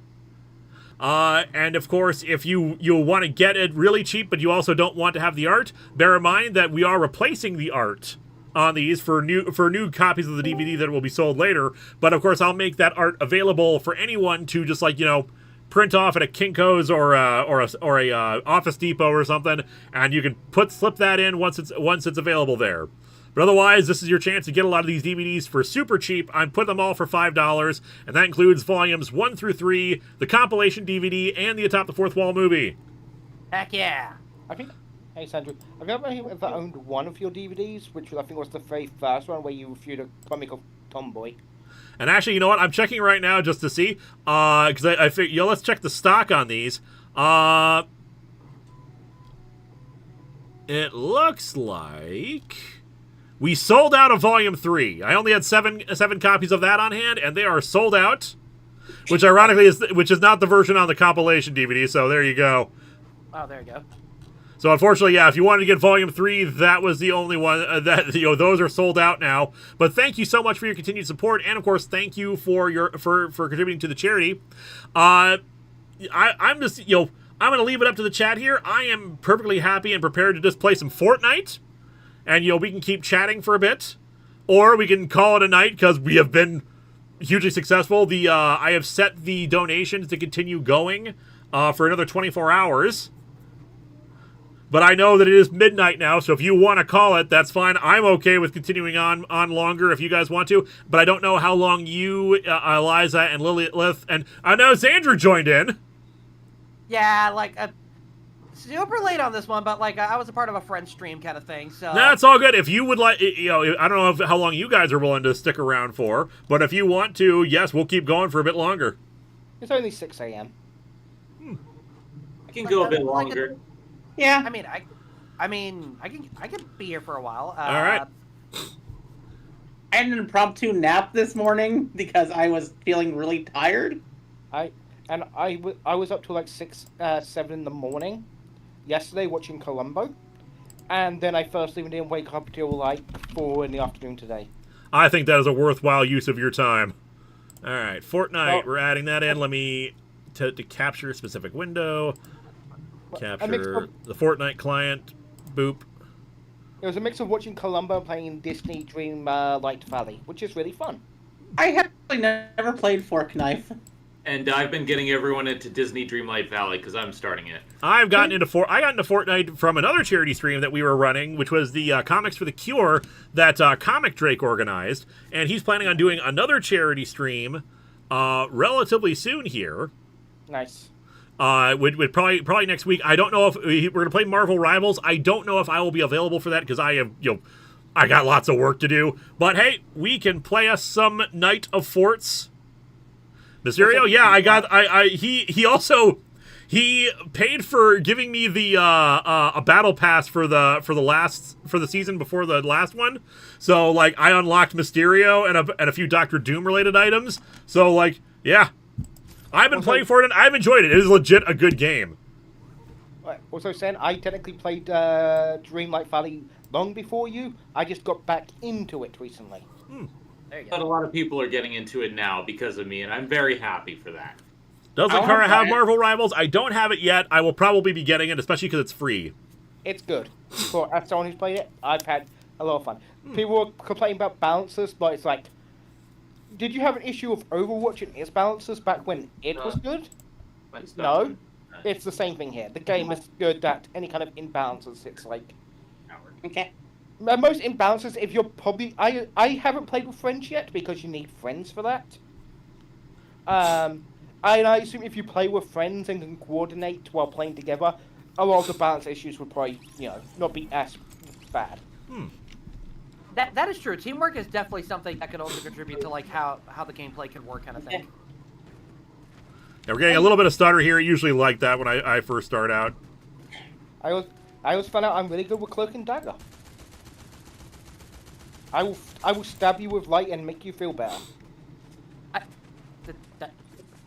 And of course, if you'll want to get it really cheap, but you also don't want to have the art, bear in mind that we are replacing the art on these for new copies of the DVD that will be sold later. But of course, I'll make that art available for anyone to just print off at a Kinko's or a Office Depot or something, and you can slip that in once it's available there. But otherwise, this is your chance to get a lot of these DVDs for super cheap. I put them all for $5, and that includes volumes 1 through 3, the compilation DVD, and the Atop the Fourth Wall movie. Heck yeah! Hey Sandra, have you ever owned one of your DVDs, which I think was the very first one where you reviewed a comic of Tomboy? And actually, you know what? I'm checking right now just to see, because I figured, let's check the stock on these. It looks like we sold out of Volume 3. I only had seven copies of that on hand, and they are sold out. Which ironically is not the version on the compilation DVD. So there you go. Oh, there you go. So unfortunately, yeah, if you wanted to get Volume 3, that was the only one those are sold out now. But thank you so much for your continued support, and of course, thank you for contributing to the charity. I'm just I'm going to leave it up to the chat here. I am perfectly happy and prepared to just play some Fortnite, and we can keep chatting for a bit, or we can call it a night because we have been hugely successful. I have set the donations to continue going for another 24 hours. But I know that it is midnight now, so if you want to call it, that's fine. I'm okay with continuing on longer if you guys want to. But I don't know how long you, Eliza, and Lilith, and I know Xandra joined in. Yeah, super late on this one, but I was a part of a friend stream kind of thing. So that's all good. If you would like, I don't know how long you guys are willing to stick around for, but if you want to, yes, we'll keep going for a bit longer. It's only 6 a.m. I can go a bit longer. Yeah. I can be here for a while. All right. I had an impromptu nap this morning because I was feeling really tired. I was up till 7 in the morning yesterday watching Columbo, and then I first even didn't wake up till 4 in the afternoon today. I think that is a worthwhile use of your time. All right, Fortnite. We're adding that in. Let me to capture a specific window. Capture the Fortnite client. Boop. It was a mix of watching Columbo and playing Disney Dream Light Valley, which is really fun. I have never played Fork Knife. And I've been getting everyone into Disney Dreamlight Valley because I'm starting it. I got into Fortnite from another charity stream that we were running, which was the Comics for the Cure that Comic Drake organized, and he's planning on doing another charity stream relatively soon here. Nice. Would probably next week. I don't know if we're gonna play Marvel Rivals. I don't know if I will be available for that because I have I got lots of work to do. But hey, we can play us some Night of Forts Mysterio? Yeah, I got. He also. He paid for giving me the a battle pass for the season before the last one. So like I unlocked Mysterio and a few Doctor Doom related items. So like yeah, I've been playing for it and I've enjoyed it. It is legit a good game. Also, Sen, I technically played Dreamlight Valley long before you. I just got back into it recently. There you go. But a lot of people are getting into it now because of me, and I'm very happy for that. Does Linkara have Marvel Rivals? I don't have it yet. I will probably be getting it, especially because it's free. It's good. As someone who's played it, I've had a lot of fun. People were complaining about balances, but it's like, did you have an issue of Overwatch and its balances back when it was good? No. It's the same thing here. The game is good at any kind of imbalances. It's like... Okay. Most imbalances, if you're probably... I haven't played with friends yet, because you need friends for that. I assume if you play with friends and can coordinate while playing together, a lot of the balance issues would probably, not be as bad. That is true. Teamwork is definitely something that can also contribute to like how the gameplay can work, kind of thing. Yeah, we're getting a little bit of stutter here. Usually like that when I first start out. I always found out I'm really good with Cloak and Dagger. I will stab you with light and make you feel better.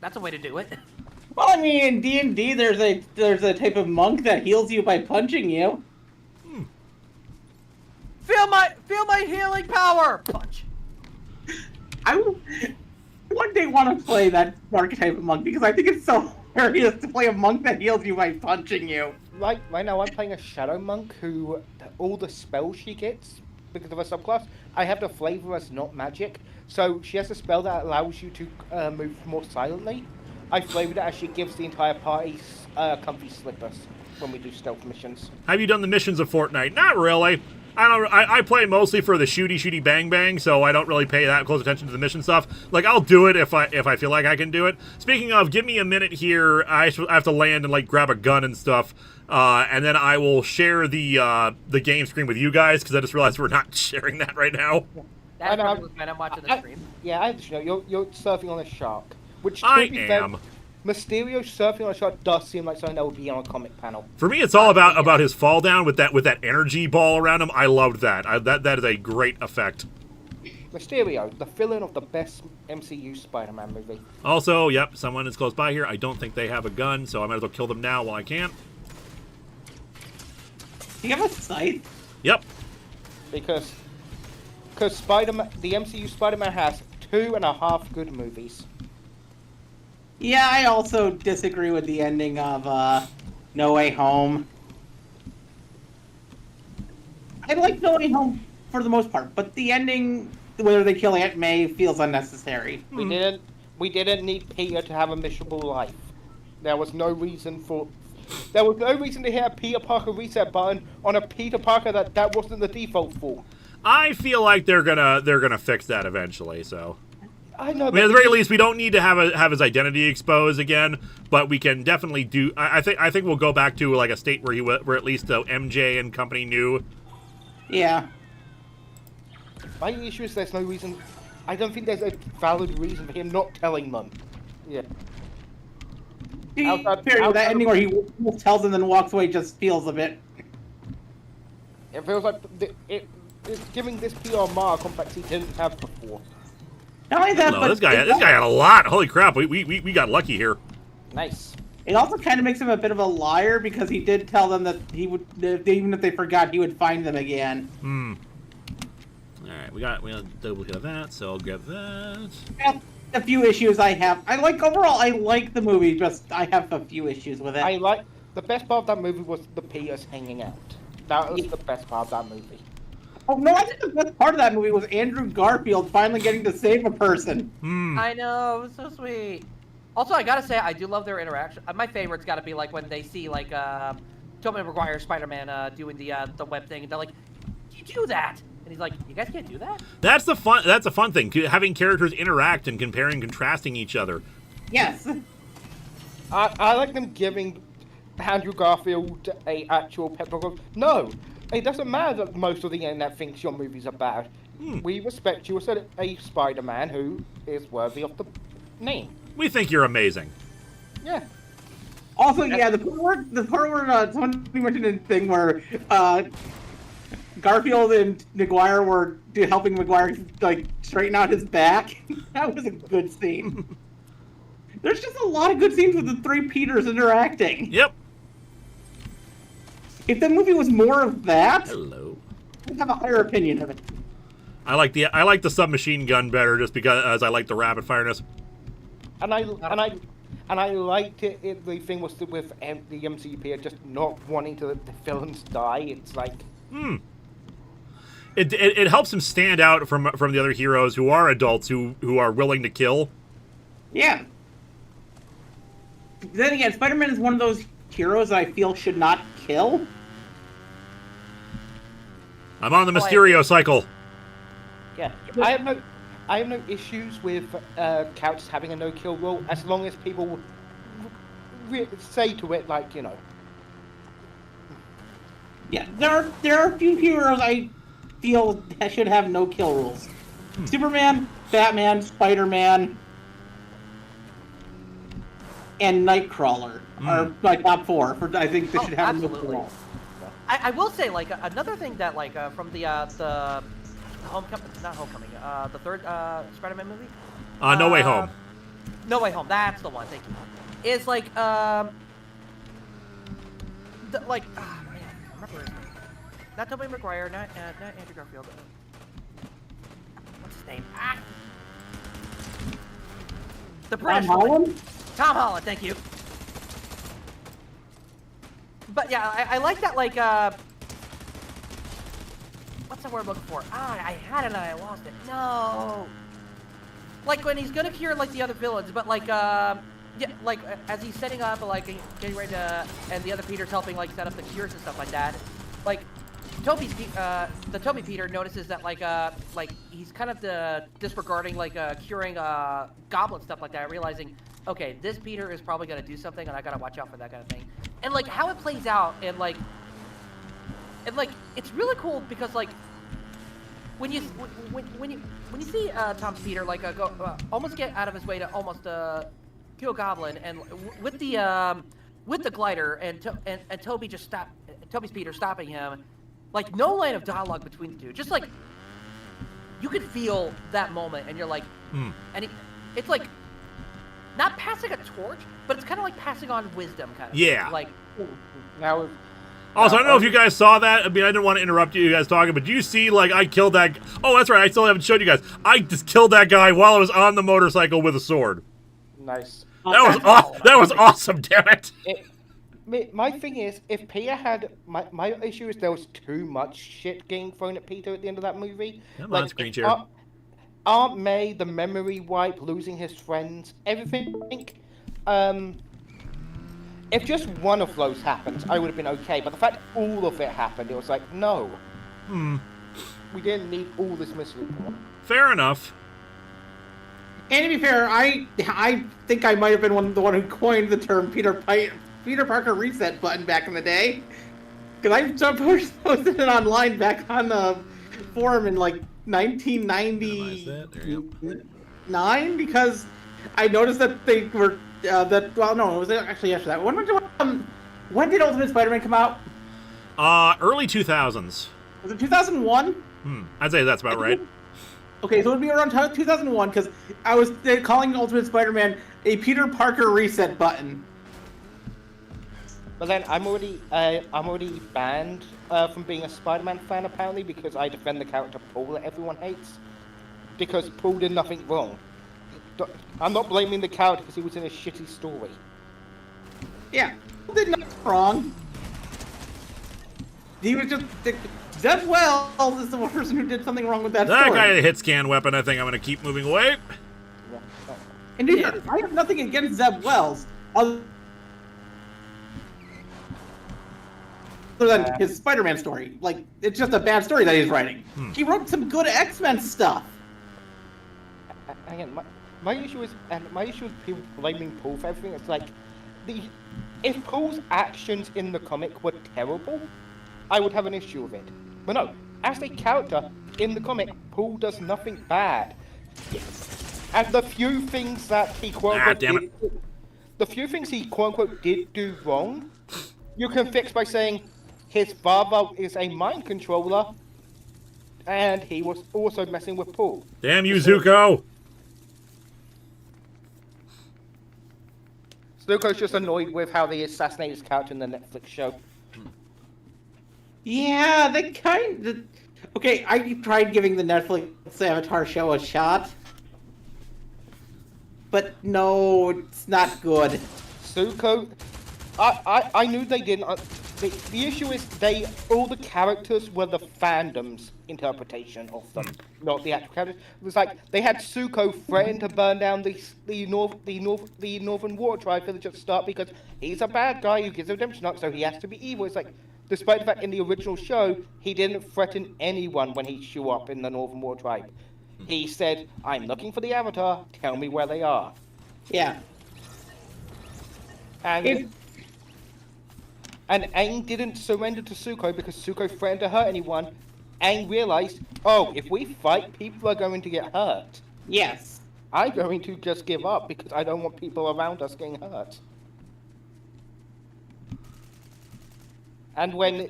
That's a way to do it. Well, I mean, in D&D, there's a type of monk that heals you by punching you. Feel my healing power. Punch. I one day want to play that archetype of monk because I think it's so hilarious to play a monk that heals you by punching you. Right now, I'm playing a shadow monk who all the spells she gets because of her subclass, I have the flavor as not magic. So she has a spell that allows you to move more silently. I flavored it as she gives the entire party comfy slippers when we do stealth missions. Have you done the missions of Fortnite? Not really. I play mostly for the shooty bang bang, so I don't really pay that close attention to the mission stuff. Like I'll do it if I feel like I can do it. Speaking of, give me a minute here. I have to land and like grab a gun and stuff, and then I will share the game screen with you guys because I just realized we're not sharing that right now. That's I'm watching the stream. Yeah, I understand. You're surfing on a shark, which I am. Mysterio surfing on a shark does seem like something that would be on a comic panel. For me, it's all about his fall down with that energy ball around him. I loved that. That is a great effect. Mysterio, the villain of the best MCU Spider-Man movie. Also, yep, someone is close by here. I don't think they have a gun, so I might as well kill them now while I can. Do you have a scythe? Yep. Because Spider-Man, the MCU Spider-Man has 2.5 good movies. Yeah, I also disagree with the ending of No Way Home. I like No Way Home for the most part, but the ending where they kill Aunt May feels unnecessary. We didn't need Peter to have a miserable life. There was no reason to hit a Peter Parker reset button on a Peter Parker that wasn't the default for. I feel like they're gonna fix that eventually. So, I know. I mean, at the very least, we don't need to have his identity exposed again, but we can definitely do. I think we'll go back to like a state where at least MJ and company knew. Yeah. My issue is there's no reason. I don't think there's a valid reason for him not telling them. Yeah. That ending where he tells them and then walks away just feels a bit. It feels like it's giving this PR Mara complex he didn't have before. Not only that, but this guy had a lot. Holy crap, we got lucky here. Nice. It also kind of makes him a bit of a liar because he did tell them that he would, even if they forgot, he would find them again. All right, we got a duplicate of that, so I'll grab that. Well, a few issues I have. I like the movie, just I have a few issues with it. The best part of that movie was the Peters hanging out. That was the best part of that movie. Oh no, I think the best part of that movie was Andrew Garfield finally getting to save a person. I know, it was so sweet. Also, I gotta say, I do love their interaction. My favorite's gotta be like when they see like Tobey Maguire Spider-Man doing the web thing, and they're like, "You do that?" And he's like, "You guys can't do that." That's a fun thing, having characters interact and comparing and contrasting each other. Yes. I like them giving Andrew Garfield a actual pep talk. No, it doesn't matter that most of the internet thinks your movies are bad. We respect you as a Spider-Man who is worthy of the name. We think you're amazing. Yeah. Also, yeah, the part where someone mentioned a thing where Garfield and Maguire were helping Maguire like straighten out his back. That was a good scene. There's just a lot of good scenes with the three Peters interacting. Yep. If the movie was more of that, hello, I'd have a higher opinion of it. I like the submachine gun better just because I like the rapid fireness. And I liked it. The thing was with the MCP just not wanting the villains die. It's like, It helps him stand out from the other heroes who are adults who are willing to kill. Yeah. Then again, Spider-Man is one of those heroes that I feel should not kill. I'm on the Mysterio cycle. Yeah, I have no issues with characters having a no-kill rule as long as people say to it like, you know. Yeah, there are a few heroes I feel that should have no-kill rules. Superman, Batman, Spider-Man, and Nightcrawler are my top four. I think they should have no-kill rules. I will say, like, another thing that, like, from the Homecoming, not Homecoming, the third Spider-Man movie? No Way Home. No Way Home, that's the one, thank you. Is, like, man, remember his name. Not Tobey Maguire, not Andrew Garfield. What's his name? The British Tom Holland? one. Tom Holland, thank you. But yeah, I like that, like, what's the word I'm looking for? I had it and I lost it. No! Like, when he's gonna cure, like, the other villains, but, like, yeah, like, as he's setting up, like, getting ready to, and the other Peter's helping, like, set up the cures and stuff like that, like, the Toby Peter notices that, like, he's kind of disregarding, like, curing, goblin stuff like that, realizing, okay, this Peter is probably gonna do something, and I gotta watch out for that kind of thing. And, like, how it plays out, and, like, it's really cool because, like, when you see Tom's Peter, like, go almost get out of his way to almost kill Goblin, and with the glider and Toby just Toby's Peter stopping him, like, no line of dialogue between the two, just like you could feel that moment, and you're like, and it's like not passing a torch, but it's kind of like passing on wisdom, kind of. Yeah. Thing. Like now. Also, I don't know if you guys saw that. I mean, I didn't want to interrupt you guys talking, but do you see, like, I killed that... Oh, that's right. I still haven't showed you guys. I just killed that guy while I was on the motorcycle with a sword. Nice. That was awesome, damn it. My thing is, if Peter had... My issue is there was too much shit getting thrown at Peter at the end of that movie. Come on, screen share. Aunt May, the memory wipe, losing his friends, everything... If just one of those happened, I would have been okay. But the fact all of it happened, it was like, no. We didn't need all this mystery. Fair enough. And to be fair, I think I might have been the one who coined the term Peter Parker reset button back in the day. Because I posted it online back on the forum in like 1999 because I noticed that they were... well, no, it was actually after that. When did Ultimate Spider-Man come out? Early 2000s. Was it 2001? I'd say that's about right. Okay, so it would be around 2001 because I was calling Ultimate Spider-Man a Peter Parker reset button. But then I'm already banned from being a Spider-Man fan apparently because I defend the character Paul that everyone hates because Paul did nothing wrong. I'm not blaming the character because he was in a shitty story. Yeah, Paul did nothing wrong. He was just... Zeb Wells is the person who did something wrong with that story. That guy had a hit scan weapon. I think I'm going to keep moving away. And I have nothing against Zeb Wells other than his Spider-Man story. Like, it's just a bad story that he's writing. He wrote some good X-Men stuff. Again, my issue with people blaming Paul for everything. It's like, if Paul's actions in the comic were terrible, I would have an issue with it. But no, as a character in the comic, Paul does nothing bad. And the few things that he quote-unquote the few things he quote-unquote did do wrong, you can fix by saying his father is a mind controller, and he was also messing with Paul. Damn you, Zuko! Zuko's just annoyed with how they assassinated his character in the Netflix show. Yeah, they kind of... Okay, I tried giving the Netflix Avatar show a shot. But no, it's not good. Zuko... I knew they didn't... The issue is all the characters were the fandom's interpretation of them, not the actual characters. It was like they had Zuko threaten to burn down the Northern Water Tribe village at the start because he's a bad guy who gives a redemption arc, so he has to be evil. It's like, despite the fact in the original show he didn't threaten anyone when he showed up in the Northern Water Tribe. He said, "I'm looking for the Avatar. Tell me where they are." Yeah. And Aang didn't surrender to Zuko because Zuko threatened to hurt anyone. Aang realized, oh, if we fight, people are going to get hurt. Yes. I'm going to just give up because I don't want people around us getting hurt. And when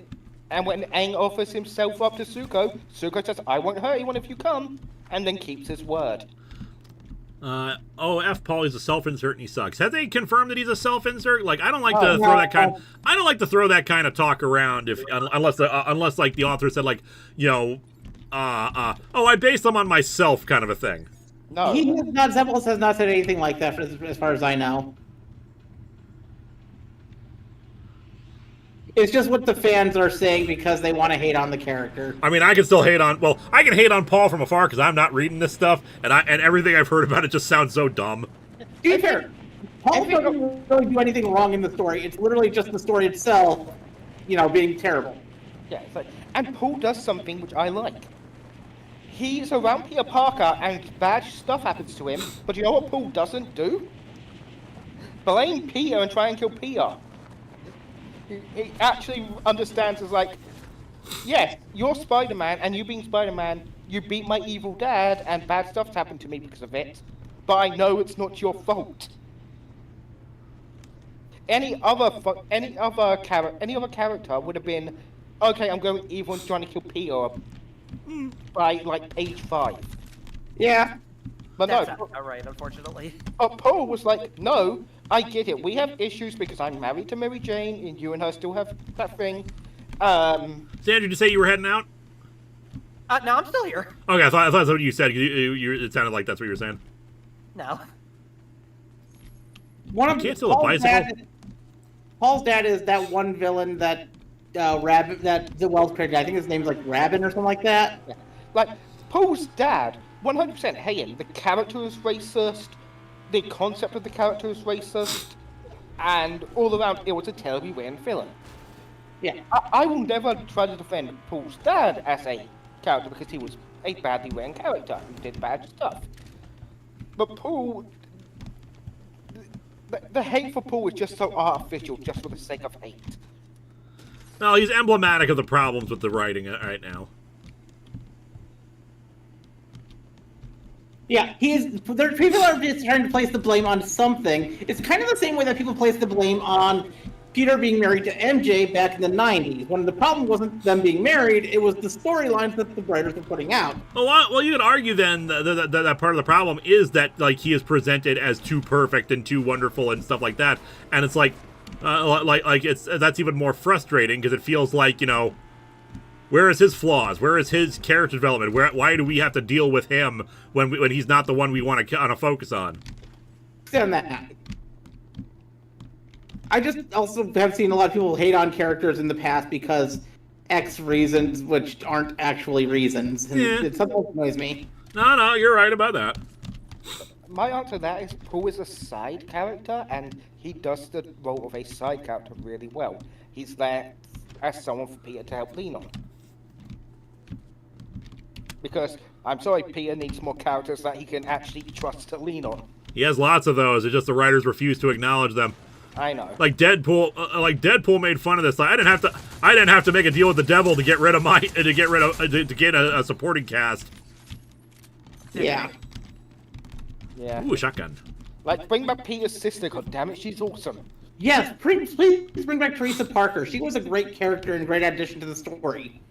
Aang offers himself up to Zuko, Zuko says, "I won't hurt anyone if you come," and then keeps his word. F. Paul is a self-insert and he sucks. Have they confirmed that he's a self-insert? Like, I don't like to throw that kind. I don't like to throw that kind of talk around unless like the author said like, you know, I based them on myself kind of a thing. No, Zephyr has not said anything like that as far as I know. It's just what the fans are saying because they want to hate on the character. I mean, I can still hate on... Well, I can hate on Paul from afar because I'm not reading this stuff, and everything I've heard about it just sounds so dumb. To be fair, Paul doesn't really do anything wrong in the story. It's literally just the story itself, you know, being terrible. Yeah, and Paul does something which I like. He's around Peter Parker and bad stuff happens to him, but you know what Paul doesn't do? Blame Peter and try and kill Peter. He actually understands as like, yes, you're Spider-Man, and you being Spider-Man, you beat my evil dad, and bad stuff's happened to me because of it. But I know it's not your fault. Any other character would have been, okay, I'm going evil and trying to kill Peter by like age 5. Yeah. But that's no. not right, unfortunately. Paul was like, no, I get it. We have issues because I'm married to Mary Jane, and you and her still have that thing. Sandra, did you say you were heading out? No, I'm still here. Okay, I thought that's what you said. It sounded like that's what you were saying. No. Can't steal a bicycle. Paul's dad is that one villain that the Wells created. I think his name's like Rabin or something like that. Yeah. Like Paul's dad, 100% hating. The character is racist. The concept of the character is racist, and all around it was a terribly written villain. Yeah, I will never try to defend Paul's dad as a character because he was a badly written character who did bad stuff. But Paul, the hate for Paul is just so artificial, just for the sake of hate. No, he's emblematic of the problems with the writing right now. Yeah, people are just trying to place the blame on something. It's kind of the same way that people place the blame on Peter being married to MJ back in the 90s. When the problem wasn't them being married, it was the storylines that the writers were putting out. Well, you could argue then that part of the problem is that like he is presented as too perfect and too wonderful and stuff like that, and it's like that's even more frustrating because it feels like, you know, where is his flaws? Where is his character development? Why do we have to deal with him when he's not the one we want to focus on? Stand that. I just also have seen a lot of people hate on characters in the past because X reasons, which aren't actually reasons. And it sometimes annoys me. No, you're right about that. My answer to that is Paul is a side character, and he does the role of a side character really well. He's there as someone for Peter to help lean on. Because, I'm sorry, Peter needs more characters that he can actually trust to lean on. He has lots of those. It's just the writers refuse to acknowledge them. I know. Like Deadpool made fun of this. Like, I didn't have to make a deal with the devil to get rid of to get a supporting cast. Yeah. Yeah. Ooh, a shotgun. Like, bring back Peter's sister, goddammit, she's awesome. Yes, please bring back Teresa Parker. She was a great character and a great addition to the story.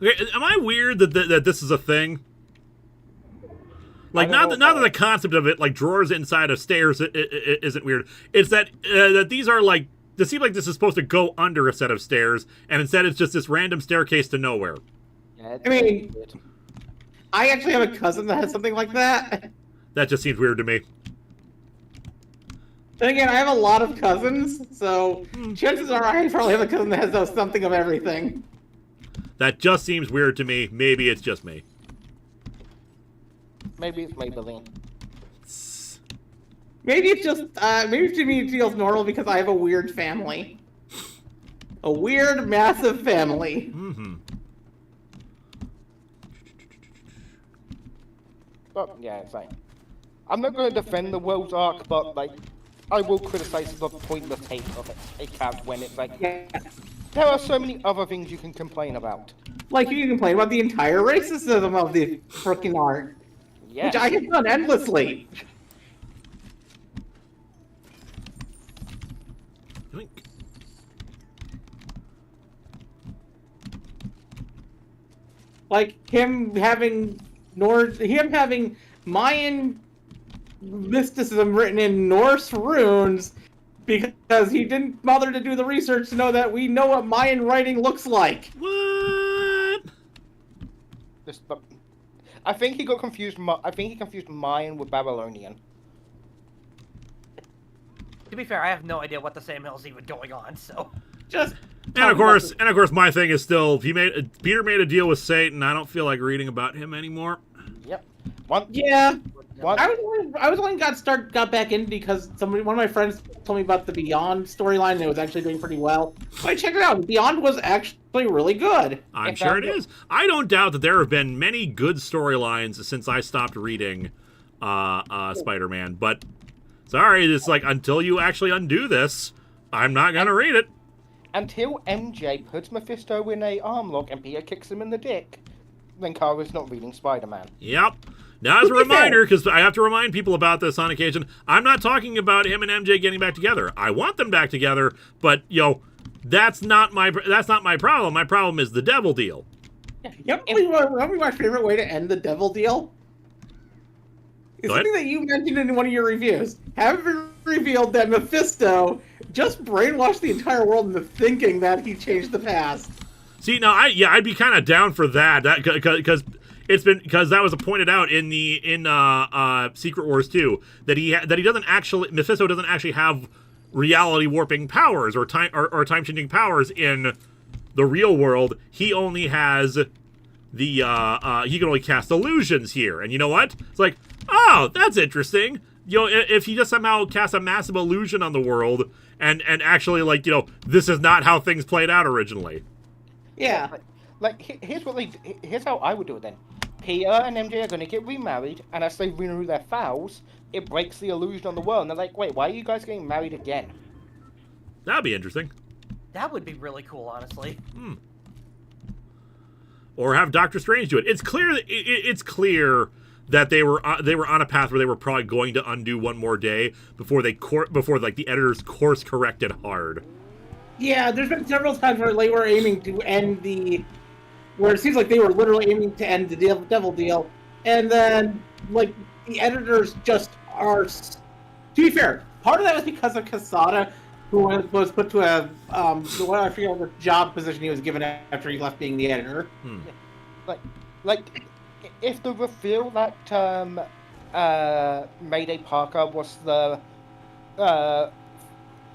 Okay, am I weird that this is a thing? Like, not that the concept of it, like drawers inside of stairs, isn't weird. It's that that these are like, it seems like this is supposed to go under a set of stairs, and instead it's just this random staircase to nowhere. Yeah, I mean, I actually have a cousin that has something like that. That just seems weird to me. Then again, I have a lot of cousins, so chances are I probably have a cousin that has something of everything. That just seems weird to me. Maybe it's just me. Maybe it's Maybelline. Maybe it's just, maybe to me it feels normal because I have a weird family. A weird, massive family. Mm-hmm. But, yeah, it's like, I'm not going to defend the world's arc, but, like, I will criticize the pointless hate of a cat when it's like, there are so many other things you can complain about. Like, you can complain about the entire racism of the frickin' art. Yes. Which I have done endlessly. Like him having Mayan mysticism written in Norse runes because he didn't bother to do the research to know that we know what Mayan writing looks like. What? I think he got confused. I think he confused Mayan with Babylonian. To be fair, I have no idea what the Sam Hill's even going on, so just. And of course, my thing is still, Peter made a deal with Satan. I don't feel like reading about him anymore. Yep. Yeah. I was only got back in because one of my friends told me about the Beyond storyline and it was actually doing pretty well. So I checked it out. Beyond was actually really good. I'm sure it is. I don't doubt that there have been many good storylines since I stopped reading Spider-Man, but sorry, it's like until you actually undo this, I'm not gonna read it. Until MJ puts Mephisto in a arm lock and Peter kicks him in the dick, Linkara's not reading Spider-Man. Yep. Now, as a reminder, because I have to remind people about this on occasion, I'm not talking about him and MJ getting back together. I want them back together, but that's not my problem. My problem is the devil deal. Yep. My favorite way to end the devil deal is something that you mentioned in one of your reviews. Have it revealed that Mephisto just brainwashed the entire world into thinking that he changed the past. See, now I'd be kind of down for that, because that was pointed out in Secret Wars 2 that Mephisto doesn't actually have reality warping powers or time changing powers in the real world. He only has he can only cast illusions here. And you know what? It's like, oh, that's interesting. If he just somehow casts a massive illusion on the world and actually, like, this is not how things played out originally. Yeah. Here's how I would do it then. Peter and MJ are going to get remarried, and as they renew their vows, it breaks the illusion on the world. And they're like, wait, why are you guys getting married again? That'd be interesting. That would be really cool, honestly. Or have Doctor Strange do it. It's clear that they were on a path where they were probably going to undo one more day before the editors course corrected hard. Yeah, there's been several times where they were aiming to end where it seems like they were literally aiming to end the devil deal, and then, like, the editors just are. To be fair, part of that was because of Quesada, who was put to I forget what job position he was given after he left being the editor. Like, if the reveal that Mayday Parker was the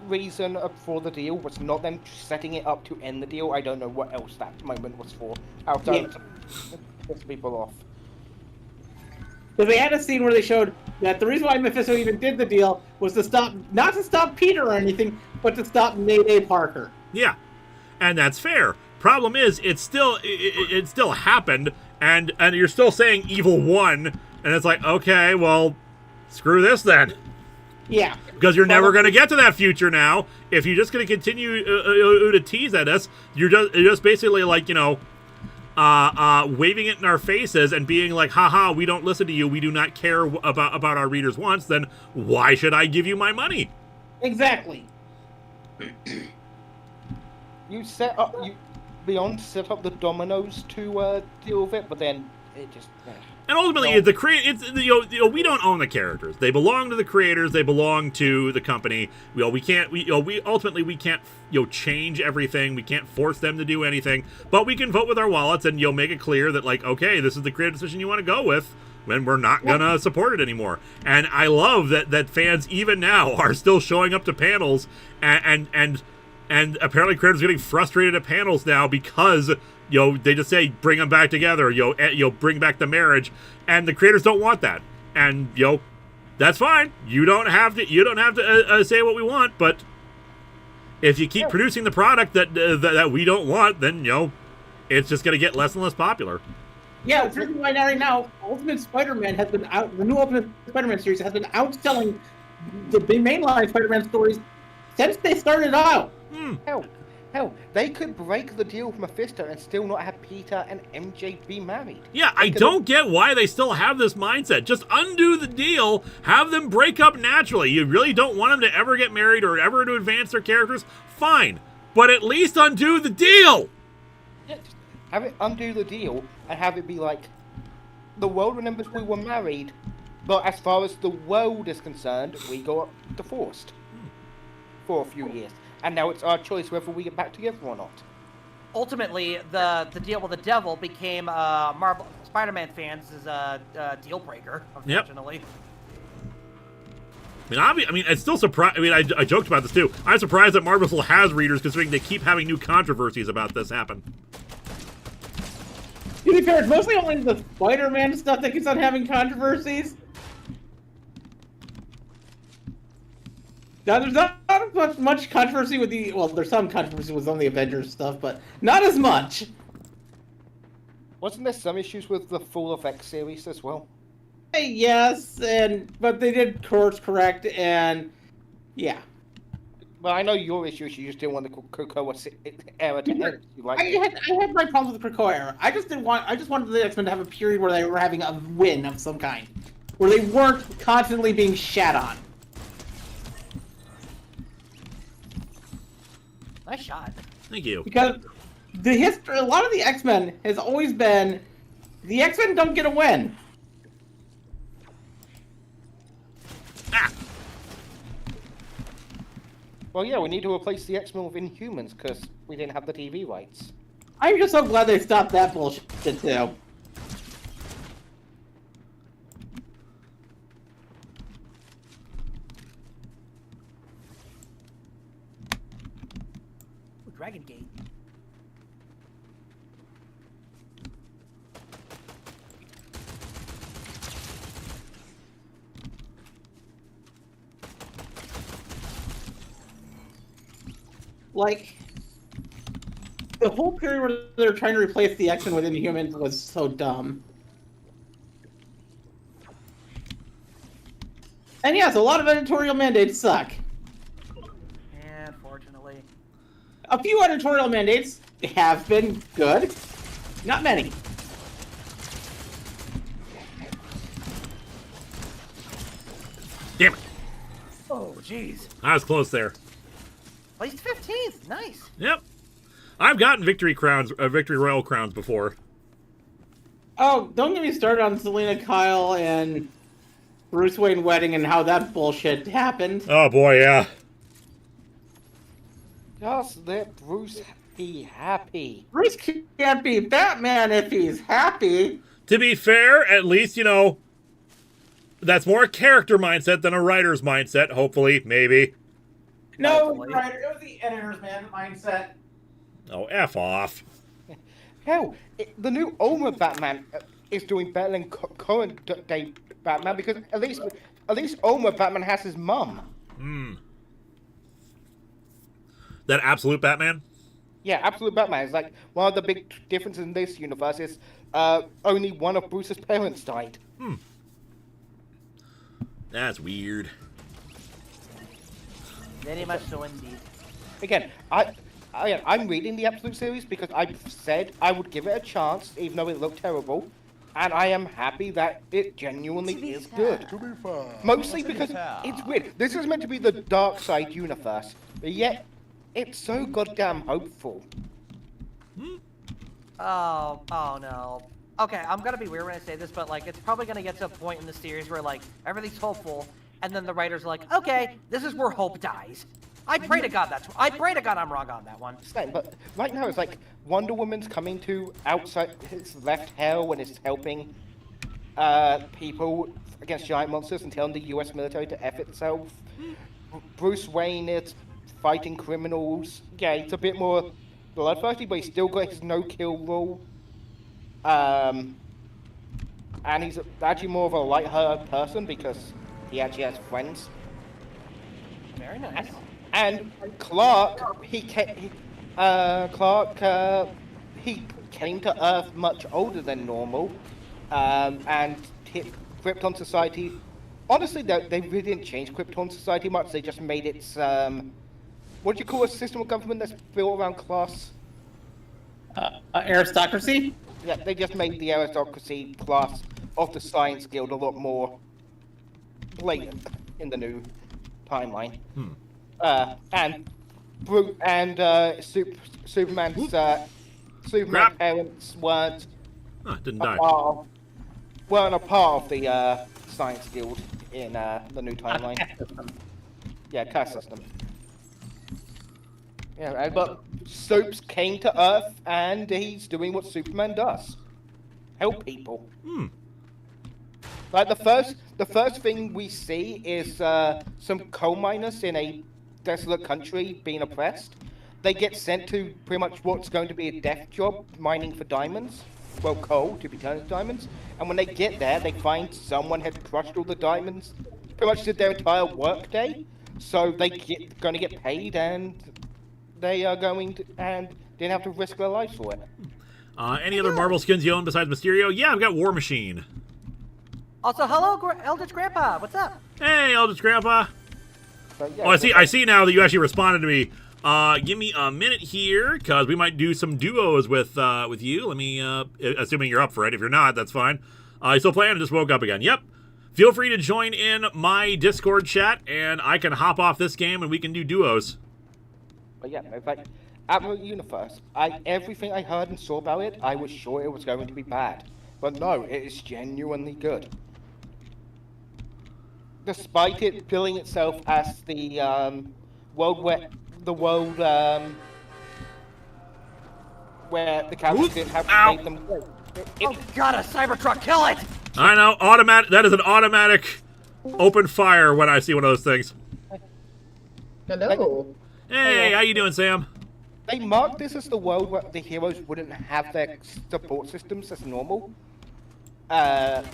reason for the deal was not them setting it up to end the deal, I don't know what else that moment was for. Outside to piss people off. So they had a scene where they showed that the reason why Mephisto even did the deal was not to stop Peter or anything, but to stop Mayday Parker. Yeah, and that's fair. Problem is, it still happened, and you're still saying evil won, and it's like, okay, well, screw this then. Yeah. Because you're never going to get to that future now. If you're just going to continue to tease at us, you're just basically like, waving it in our faces and being like, haha, we don't listen to you, we do not care about our readers' wants, then why should I give you my money? Exactly. You set up, Beyond set up the dominoes to deal with it, but then it just... And ultimately, we don't own the characters. They belong to the creators. They belong to the company. We can't change everything. We can't force them to do anything. But we can vote with our wallets and make it clear that, like, okay, this is the creative decision you want to go with, when we're not gonna support it anymore. And I love that fans even now are still showing up to panels and apparently creators getting frustrated at panels now because they just say bring them back together, bring back the marriage, and the creators don't want that. And that's fine. You don't have to say what we want, but if you keep producing the product that we don't want, then it's just gonna get less and less popular. Yeah, the reason why right now Ultimate Spider-Man has been out. The new Ultimate Spider-Man series has been outselling the big mainline Spider-Man stories since they started out. Hell, they could break the deal with Mephisto and still not have Peter and MJ be married. Yeah, I don't get why they still have this mindset. Just undo the deal, have them break up naturally. You really don't want them to ever get married or ever to advance their characters? Fine, but at least undo the deal! Yeah, just have it undo the deal and have it be like, the world remembers we were married, but as far as the world is concerned, we got divorced for a few years. And now it's our choice whether we get back together or not. Ultimately, the deal with the devil became Marvel Spider-Man fans' deal breaker, unfortunately. Yep. I mean, it's still surprised. I mean, I joked about this too. I'm surprised that Marvel still has readers, considering they keep having new controversies about this happen. To be fair, it's mostly only the Spider-Man stuff that keeps on having controversies. Now, there's not much controversy with the... Well, there's some controversy with some of the Avengers stuff, but not as much. Wasn't there some issues with the Full Effect series as well? Yes, but they did course correct, and... Yeah. Well, I know your issue is you just didn't want the Krakoa era to end. I had my problems with the Krakoa era. I just wanted the X-Men to have a period where they were having a win of some kind. Where they weren't constantly being shat on. Nice shot. Thank you. Because the history, a lot of the X-Men has always been, the X-Men don't get a win. Well, yeah, we need to replace the X-Men with Inhumans because we didn't have the TV rights. I'm just so glad they stopped that bullshit too. Dragon Gate. Like, the whole period where they're trying to replace the X-Men with Inhumans was so dumb. And yes, a lot of editorial mandates suck. Yeah, unfortunately. A few editorial mandates have been good. Not many. Damn it. Oh, jeez. I was close there. Placed 15th. Nice. Yep. I've gotten victory royal crowns before. Oh, don't get me started on Selena Kyle and Bruce Wayne wedding and how that bullshit happened. Oh boy, yeah. Just let Bruce be happy. Bruce can't be Batman if he's happy. To be fair, at least, that's more a character mindset than a writer's mindset, hopefully, maybe. No, it was the editor's mindset. Oh, F off. Hell, the new Ultimate Batman is doing better than current day Batman because at least Ultimate Batman has his mum. That Absolute Batman? Yeah, Absolute Batman is like one of the big differences in this universe is only one of Bruce's parents died. That's weird. Very much so indeed. Again, I'm reading the Absolute series because I said I would give it a chance, even though it looked terrible. And I am happy that it genuinely is good. Mostly because it's weird. This is meant to be the dark side universe, but yet it's so goddamn hopeful. Oh no. Okay, I'm gonna be weird when I say this, but like, it's probably gonna get to a point in the series where like everything's hopeful, and then the writers are like, okay, this is where hope dies. I pray to God I'm wrong on that one. Same, but right now it's like Wonder Woman's coming to outside his left hell when it's helping people against giant monsters and telling the US military to F itself. Bruce Wayne is fighting criminals. Yeah, it's a bit more bloodthirsty, but he's still got his no-kill rule. And he's actually more of a light-hearted person because he actually has friends. Very nice. And Clark, he came to Earth much older than normal, and Krypton society. Honestly, they really didn't change Krypton society much. They just made it what do you call a system of government that's built around class? Aristocracy? Yeah, they just made the aristocracy class of the Science Guild a lot more blatant in the new timeline. Superman's parents weren't didn't die. Weren't a part of the Science Guild in the new timeline. Yeah, caste system. Yeah, but Supes came to Earth and he's doing what Superman does: help people. Like the first thing we see is some coal miners in a desolate country being oppressed. They get sent to pretty much what's going to be a death job, mining for diamonds. Well, coal to be turned into diamonds. And when they get there, they find someone had crushed all the diamonds. Pretty much did their entire work day. So they going to get paid, and they are going to and didn't have to risk their lives for it. Any other Marvel skins you own besides Mysterio? Yeah, I've got War Machine. Also, hello, Eldritch Grandpa. What's up? Hey, Eldritch Grandpa. Yeah, Oh, I see now that you actually responded to me. Give me a minute here, because we might do some duos with you. Let me, assuming you're up for it. If you're not, that's fine. You still playing? I just woke up again. Yep. Feel free to join in my Discord chat, and I can hop off this game, and we can do duos. But yeah, in fact, Admiral Universe, everything I heard and saw about it, I was sure it was going to be bad. But no, it is genuinely good. Despite it billing itself as the world where the characters didn't have to make them great. Oh God, a Cybertruck! Kill it! I know, automatic. That is an automatic open fire when I see one of those things. Hello. Hey, how you doing, Sam? They marked this as the world where the heroes wouldn't have their support systems as normal. To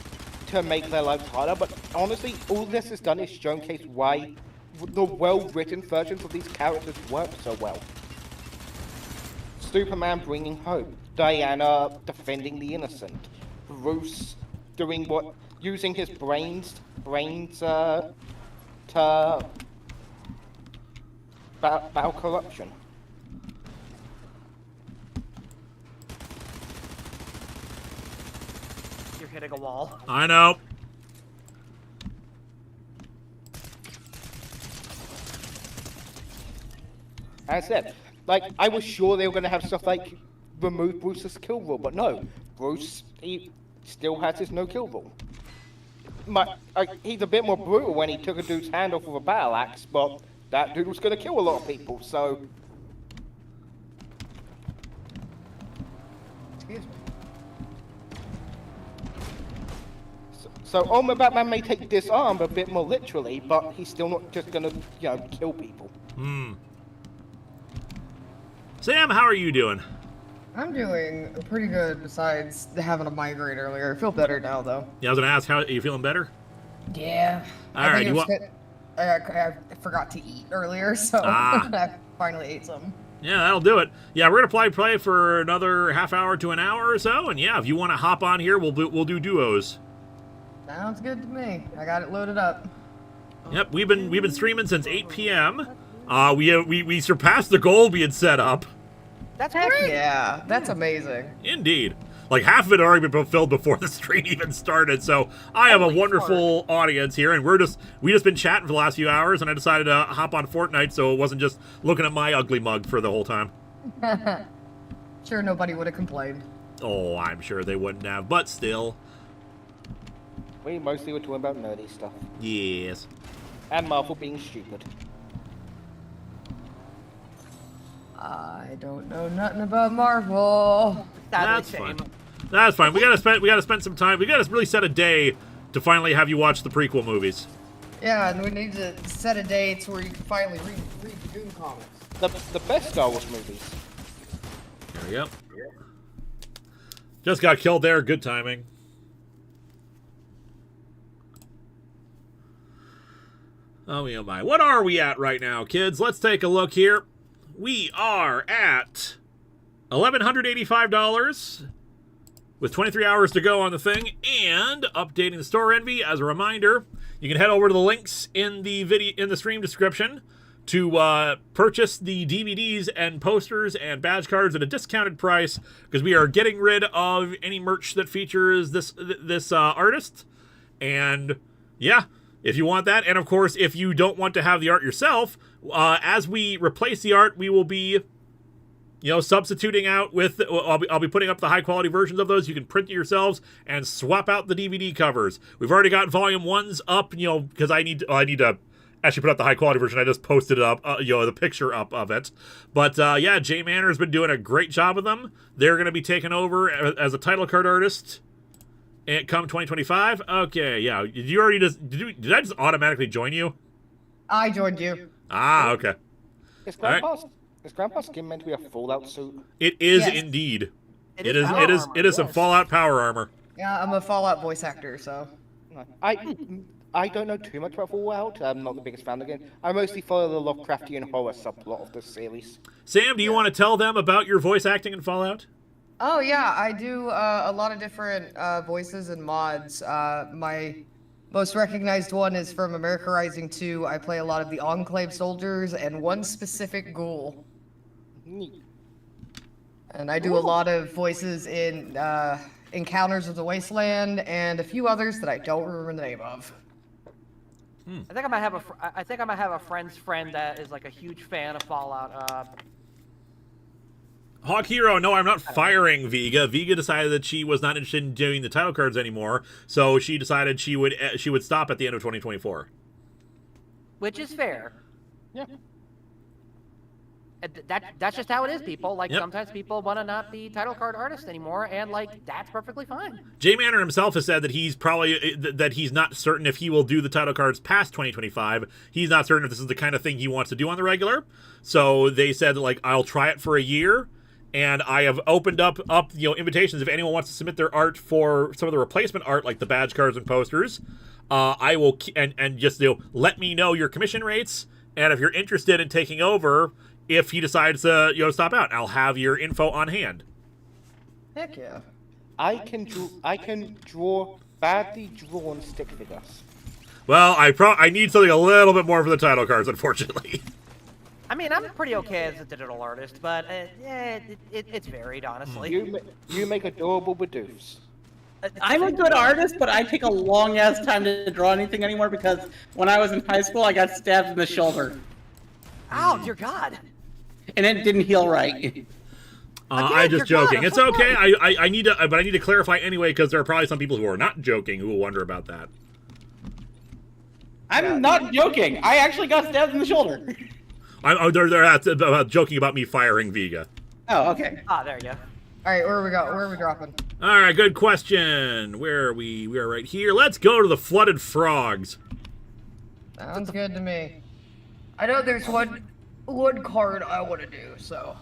make their lives harder, but honestly, all this has done is showcase why the well-written versions of these characters work so well. Superman bringing hope, Diana defending the innocent, Bruce doing using his brains to battle corruption. Hitting a wall. I know. As I said, like, I was sure they were going to have stuff like remove Bruce's kill rule, but no. Bruce, he still has his no-kill rule. He's a bit more brutal when he took a dude's hand off with a battle axe, but that dude was going to kill a lot of people, so... Excuse me. So, my Batman may take disarm a bit more literally, but he's still not just gonna, kill people. Sam, how are you doing? I'm doing pretty good, besides having a migraine earlier. I feel better now, though. Yeah, I was gonna ask, how are you feeling better? Yeah. All right, I forgot to eat earlier, so I finally ate some. Yeah, that'll do it. Yeah, we're gonna play for another half hour to an hour or so, and yeah, if you want to hop on here, we'll do duos. Sounds good to me. I got it loaded up. Yep, we've been streaming since 8 p.m. We surpassed the goal we had set up. That's Heck great. yeah, that's amazing. Indeed. Like, half of it had already been fulfilled before the stream even started, so I have a wonderful audience here, and we just been chatting for the last few hours, and I decided to hop on Fortnite so it wasn't just looking at my ugly mug for the whole time. Sure, nobody would have complained. Oh, I'm sure they wouldn't have, but still. We mostly were talking about nerdy stuff. Yes. And Marvel being stupid. I don't know nothing about Marvel. That's fine. That's fine. We gotta spend some time. We gotta really set a day to finally have you watch the prequel movies. Yeah, and we need to set a date where you can finally read the Doom comics. The best Star Wars movies. There we go. Just got killed there. Good timing. Oh my. What are we at right now, kids? Let's take a look here. We are at $1,185 with 23 hours to go on the thing, and updating the store envy. As a reminder, you can head over to the links in the stream description to purchase the DVDs and posters and badge cards at a discounted price, because we are getting rid of any merch that features this artist. And yeah, if you want that, and of course, if you don't want to have the art yourself, as we replace the art, we will be, substituting out with. I'll be putting up the high quality versions of those. You can print it yourselves and swap out the DVD covers. We've already got volume 1s up, because I need to actually put up the high quality version. I just posted it up, the picture up of it. But yeah, Jay Manner's been doing a great job with them. They're going to be taking over as a title card artist. And come 2025. Okay, yeah. Did I just automatically join you? I joined you. Ah, okay. Is Grandpa's skin meant to be a Fallout suit? It is indeed. It is some Fallout power armor. Yeah, I'm a Fallout voice actor, so. I don't know too much about Fallout. I'm not the biggest fan of the game. I mostly follow the Lovecraftian horror subplot of the series. Sam, do you want to tell them about your voice acting in Fallout? Oh yeah, I do a lot of different voices and mods. My most recognized one is from America Rising 2. I play a lot of the Enclave soldiers and one specific ghoul. Neat. And I do a lot of voices in Encounters of the Wasteland and a few others that I don't remember the name of. I think I might have a friend's friend that is like a huge fan of Fallout. Hawk Hero, no, I'm not firing Vega. Vega decided that she was not interested in doing the title cards anymore, so she decided she would stop at the end of 2024. Which is fair. Yeah. That's just how it is, people. Like, sometimes people want to not be title card artists anymore, and, like, that's perfectly fine. Jay Manor himself has said that he's not certain if he will do the title cards past 2025. He's not certain if this is the kind of thing he wants to do on the regular. So they said, like, I'll try it for a year. And I have opened up invitations if anyone wants to submit their art for some of the replacement art, like the badge cards and posters. I will and just let me know your commission rates, and if you're interested in taking over, if he decides to stop out, I'll have your info on hand. Heck yeah! I can draw badly drawn stick figures. Well, I need something a little bit more for the title cards, unfortunately. I mean, I'm pretty okay as a digital artist, but it's varied, honestly. You make adorable Badoofs. I'm a good artist, but I take a long-ass time to draw anything anymore because when I was in high school, I got stabbed in the shoulder. Ow, dear God. And it didn't heal right. I'm just joking. It's okay. I need to clarify anyway, because there are probably some people who are not joking who will wonder about that. I'm not joking. I actually got stabbed in the shoulder. They're joking about me firing Vega. Oh, okay. There you go. All right, where are we dropping? All right, good question. Where are we? We are right here. Let's go to the flooded frogs. Sounds good to me. I know there's one card I want to do, so.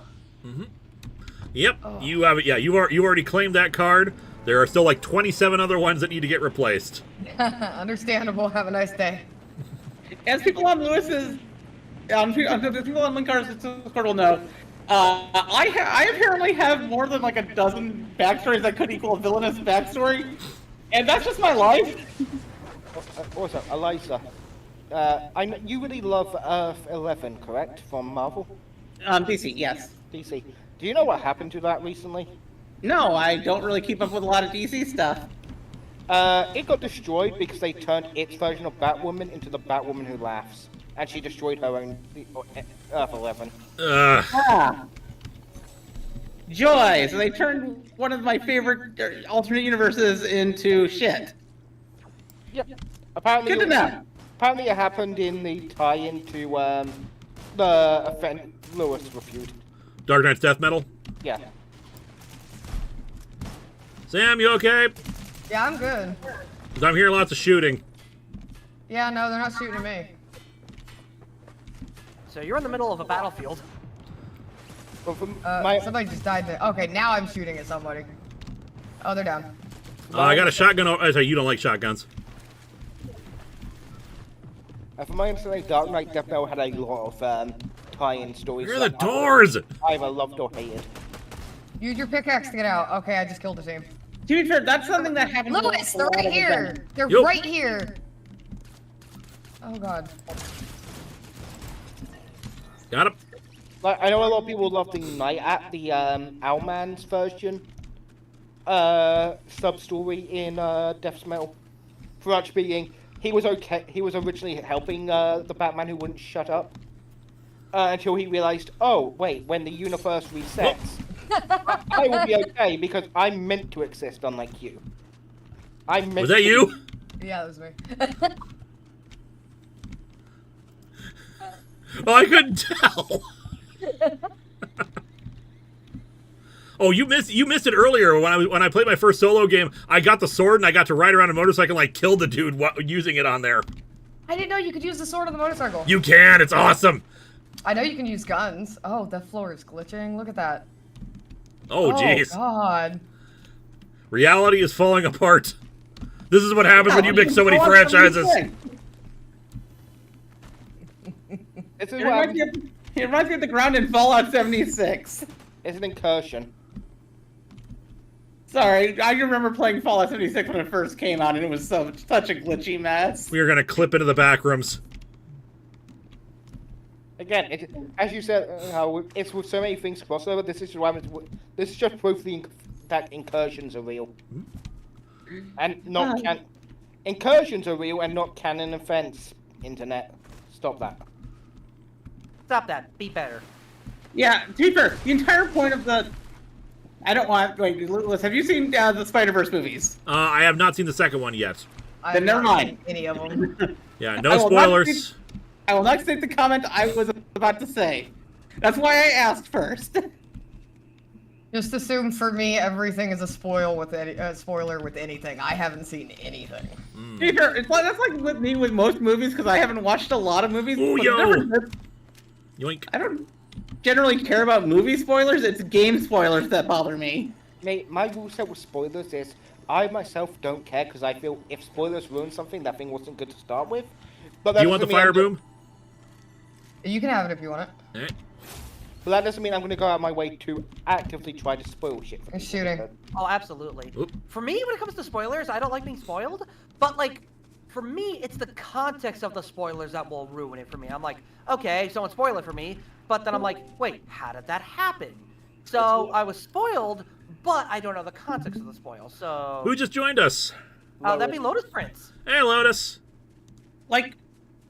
Yep, you have it. Yeah, you already claimed that card. There are still like 27 other ones that need to get replaced. Understandable. Have a nice day. As people on Lewis's. People on Linkara's Discord will know, I apparently have more than like a dozen backstories that could equal a villainous backstory, and that's just my life. What's up, Eliza? You really love Earth 11, correct? From Marvel? DC, yes. DC. Do you know what happened to that recently? No, I don't really keep up with a lot of DC stuff. It got destroyed because they turned its version of Batwoman into the Batwoman who laughs. And she destroyed her own Earth 11. Ah. Joy! So they turned one of my favorite alternate universes into shit. Yep. Apparently, Good to know. Apparently it happened in the tie-in to the event Lewis reviewed. Dark Knight's Death Metal? Yeah. Sam, you okay? Yeah, I'm good. 'Cause I'm hearing lots of shooting. Yeah, no, they're not shooting at me. So you're in the middle of a battlefield. Somebody just died there. Okay, now I'm shooting at somebody. Oh, they're down. I got a shotgun. I say you don't like shotguns. From my understanding, Dark Knight Death Metal had a lot of tie-in stories. Where are the doors? I either loved or hated. Use your pickaxe to get out. Okay, I just killed the team. To be fair, that's something that happens. Lewis, they're right here. They're right here. Oh god. Got him. Like, I know a lot of people love the Night at the Owlman's version sub-story in Death Metal. For actually being, he was okay. He was originally helping the Batman who wouldn't shut up until he realized, oh wait, when the universe resets, I will be okay because I'm meant to exist, unlike you. I'm meant. Was that you? Yeah, that was me. Oh, I couldn't tell. Oh, you missed it earlier when I played my first solo game. I got the sword and I got to ride around a motorcycle and like kill the dude using it on there. I didn't know you could use the sword on the motorcycle. You can. It's awesome. I know you can use guns. Oh, the floor is glitching. Look at that. Oh, jeez. Oh, God. Reality is falling apart. This is what happens when you mix so many franchises. It reminds me of the ground in Fallout 76. It's an incursion. Sorry, I remember playing Fallout 76 when it first came out, and it was such a glitchy mess. We are going to clip into the back rooms. Again, as you said, it's with so many things crossover. This is just proof that incursions are real, and not incursions are real and not canon events. Internet, stop that. Stop that. Be better. Yeah, to be fair, the entire point of the... I don't want... Wait, Liz, have you seen the Spider-Verse movies? I have not seen the second one yet. Then never mind. Any of them. Yeah, no spoilers. I will not state the comment I was about to say. That's why I asked first. Just assume for me everything is a spoiler with anything. I haven't seen anything. To be fair, that's like with me with most movies because I haven't watched a lot of movies. Ooh, yo! Yoink. I don't generally care about movie spoilers. It's game spoilers that bother me. Mate, my rule set with spoilers is I myself don't care because I feel if spoilers ruin something, that thing wasn't good to start with. But Do you want the fire boom? You can have it if you want it. Right. But that doesn't mean I'm going to go out of my way to actively try to spoil shit. I'm shooting. Oh, absolutely. Oop. For me, when it comes to spoilers, I don't like being spoiled. But, like, for me, it's the context of the spoilers that will ruin it for me. I'm like, okay, someone spoil it for me. But then I'm like, wait, how did that happen? So I was spoiled, but I don't know the context of the spoil. So Who just joined us? That'd be Lotus Prince. Hey, Lotus. Like,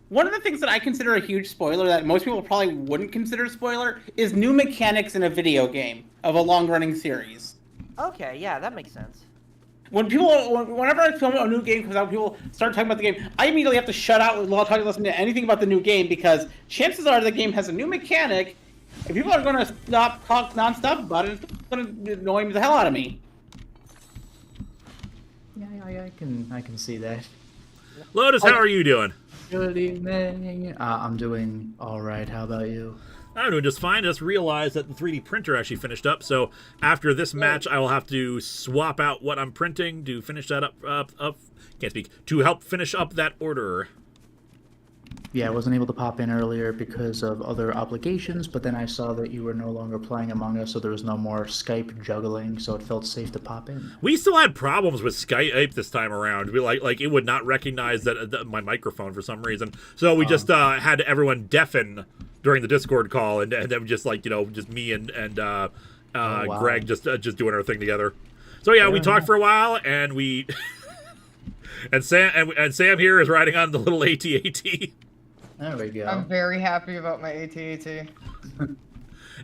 one of the things that I consider a huge spoiler that most people probably wouldn't consider a spoiler is new mechanics in a video game of a long-running series. Okay, yeah, that makes sense. Whenever I film a new game comes out, people start talking about the game, I immediately have to shut out while talking to listen to anything about the new game because chances are the game has a new mechanic, and people are going to stop talk nonstop about it. It's going to annoy the hell out of me. Yeah, I can see that. Lotus, how are you doing? Good evening. I'm doing all right. How about you? I'm doing just fine. Just realized that the 3D printer actually finished up, so after this match, I will have to swap out what I'm printing to finish that up. Can't speak. To help finish up that order. Yeah, I wasn't able to pop in earlier because of other obligations, but then I saw that you were no longer playing Among Us, so there was no more Skype juggling, so it felt safe to pop in. We still had problems with Skype this time around. We like it would not recognize my microphone for some reason, so we just had everyone deafen during the Discord call, and then just just me and wow. Greg just doing our thing together. So yeah, we talked for a while, and we and Sam here is riding on the little AT-AT. There we go. I'm very happy about my AT-AT.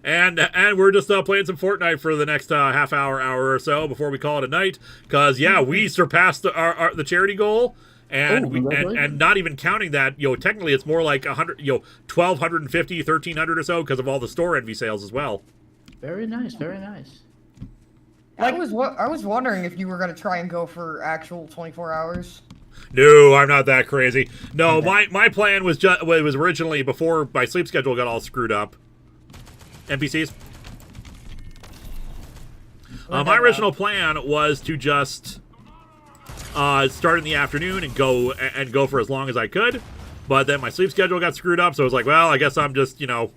and we're just playing some Fortnite for the next half hour or so before we call it a night. Because we surpassed the charity goal, and and not even counting that, technically it's more like 100, 1,250, 1,300 or so because of all the store envy sales as well. Very nice, very nice. I was wondering if you were gonna try and go for actual 24 hours. No, I'm not that crazy. No, my plan was was originally before my sleep schedule got all screwed up. NPCs. My original plan was to just start in the afternoon and go for as long as I could, but then my sleep schedule got screwed up, so I was like, well, I guess I'm just going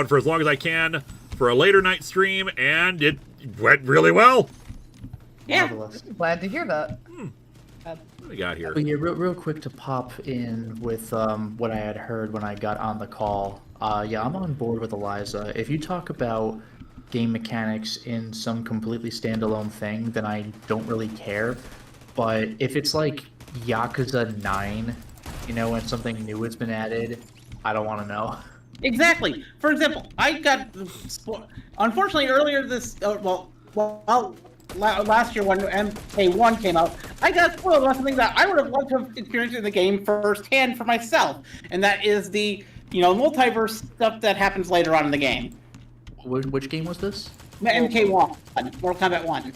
for as long as I can for a later night stream, and it went really well. Yeah, glad to hear that. What do we got here? But yeah, real quick to pop in with what I had heard when I got on the call. Yeah, I'm on board with Eliza. If you talk about game mechanics in some completely standalone thing, then I don't really care. But if it's like Yakuza 9, and something new has been added, I don't want to know. Exactly. For example, I got, unfortunately, earlier this, last year when MK1 came out, I got spoiled about something that I would have loved to have experienced in the game firsthand for myself, and that is the multiverse stuff that happens later on in the game. Which game was this? MK1, Mortal Kombat 1.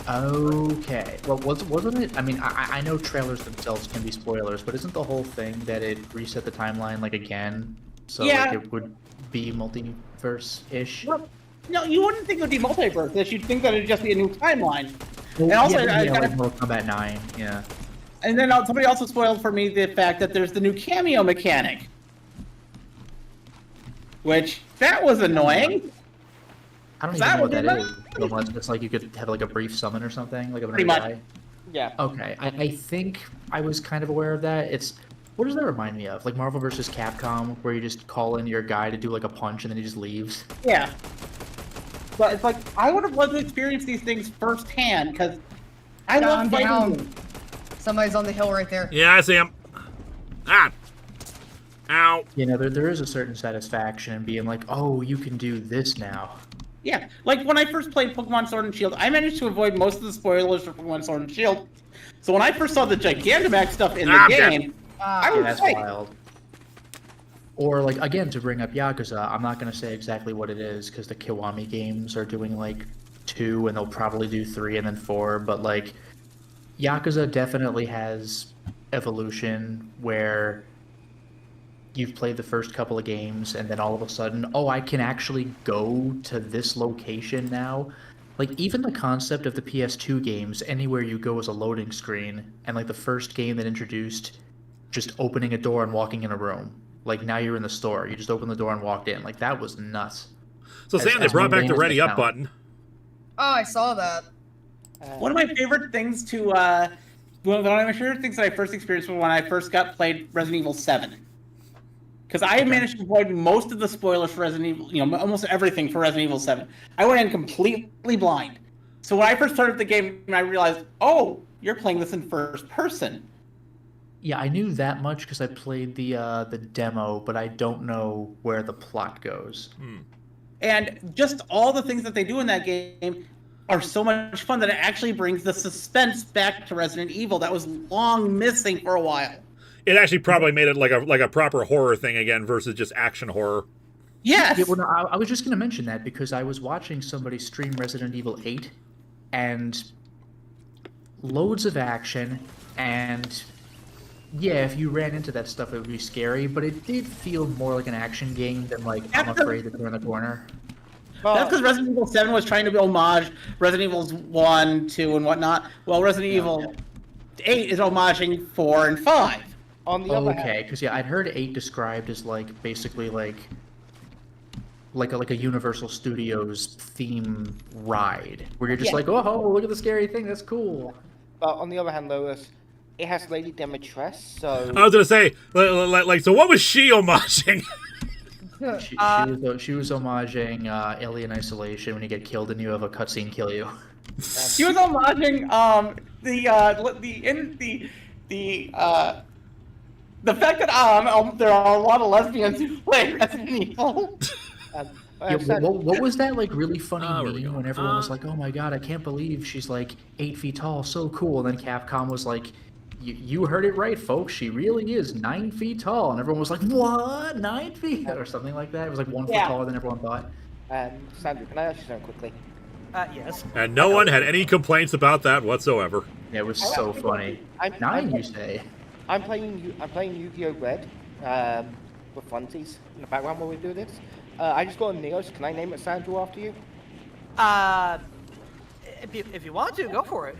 Okay. Well, wasn't it? I mean, I know trailers themselves can be spoilers, but isn't the whole thing that it reset the timeline again? So it would be multiverse-ish? Well, no, you wouldn't think it would be multiverse. You'd think that it'd just be a new timeline. Well, and also, like Mortal Kombat 9, yeah. And then somebody also spoiled for me the fact that there's the new cameo mechanic. Which, that was annoying. I don't even know what that is. It's like you could have a brief summon or something, like a pretty much. guy. Yeah. Okay, I think I was kind of aware of that. What does that remind me of? Like Marvel vs. Capcom, where you just call in your guy to do a punch and then he just leaves? Yeah. But it's like, I would have loved to experience these things firsthand, because I love fighting them. Somebody's on the hill right there. Yeah, I see him. Ah! Ow! There is a certain satisfaction in being like, oh, you can do this now. Yeah, like when I first played Pokemon Sword and Shield, I managed to avoid most of the spoilers for Pokemon Sword and Shield. So when I first saw the Gigantamax stuff in the game, I was that's wild. Or again, to bring up Yakuza, I'm not going to say exactly what it is because the Kiwami games are doing 2 and they'll probably do 3 and then 4, but Yakuza definitely has evolution where you've played the first couple of games and then all of a sudden, oh, I can actually go to this location now. Even the concept of the PS2 games, anywhere you go is a loading screen, and the first game that introduced just opening a door and walking in a room. Now you're in the store, you just open the door and walked in. That was nuts. So Sam, they brought back the ready up button. Oh, I saw that. One of my favorite things one of my favorite things that I first experienced was when I first played Resident Evil 7. Because I managed to avoid most of the spoilers for Resident Evil, almost everything for Resident Evil 7. I went in completely blind. So when I first started the game, I realized, oh, you're playing this in first person. Yeah, I knew that much because I played the demo, but I don't know where the plot goes. And just all the things that they do in that game are so much fun that it actually brings the suspense back to Resident Evil that was long missing for a while. It actually probably made it like a proper horror thing again versus just action horror. Yes. Yeah, well, no, I was just going to mention that because I was watching somebody stream Resident Evil 8 and loads of action, and yeah, if you ran into that stuff, it would be scary, but it did feel more like an action game than I'm afraid to turn the corner. That's because Resident Evil 7 was trying to be homage Resident Evil 1, 2, and whatnot. Well, Resident Evil 8 is homaging 4 and 5. On the other Okay, hand, because yeah, I'd heard 8 described as like basically like a Universal Studios theme ride, where you're just Yeah. like, oh, look at the scary thing, that's cool. but on the other hand, Lois, it has Lady Demetress, so I was gonna say, like, so what was she homaging? She was homaging Alien Isolation when you get killed and you have a cutscene kill you. She was homaging the fact that there are a lot of lesbians who play Resident Evil. Yeah, what was that like really funny meme when everyone was like, oh my god, I can't believe she's like 8 feet tall, so cool, and then Capcom was like, you heard it right, folks, she really is 9 feet tall, and everyone was like, what, 9 feet? Or something like that. It was like 1 foot taller than everyone thought. Sandra, can I ask you something quickly? Yes. And no one had any complaints about that whatsoever. Yeah, it was so funny. 9, you say? I'm playing Yu-Gi-Oh! Red with funsies in the background while we do this. I just got a Neos. Can I name it Sandra after you? If you want to, go for it.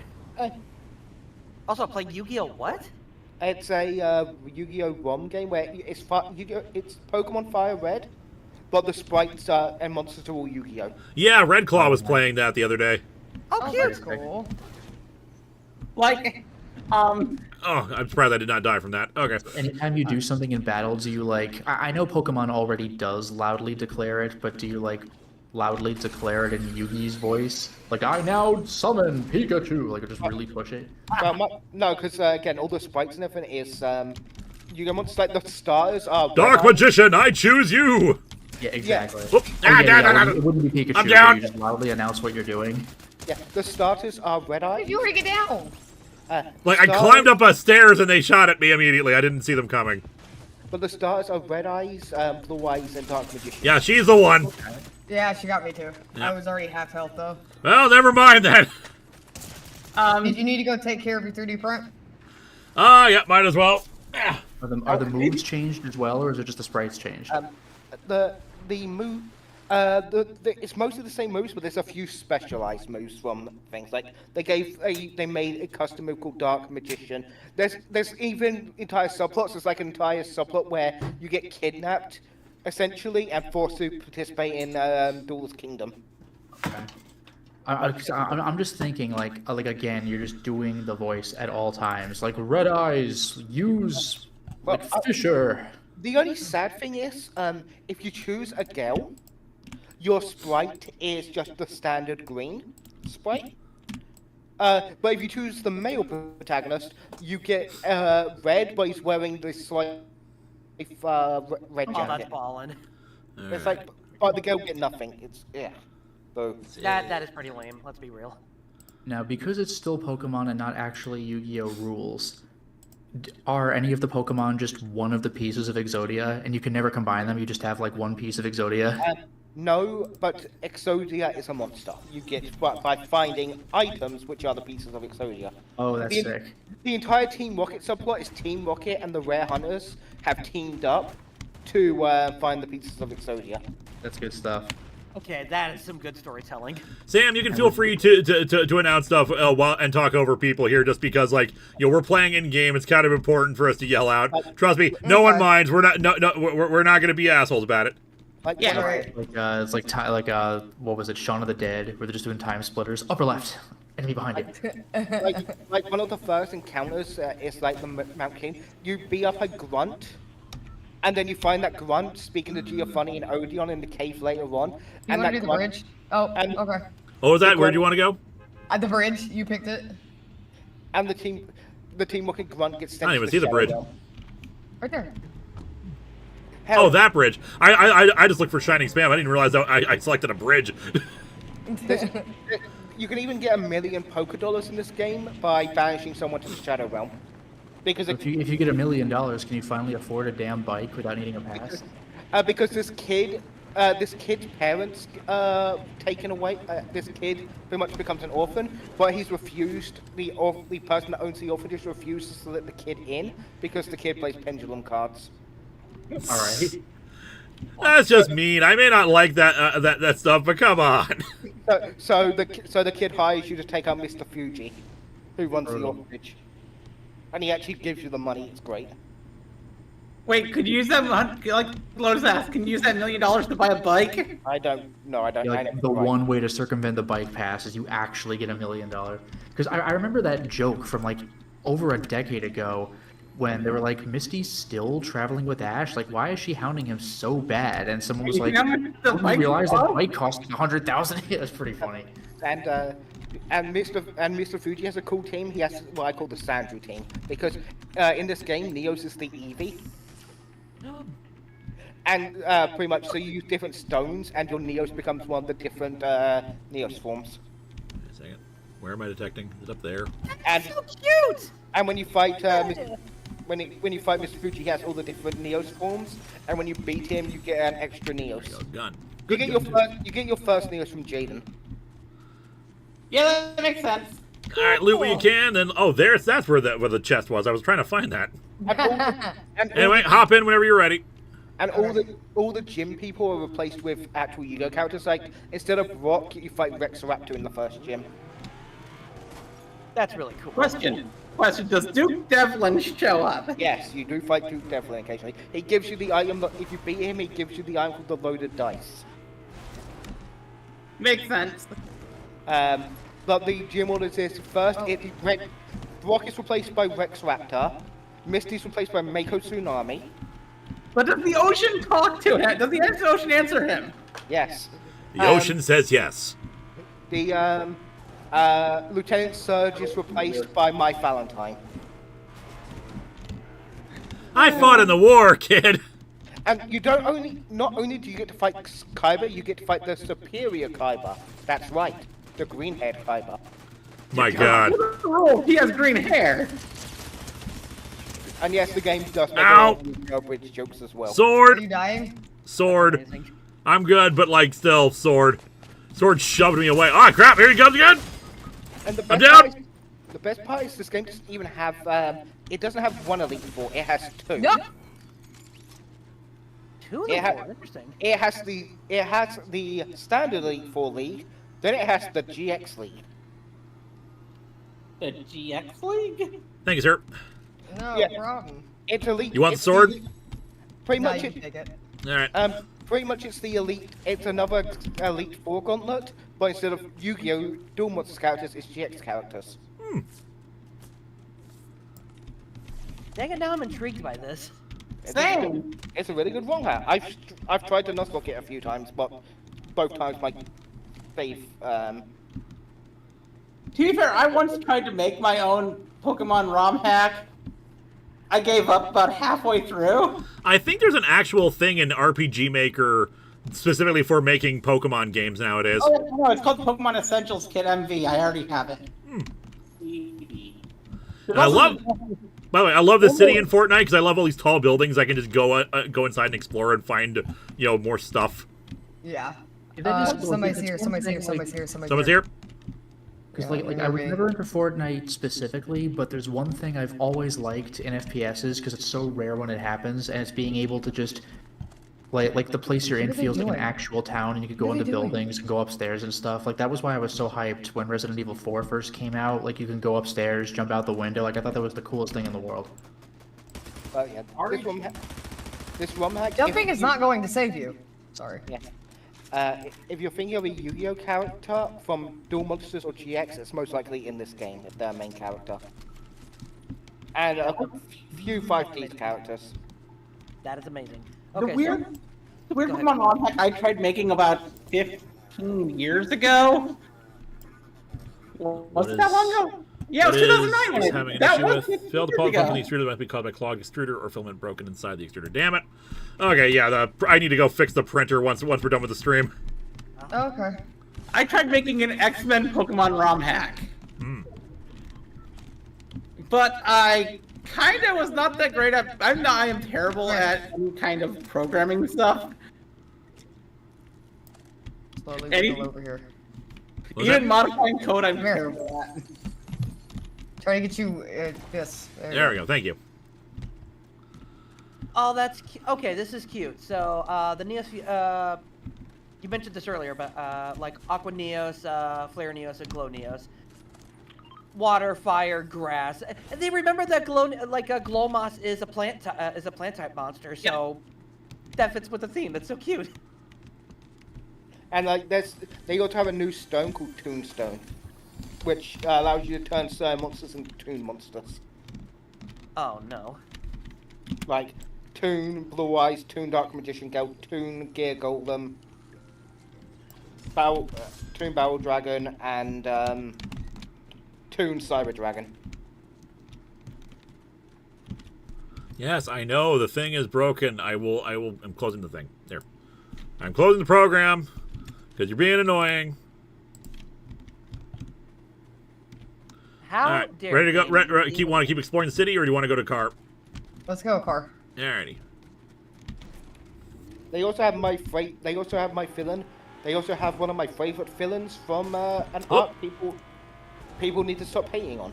Also, play Yu-Gi-Oh! What? It's a Yu-Gi-Oh! ROM game where it's Pokemon Fire Red, but the sprites and monsters are all Yu-Gi-Oh! Yeah, Red Claw was playing that the other day. Oh, cute. That's cool. Like, Oh, I'm surprised I did not die from that. Okay. Anytime you do something in battle, do you like... I know Pokemon already does loudly declare it, but do you like loudly declare it in Yugi's voice? Like, I now summon Pikachu! Like, just really push it? No, because again, all the sprites and everything is Yu-Gi-Oh! monsters, like the starters are... Dark Magician, I choose you! Yeah, exactly. Yeah. It wouldn't be Pikachu, I'm down. You just loudly announce what you're doing. Yeah, the starters are Red Eye. If you were to get down. Like, I climbed up a stairs and they shot at me immediately. I didn't see them coming. But the starters are Red Eyes, Blue Eyes, and Dark Magician. Yeah, she's the one. Yeah, she got me too. Yep. I was already half health though. Well, never mind then. Did you need to go take care of your 3D print? Yeah, might as well. Are the moves changed as well, or is it just the sprites changed? The move, it's mostly the same moves, but there's a few specialized moves from things. Like they made a custom move called Dark Magician. There's even entire subplots. There's like an entire subplot where you get kidnapped, essentially, and forced to participate in Duel's Kingdom. Okay. I'm just thinking, like again, you're just doing the voice at all times. Like, Red Eyes, use Fisher. The only sad thing is, if you choose a girl, your sprite is just the standard green sprite. But if you choose the male protagonist, you get red, but he's wearing this red jacket. Oh, that's ballin'. It's like, but the girl get nothing. It's So that is pretty lame. Let's be real. Now, because it's still Pokemon and not actually Yu-Gi-Oh! Rules, are any of the Pokemon just one of the pieces of Exodia, and you can never combine them? You just have like one piece of Exodia? No, but Exodia is a monster. You get by finding items, which are the pieces of Exodia. Oh, that's sick. The entire Team Rocket subplot is Team Rocket and the Rare Hunters have teamed up to find the pieces of Exodia. That's good stuff. Okay, that is some good storytelling. Sam, you can feel free to announce stuff while and talk over people here, just because, like, we're playing in game. It's kind of important for us to yell out. Trust me, no one minds. We're not we're not going to be assholes about it. Yeah, right. It's like what was it, Shaun of the Dead, where they're just doing time splitters. Upper left, enemy behind you. like one of the first encounters is like the Mount King. You beat up a grunt, and then you find that grunt speaking to Giovanni and Odeon in the cave later on. You and want that to do the grunt, bridge? Oh, okay. What was that? Where do you want to go? At the bridge, you picked it. And the team looking grunt gets sent. I didn't even see the bridge. Right there. Oh, that bridge. I just looked for Shining Spam. I didn't realize that I selected a bridge. You can even get $1 million Poké Dollars in this game by banishing someone to the Shadow Realm. Because if you get $1 million, can you finally afford a damn bike without needing a pass? Because this kid's parents taken away. This kid pretty much becomes an orphan, but he's refused. The person that owns the orphanage refuses to let the kid in because the kid plays pendulum cards. All right. That's just mean. I may not like that stuff, but come on. So the kid hires you to take out Mr. Fuji, who runs the orphanage, and he actually gives you the money. It's great. Wait, could you use that, like Lotus asked, can you use that $1 million to buy a bike? I don't. No, I don't. Yeah, like, the one way to circumvent the bike pass is you actually get $1 million. Because I remember that joke from like over a decade ago when they were like, Misty's still traveling with Ash? Like, why is she hounding him so bad? And someone was like, I realized that bike cost $100,000. That's pretty funny. And Mr. Fuji has a cool team. He has what I call the Sandrew team because in this game, Neos is the Eevee. And pretty much, so you use different stones, and your Neos becomes one of the different Neos forms. Wait a second. Where am I detecting? It's up there. And so cute. And when you fight when you fight Mr. Fuji, he has all the different Neos forms, and when you beat him, you get an extra Neos. Gun. You get your first Neos from Jaden. Yeah, that makes sense. All right, loot what you can. Then that's where the chest was. I was trying to find that. Anyway, hop in whenever you're ready. And all the gym people are replaced with actual Yu-Gi-Oh characters. Like instead of Brock, you fight Rex-Raptor in the first gym. That's really cool. Question: Does Duke Devlin show up? Yes, you do fight Duke Devlin occasionally. He gives you the item that if you beat him, he gives you the item called the loaded dice. Makes sense. But the gym orders is first. Brock is replaced by Rex-Raptor. Misty's replaced by Mako Tsunami. But does the ocean talk to him? Does the ocean answer him? Yes. The ocean says yes. The Lieutenant Surge is replaced by My Valentine. I fought in the war, kid. And you not only do you get to fight Kaiba, you get to fight the superior Kaiba. That's right, the green-haired Kaiba. My God. He has green hair. And yes, the game does make a lot of bridge jokes as well. Sword. Are you dying? Sword. I'm good, but like still sword. Sword shoved me away. Oh crap! Here he comes again. And I'm down. The best part is this game doesn't even have. It doesn't have one Elite Four. It has two. No. Two Elite Four. Interesting. It has the standard Elite Four league. Then it has the GX league. The GX league. Thank you, sir. No problem. It's elite. You want the sword? Pretty No, much you can take it. All right. Pretty much it's the elite. It's another Elite Four gauntlet, but instead of Yu-Gi-Oh! Dual Monsters characters, it's GX characters. Dang it! Now I'm intrigued by this. Same. It's a really good ROM hack. I've tried to nuzlocke it a few times, but both times my fave. To be fair, I once tried to make my own Pokemon ROM hack. I gave up about halfway through. I think there's an actual thing in RPG Maker specifically for making Pokemon games nowadays. Oh, no, it's called Pokemon Essentials Kit MV. I already have it. And I love. By the way, I love the city in Fortnite because I love all these tall buildings. I can just go inside and explore and find more stuff. Yeah. Somebody's here. Someone's here. Because I was never into Fortnite specifically, but there's one thing I've always liked in FPSs because it's so rare when it happens, and it's being able to just like the place you're in feels like an actual town, and you could go into buildings and go upstairs and stuff. Like that was why I was so hyped when Resident Evil 4 first came out. Like you can go upstairs, jump out the window. Like I thought that was the coolest thing in the world. Yeah, this ROM hack. Jumping is not going to save you. Sorry. Yeah. If you're thinking of a Yu-Gi-Oh character from Dual Monsters or GX, it's most likely in this game, if their main character. And a few 5D characters. That is amazing. The Okay, weird Pokemon ROM hack I tried making about 15 years ago. Was it that long ago? Yeah, it was 2009. Having an That issue was with 15 failed to years pull ago. from the extruder that might be caused by clogged extruder or filament broken inside the extruder. Damn it. Okay, yeah, I need to go fix the printer once we're done with the stream. Okay. I tried making an X-Men Pokemon ROM hack. But I kind of was not that great at. I am terrible at any kind of programming stuff. Slowly go over here. Even modifying code, I'm terrible at. Trying to get you this. There we go. Thank you. Oh, that's okay. This is cute. So the Neos, you mentioned this earlier, but like Aqua Neos, Flare Neos, and Glow Neos. water, fire, grass. And they remember that glow moss is a plant type monster, so that fits with the theme. That's so cute. And like they also have a new stone called Tombstone, which allows you to turn certain monsters into toon monsters. Oh no. Like Toon Blue Eyes, Toon Dark Magician Girl, Toon Gear Golem, Toon Barrel Dragon, and Toon Cyber Dragon. Yes, I know the thing is broken. I'm closing the thing. There. I'm closing the program because you're being annoying. How All right, dare ready to go? you Want to keep exploring the city, or do you want to go to car? Let's go, car. Alrighty. They also have my villain. They also have one of my favorite villains from an arc people need to stop hating on.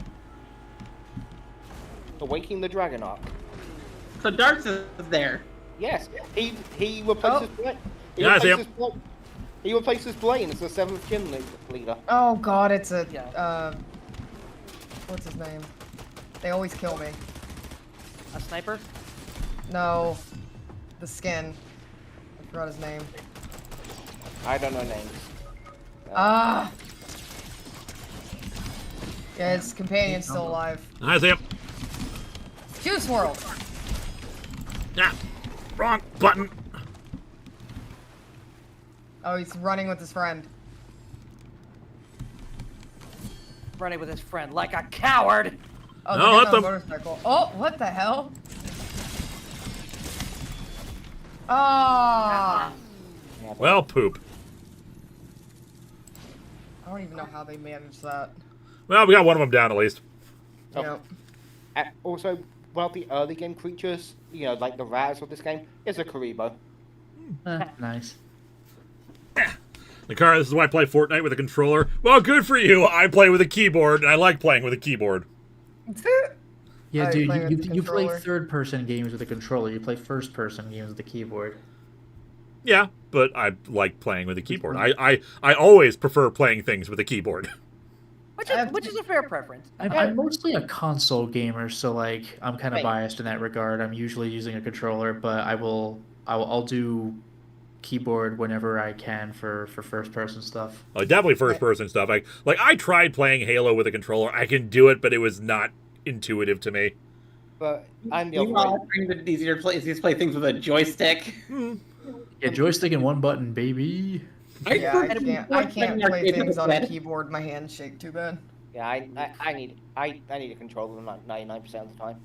Awakening the Dragon arc. So Darks is there. Yes, he replaces Blaine. He replaces Blaine as the 7th gym leader. Oh god, it's a what's his name? They always kill me. A sniper? No, the skin. I forgot his name. I don't know names. Ah. Yeah, his companion's still alive. I see him. Juice World. Yeah. Wrong button. Oh, he's running with his friend. Running with his friend like a coward. Oh, no, let them. Motorcycle. Oh, what the hell? Ah. Well, poop. I don't even know how they managed that. Well, we got one of them down at least. Oh. Also, one of the early game creatures, you know, like the rares of this game, is a Karibo. Nice. Linkara, this is why I play Fortnite with a controller. Well, good for you. I play with a keyboard, and I like playing with a keyboard. Yeah, Oh, dude, you play third-person games with a controller. You play first-person games with a keyboard. Yeah, but I like playing with a keyboard. I always prefer playing things with a keyboard. Which is a fair preference. I'm mostly a console gamer, so like I'm kind of Right. biased in that regard. I'm usually using a controller, but I'll do keyboard whenever I can for first-person stuff. Oh, definitely first-person stuff. I tried playing Halo with a controller. I can do it, but it was not intuitive to me. But I'm the Meanwhile, it's easier to play things with a joystick. Yeah, joystick and one button, baby. Yeah, I can't play things on a keyboard. My hands shake too bad. Yeah, I need a controller 99% of the time.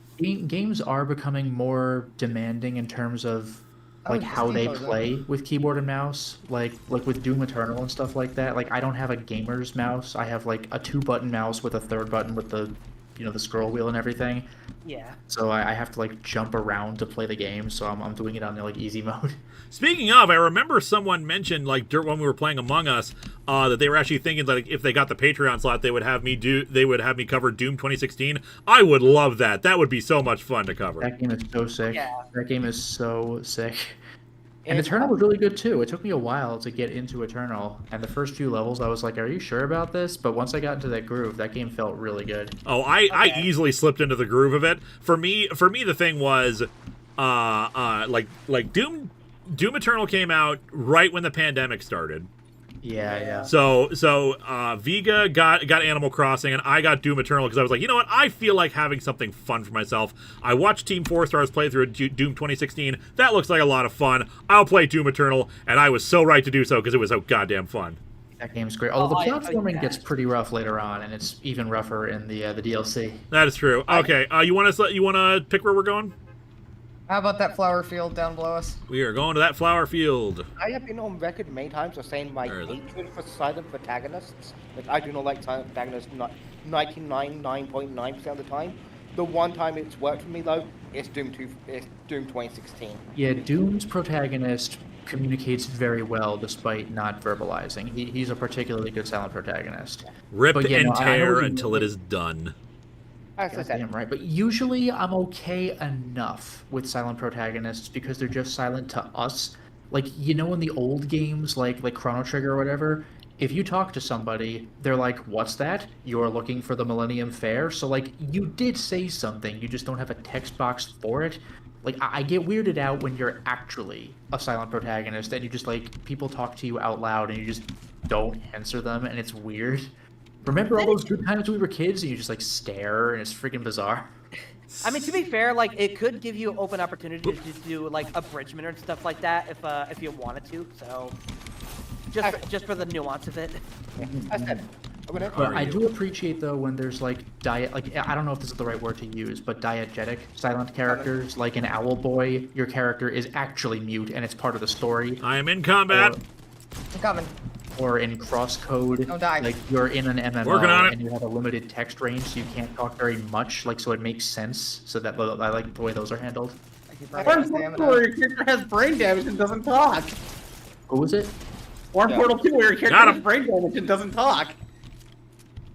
Games are becoming more demanding in terms of like how they play with keyboard and mouse. Like with Doom Eternal and stuff like that. Like I don't have a gamer's mouse. I have like a 2-button mouse with a 3rd button with the the scroll wheel and everything. Yeah. So I have to like jump around to play the game. So I'm doing it on the like easy mode. Speaking of, I remember someone mentioned like when we were playing Among Us that they were actually thinking that like, if they got the Patreon slot, they would have me cover Doom 2016. I would love that. That would be so much fun to cover. That game is so sick. Yeah. That game is so sick. And Eternal was really good too. It took me a while to get into Eternal, and the first few levels I was like, "Are you sure about this?" But once I got into that groove, that game felt really good. Oh, I easily slipped into the groove of it. For me, the thing was, like Doom Eternal came out right when the pandemic started. Yeah. So Vega got Animal Crossing, and I got Doom Eternal because I was like, you know what? I feel like having something fun for myself. I watched Team 4 Stars play through Doom 2016. That looks like a lot of fun. I'll play Doom Eternal, and I was so right to do so because it was so goddamn fun. That game's great. Although the platforming gets pretty rough later on, and it's even rougher in the DLC. That is true. Okay, you want to pick where we're going? How about that flower field down below us? We are going to that flower field. I have been on record many times of saying my hatred for silent protagonists. Like, I do not like silent protagonists 99.9% of the time. The one time it's worked for me, though, is Doom 2016. Yeah, Doom's protagonist communicates very well despite not verbalizing. He's a particularly good silent protagonist. Rip and tear until it is done. Damn right, but usually I'm okay enough with silent protagonists because they're just silent to us. Like, in the old games, like Chrono Trigger or whatever, if you talk to somebody, they're like, "What's that? You're looking for the Millennium Fair?" So like, you did say something, you just don't have a text box for it. Like, I get weirded out when you're actually a silent protagonist and you just like, people talk to you out loud and you just don't answer them, and it's weird. Remember all those good times when we were kids and you just like stare and it's freaking bizarre? I mean, to be fair, like it could give you open opportunity to do like abridgment and stuff like that if you wanted to. So just for the nuance of it. But I do appreciate though when there's like I don't know if this is the right word to use, but diegetic silent characters. Like in Owlboy, your character is actually mute and it's part of the story. I am in combat. I'm coming. Or in Crosscode, Don't die. like you're in an MMO Working on it. and you have a limited text range, so you can't talk very much. Like, so it makes sense. So that I like the way those are handled. Or your character has brain damage and doesn't talk. What was it? Or Portal 2, where your character has brain damage and doesn't talk.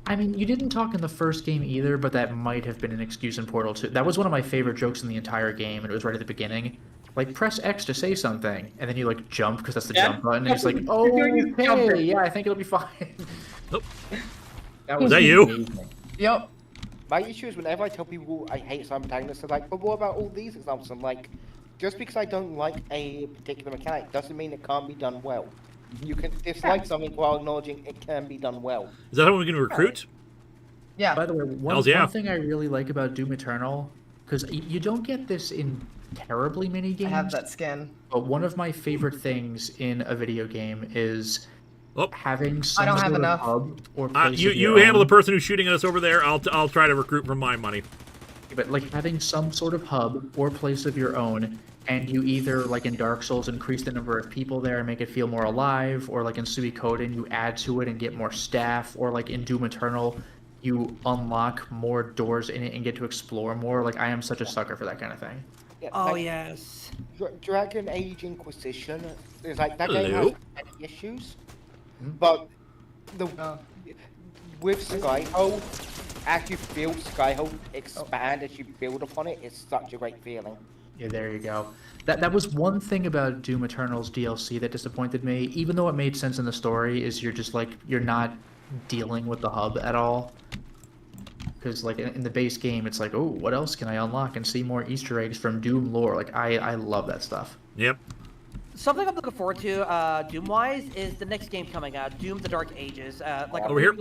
I mean, you didn't talk in the first game either, but that might have been an excuse in Portal 2. That was one of my favorite jokes in the entire game, and it was right at the beginning. Like, press X to say something, and then you, like, jump, because that's the jump button, and it's like, oh, okay, yeah, I think it'll be fine. Nope. That was you? amazing. Yep. My issue is whenever I tell people I hate some protagonists, they're like, but what about all these examples? I'm like, just because I don't like a particular mechanic doesn't mean it can't be done well. You can dislike something while acknowledging it can be done well. Is that how we can recruit? Yeah. By the way, one thing I really like about Doom Eternal, because you don't get this in terribly many games. I have that skin. But one of my favorite things in a video game is having some I don't have sort enough. of hub or place You of your handle the own. person who's shooting at us over there. I'll try to recruit from my money. But like having some sort of hub or place of your own, and you either, like in Dark Souls, increase the number of people there and make it feel more alive, or like in Suikoden, you add to it and get more staff, or like in Doom Eternal, you unlock more doors in it and get to explore more. Like, I am such a sucker for that kind of thing. Yeah, Oh like, yes. Dragon Age Inquisition is like that game Hello. has many issues, but with Skyhold, as you feel Skyhold expand as you build upon it, it's such a great feeling. Yeah, there you go. That was one thing about Doom Eternal's DLC that disappointed me, even though it made sense in the story, is you're just like, you're not dealing with the hub at all. Because like in the base game, it's like, oh, what else can I unlock and see more Easter eggs from Doom lore? Like, I love that stuff. Yep. Something I'm looking forward to, Doom-wise, is the next game coming out, Doom: The Dark Ages. Like Over here.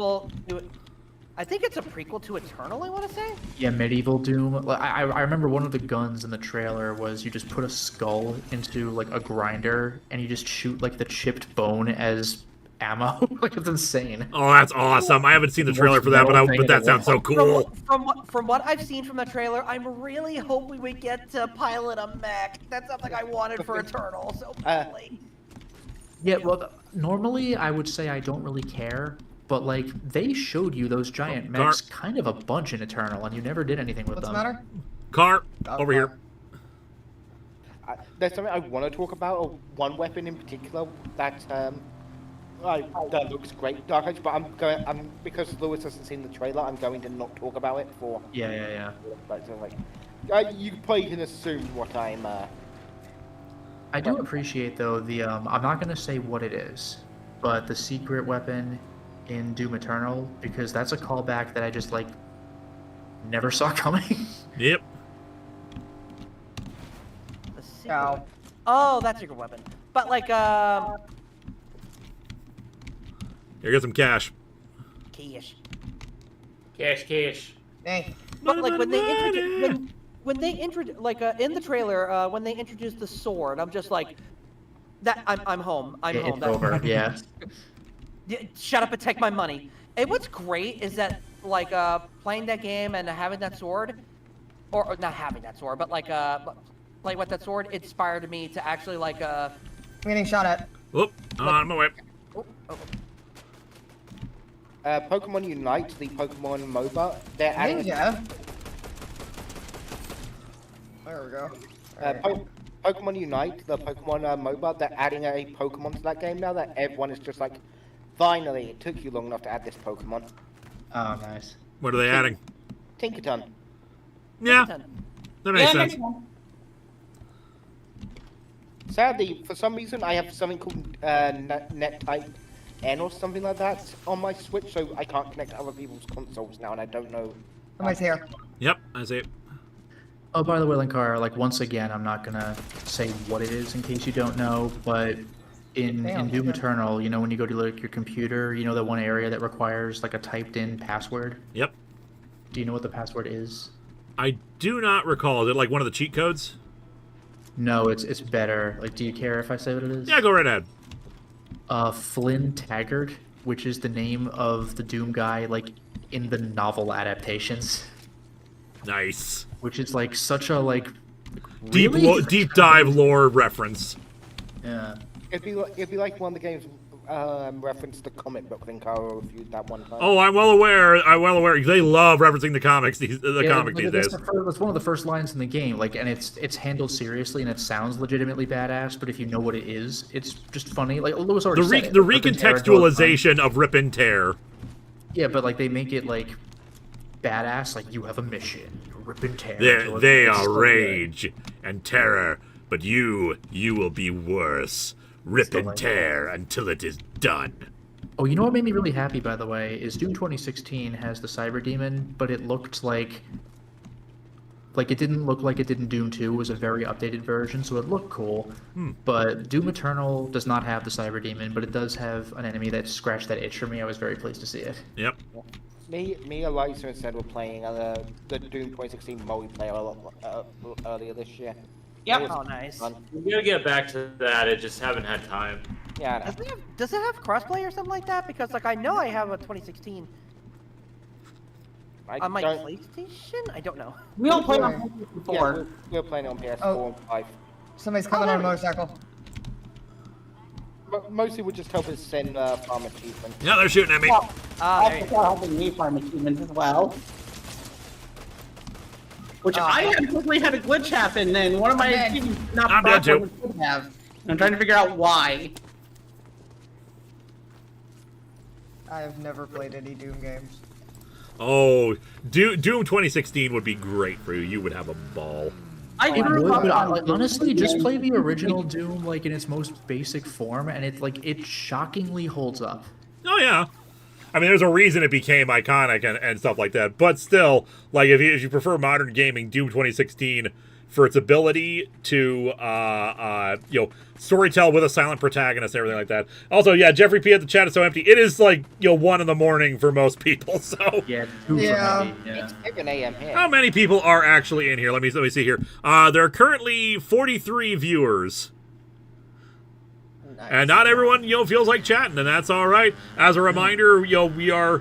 I think it's a prequel to Eternal, I want to say. Yeah, medieval Doom. Like, I remember one of the guns in the trailer was you just put a skull into like a grinder and you just shoot like the chipped bone as ammo. Like, it's insane. Oh, that's awesome. I haven't seen the trailer for that, but that sounds so cool. From what I've seen from the trailer, I'm really hoping we get to pilot a mech. That's something I wanted for Eternal so badly. Yeah, well, normally I would say I don't really care, but like they showed you those giant mechs kind of a bunch in Eternal, and you never did anything with them. What's the matter? Car, over here. There's something I want to talk about, or one weapon in particular that that looks great, Dark Age, but I'm because Lewis hasn't seen the trailer, I'm going to not talk about it for. Yeah. But so, like, you probably can assume what I'm. I do appreciate though the I'm not gonna say what it is, but the secret weapon in Doom Eternal, because that's a callback that I just like never saw coming. Yep. Ow. Oh, that's your weapon. But like, Here, get some cash. Cash. Cash. Hey. But like when they introduce like in the trailer when they introduced the sword, I'm just like, that I'm home. I'm home. It's over. Yeah. Shut up and take my money. And what's great is that like playing that game and having that sword, or not having that sword, but like with that sword inspired me to actually like I'm getting shot at. Whoop! On my way. Pokemon Unite, the Pokemon MOBA, they're adding. Ninja. There we go. Pokemon Unite, the Pokemon MOBA, they're adding a Pokemon to that game now that everyone is just like, finally, it took you long enough to add this Pokemon. Oh, nice. What are they adding? Tinkerton. Yeah. That makes sense. Sadly, for some reason, I have something called net type N or something like that on my Switch, so I can't connect to other people's consoles now, and I don't know. Somebody's here. Yep, I see it. Oh, by the way, Linkara, like once again, I'm not gonna say what it is in case you don't know, but in Doom Eternal, you know, when you go to like your computer, you know that one area that requires like a typed-in password. Yep. Do you know what the password is? I do not recall. Is it like one of the cheat codes? No, it's better. Like, do you care if I say what it is? Yeah, go right ahead. Flynn Taggart, which is the name of the Doom guy, like in the novel adaptations. Nice. Which is like such a like deep really? deep dive lore reference. Yeah. It'd be like one of the games referenced the comic book Linkara reviewed that one time. Oh, I'm well aware. They love referencing the comics. The comic like, these days. That's one of the first lines in the game. Like, and it's handled seriously, and it sounds legitimately badass. But if you know what it is, it's just funny. Like Lewis already said it. The recontextualization of rip and tear. Yeah, but like they make it like badass. Like you have a mission, rip and tear. They are rage and terror, but you will be worse. Rip and tear until it is done. Oh, you know what made me really happy, by the way, is Doom 2016 has the Cyber Demon, but it looked like it didn't look like it did in Doom 2. It was a very updated version, so it looked cool. But Doom Eternal does not have the Cyber Demon, but it does have an enemy that scratched that itch for me. I was very pleased to see it. Yep. Me, Eliza, instead were playing the Doom 2016 multiplayer a lot earlier this year. Yep. Oh, nice. Fun. We gotta get back to that. I just haven't had time. Yeah. Does it have crossplay or something like that? Because like I know I have a 2016 on my PlayStation. I don't know. We all played on PS4. Yeah, we're playing on PS4 and 5. Somebody's coming on a motorcycle. Mostly we just help us send farm achievement. Yeah, they're shooting at me. Well, I think helping me farm achievements as well. Which I unfortunately had a glitch happen, and one of my achievements did not I'm dead too. could have. I'm trying to figure out why. I have never played any Doom games. Oh, Doom 2016 would be great for you. You would have a ball. It would, but honestly, just play the original Doom like in its most basic form, and it shockingly holds up. Oh yeah. I mean, there's a reason it became iconic and stuff like that. But still, like if you prefer modern gaming, Doom 2016 for its ability to storytell with a silent protagonist and everything like that. Also, yeah, Jeffrey P at the chat is so empty. It is like 1 in the morning for most people. So yeah, It's 7 a.m. here. How many people are actually in here? Let me see here. There are currently 43 viewers. And not everyone, feels like chatting, and that's all right. As a reminder, we are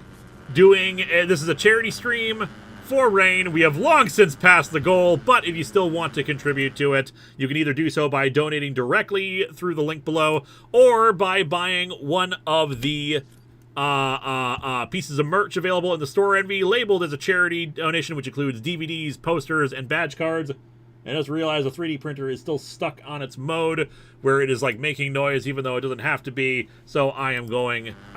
doing this is a charity stream for RAINN. We have long since passed the goal, but if you still want to contribute to it, you can either do so by donating directly through the link below, or by buying one of the pieces of merch available in the store envy, labeled as a charity donation, which includes DVDs, posters, and badge cards. And I just realized the 3D printer is still stuck on its mode where it is like making noise even though it doesn't have to be. So I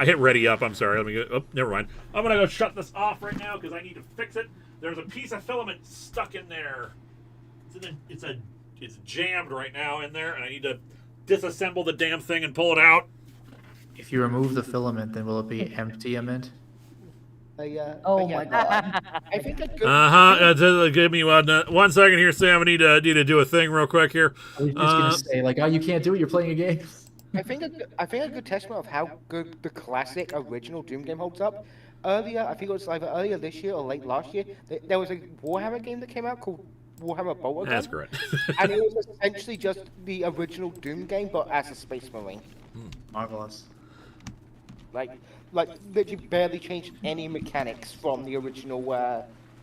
hit ready up. I'm sorry. Let me go. Oh, never mind. I'm going to go shut this off right now because I need to fix it. There's a piece of filament stuck in there. It's jammed right now in there, and I need to disassemble the damn thing and pull it out. If you remove the filament, then will it be empty, Mint? Oh my god. I think a good... Give me 1 second here, Sam. I need to do a thing real quick here. I was just gonna say, like, oh, you can't do it. You're playing a game. I think a good testament of how good the classic original Doom game holds up. Earlier, I think it was either earlier this year or late last year, there was a Warhammer game that came out called Warhammer Bolter. That's correct. And it was essentially just the original Doom game, but as a Space Marine. Marvelous. Like literally barely changed any mechanics from the original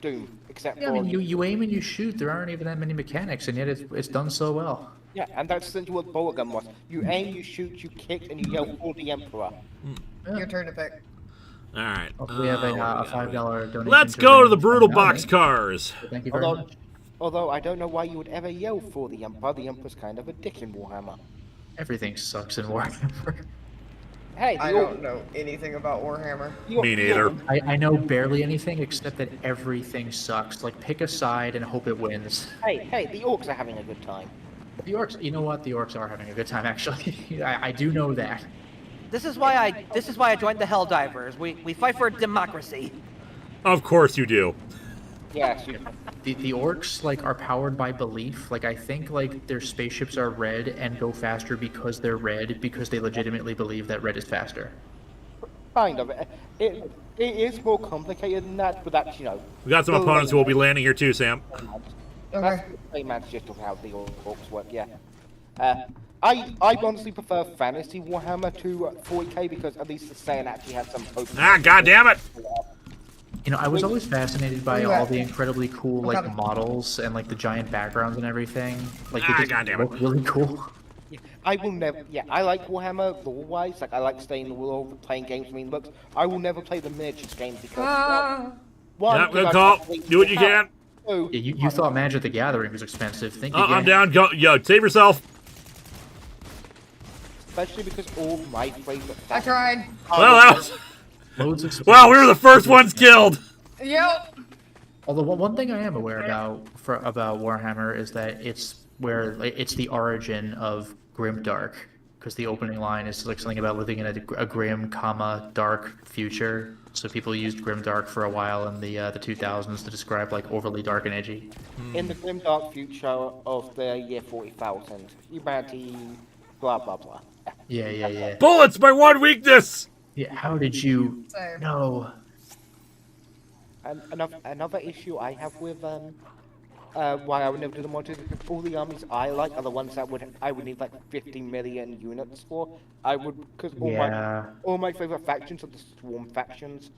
Doom, except Yeah, I mean, you aim and you shoot. There aren't even that many mechanics, and yet it's done so well. Yeah, and that's essentially what Bolter gun was. You aim, you shoot, you kick, and you yell for the Emperor. Your turn to pick. All right. We have a $5 donation. Let's go to the brutal boxcars. Thank you very much. Although I don't know why you would ever yell for the Emperor. The Emperor's kind of a dick in Warhammer. Everything sucks in Warhammer. Hey, I don't know anything about Warhammer. Me neither. I know barely anything except that everything sucks. Like, pick a side and hope it wins. Hey, the orcs are having a good time. The orcs, you know what? The orcs are having a good time, actually. I do know that. This is why I joined the Helldivers. We fight for democracy. Of course you do. Yes. The orcs like are powered by belief. Like I think like their spaceships are red and go faster because they're red because they legitimately believe that red is faster. Kind of. It is more complicated than that, but that's, you know. We got some opponents who will be landing here too, Sam. That's the gist of how the orcs work, yeah. I honestly prefer Fantasy Warhammer to 40k because at least the saying actually has some hope. Ah, god damn it! You know, I was always fascinated by all the incredibly cool like models and like the giant backgrounds and everything. Like they just look really cool. I will never. Yeah, I like Warhammer lore-wise. Like I like staying in the world, playing games. I mean, look, I will never play the miniatures games because one. Good call. Do what you can. Yeah, you thought Magic the Gathering was expensive. Think again. I'm down. Go, yo, save yourself. Especially because all my favorite. I tried. Well, that was. Loads of Wow, we were the first ones killed. Yep. Although one thing I am aware about Warhammer is that it's the origin of grimdark, because the opening line is like something about living in a grim, dark future. So people used grimdark for a while in the 2000s to describe like overly dark and edgy. In the grimdark future of the year 40,000, humanity, blah blah blah. Yeah. Bullets, my one weakness. Yeah, how did you know? Another issue I have with why I would never do the mod is all the armies I like are the ones that I would need like 50 million units for. Because all my favorite factions are the Swarm factions.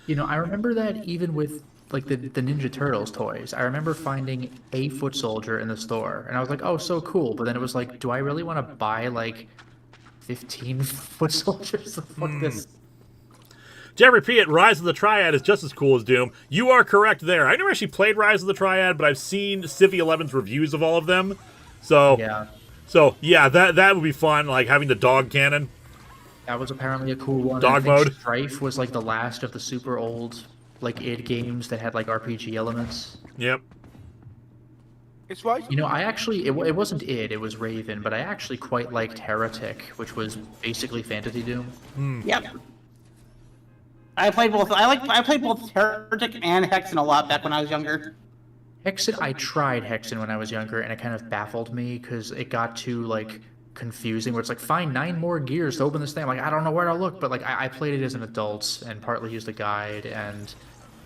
You know, I remember that even with like the Ninja Turtles toys. I remember finding a foot soldier in the store, and I was like, oh, so cool. But then it was like, do I really want to buy like 15 foot soldiers? Fuck this. Jeffrey P. at Rise of the Triad is just as cool as Doom. You are correct there. I never actually played Rise of the Triad, but I've seen Civi 11's reviews of all of them. So yeah, that would be fun, like having the dog cannon. That was apparently a cool one. Dog mode. Strife was like the last of the super old like id games that had like RPG elements. Yep. It's right. You know, I actually it wasn't id, it was Raven, but I actually quite liked Heretic, which was basically Fantasy Doom. Yep. I played both. I played both Heretic and Hexen a lot back when I was younger. Hexen, I tried Hexen when I was younger, and it kind of baffled me because it got too like confusing. Where it's like, find 9 more gears to open this thing. I'm like, I don't know where to look. But like, I played it as an adult and partly used a guide, and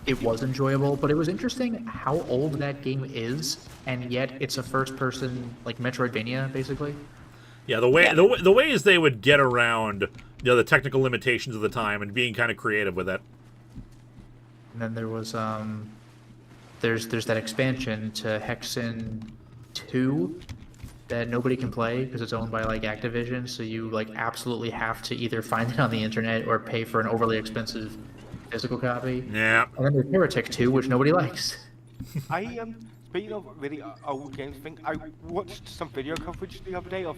it was enjoyable. But it was interesting how old that game is, and yet it's a first-person like Metroidvania, basically. Yeah, the ways they would get around the technical limitations of the time and being kind of creative with it. And then there was there's that expansion to Hexen 2 that nobody can play because it's owned by like Activision, so you like absolutely have to either find it on the internet or pay for an overly expensive physical copy. Yeah. And then there's Heretic 2, which nobody likes. Speaking of really old games, I watched some video coverage the other day of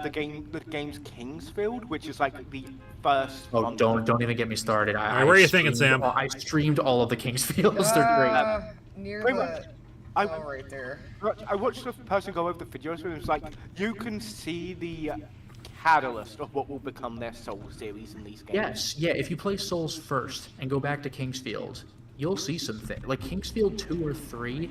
the game's Kingsfield, which is like the first. Oh, don't even get me started. Where are you thinking, Sam? I streamed all of the Kingsfields. They're great. Near right there. I watched the person go over the videos, and it was like you can see the catalyst of what will become their Soul series in these games. Yes, yeah. If you play Souls first and go back to Kingsfield, you'll see something. Like Kingsfield 2 or 3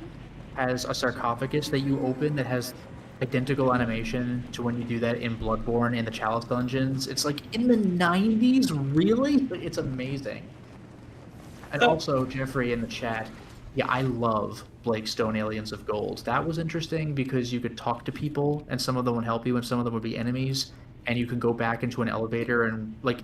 has a sarcophagus that you open that has identical animation to when you do that in Bloodborne in the Chalice dungeons. It's like in the 90s, really? It's amazing. And also, Jeffrey in the chat, yeah, I love Blake Stone Aliens of Gold. That was interesting because you could talk to people and some of them would help you and some of them would be enemies. And you can go back into an elevator and like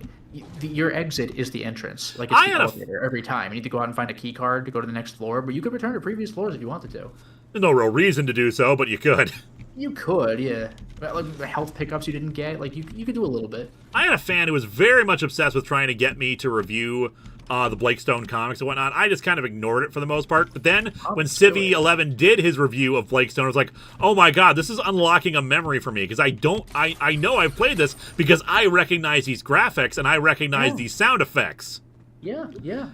your exit is the entrance. Like it's the elevator every time. You need to go out and find a key card to go to the next floor, but you could return to previous floors if you wanted to. There's no real reason to do so, but you could. You could, yeah. Like the health pickups you didn't get, like you could do a little bit. I had a fan who was very much obsessed with trying to get me to review the Blake Stone comics and whatnot. I just kind of ignored it for the most part. But then when Civi 11 did his review of Blake Stone, I was like, oh my god, this is unlocking a memory for me. Because I know I've played this because I recognize these graphics and I recognize these sound effects. Yeah.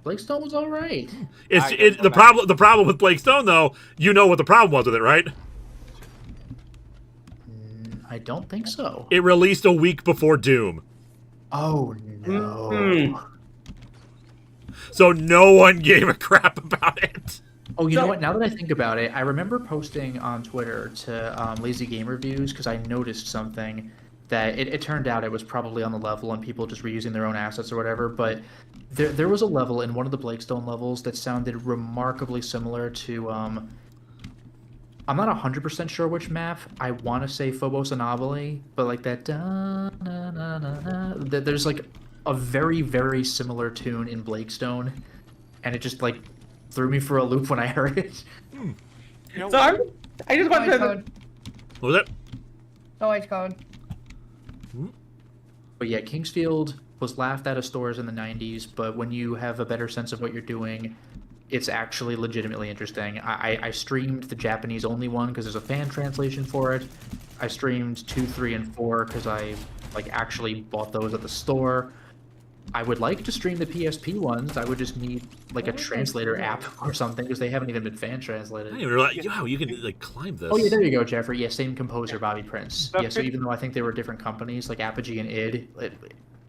Blake Stone was all right. The problem with Blake Stone, though, you know what the problem was with it, right? I don't think so. It released a week before Doom. Oh, no. Mm-hmm. So no one gave a crap about it. Oh, you know what? Now that I think about it, I remember posting on Twitter to Lazy Game Reviews because I noticed something that it turned out it was probably on the level and people just reusing their own assets or whatever, but there was a level in one of the Blakestone levels that sounded remarkably similar to, I'm not 100% sure which map. I want to say Phobos Anomaly, but like that, there's like a very, very similar tune in Blakestone, and it just like threw me for a loop when I heard it. So I just want to. What was it? No H code. But yeah, Kingsfield was laughed out of stores in the 90s, but when you have a better sense of what you're doing, it's actually legitimately interesting. I streamed the Japanese only one because there's a fan translation for it. I streamed 2, 3, and 4 because I like actually bought those at the store. I would like to stream the PSP ones. I would just need like a translator app or something because they haven't even been fan translated. I didn't even realize, wow, you can like climb this. Oh yeah, there you go, Jeffrey. Yeah, same composer, Bobby Prince. Yeah, so even though I think they were different companies, like Apogee and id,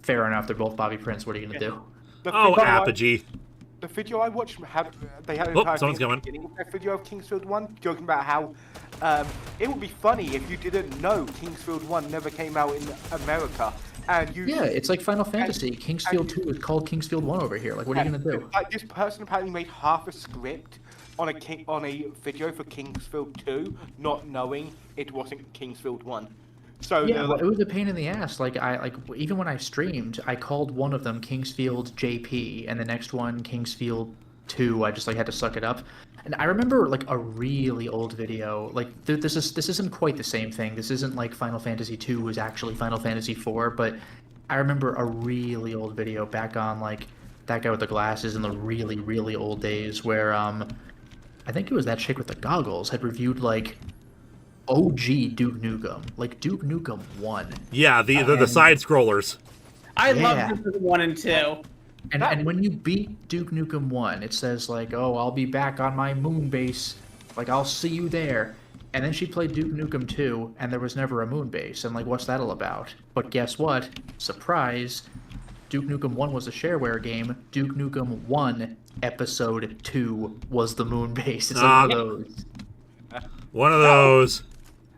fair enough, they're both Bobby Prince. What are you gonna do? Oh, Apogee. The video I watched had they had an Oh, entire someone's coming. beginning of that video of Kingsfield 1 joking about how it would be funny if you didn't know Kingsfield 1 never came out in America. And you, yeah, it's like Final Fantasy. Kingsfield 2 is called Kingsfield 1 over here. Like, what are you gonna do? This person apparently made half a script on a video for Kingsfield 2, not knowing it wasn't Kingsfield 1. So yeah, well, it was a pain in the ass. Like even when I streamed, I called one of them Kingsfield JP, and the next one Kingsfield 2. I just like had to suck it up. And I remember like a really old video. Like this isn't quite the same thing. This isn't like Final Fantasy 2 was actually Final Fantasy 4, but I remember a really old video back on like that guy with the glasses in the really, really old days where I think it was that chick with the goggles had reviewed like OG Duke Nukem, like Duke Nukem 1. Yeah, the side scrollers. I love Duke 1 and 2. And when you beat Duke Nukem 1, it says like, oh, I'll be back on my moon base, like I'll see you there. And then she played Duke Nukem 2, and there was never a moon base. And like, what's that all about? But guess what? Surprise! Duke Nukem 1 was a shareware game. Duke Nukem 1 Episode 2 was the moon base. It's one of those. One of those.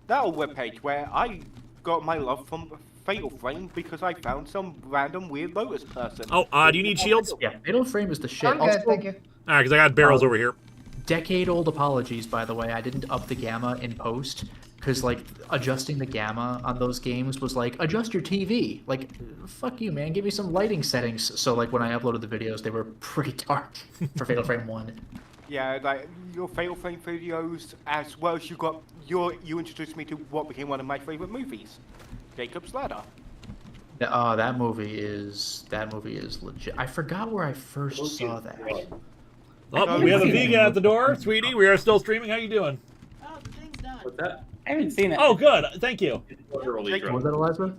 That old webpage where I got my love from Fatal Frame because I found some random weird Lotus person. Oh, do you need shields? Yeah, Fatal Frame is the shit. I'm good, thank you. All right, because I got barrels over here. Decade-old apologies, by the way. I didn't up the gamma in post because, like, adjusting the gamma on those games was like, adjust your TV. Like, fuck you, man. Give me some lighting settings. So, like, when I uploaded the videos, they were pretty dark for Fatal Frame 1. Yeah, like your Fatal Frame videos, as well as you introduced me to what became one of my favorite movies, Jacob's Ladder. That movie is legit. I forgot where I first saw that. Oh, we have a vegan at the door, sweetie. We are still streaming. How you doing? Oh, the thing's done. What's that? I haven't seen it. Oh, good. Thank you. Was that Eliza?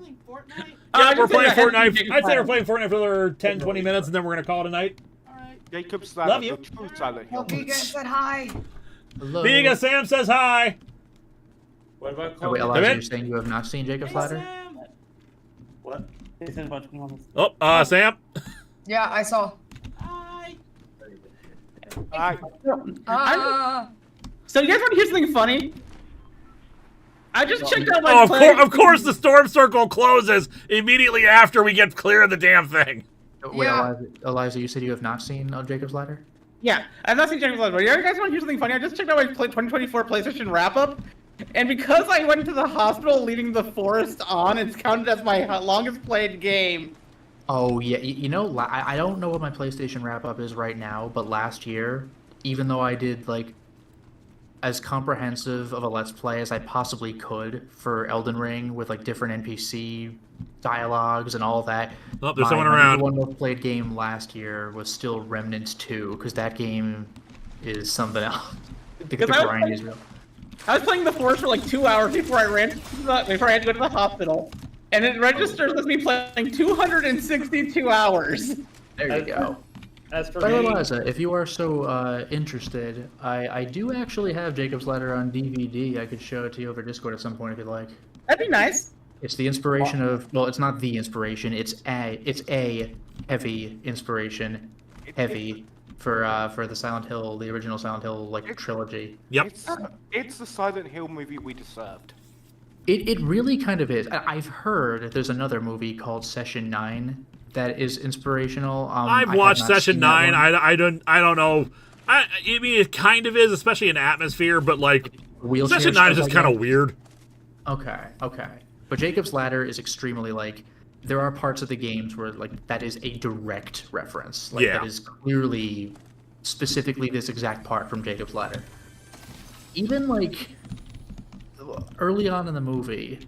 Yeah, we're playing Fortnite. I'd say we're playing Fortnite for another 10, 20 minutes, and then we're gonna call it a night. Jacob's Ladder. Love you. The true Silent Hill. Vega said hi. Hello. Vega Sam says hi. What about Oh, calling? wait, Eliza, you're saying you have not seen Jacob's Ladder? What? Oh, Sam. Yeah, I saw. Hi. So you guys want to hear something funny? I just checked out my Oh, of course the storm circle closes immediately after we get clear of the damn thing. Wait, Eliza, you said you have not seen Jacob's Ladder? Yeah, I've not seen Jacob's Ladder. You guys want to hear something funny? I just checked out my 2024 PlayStation wrap-up, and because I went to the hospital leaving the forest on, it's counted as my longest played game. Oh, yeah. You know, I don't know what my PlayStation wrap-up is right now, but last year, even though I did, like, as comprehensive of a Let's Play as I possibly could for Elden Ring with, like, different NPC dialogues and all that. Oh, there's someone around. My one most played game last year was still Remnant 2, because that game is something else. The grind is real. I was playing the forest for like 2 hours before I had to go to the hospital, and it registers as me playing 262 hours. There you go. As for But me, Eliza, if you are so interested, I do actually have Jacob's Ladder on DVD. I could show it to you over Discord at some point if you'd like. That'd be nice. It's the inspiration of, well, it's not the inspiration. It's a heavy inspiration, heavy for the Silent Hill, the original Silent Hill like trilogy. Yep. It's the Silent Hill movie we deserved. It really kind of is. I've heard there's another movie called Session 9 that is inspirational. I've watched Session 9. I don't know. I mean, it kind of is, especially in atmosphere, but like Session 9 is just kind of weird. Okay. But Jacob's Ladder is extremely like, there are parts of the games where like that is a direct reference. Like that is clearly, specifically this exact part from Jacob's Ladder. Even like early on in the movie,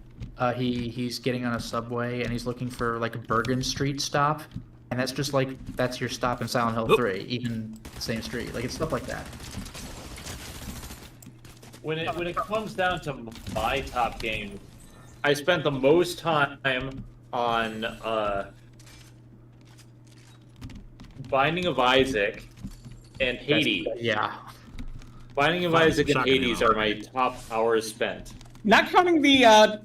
he's getting on a subway and he's looking for like a Bergen Street stop, and that's just like that's your stop in Silent Hill 3, even the same street. Like it's stuff like that. When it comes down to my top game, I spent the most time on Binding of Isaac and Hades. Binding of Isaac and Hades are my top hours spent. Not counting the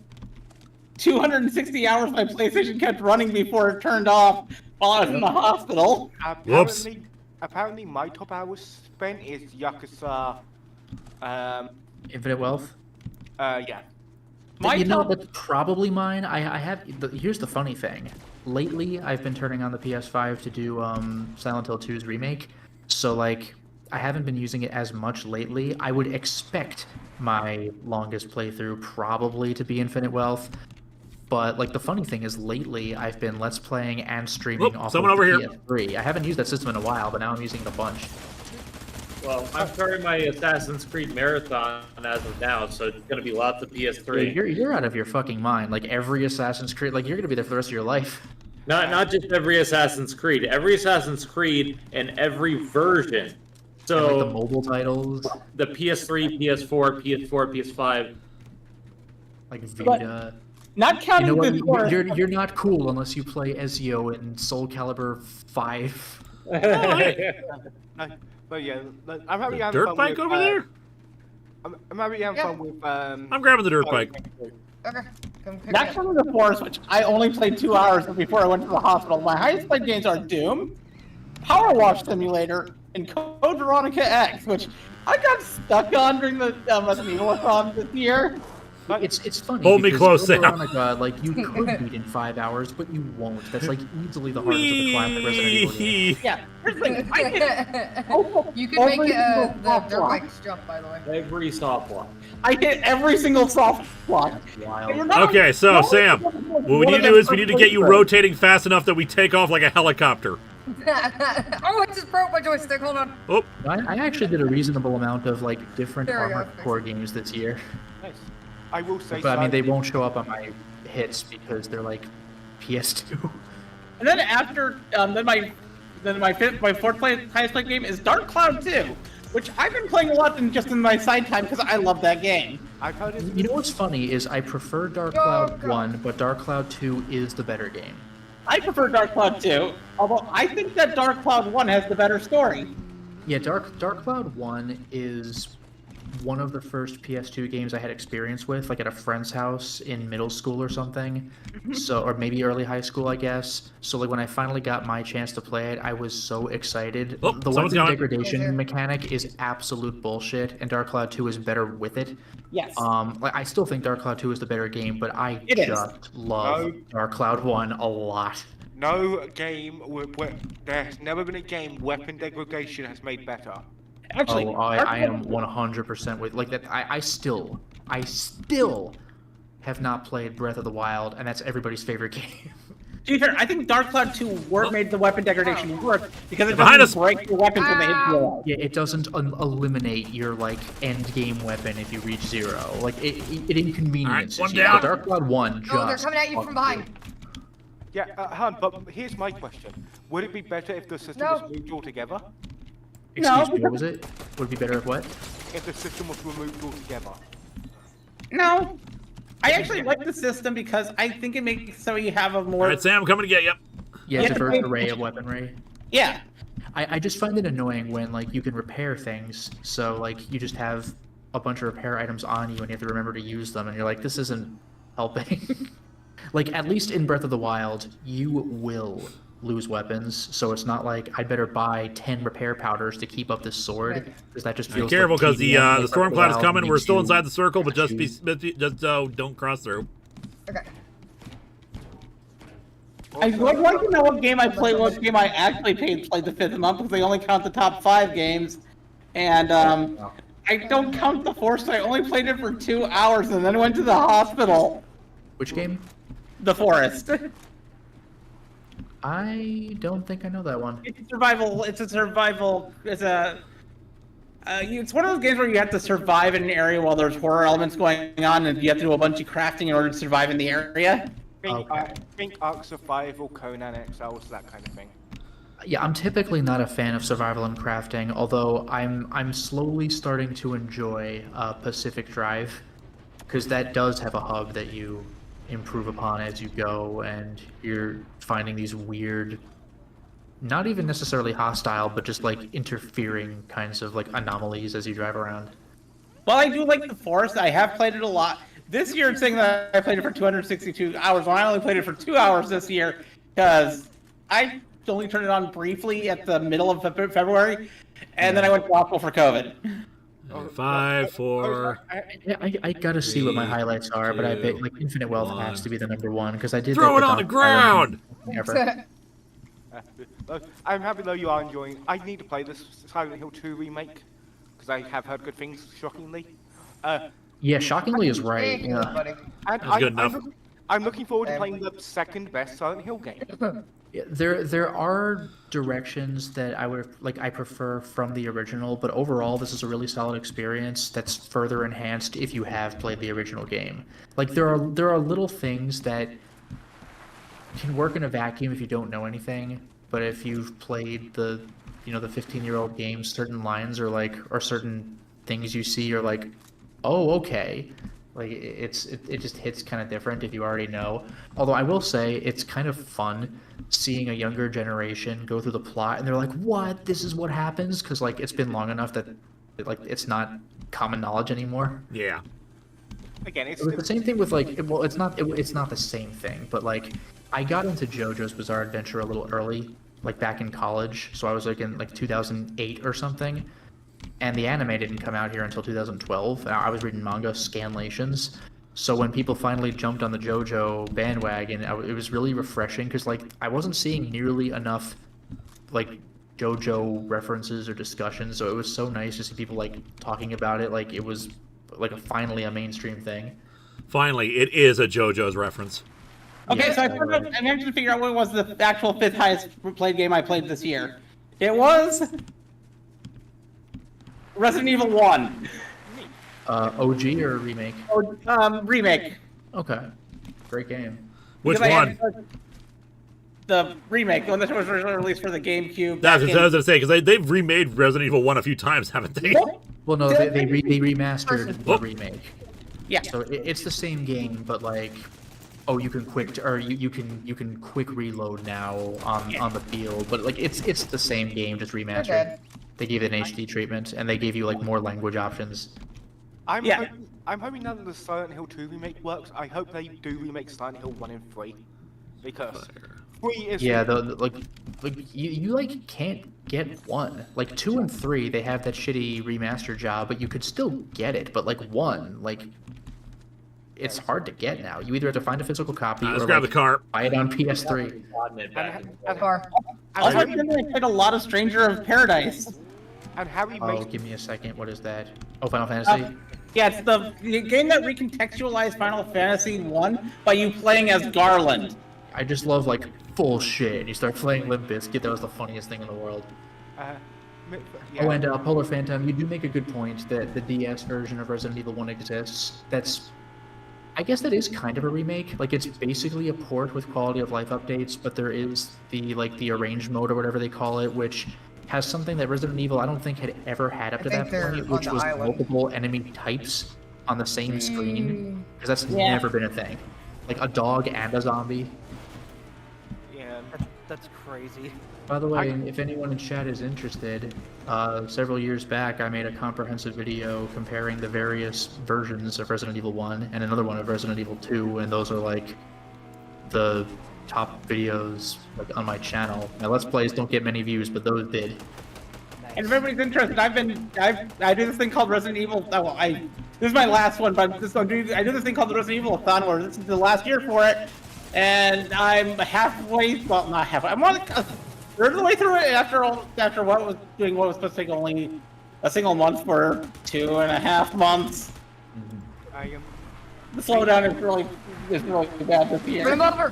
260 hours my PlayStation kept running before it turned off while I was in the hospital. Apparently my top hours spent is Yakuza. Infinite Wealth? Yeah. That's probably mine. Here's the funny thing. Lately, I've been turning on the PS5 to do Silent Hill 2's remake, so like I haven't been using it as much lately. I would expect my longest playthrough probably to be Infinite Wealth, but like the funny thing is lately I've been Let's Playing and streaming off of the PS3. I haven't used that system in a while, but now I'm using it a bunch. Well, I'm starting my Assassin's Creed marathon as of now, so it's going to be lots of PS3. You're out of your fucking mind. Like every Assassin's Creed, like you're going to be there for the rest of your life. Not just every Assassin's Creed and every version. So and like the mobile titles, the PS3, PS4, PS5, like Vita. Not counting you're not cool unless you play Ezio in Soul Calibur 5. But yeah, I'm having fun dirt bike over there? I'm having fun with. I'm grabbing the dirt bike. Okay. Not counting the Forest, which I only played 2 hours before I went to the hospital. My highest played games are Doom, Power Wash Simulator, and Code Veronica X, which I got stuck on during the Resident this year. It's funny. Hold me close, Sam. Veronica, like you could beat in 5 hours, but you won't. That's like easily the hardest of the classic Resident Evil game. Yeah, you can make the dirt bikes jump, by the way. Every soft block. I hit every single soft block. Wild. Okay, so Sam, what we need to do is we need to get you rotating fast enough that we take off like a helicopter. Oh, it just broke my joystick. Hold on. Oh. I actually did a reasonable amount of like different Armored Core games this year. Nice. I will say. But I mean, they won't show up on my hits because they're like PS2. And then after, my fourth highest played game is Dark Cloud 2, which I've been playing a lot in my side time because I love that game. You know what's funny is I prefer Dark Cloud 1, but Dark Cloud 2 is the better game. I prefer Dark Cloud 2, although I think that Dark Cloud 1 has the better story. Yeah, Dark Cloud 1 is one of the first PS2 games I had experience with, like at a friend's house in middle school or something. So, or maybe early high school, I guess. So like when I finally got my chance to play it, I was so excited. The weapon degradation mechanic is absolute bullshit, and Dark Cloud 2 is better with it. Yes. Like I still think Dark Cloud 2 is the better game, but I just love Dark Cloud 1 a lot. No game, there's never been a game weapon degradation has made better. Actually, I am 100% with like that. I still have not played Breath of the Wild, and that's everybody's favorite game. To be fair, I think Dark Cloud 2 made the weapon degradation work because it doesn't break your weapons when they hit zero. Yeah, it doesn't eliminate your like end game weapon if you reach 0. Like it inconveniences you. But Dark Cloud 1 just. Oh, they're coming at you from behind. Yeah, but here's my question: would it be better if the system was moved altogether? Excuse me, what was it? Would it be better if what? If the system was removed altogether. No. I actually like the system because I think it makes so you have a more... Alright, Sam, I'm coming to get you. Yeah, diverse array of weaponry. Yeah. I just find it annoying when, like, you can repair things, so, like, you just have a bunch of repair items on you and you have to remember to use them, and you're like, this isn't helping. Like, at least in Breath of the Wild, you will lose weapons, so it's not like I better buy 10 repair powders to keep up this sword, because that just feels Be careful, because like the storm cloud is coming. We're still inside the circle, but just don't cross through. Okay. I'd like to know what game I played, what game I actually played the 5th month, because they only count the top 5 games. And I don't count the Forest, so I only played it for 2 hours and then went to the hospital. Which game? The Forest. I don't think I know that one. It's a survival. It's one of those games where you have to survive in an area while there's horror elements going on, and you have to do a bunch of crafting in order to survive in the area. Think Ark Survival, Conan Exiles, that kind of thing. Yeah, I'm typically not a fan of survival and crafting, although I'm slowly starting to enjoy Pacific Drive, because that does have a hub that you improve upon as you go, and you're finding these weird, not even necessarily hostile, but just like interfering kinds of like anomalies as you drive around. Well, I do like the Forest. I have played it a lot. This year, it's saying that I played it for 262 hours. Well, I only played it for 2 hours this year because I only turned it on briefly at the middle of February, and then I went to hospital for COVID. 5, 4. Yeah, I gotta see what my highlights are, but I bet like Infinite Wealth has to be the #1 because I did. Throw it on the ground. I'm happy though you are enjoying. I need to play this Silent Hill 2 remake because I have heard good things. Shockingly. Yeah, shockingly is right. Yeah. And That's good enough. I'm looking forward to playing the second best Silent Hill game. Yeah, there are directions that I prefer from the original, but overall this is a really solid experience that's further enhanced if you have played the original game. Like there are little things that can work in a vacuum if you don't know anything, but if you've played the 15-year-old game, certain lines or certain things you see are like, oh, okay. Like it just hits kind of different if you already know. Although I will say it's kind of fun seeing a younger generation go through the plot and they're like, "What? This is what happens?" Because like it's been long enough that it's not common knowledge anymore. Yeah. Again, it's the same thing with it's not the same thing, but like I got into JoJo's Bizarre Adventure a little early, like back in college. So I was like in 2008 or something. And the anime didn't come out here until 2012. I was reading manga scanlations. So when people finally jumped on the JoJo bandwagon, it was really refreshing because like I wasn't seeing nearly enough like JoJo references or discussions. So it was so nice to see people like talking about it. Like it was like finally a mainstream thing. Finally, it is a JoJo's reference. Okay, Yeah. so I managed to figure out what was the actual 5th highest played game I played this year. It was Resident Evil 1. OG or remake? Remake. Okay. Great game. Which Because one? The remake, the one that was released for the GameCube. That's what I was going to say, because they've remade Resident Evil 1 a few times, haven't they? Well, no, they remastered the remake. Yeah. So it's the same game, but like, oh, you can you can quick reload now on the field, but like it's the same game, just remastered. Okay. They gave it an HD treatment, and they gave you like more language options. I'm hoping now that the Silent Hill 2 remake works. I hope they do remake Silent Hill 1 and 3, because 3 is you like can't get 1. Like 2 and 3, they have that shitty remaster job, but you could still get it. But like 1, like it's hard to get now. You either have to find a physical copy Let's or grab the car. Buy it on PS3. Also, I played a lot of Stranger of Paradise. And Harry Oh, give me a second. What is that? Oh, Final Fantasy? Yeah, it's the game that recontextualized Final Fantasy 1 by you playing as Garland. I just love like full shit. You start playing Limp Bizkit, that was the funniest thing in the world. Oh, and Polar Phantom, you do make a good point that the DS version of Resident Evil 1 exists. I guess that is kind of a remake. Like it's basically a port with quality of life updates, but there is the arranged mode or whatever they call it, which has something that Resident Evil I don't think had ever had up to that point, which was multiple enemy types on the same screen, because that's never been a thing. Like a dog and a zombie. Yeah. That's crazy. By the way, if anyone in chat is interested, several years back I made a comprehensive video comparing the various versions of Resident Evil 1 and another one of Resident Evil 2, and those are like the top videos like on my channel. My Let's Plays don't get many views, but those did. And if everybody's interested, I do this thing called Resident Evil. Well, this is my last one, but I do this thing called the Resident Evil-a-thon, where this is the last year for it, and I'm halfway. Well, not halfway. I'm more like a third of the way through it after what was supposed to take only a single month for 2.5 months. The slowdown is really bad this year. Remember,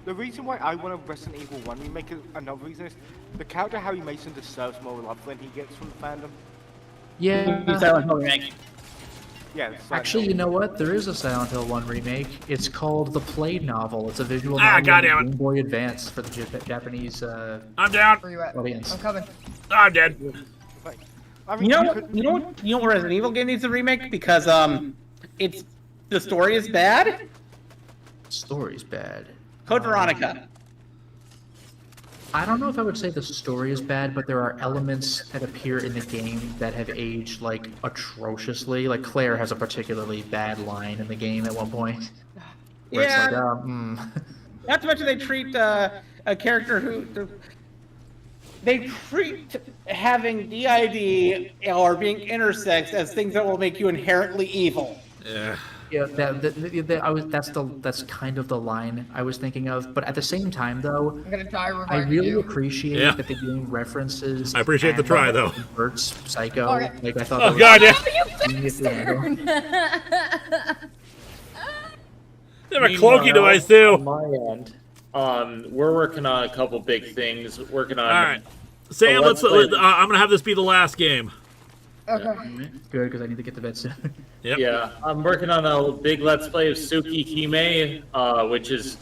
the reason why I want a Resident Evil 1 remake, another reason is the character Harry Mason deserves more love than he gets from the fandom. Yeah. Silent Hill remake. Yeah. Actually, you know what? There is a Silent Hill 1 remake. It's called The Play Novel. It's a visual novel on Game Boy Advance for the Japanese I'm down. Where you at? audience. I'm coming. I'm dead. You know what Resident Evil game needs a remake? Because the story is bad. Story's bad. Code Veronica. I don't know if I would say the story is bad, but there are elements that appear in the game that have aged, like, atrociously. Like, Claire has a particularly bad line in the game at one point. Where Yeah. It's like, Not to mention they treat a character who... They treat having DID or being intersex as things that will make you inherently evil. Yeah. Yeah, that's kind of the line I was thinking of. But at the same time, though, I'm gonna try I really appreciate Yeah. that the game references. I appreciate the try, though. Bert's Psycho. Okay. Like I thought. Oh God, yeah. They have a cloaky device too. On my end, we're working on a couple big things. Working on. All right, Sam. I'm gonna have this be the last game. Okay. Good, because I need to get to bed soon. Yep. Yeah, I'm working on a big Let's Play of Suki Hime, which is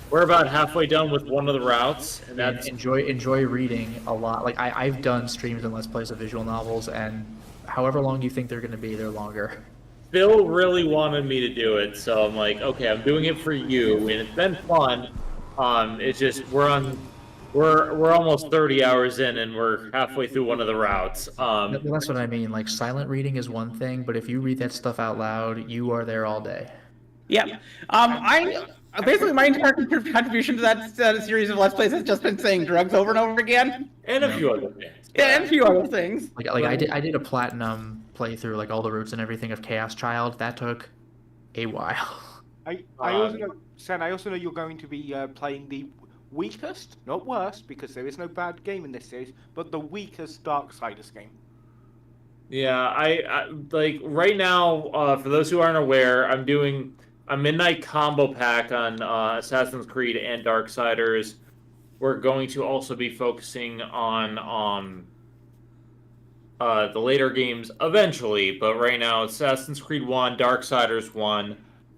we're about halfway done with one of the routes, and that's enjoy reading a lot. Like I've done streams and Let's Plays of visual novels, and however long you think they're going to be, they're longer. Phil really wanted me to do it, so I'm like, okay, I'm doing it for you, and it's been fun. It's just we're almost 30 hours in, and we're halfway through one of the routes. Well, that's what I mean. Like silent reading is one thing, but if you read that stuff out loud, you are there all day. Yeah. Basically my entire contribution to that series of Let's Plays has just been saying drugs over and over again. And a few other things. Yeah, and a few other things. Like I did a platinum playthrough, like all the routes and everything of Chaos Child. That took a while. I also know, Sen, I also know you're going to be playing the weakest, not worst, because there is no bad game in this series, but the weakest Darksiders game. Yeah, I like right now. For those who aren't aware, I'm doing a midnight combo pack on Assassin's Creed and Darksiders. We're going to also be focusing on the later games eventually, but right now it's Assassin's Creed 1, Darksiders 1,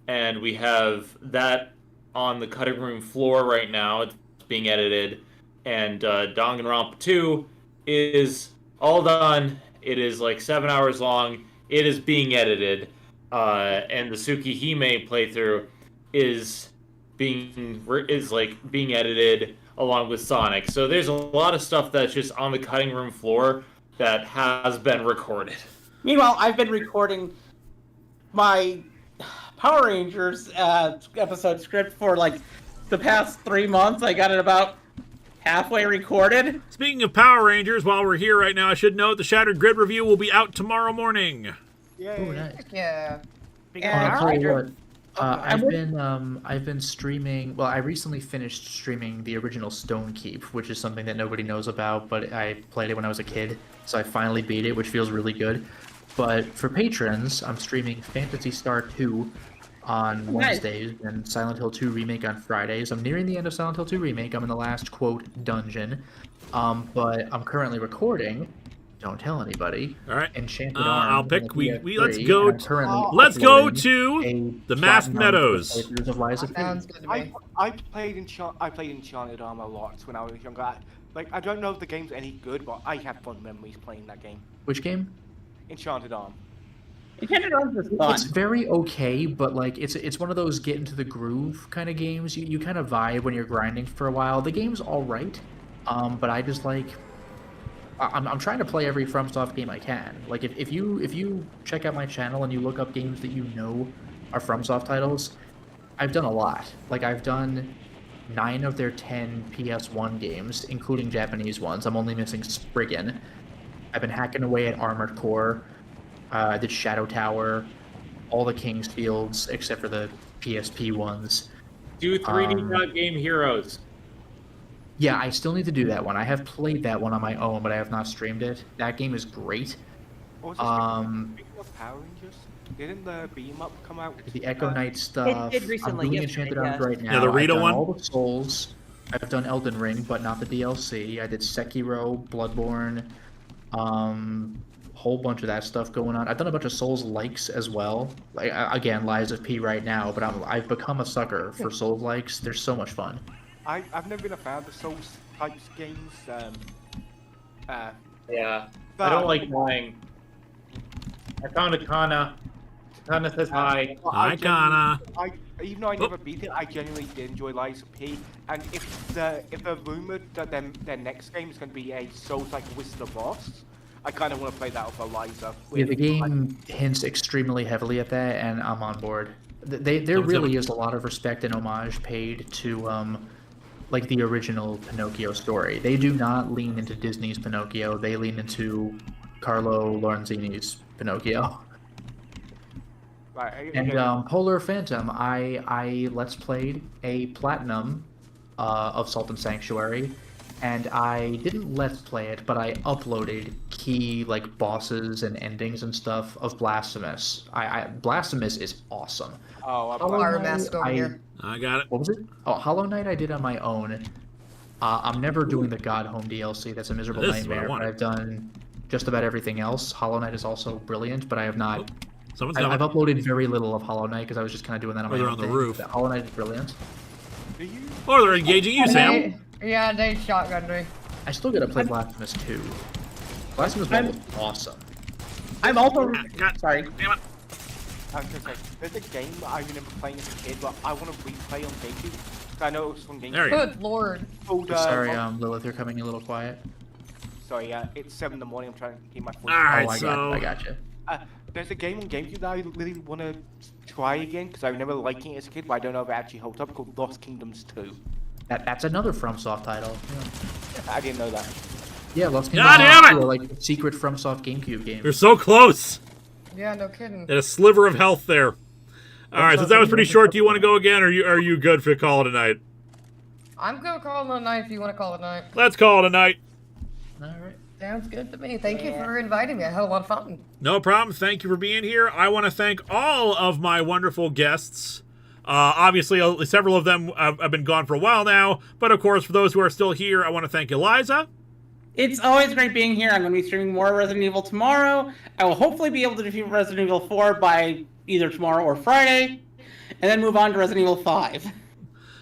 and we have that on the cutting room floor right now. It's being edited, and Danganronpa 2 is all done. It is like 7 hours long. It is being edited, and the Suki Hime playthrough is being edited along with Sonic. So there's a lot of stuff that's just on the cutting room floor that has been recorded. Meanwhile, I've been recording my Power Rangers episode script for like the past 3 months. I got it about halfway recorded. Speaking of Power Rangers, while we're here right now, I should note the Shattered Grid review will be out tomorrow morning. Yeah. Ooh, nice. Yeah. I'll tell you what. I've been streaming. Well, I recently finished streaming the original Stone Keep, which is something that nobody knows about, but I played it when I was a kid, so I finally beat it, which feels really good. But for patrons, I'm streaming Phantasy Star 2 on Wednesdays and Silent Hill 2 Remake on Fridays. I'm nearing the end of Silent Hill 2 Remake. I'm in the last, quote, dungeon. But I'm currently recording, don't tell anybody, all right. Enchanted Arms. I'll pick, let's go to the Masked Meadows. I played Enchanted Arms a lot when I was younger. I don't know if the game's any good, but I have fun memories playing that game. Which game? Enchanted Arms. Enchanted Realms is fun. It's very okay, but like it's one of those get into the groove kind of games. You kind of vibe when you're grinding for a while. The game's all right, but I just like I'm trying to play every FromSoft game I can. Like if you check out my channel and you look up games that you know are FromSoft titles, I've done a lot. Like I've done 9 of their 10 PS1 games, including Japanese ones. I'm only missing Spriggan. I've been hacking away at Armored Core. I did Shadow Tower, all the King's Fields except for the PSP ones. Do 3D Game Heroes. Yeah, I still need to do that one. I have played that one on my own, but I have not streamed it. That game is great. What was this Power Rangers? Didn't the beam up come out? The Echo Knight stuff. It recently, I'm doing yesterday, Enchanted Arms right now. Yeah, the Rita I've done one? all the Souls. I've done Elden Ring, but not the DLC. I did Sekiro, Bloodborne, whole bunch of that stuff going on. I've done a bunch of Souls likes as well. Like again, Lies of P right now, but I've become a sucker for Souls likes. They're so much fun. I've never been a fan of the Souls types games. Yeah, I don't like dying. I found a Kana. Kana says hi. Hi, Kana. Even though I never beat it, I genuinely did enjoy Lies of P. And if they're rumored that their next game is going to be a Souls-like Wizard of Oz, I kind of want to play that with Eliza. Yeah, the game hints extremely heavily at that, and I'm on board. There really is a lot of respect and homage paid to like the original Pinocchio story. They do not lean into Disney's Pinocchio. They lean into Carlo Lorenzini's Pinocchio. Right, And Polar Phantom, I Let's Played a Platinum of Salt and Sanctuary, and I didn't Let's Play it, but I uploaded key like bosses and endings and stuff of Blasphemous. Blasphemous is awesome. Oh, Fire Mask over here. I got it. What was it? Oh, Hollow Knight I did on my own. I'm never doing the God Home DLC. That's a miserable This is what I nightmare. But wanted. I've done just about everything else. Hollow Knight is also brilliant, but I have not. Someone's I've coming. uploaded very little of Hollow Knight because I was just kind of doing that on Or my they're own. on the thing. roof. But Hollow Knight is brilliant. Or they're engaging you, Sam. Yeah, they shotgunned me. I still gotta play Blasphemous 2. Blasphemous 1 was awesome. I'm also sorry. Damn it. I was gonna say, there's a game that I remember playing as a kid, but I want to replay on GameCube. 'Cause I know it was from GameCube. There you go. Good lord. Called, Sorry, Lilith, you're coming a little quiet. Sorry, it's 7 in the morning. I'm trying to keep my voice. Alright, I got you. There's a game on GameCube that I really want to try again because I remember liking it as a kid, but I don't know if it actually holds up. Called Lost Kingdoms 2. That's another FromSoft title. Yeah, I didn't know that. yeah Lost God Kingdoms damn it! are like secret FromSoft GameCube games. You're so close. Yeah, no kidding. At a sliver of health there. All right, since that was pretty short, do you want to go again, or are you good for call it a night? I'm gonna call it a night if you want to call it a night. Let's call it a night. All right. Sounds good to me. Thank you for inviting me. I had a lot of fun. No problem. Thank you for being here. I want to thank all of my wonderful guests. Obviously, several of them have been gone for a while now, but of course, for those who are still here, I want to thank Eliza. It's always great being here. I'm going to be streaming more Resident Evil tomorrow. I will hopefully be able to defeat Resident Evil 4 by either tomorrow or Friday, and then move on to Resident Evil 5. I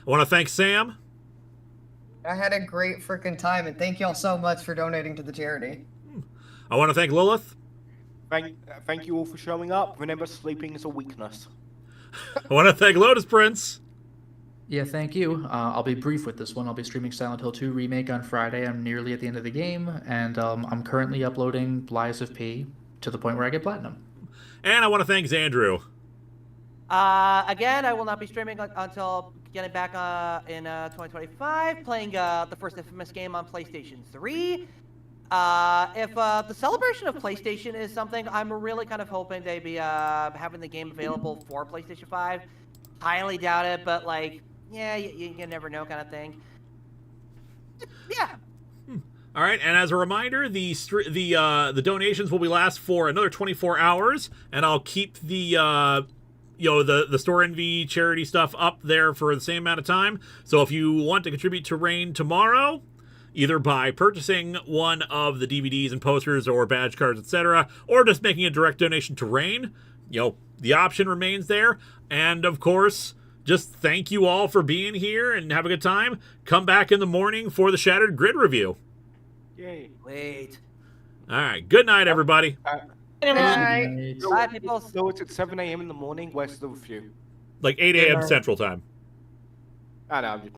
want to thank Sam. I had a great freaking time, and thank y'all so much for donating to the charity. I want to thank Lilith. Thank you all for showing up. Remember, sleeping is a weakness. I want to thank Lotus Prince. Yeah, thank you. I'll be brief with this one. I'll be streaming Silent Hill 2 Remake on Friday. I'm nearly at the end of the game, and I'm currently uploading Lies of P to the point where I get Platinum. And I want to thank Xandrew. Again, I will not be streaming until getting back in 2025, playing the first Infamous game on PlayStation 3. If the celebration of PlayStation is something, I'm really kind of hoping they'd be having the game available for PlayStation 5. Highly doubt it, but like, yeah, you never know kind of thing. Yeah. All right, and as a reminder, the donations will be last for another 24 hours, and I'll keep the the Store Envy charity stuff up there for the same amount of time. So if you want to contribute to RAINN tomorrow, either by purchasing one of the DVDs and posters or badge cards, etc., or just making a direct donation to RAINN, the option remains there. And of course, just thank you all for being here and have a good time. Come back in the morning for the Shattered Grid review. Yay. Wait. All right. Good night, everybody. Bye, people. So it's at 7 a.m. in the morning. Where's the few? Like 8 a.m. Central Time. I know. I'm just